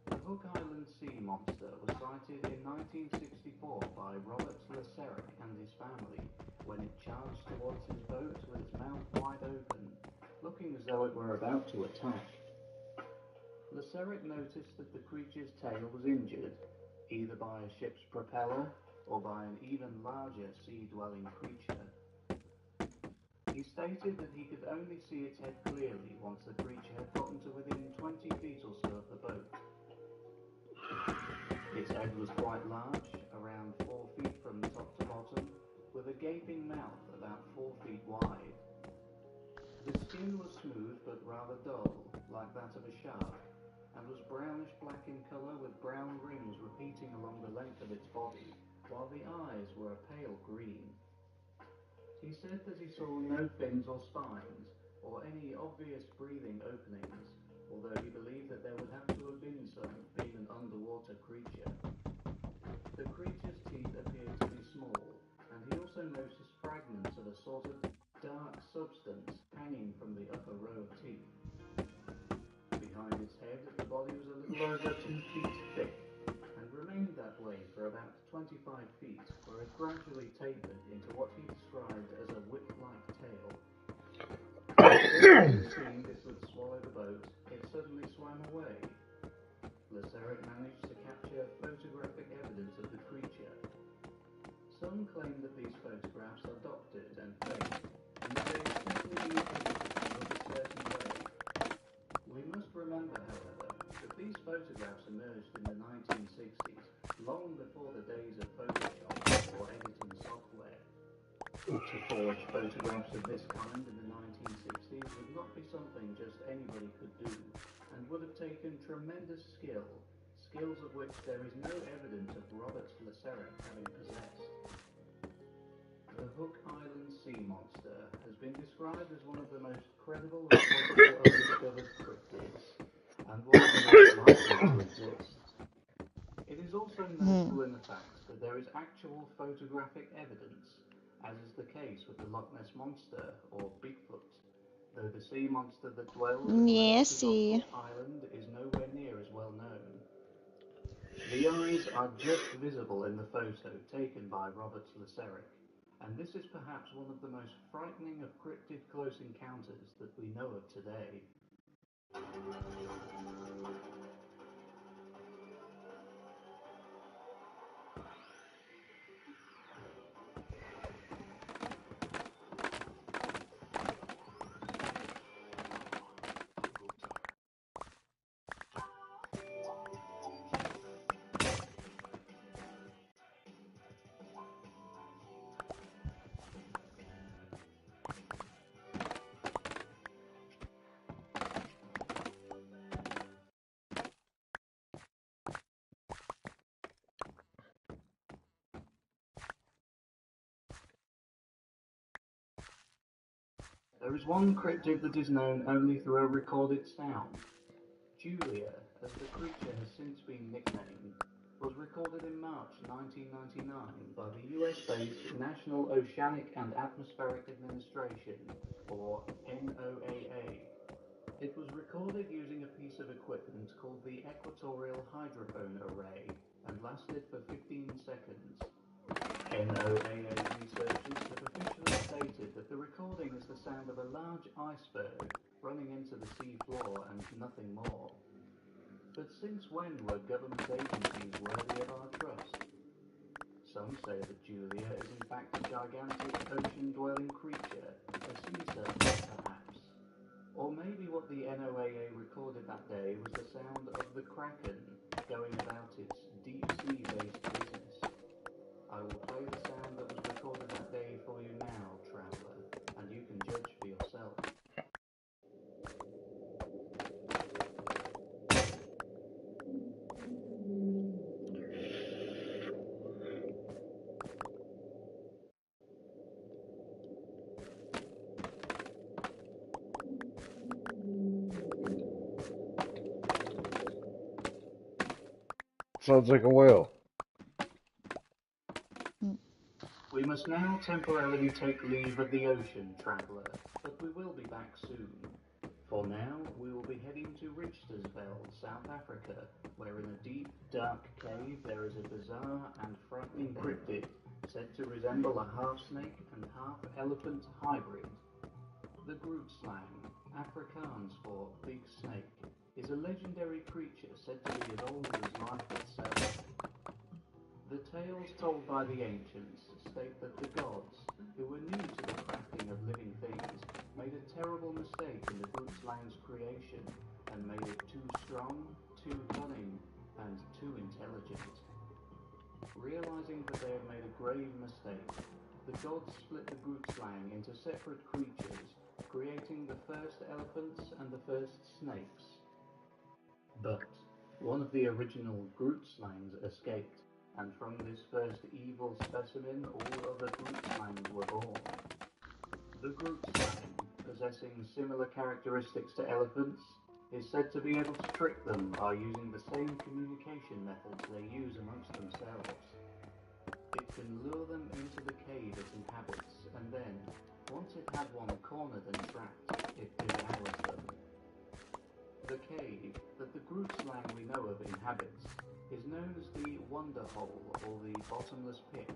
The Hook Island sea monster was sighted in 1964 by Robert Leseric and his family when it charged towards his boat with its mouth wide open, looking as though it were about to attack. Leseric noticed that the creature's tail was injured, either by a ship's propeller or by an even larger sea-dwelling creature. He stated that he could only see its head clearly once the creature had gotten to within 20 feet or so of the boat. Its head was quite large, around 4 feet from top to bottom, with a gaping mouth about 4 feet wide. The skin was smooth but rather dull, like that of a shark, and was brownish-black in colour with brown rings repeating along the length of its body, while the eyes were a pale green. He said that he saw no fins or spines, or any obvious breathing openings, although he believed that there would have to have been some, being an underwater creature. The creature's teeth appeared to be small, and he also noticed fragments of a sort of dark substance hanging from the upper row of teeth. Behind its head, the body was a little over 2 feet thick, and remained that way for about 25 feet, where it gradually tapered into what he described as a whip-like tail. Just seeing this would swallow the boat, it suddenly swam away. Leseric managed to capture photographic evidence of the creature. Some claim that these photographs are doctored and fake, and that they have simply been edited to look a certain way. We must remember, however, that these photographs emerged in the 1960s, long before the days of Photoshop or editing software. To forge photographs of this kind in the 1960s would not be something just anybody could do, and would have taken tremendous skills of which there is no evidence of Robert Leseric having possessed. The Hook Island sea monster has been described as one of the most credible and possible undiscovered cryptids, and one of the most likely to exist. It is also notable in the fact that there is actual photographic evidence, as is the case with the Loch Ness Monster, or Bigfoot, though the sea monster that dwells in the waters of Hook Island is nowhere near as well known. The eyes are just visible in the photo taken by Robert Leseric, and this is perhaps one of the most frightening of cryptid close encounters that we know of today. There is one cryptid that is known only through a recorded sound. Julia, as the creature has since been nicknamed, was recorded in March 1999 by the US-based National Oceanic and Atmospheric Administration, or NOAA. It was recorded using a piece of equipment called the Equatorial Hydrophone Array and lasted for 15 seconds. NOAA researchers have officially stated that the recording is the sound of a large iceberg running into the sea floor and nothing more. But since when were government agencies worthy of our trust? Some say that Julia is in fact a gigantic ocean-dwelling creature, a sea serpent perhaps. Or maybe what the NOAA recorded that day was the sound of the Kraken going about its deep-sea-based business. I will play the sound that was recorded that day for you now, traveller, and you can judge for yourself. Sounds like a whale. We must now temporarily take leave of the ocean, traveller, but we will be back soon. For now, we will be heading to Richtersveld, South Africa, where in a deep, dark cave there is a bizarre and frightening cryptid said to resemble a half-snake and half-elephant hybrid. The Groot slang, Afrikaans for big snake, is a legendary creature said to be as old as life itself. The tales told by the ancients state that the gods, who were new to the crafting of living things, made a terrible mistake in the Groot slang's creation and made it too strong, too cunning, and too intelligent. Realizing that they had made a grave mistake, the gods split the Groot slang into separate creatures, creating the first elephants and the first snakes. But one of the original Groot slangs escaped, and from this first evil specimen all other Groot slangs were born. The Groot slang, possessing similar characteristics to elephants, is said to be able to trick them by using the same communication methods they use amongst themselves. It can lure them into the cave it inhabits, and then, once it had one cornered and trapped, it devours them. The cave that the Groot slang we know of inhabits is known as the Wonder Hole, or the Bottomless Pit.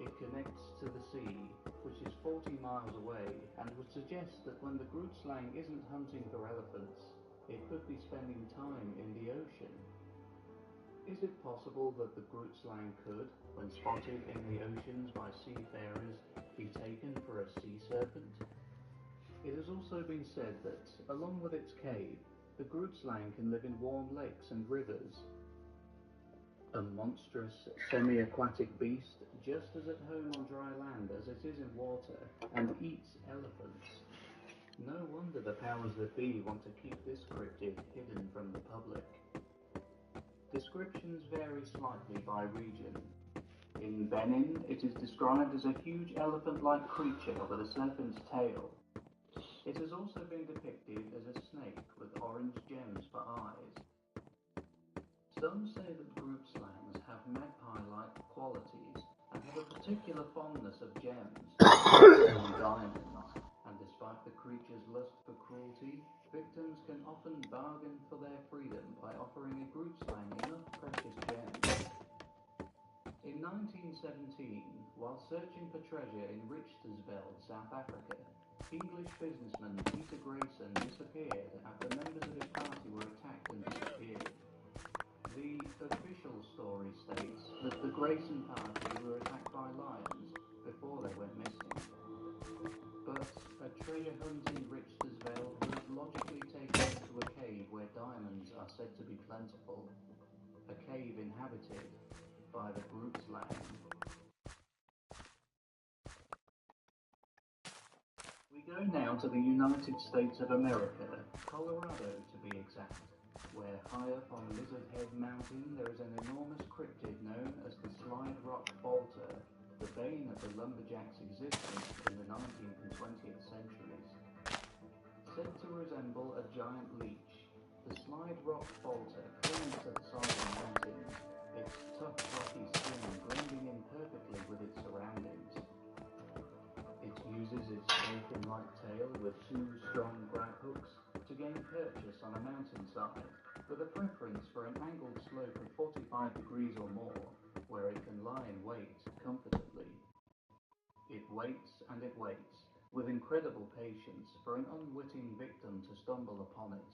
It connects to the sea, which is 40 miles away, and would suggest that when the Groot slang isn't hunting for elephants, it could be spending time in the ocean. Is it possible that the Groot slang could, when spotted in the oceans by seafarers, be taken for a sea serpent? It has also been said that, along with its cave, the Groot slang can live in warm lakes and rivers. A monstrous, semi-aquatic beast, just as at home on dry land as it is in water, and eats elephants. No wonder the powers that be want to keep this cryptid hidden from the public. Descriptions vary slightly by region. In Benin, it is described as a huge elephant-like creature with a serpent's tail. It has also been depicted as a snake with orange gems for eyes. Some say that Groot slangs have magpie-like qualities and have a particular fondness of gems, especially diamonds, and despite the creature's lust for cruelty, victims can often bargain for their freedom by offering a Groot slang enough precious gems. In 1917, while searching for treasure in Richtersveld, South Africa, English businessman Peter Grayson disappeared after members of his party were attacked and disappeared. The official story states that the Grayson party were attacked by lions before they went missing. But a treasure hunt in Richtersveld would logically take us to a cave where diamonds are said to be plentiful. A cave inhabited by the Groot slang. We go now to the United States of America, Colorado to be exact, where high up on Lizard Head Mountain there is an enormous cryptid known as the Slide Rock Bolter, the bane of the lumberjack's existence in the 19th and 20th centuries. Said to resemble a giant leech, the slide rock bolter clings to the side of the mountains, its tough rocky skin blending in perfectly with its surroundings. It uses its snake-like tail with two strong grab hooks to gain purchase on a mountainside, with a preference for an angled slope of 45 degrees or more, where it can lie in wait comfortably. It waits and it waits, with incredible patience, for an unwitting victim to stumble upon it.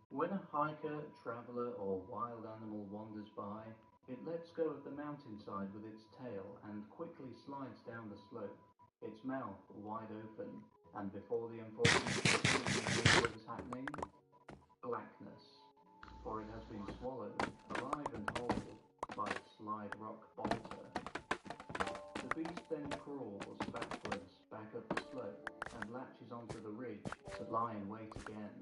When a hiker, traveler, or wild animal wanders by, it lets go of the mountainside with its tail and quickly slides down the slope, its mouth wide open, and before the unfortunate victim knows what is happening, blackness, for it has been swallowed, alive and whole, by the slide rock bolter. The beast then crawls backwards back up the slope and latches onto the ridge to lie in wait again.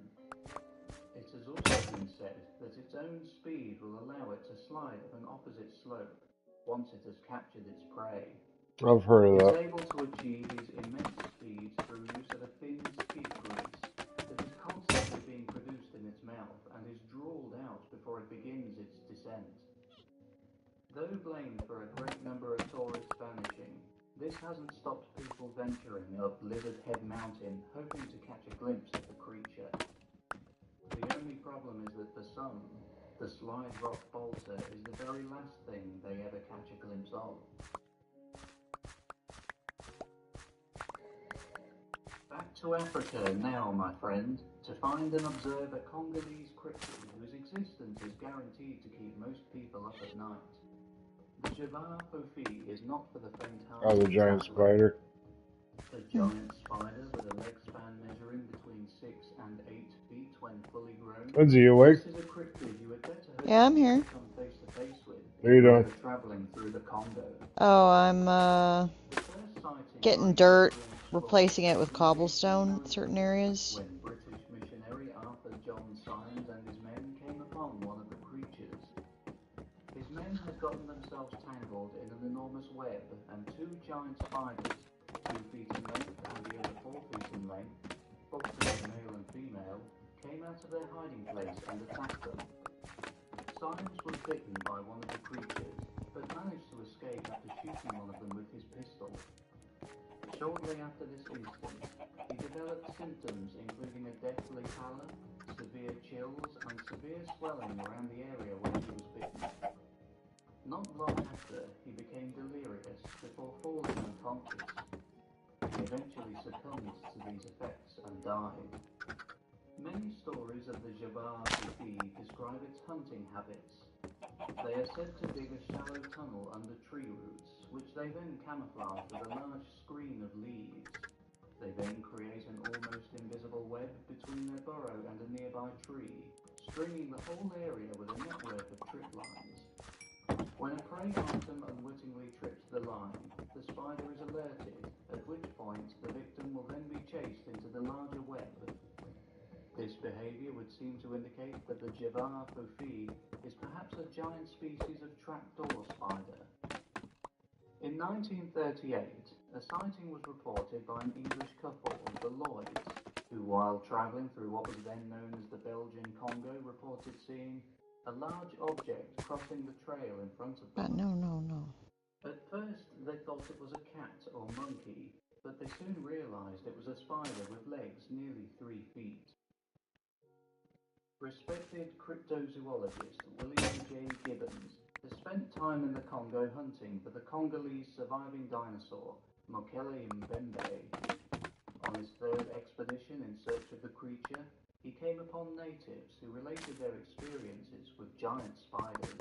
It has also been said that its own speed will allow it to slide up an opposite slope once it has captured its prey. I've heard of It's that. able to achieve these immense speeds through use of a thin skid grease that is constantly being produced in its mouth and is drooled out before it begins its descent. Though blamed for a great number of tourists vanishing, this hasn't stopped people venturing up Lizard Head Mountain hoping to catch a glimpse of the creature. The only problem is that for some, the slide rock bolter is the very last thing they ever catch a glimpse of. Back to Africa now, my friend, to find and observe a Congolese cryptid whose existence is guaranteed to keep most people up at night. The Javar Fofi is not for the faint-hearted. Oh, the giant spider. A giant spider with a leg span measuring between 6 and 8 feet when fully grown. Lindsay, you awake? This is a cryptid you had better hope Yeah, I'm here. to come face to face with How you doing? traveling through the Congo. Oh, I'm getting dirt, replacing it with cobblestone in certain areas. When British missionary Arthur John Symes and his men came upon one of the creatures. His men had gotten themselves tangled in an enormous web, and two giant spiders, 2 feet in length and the other 4 feet in length, thought to be male and female, came out of their hiding place and attacked them. Symes was bitten by one of the creatures, but managed to escape after shooting one of them with his pistol. Shortly after this incident, he developed symptoms including a deathly pallor, severe chills, and severe swelling around the area where he was bitten. Not long after, he became delirious before falling unconscious. He eventually succumbed to these effects and died. Many stories of the Javar Fofi describe its hunting habits. They are said to dig a shallow tunnel under tree roots, which they then camouflage with a large screen of leaves. They then create an almost invisible web between their burrow and a nearby tree, stringing the whole area with a network of trip lines. When a prey item unwittingly trips the line, the spider is alerted, at which point the victim will then be chased into the larger web. This behavior would seem to indicate that the Javar Fofi is perhaps a giant species of trapdoor spider. In 1938, a sighting was reported by an English couple, the Lloyds, who, while travelling through what was then known as the Belgian Congo, reported seeing a large object crossing the trail in front of them. No. At first, they thought it was a cat or monkey, but they soon realised it was a spider with legs nearly 3 feet. Respected cryptozoologist William J. Gibbons has spent time in the Congo hunting for the Congolese surviving dinosaur, Mokele Mbembe. On his third expedition in search of the creature, he came upon natives who related their experiences with giant spiders.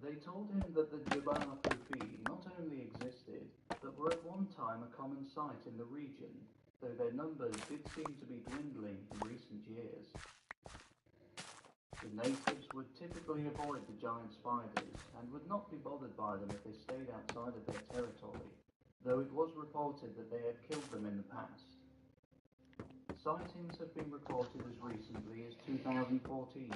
They told him that the Javar Fofi not only existed, but were at one time a common sight in the region, though their numbers did seem to be dwindling in recent years. The natives would typically avoid the giant spiders and would not be bothered by them if they stayed outside of their territory, though it was reported that they had killed them in the past. Sightings have been reported as recently as 2014.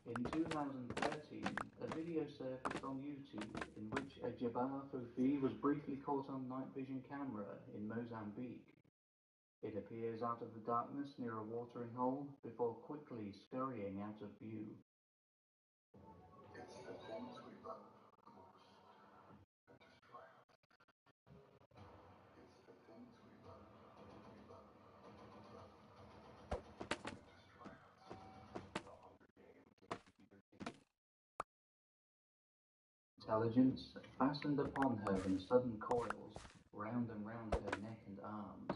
In 2013, a video surfaced on YouTube in which a Jabbar Fufi was briefly caught on night vision camera in Mozambique. It appears out of the darkness near a watering hole before quickly scurrying out of view. It's the things we love most that destroy us. It's the things we love that destroy us. The Hunger Games. Intelligence fastened upon her in sudden coils, round and round her neck and arms.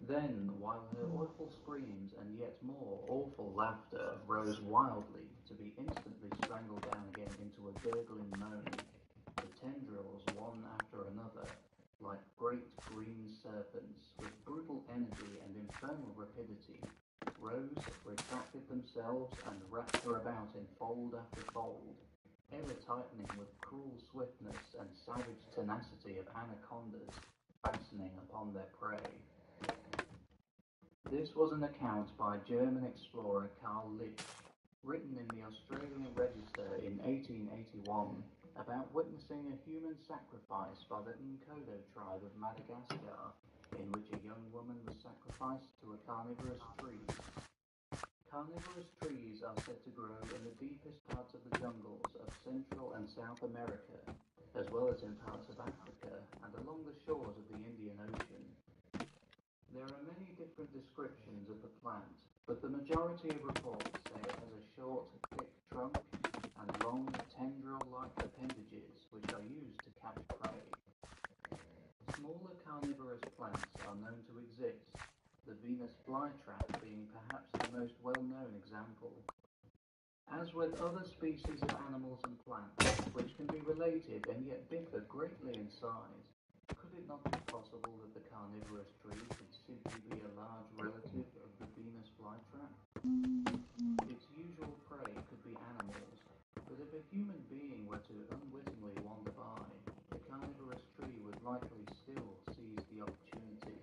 Then, while her awful screams and yet more awful laughter rose wildly to be instantly strangled down again into a gurgling moan, the tendrils, one after another, like great green serpents with brutal energy and infernal rapidity, rose, retracted themselves, and wrapped her about in fold after fold, ever tightening with cruel swiftness and savage tenacity of anacondas fastening upon their prey. This was an account by German explorer Karl Lich, written in the Australian Register in 1881, about witnessing a human sacrifice by the Nkodo tribe of Madagascar, in which a young woman was sacrificed to a carnivorous tree. Carnivorous trees are said to grow in the deepest parts of the jungles of Central and South America, as well as in parts of Africa and along the shores of the Indian Ocean. There are many different descriptions of the plant, but the majority of reports say it has a short, thick trunk and long, tendril-like appendages which are used to catch prey. Smaller carnivorous plants are known to exist, the Venus flytrap being perhaps the most well-known example. As with other species of animals and plants, which can be related and yet differ greatly in size, could it not be possible that the carnivorous tree could simply be a large relative of the Venus flytrap? Its usual prey could be animals, but if a human being were to unwittingly wander by, the carnivorous tree would likely still seize the opportunity.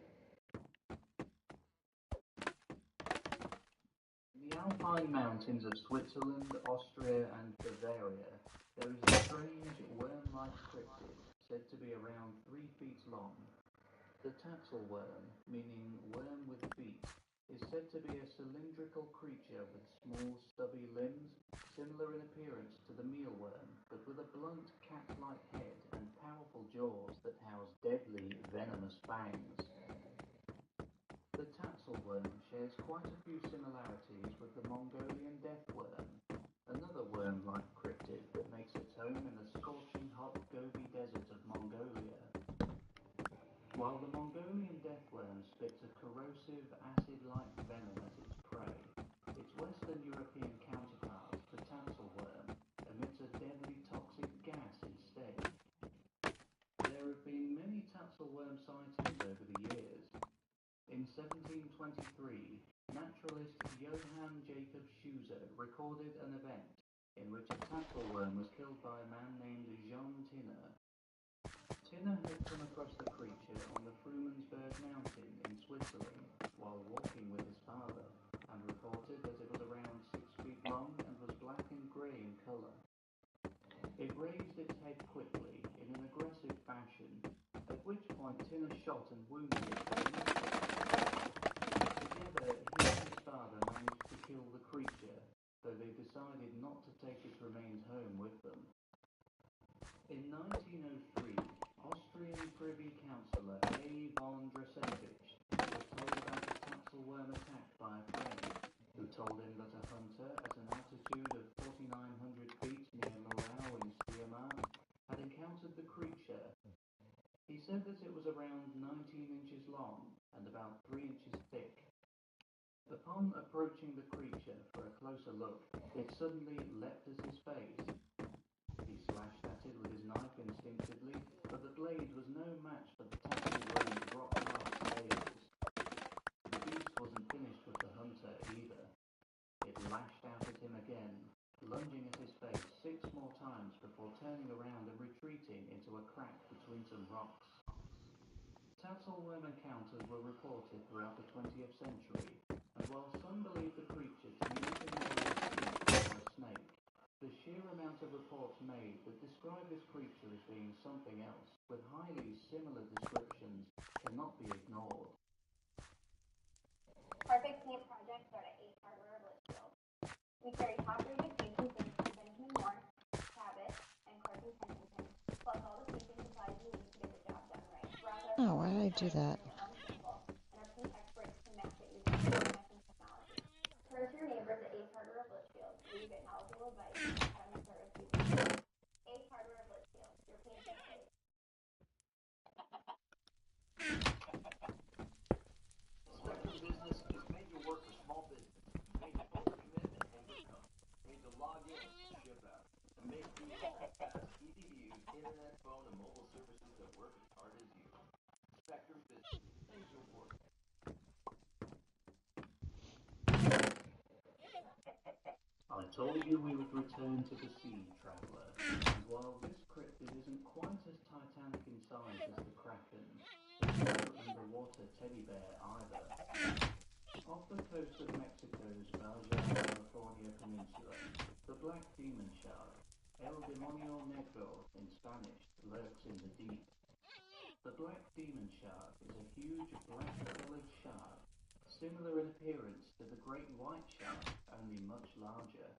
In the Alpine mountains of Switzerland, Austria, and Bavaria, there is a strange worm-like cryptid said to be around 3 feet long. The tassel worm, meaning worm with feet, is said to be a cylindrical creature with small stubby limbs, similar in appearance to the mealworm, but with a blunt cat-like head and powerful jaws that house deadly, venomous fangs. The tassel worm shares quite a few similarities with the Mongolian deathworm, another worm-like cryptid that makes its home in the scorching hot Gobi Desert of Mongolia. While the Mongolian deathworm spits a corrosive, acid-like venom at its prey, its Western European counterpart, the tassel worm, emits a deadly toxic gas instead. There have been many tassel worm sightings over the years. In 1723, naturalist Johann Jacob Schuser recorded an event in which a tassel worm was killed by a man named Jean Tinner. Tinner had come across the creature on the Frumansberg mountain in Switzerland while walking with his father, and reported that it was around 6 feet long and was black and grey in colour. It raised its head quickly in an aggressive fashion, at which point Tinner shot and wounded it very Together, he and his father managed to kill the creature, though they decided not to take its remains home with them. In 1903, Austrian Privy Councillor A. von Dressevich was told about a tassel worm attack by a friend, who told him that a hunter at an altitude of 4,900 feet near Murau in Steiermark had encountered the creature. He said that it was around 19 inches long and about 3 inches thick. Upon approaching the creature for a closer look, it suddenly leapt at his face. He slashed at it with his knife instinctively, but the blade was no match for the tassel worm's rock-hard scales. The beast wasn't finished with the hunter either. It lashed out at him again, lunging at his face 6 more times before turning around and retreating into a crack between some rocks. Tassel worm encounters were reported throughout the 20th century, and while some believe the creature to be anything more than a snake or a amount of reports made that describe this creature as being something else, with highly similar descriptions, cannot be ignored. Perfect paint projects start at 8 Hardware of Litchfield. We carry top-rated painting things from Benjamin Moore, Cabot, and Clark and Kensington, plus all the painting supplies you need to get the job done right. Oh, why did I do that? Your own sample, and our paint experts can match it using matching technology. Turn to your neighbors at 8 Hardware of Litchfield, where you get knowledgeable advice on how to make their receiving. 8 Hardware of Litchfield, your paint safe. Spectrum Business is made to work for small business, made to overcommit and overcome, made to log in, ship out, and make you all fast, easy to use internet, phone, and mobile services that work as hard as you. Spectrum Business, made to work. I told you we would return to the sea, traveller, and while this cryptid isn't quite as titanic in size as the Kraken, it's no underwater teddy bear either. Off the coast of Mexico's Baja California Peninsula, the black demon shark, El Demonio Negro in Spanish, lurks in the deep. The black demon shark is a huge black-colored shark, similar in appearance to the great white shark, only much larger.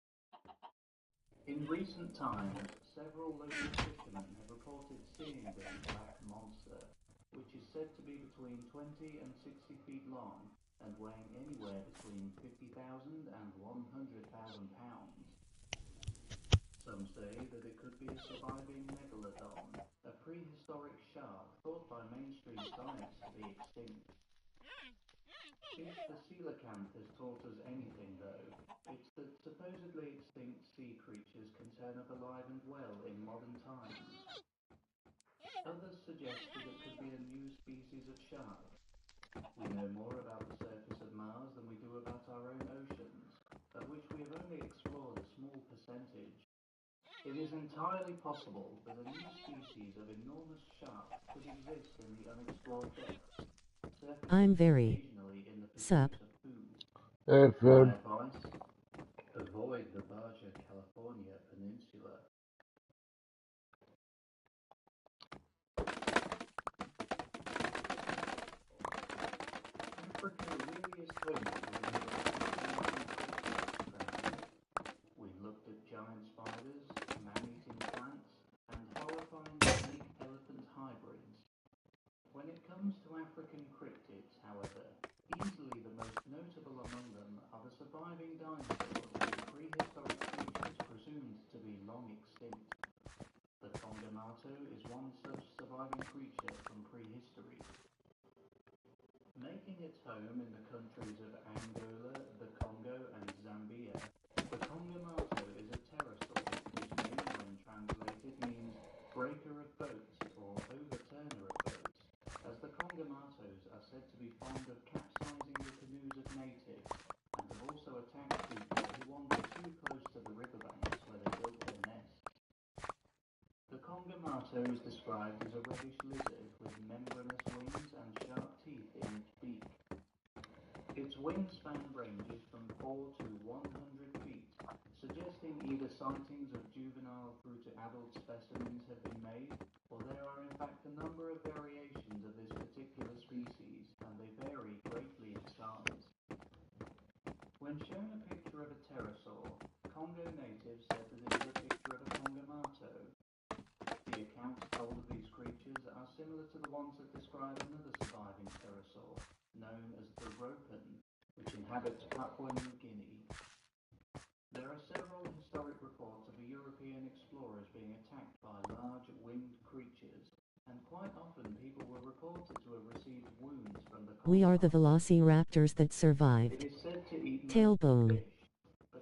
In recent times, several local fishermen have reported seeing this black monster, which is said to be between 20 and 60 feet long and weighing anywhere between 50,000 and 100,000 pounds. Some say that it could be a surviving megalodon, a prehistoric shark thought by mainstream science to be extinct. If the coelacanth has taught us anything, though, it's that supposedly extinct sea creatures can turn up alive and well in modern times. Others suggest that it could be a new species of shark. We know more about the surface of Mars than we do about our own oceans, of which we have only explored a small percentage. It is entirely possible that a new species of enormous shark could exist in the unexplored depths. I'm very sup. Hey, Fib. My advice? Avoid the Baja California Peninsula. Africa really is home to the We looked at giant spiders, man-eating plants, and horrifying snake elephant hybrids. When it comes to African cryptids, however, easily the most notable among them are the surviving dinosaurs and prehistoric creatures presumed to be long extinct. The Congamato is one such surviving creature from prehistory. Making its home in the countries of Angola, the Congo, and Zambia, the Congamato is a pterosaur, whose name, when translated, means breaker of boats or overturner of boats, as the Congamatos are said to be fond of capsizing the canoes of natives, and have also attacked people who wander too close to the riverbanks where they built their nests. The Congamato is described as a reddish lizard with membranous wings and sharp teeth in its beak. Its wingspan ranges from 4 to 100 feet, suggesting either sightings of juvenile through to adult specimens have been made, or there are in fact a number of variations of this particular species, and they vary greatly in size. When shown a picture of a pterosaur, Congo natives said that it was a picture of a Congamato. The accounts told of these creatures are similar to the ones that describe another surviving pterosaur, known as the ropen, which inhabits Papua New Guinea. There are several historic reports of European explorers being attacked by large winged creatures, and quite often people were reported to have received wounds from the We are the velociraptors that survived. It is said to eat Tailbone.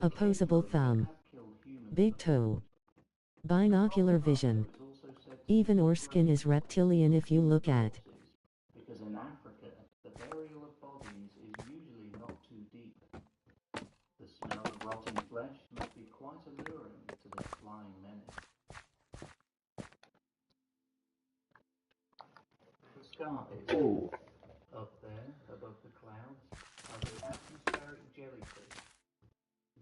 Opposable thumb. Big toe. Binocular vision. Even or skin is reptilian if you look at. Because in Africa, the burial of bodies is usually not too deep. The smell of rotting flesh must be quite alluring to this flying menace. The skies, up there above the clouds, are the atmospheric jellyfish.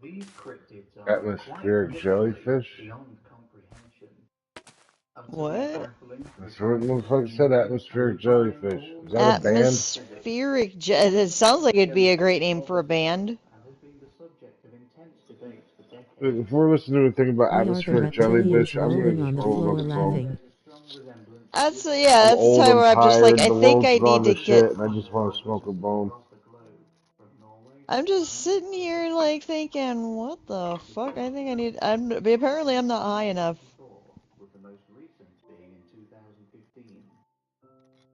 These cryptids are quite Atmospheric literally jellyfish? beyond comprehension. Utterly What? baffling, That's what the motherfucker said, atmospheric jellyfish. Is that a band? Atmospheric. It sounds like it'd be a great name for a band. and has been the subject of intense debate for decades. Before listening to anything about We are the atmospheric reptilians jellyfish, I'm rolling gonna on just the go floor look at some. laughing. That's yeah. I'm That's the old, time I'm where I'm just like, tired, I the think world's I gone need to to get. shit, and I just want to smoke a bone. I'm just sitting here like thinking, what the fuck? I think I need. Apparently I'm not high enough. With the most recent being in 2015.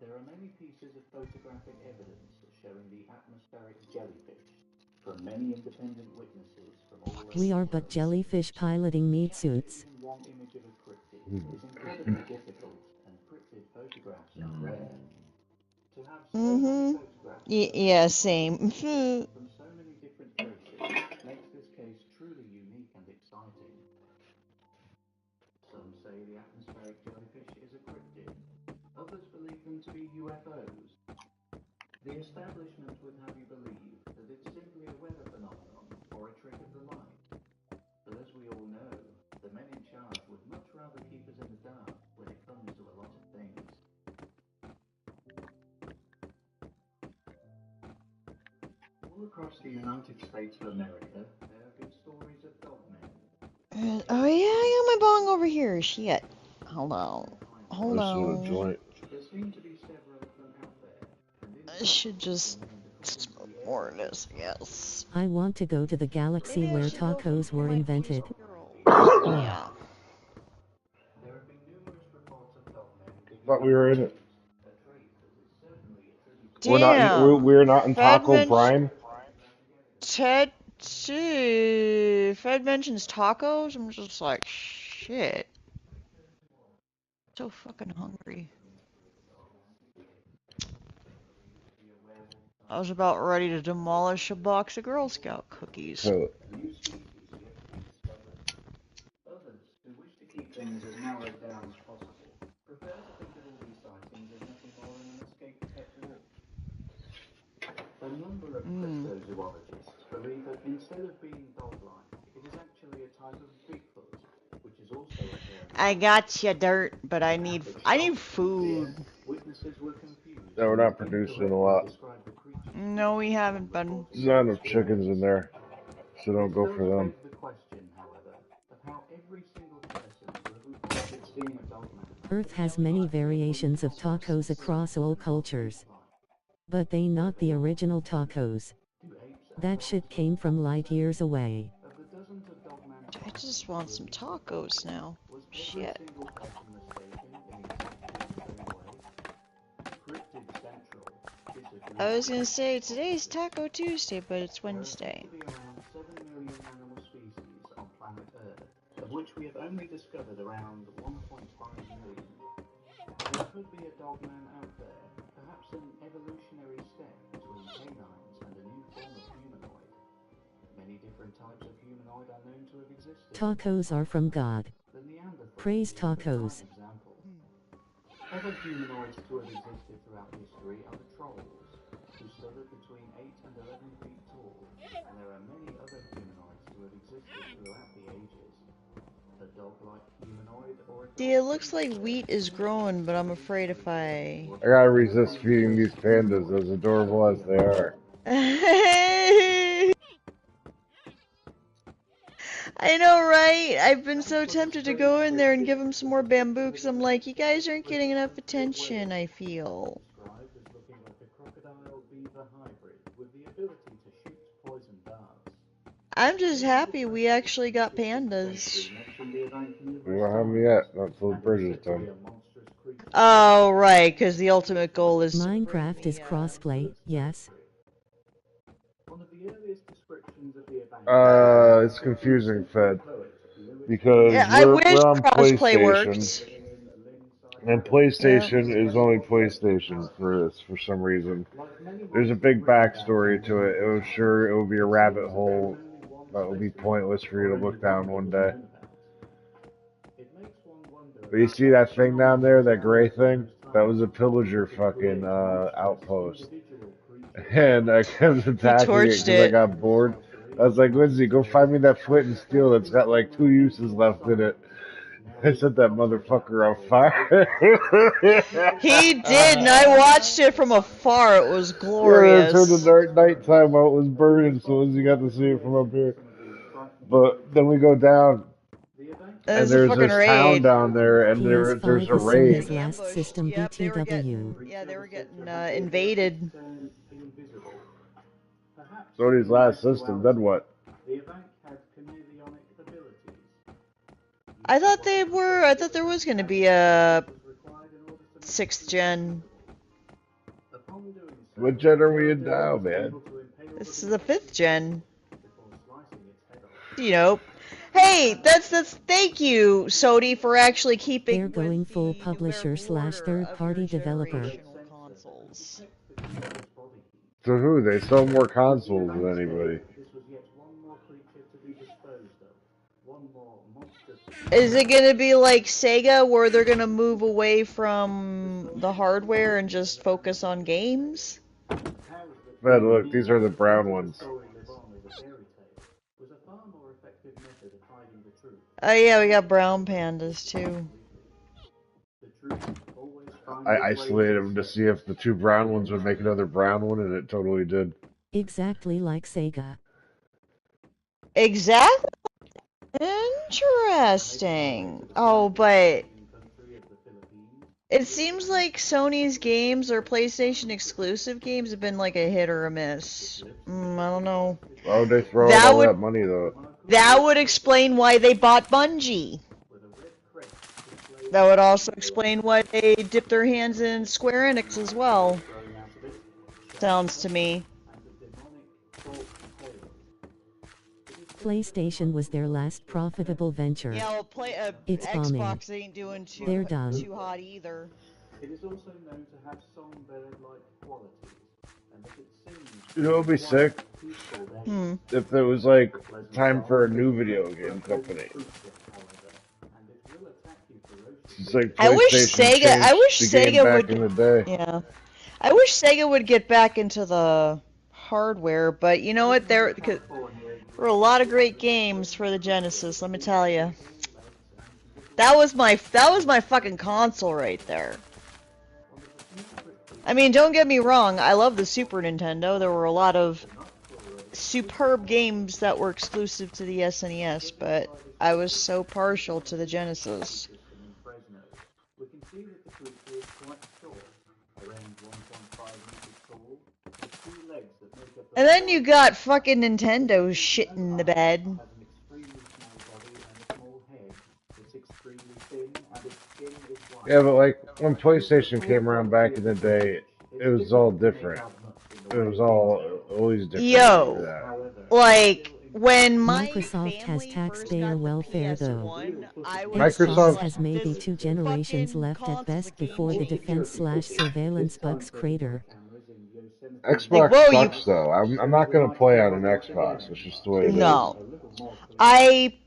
There are many pieces of photographic evidence showing the atmospheric jellyfish from many independent witnesses from all over We the are but globe. jellyfish piloting meat suits. Even one image of a cryptid is incredibly difficult, and cryptid photographs are rare. To have so many photographs Yeah, same. from so many different places makes this case truly unique and exciting. Some say the atmospheric jellyfish is a cryptid. Others believe them to be UFOs. The establishment would have you believe that it's simply a weather phenomenon or a trick of the light. But as we all know, the men in charge would much rather keep us in the dark when it comes to a lot of things. All across the United States of America, there have been stories of dogmen. Oh yeah, I got my bong over here. Shit. Hold on. I Hold just want a on. joint. There seem to be several of them out there, and in I should just smoke more of this, I guess. I want to go to the galaxy Maybe I where should go tacos for were my invented. Yeah. there have been numerous reports of dogmen digging Thought we were in it. a trait that is certainly attributable. Damn. We're not in Fred Taco mentioned. Prime. Fred mentions tacos. I'm just like, shit. So fucking hungry. I was about ready to demolish a box of Girl Scout cookies. So, New species yet to be discovered. Others, who wish to keep things as narrowed down as possible, prefer to think of all these sightings as nothing more than an escaped pet wolf. A number of cryptozoologists believe that instead of being dog-like, it is actually a type of Bigfoot, which is also occurring. I got you, dirt, but I need food. Witnesses were confused. no, we're not producing a lot. Describe the creature. No, we haven't been. There's not enough chickens in there, so don't go for them. The question, however, of how every single person to have reported seeing a dogman. Earth has many variations of tacos across all cultures. But they not the original tacos. That shit came from light years away. I just want some tacos now. Shit. I was gonna say today's Taco Tuesday, but it's Wednesday. There are around 7 million animal species on planet Earth, of which we have only discovered around 1.5 million. There could be a dogman out there, perhaps an evolutionary step between canines and a new form of humanoid. Many different types of humanoid are known to have existed. Tacos are from God. Praise tacos. Other humanoids to have existed throughout history are the trolls, who stood at between 8 and 11 feet tall, and there are many other humanoids to have existed throughout the ages. A dog-like humanoid or a See, it looks like wheat is growing, but I'm afraid if I gotta resist feeding these pandas, as adorable as they are. I know, right? I've been so tempted to go in there and give him some more bamboo, because I'm like, you guys aren't getting enough attention, I feel. described as looking like a crocodile-beaver hybrid with the ability to shoot poison darts. I'm just happy we actually got pandas. We don't have them yet, not until the bridge is done. Oh, right, because the ultimate goal is Minecraft is crossplay, yes. One of the earliest descriptions of the event It's confusing, Fed, because yeah, I wish we're on crossplay PlayStation, worked. and Yeah. PlayStation is only PlayStation for this, for some reason. There's a big backstory to it. It was sure it would be a rabbit hole that would be pointless for you to look down one day. But you see that thing down there, that gray thing? That was a pillager fucking outpost. And I kept attacking it torched because I it. got bored. I was like, Lindsay, go find me that flint and steel that's got like 2 uses left in it. I set that motherfucker on fire. He did, and I watched it from afar. It was Yeah, it turned glorious. to nighttime while it was burning, so Lindsay got to see it from up here. But then we go down, and There's a there's fucking this town raid. down there, and there's PS5 a is raid. Sony's last Ambushed. system Yep, they were BTW. getting invaded. Invisible. Perhaps Sony's in last system. Then what? the Evank had chameleonic abilities. I thought there was gonna be a 6th gen. Upon doing so, What gen are we in Paladin now, was man? able to impale This the is the 5th gen. before slicing its head off. You know. Hey, that's thank you, Sony, for actually keeping They're with going full the publisher numerical slash order third of your party developer. generational consoles. So who? They sell more consoles than anybody. This was yet one more creature to be disposed of. One more monster Is it gonna be like Sega, where they're gonna move away from the hardware and just focus on games? Man, look, these are the brown ones. Oh yeah, we got brown pandas too. I isolated them to see if the two brown ones would make another brown one, and it totally did. Exactly like Sega. Exactly. Interesting. Oh, but it seems like Sony's games or PlayStation exclusive games have been like a hit or a miss. I don't know. Why would they throw out That all would that money, though? that would explain why they bought Bungie. That would also explain why they dipped their hands in Square Enix as well. Sounds to me. PlayStation was their last profitable venture. Yeah, well, It's bombing. Xbox ain't doing They're done. too hot either. It is also known to have songbird-like qualities, and that it sings You know what would be sick? If it was like time for a new video game company. It's like I wish PlayStation Sega. changed the game back in the day. Yeah, I wish Sega would get back into the hardware, but you know what? There were a lot of great games for the Genesis. Let me tell you, that was my fucking console right there. I mean, don't get me wrong. I love the Super Nintendo. There were a lot of superb games that were exclusive to the SNES, but I was so partial to the Genesis. We can see that the creature is quite short, around 1.5 meters tall, with two legs that make up the And then you got fucking Nintendo shit in the bed. has an extremely small body and a small head. It's extremely thin and its skin is white. Yeah, but like when PlayStation came around back in the day, it was all different. It was always different. Yo, like when my Microsoft has taxpayer welfare though. Xbox Microsoft has maybe 2 generations left at best before the defense/surveillance bugs crater. Xbox Like, sucks though. I'm not gonna play on an Xbox. It's just the way it is. No. I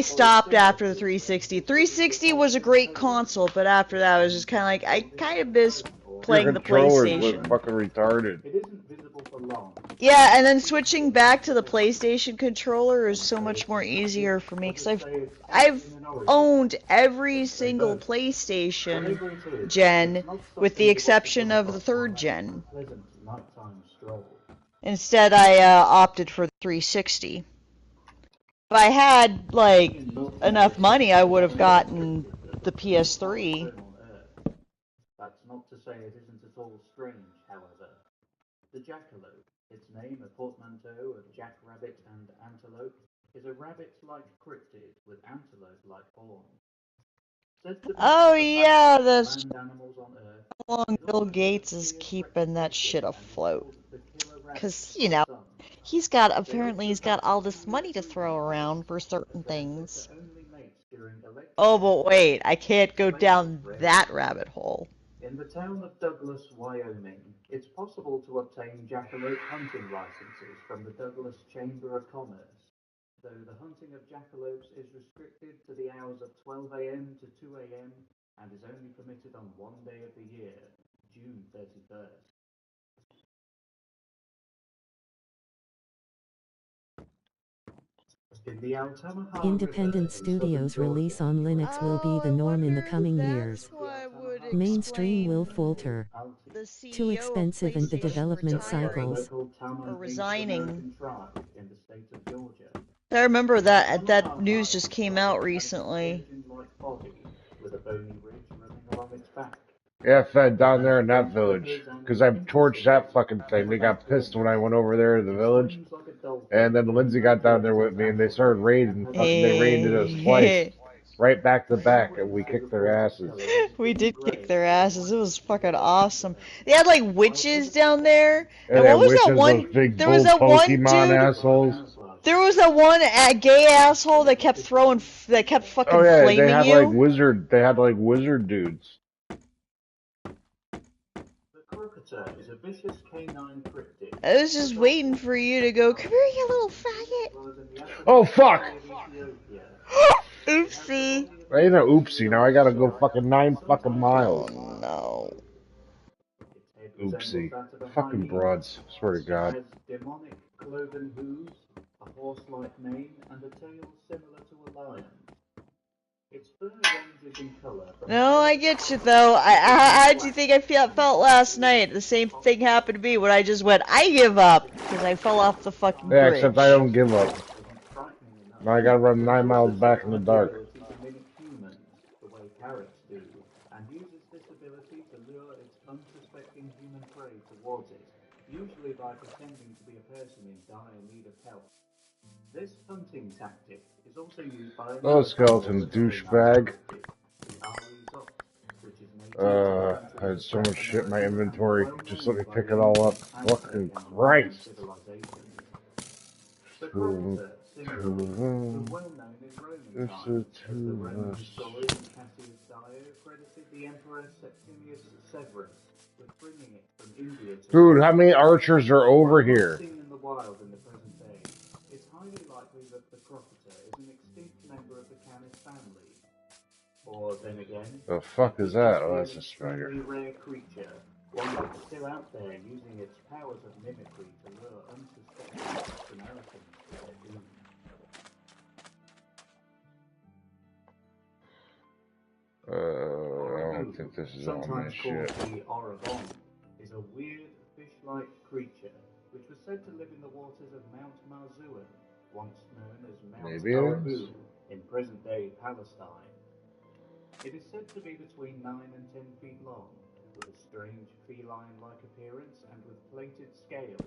stopped after the 360. 360 was a great console, but after that, I was just kind of like, I kind of miss Your playing the controllers look PlayStation. fucking retarded. Yeah, and then switching back to the PlayStation controller is so much more easier for me because I've owned every single PlayStation gen with the exception of the 3rd gen. Instead, I opted for the 360. If I had like enough money, I would have gotten the PS3. That's not to say it isn't at all strange, however. The jackalope, its name a portmanteau of jackrabbit and antelope, is a rabbit-like cryptid with antelope-like horns. Oh yeah, that's Land animals on Earth. how long Bill Gates is keeping that shit afloat. Cause you know, he's got all this money to throw around for certain things. Oh, but wait, I can't go down that rabbit hole. In the town of Douglas, Wyoming, it's possible to obtain jackalope hunting licenses from the Douglas Chamber of Commerce, though the hunting of jackalopes is restricted to the hours of 12 a.m. to 2 a.m. and is only permitted on one day of the year, June 31st. In the Altamaha Independent River in southern studios release Georgia, on Linux will be the norm in the coming That's years. why I would Mainstream will explain falter. the Too CEO of expensive and the PlayStation development are a retiring cycles. local Tama or Native resigning. American tribe in the state of Georgia. I remember The that Altamaha news is just came described out as a recently. skeleton-like body with a bony ridge running along its back. Yeah, fed down there in that Strange village. feathers and Because an I torched interesting that look, fucking and thing. has They got backbone pissed when I went features. over there to the It village. swims like a dolphin, And then Lindsay got down there with me and they started raiding. They raided us twice. Right back to back. And we kicked their asses. We did kick their asses. It was fucking awesome. They had like witches down there. And what was that Witches, those one? big There was bull that one Pokemon dude. assholes. There was that one gay asshole that kept throwing, that kept fucking Oh yeah, they flaming had like you. wizard dudes. The crocoter is a vicious canine cryptid. I was just waiting for you to go, come here, you little faggot. Oh fuck! Oopsie. I ain't an oopsie, now I gotta go fucking 9 fucking miles. Oh no. Oopsie. Fucking broads, swear to God. It has demonic cloven hooves, a horse-like mane, and a tail similar to a lion's. Its fur ranges in color from No, I get you though. How do you think I felt last night? The same thing happened to me when I just went, I give up, because I fell off the fucking Yeah, bridge. except I don't give up. Now I gotta run 9 miles back in the dark. ability to mimic humans the way parrots do, and uses this ability to lure its unsuspecting human prey towards it, usually by pretending to be a person in dire need of help. This hunting tactic is also used by Oh, skeleton douchebag. I had so much shit in my inventory. Just let me pick it all up. Fucking Christ. The crocoter, similarly, was well known in Roman times, as the Roman historian Cassius Dio credited the Emperor Septimius Severus with bringing it from India to Dude, how many archers are over here? seen in the wild in the present day. It's highly likely that the crocoter is an extinct member of the Canis family. Or then again, The fuck is that? Oh, that's a spider. extremely rare creature, one that's still out there using its powers of mimicry to lure unsuspecting Samaritans to their doom. I don't think this is all my Sometimes called shit. the Oregon, is a weird fish-like creature which was said to live in the waters of Mount Marzuan, once known as Mount Maybe it is. Arabu in present-day Palestine. It is said to be between 9 and 10 feet long, with a strange feline-like appearance and with plated scales,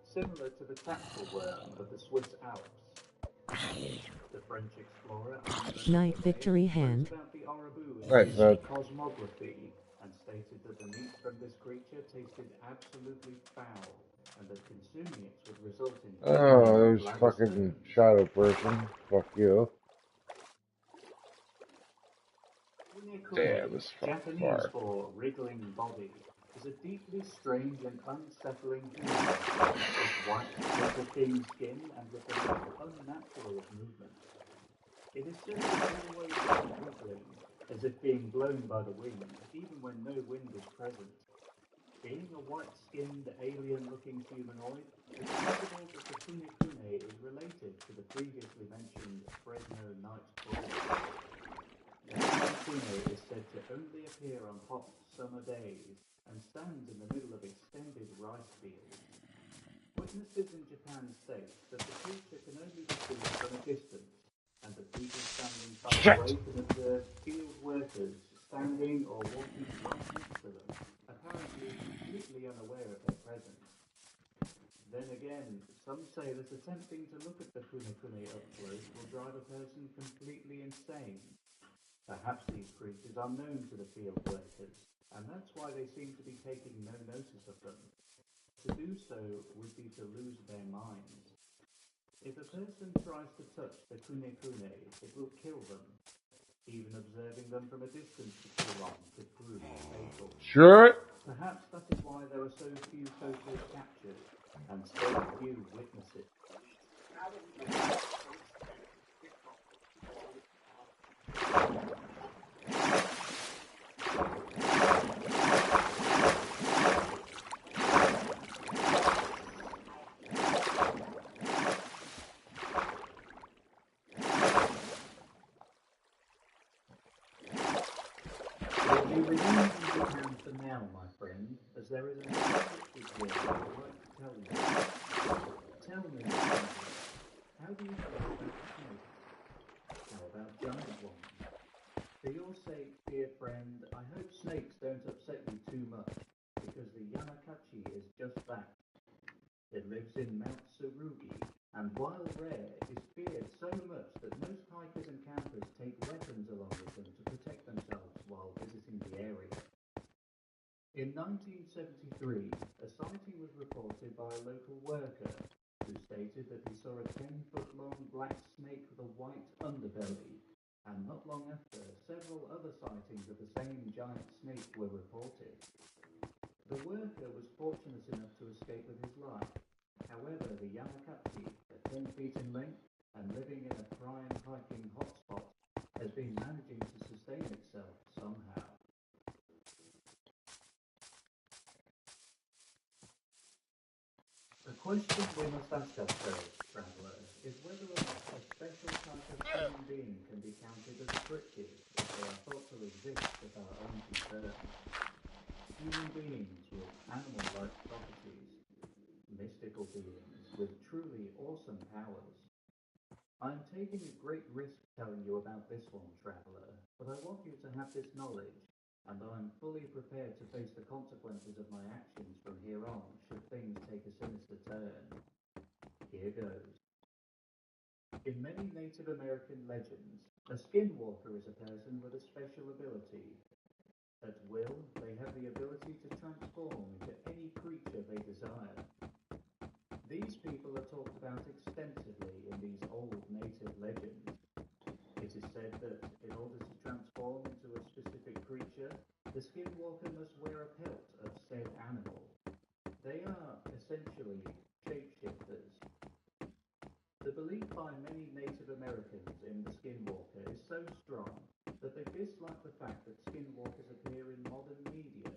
similar to the tactile worm of the Swiss Alps. The French explorer Night victory hand. about the Arabu in Right, his so- Cosmography and stated that the meat from this creature tasted absolutely foul and that consuming it would result in Oh, there's fucking shadow person. Fuck you. Damn, this is fucking Japanese far. for wriggling body, is a deeply strange and unsettling human with white, paper-thin skin and with the most unnatural of movements. It is said to always be wiggling, as if being blown by the wind, even when no wind is present. Being a white-skinned, alien-looking humanoid, it's possible that the Kunekune is related to the previously mentioned Fresno night crawler. The Kunekune is said to only appear on hot summer days and stands in the middle of extended rice fields. Witnesses in Japan state that the creature can only be seen from a distance, and that people standing far away can observe field workers standing or walking right next to them, apparently completely unaware of their presence. Then again, some say that attempting to look at the Kunekune up close will drive a person completely insane. Perhaps these creatures are known to the field workers, and that's why they seem to be taking no notice of them. To do so would be to lose their minds. If a person tries to touch the Kunekune, it will kill them. Even observing them from a distance for too long could prove fatal. Sure. Perhaps that is why there are so few photos captured, and so few witnesses. You remain in Japan for now, my friend, as there is an unscripted bit I would like to tell you. Tell me, traveler, how do you feel about snakes? How about giant ones? For your sake, dear friend, I hope snakes don't upset you too much, because the Yamakachi is just that. It lives in Mount Tsurugi, and while rare, is feared so much that most hikers and campers take weapons along with them to protect themselves while visiting the area. In 1973, a sighting was reported by a local worker who stated that he saw a 10-foot-long black snake with a white underbelly, and not long after, several other sightings of the same giant snake were reported. The worker was fortunate enough to escape with his life. However, the Yamakachi, at 10 feet in length and living in a prime hiking hotspot, has been managing to sustain itself somehow. The question we must ask ourselves, traveller, is whether or not a special type of human being can be counted as cryptid if they are thought to exist at our own concern. Human beings with animal-like properties, mystical beings with truly awesome powers. I'm taking a great risk telling you about this one, traveller, but I want you to have this knowledge, and I'm fully prepared to face the consequences of my actions from here on should things take a sinister turn. Here goes. In many Native American legends, a skinwalker is a person with a special ability. At will, they have the ability to transform into any creature they desire. These people are talked about extensively in these old native legends. It is said that in order to transform into a specific creature, the skinwalker must wear a pelt of said animal. They are essentially shapeshifters. The belief by many Native Americans in the skinwalker is so strong that they dislike the fact that skinwalkers appear in modern media,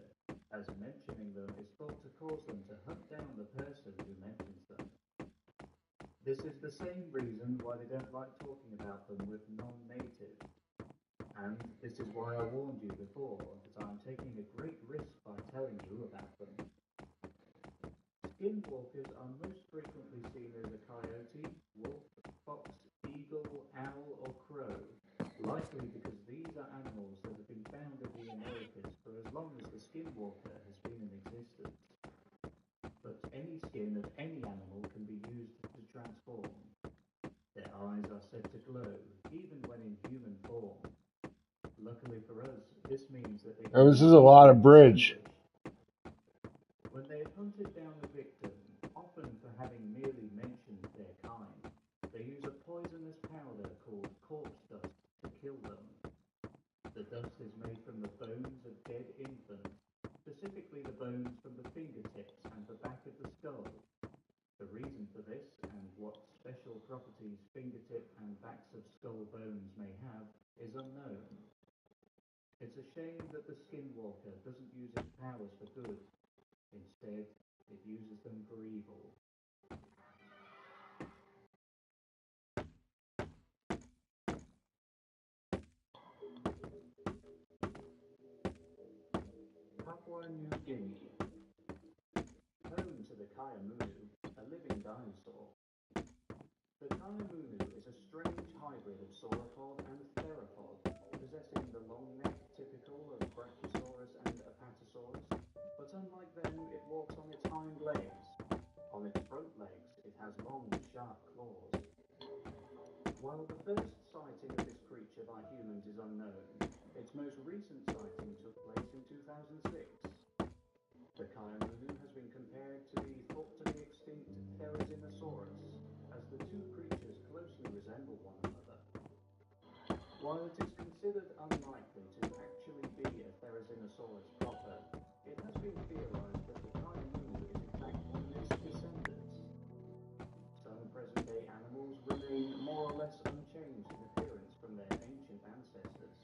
as mentioning them is thought to cause them to hunt down the person who mentions them. This is the same reason why they don't like talking about them with non-natives. And this is why I warned you before that I'm taking a great risk by telling you about them. Skinwalkers are most frequently seen as a coyote, wolf, fox, eagle, owl, or crow, likely because these are animals that have been found in the Americas for as long as the skinwalker has been in existence. But any skin of any animal can be used to transform. Their eyes are said to glow, even when in human form. Luckily for us, this means that they Oh, this is a lot of bridge. when they have hunted down a victim, often for having merely mentioned their kind, they use a poisonous powder called corpse dust to kill them. The dust is made from the bones of dead infants, specifically the bones from the fingertips and the back of the skull. The reason for this and what special properties fingertip and backs of skull bones may have is unknown. It's a shame that the skinwalker doesn't use its powers for good. Instead, it uses them for evil. Papua New Guinea. Home to the Kayamunu, a living dinosaur. The Kayamunu is a strange hybrid of sauropod and theropod, possessing the long neck typical of Brachiosaurus and Apatosaurus, but unlike them, it walks on its hind legs. On its front legs, it has long, sharp claws. While the first sighting of this creature by humans is unknown, its most recent sighting took place in 2006. The Kayamunu has been compared to the thought-to-be extinct Therizinosaurus, as the two creatures closely resemble one another. While it is considered unlikely to actually be a Therizinosaurus proper, it has been theorized that the Kayamunu is in fact one of its descendants. Some present-day animals remain more or less unchanged in appearance from their ancient ancestors.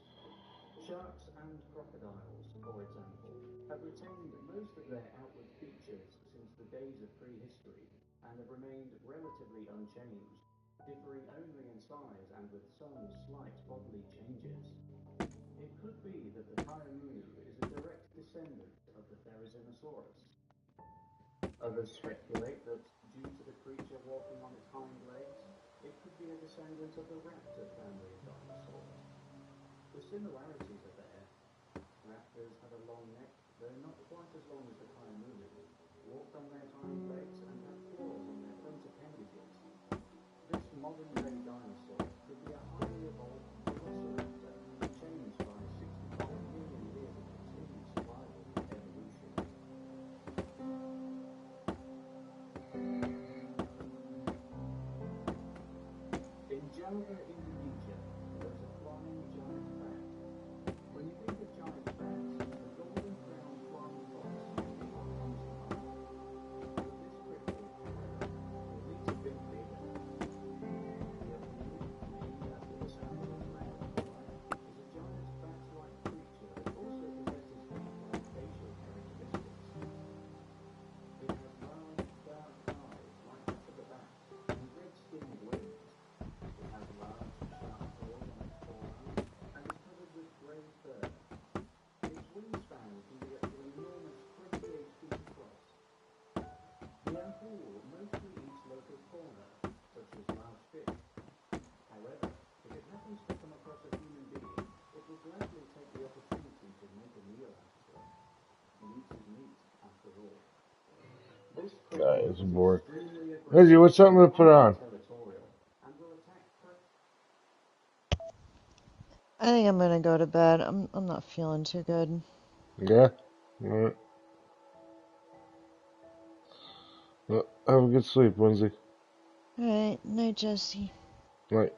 Sharks and crocodiles, for example, have retained most of their outward features since the days of prehistory and have remained relatively unchanged, differing only in size and with some slight bodily changes. It could be that the Kayamunu is Tyrannosaurus. Others speculate that due to the creature walking on its hind legs, it could be a descendant of the raptor family of dinosaurs. The similarities are there. Raptors have a long neck, though not quite as long as the chiomuli, walk on their hind legs, and have claws on their front appendages. This modern-day dinosaur could be a highly evolved velociraptor, changed by 65 million years of continued survival and evolution. In Java, Indonesia, there is a flying giant bat. When you think of giant bats, the golden crowned flying fox usually comes to mind. But this cryptid, however, is needs a bit bigger. The Apu, named after the Sandalwood land of Hawaii, is a giant bat-like creature that also possesses ape-like facial characteristics. It has large, dark eyes like that of a bat, and red-skinned wings. It has large, sharp claws on its forearms, and is covered with grey fur. Its wingspan can be up to an enormous 28 feet across. The Apu mostly eats local fauna, such as large fish. However, if it happens to come across a human being, it will gladly take the opportunity to make a meal out of them. Meat is meat, after all. This That cryptid is is boring. extremely Izzy, aggressive what's something to put and on? territorial, and will attack prey. I think I'm gonna go to bed. I'm not feeling too good. Yeah? Alright. Well, have a good sleep, Lindsay. Alright, night, Jesse. Night.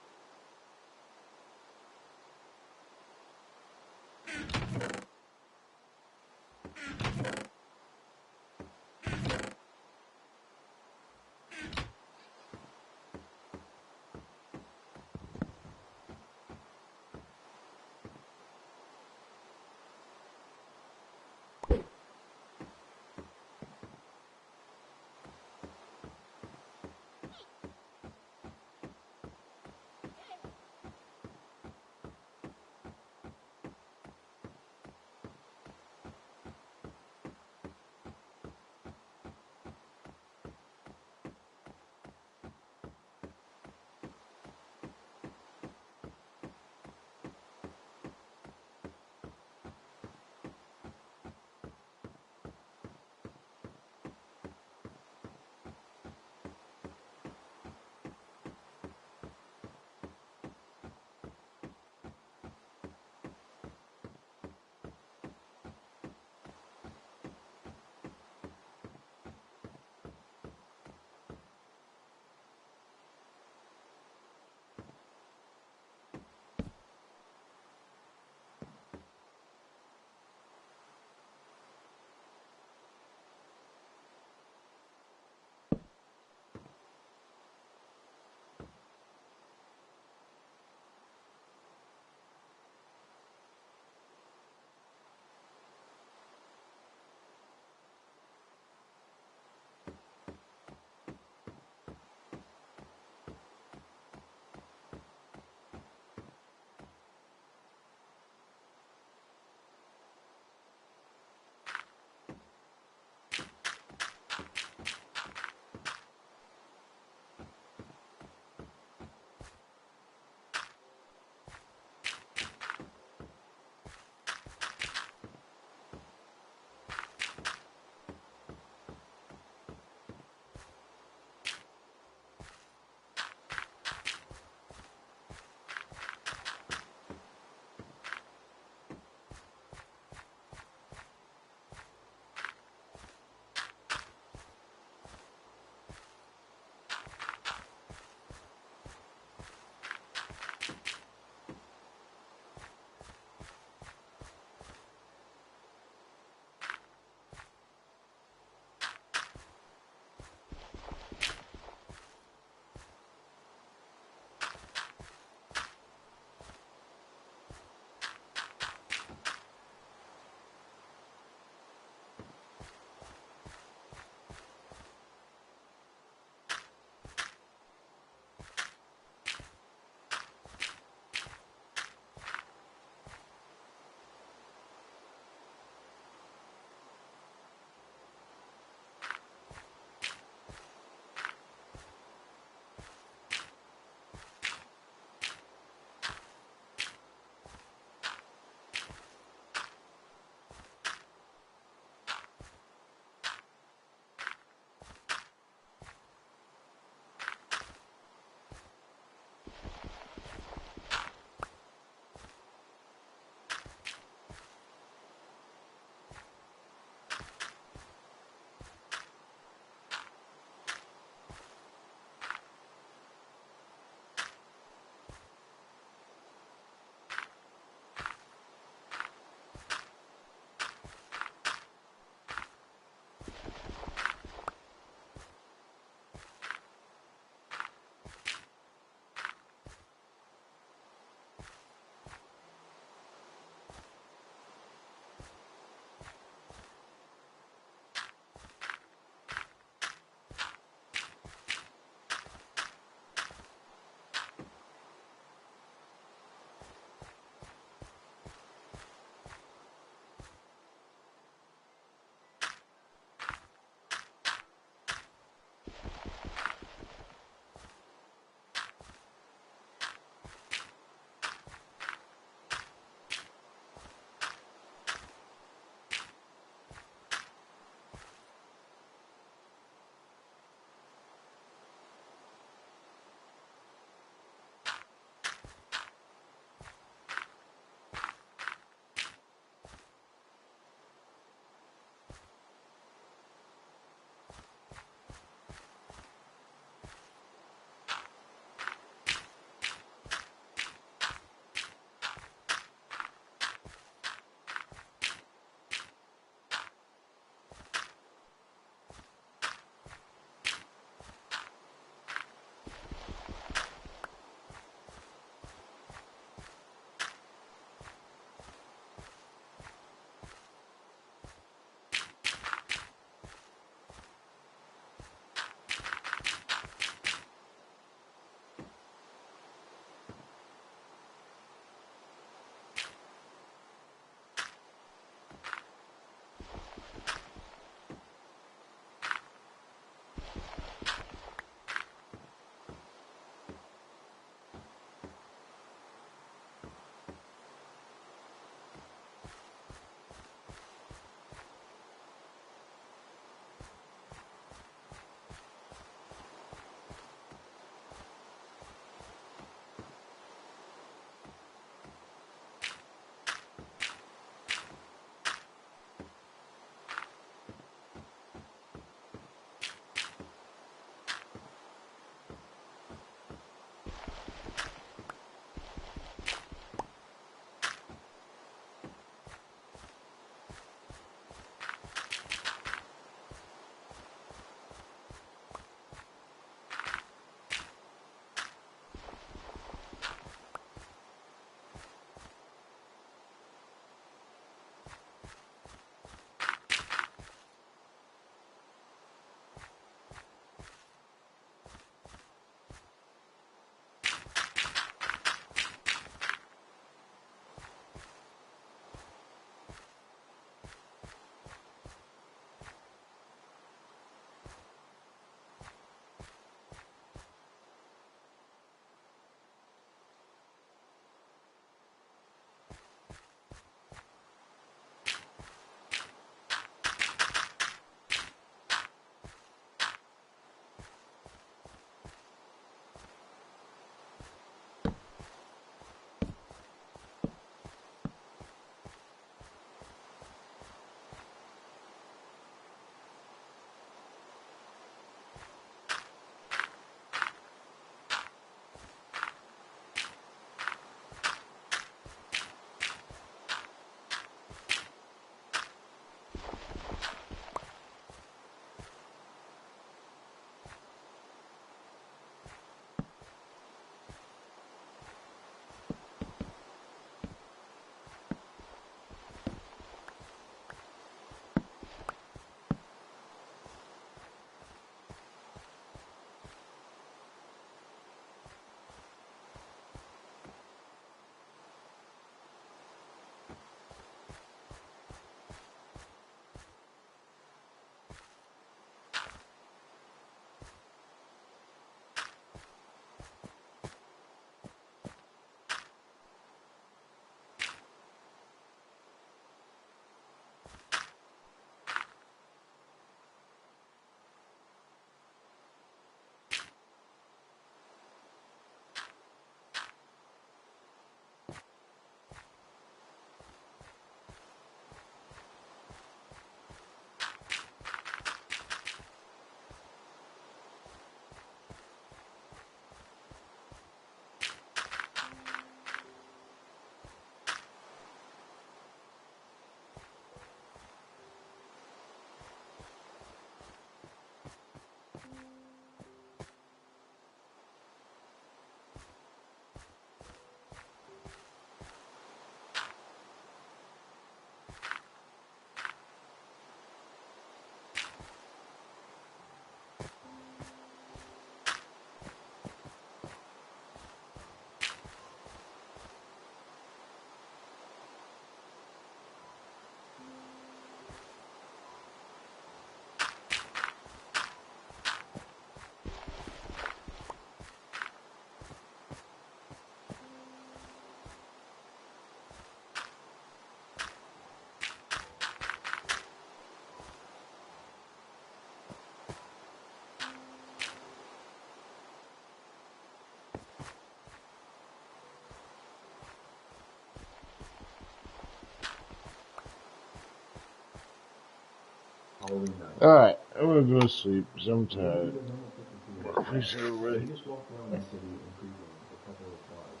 Halloween night. Alright, I'm gonna go to sleep because I'm Maybe tired. you don't know what to feel. We should have So read. you just walked around the city in pre-game with a couple of bars.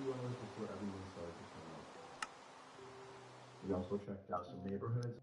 2 hours before everyone started to turn up. We also checked out some neighborhoods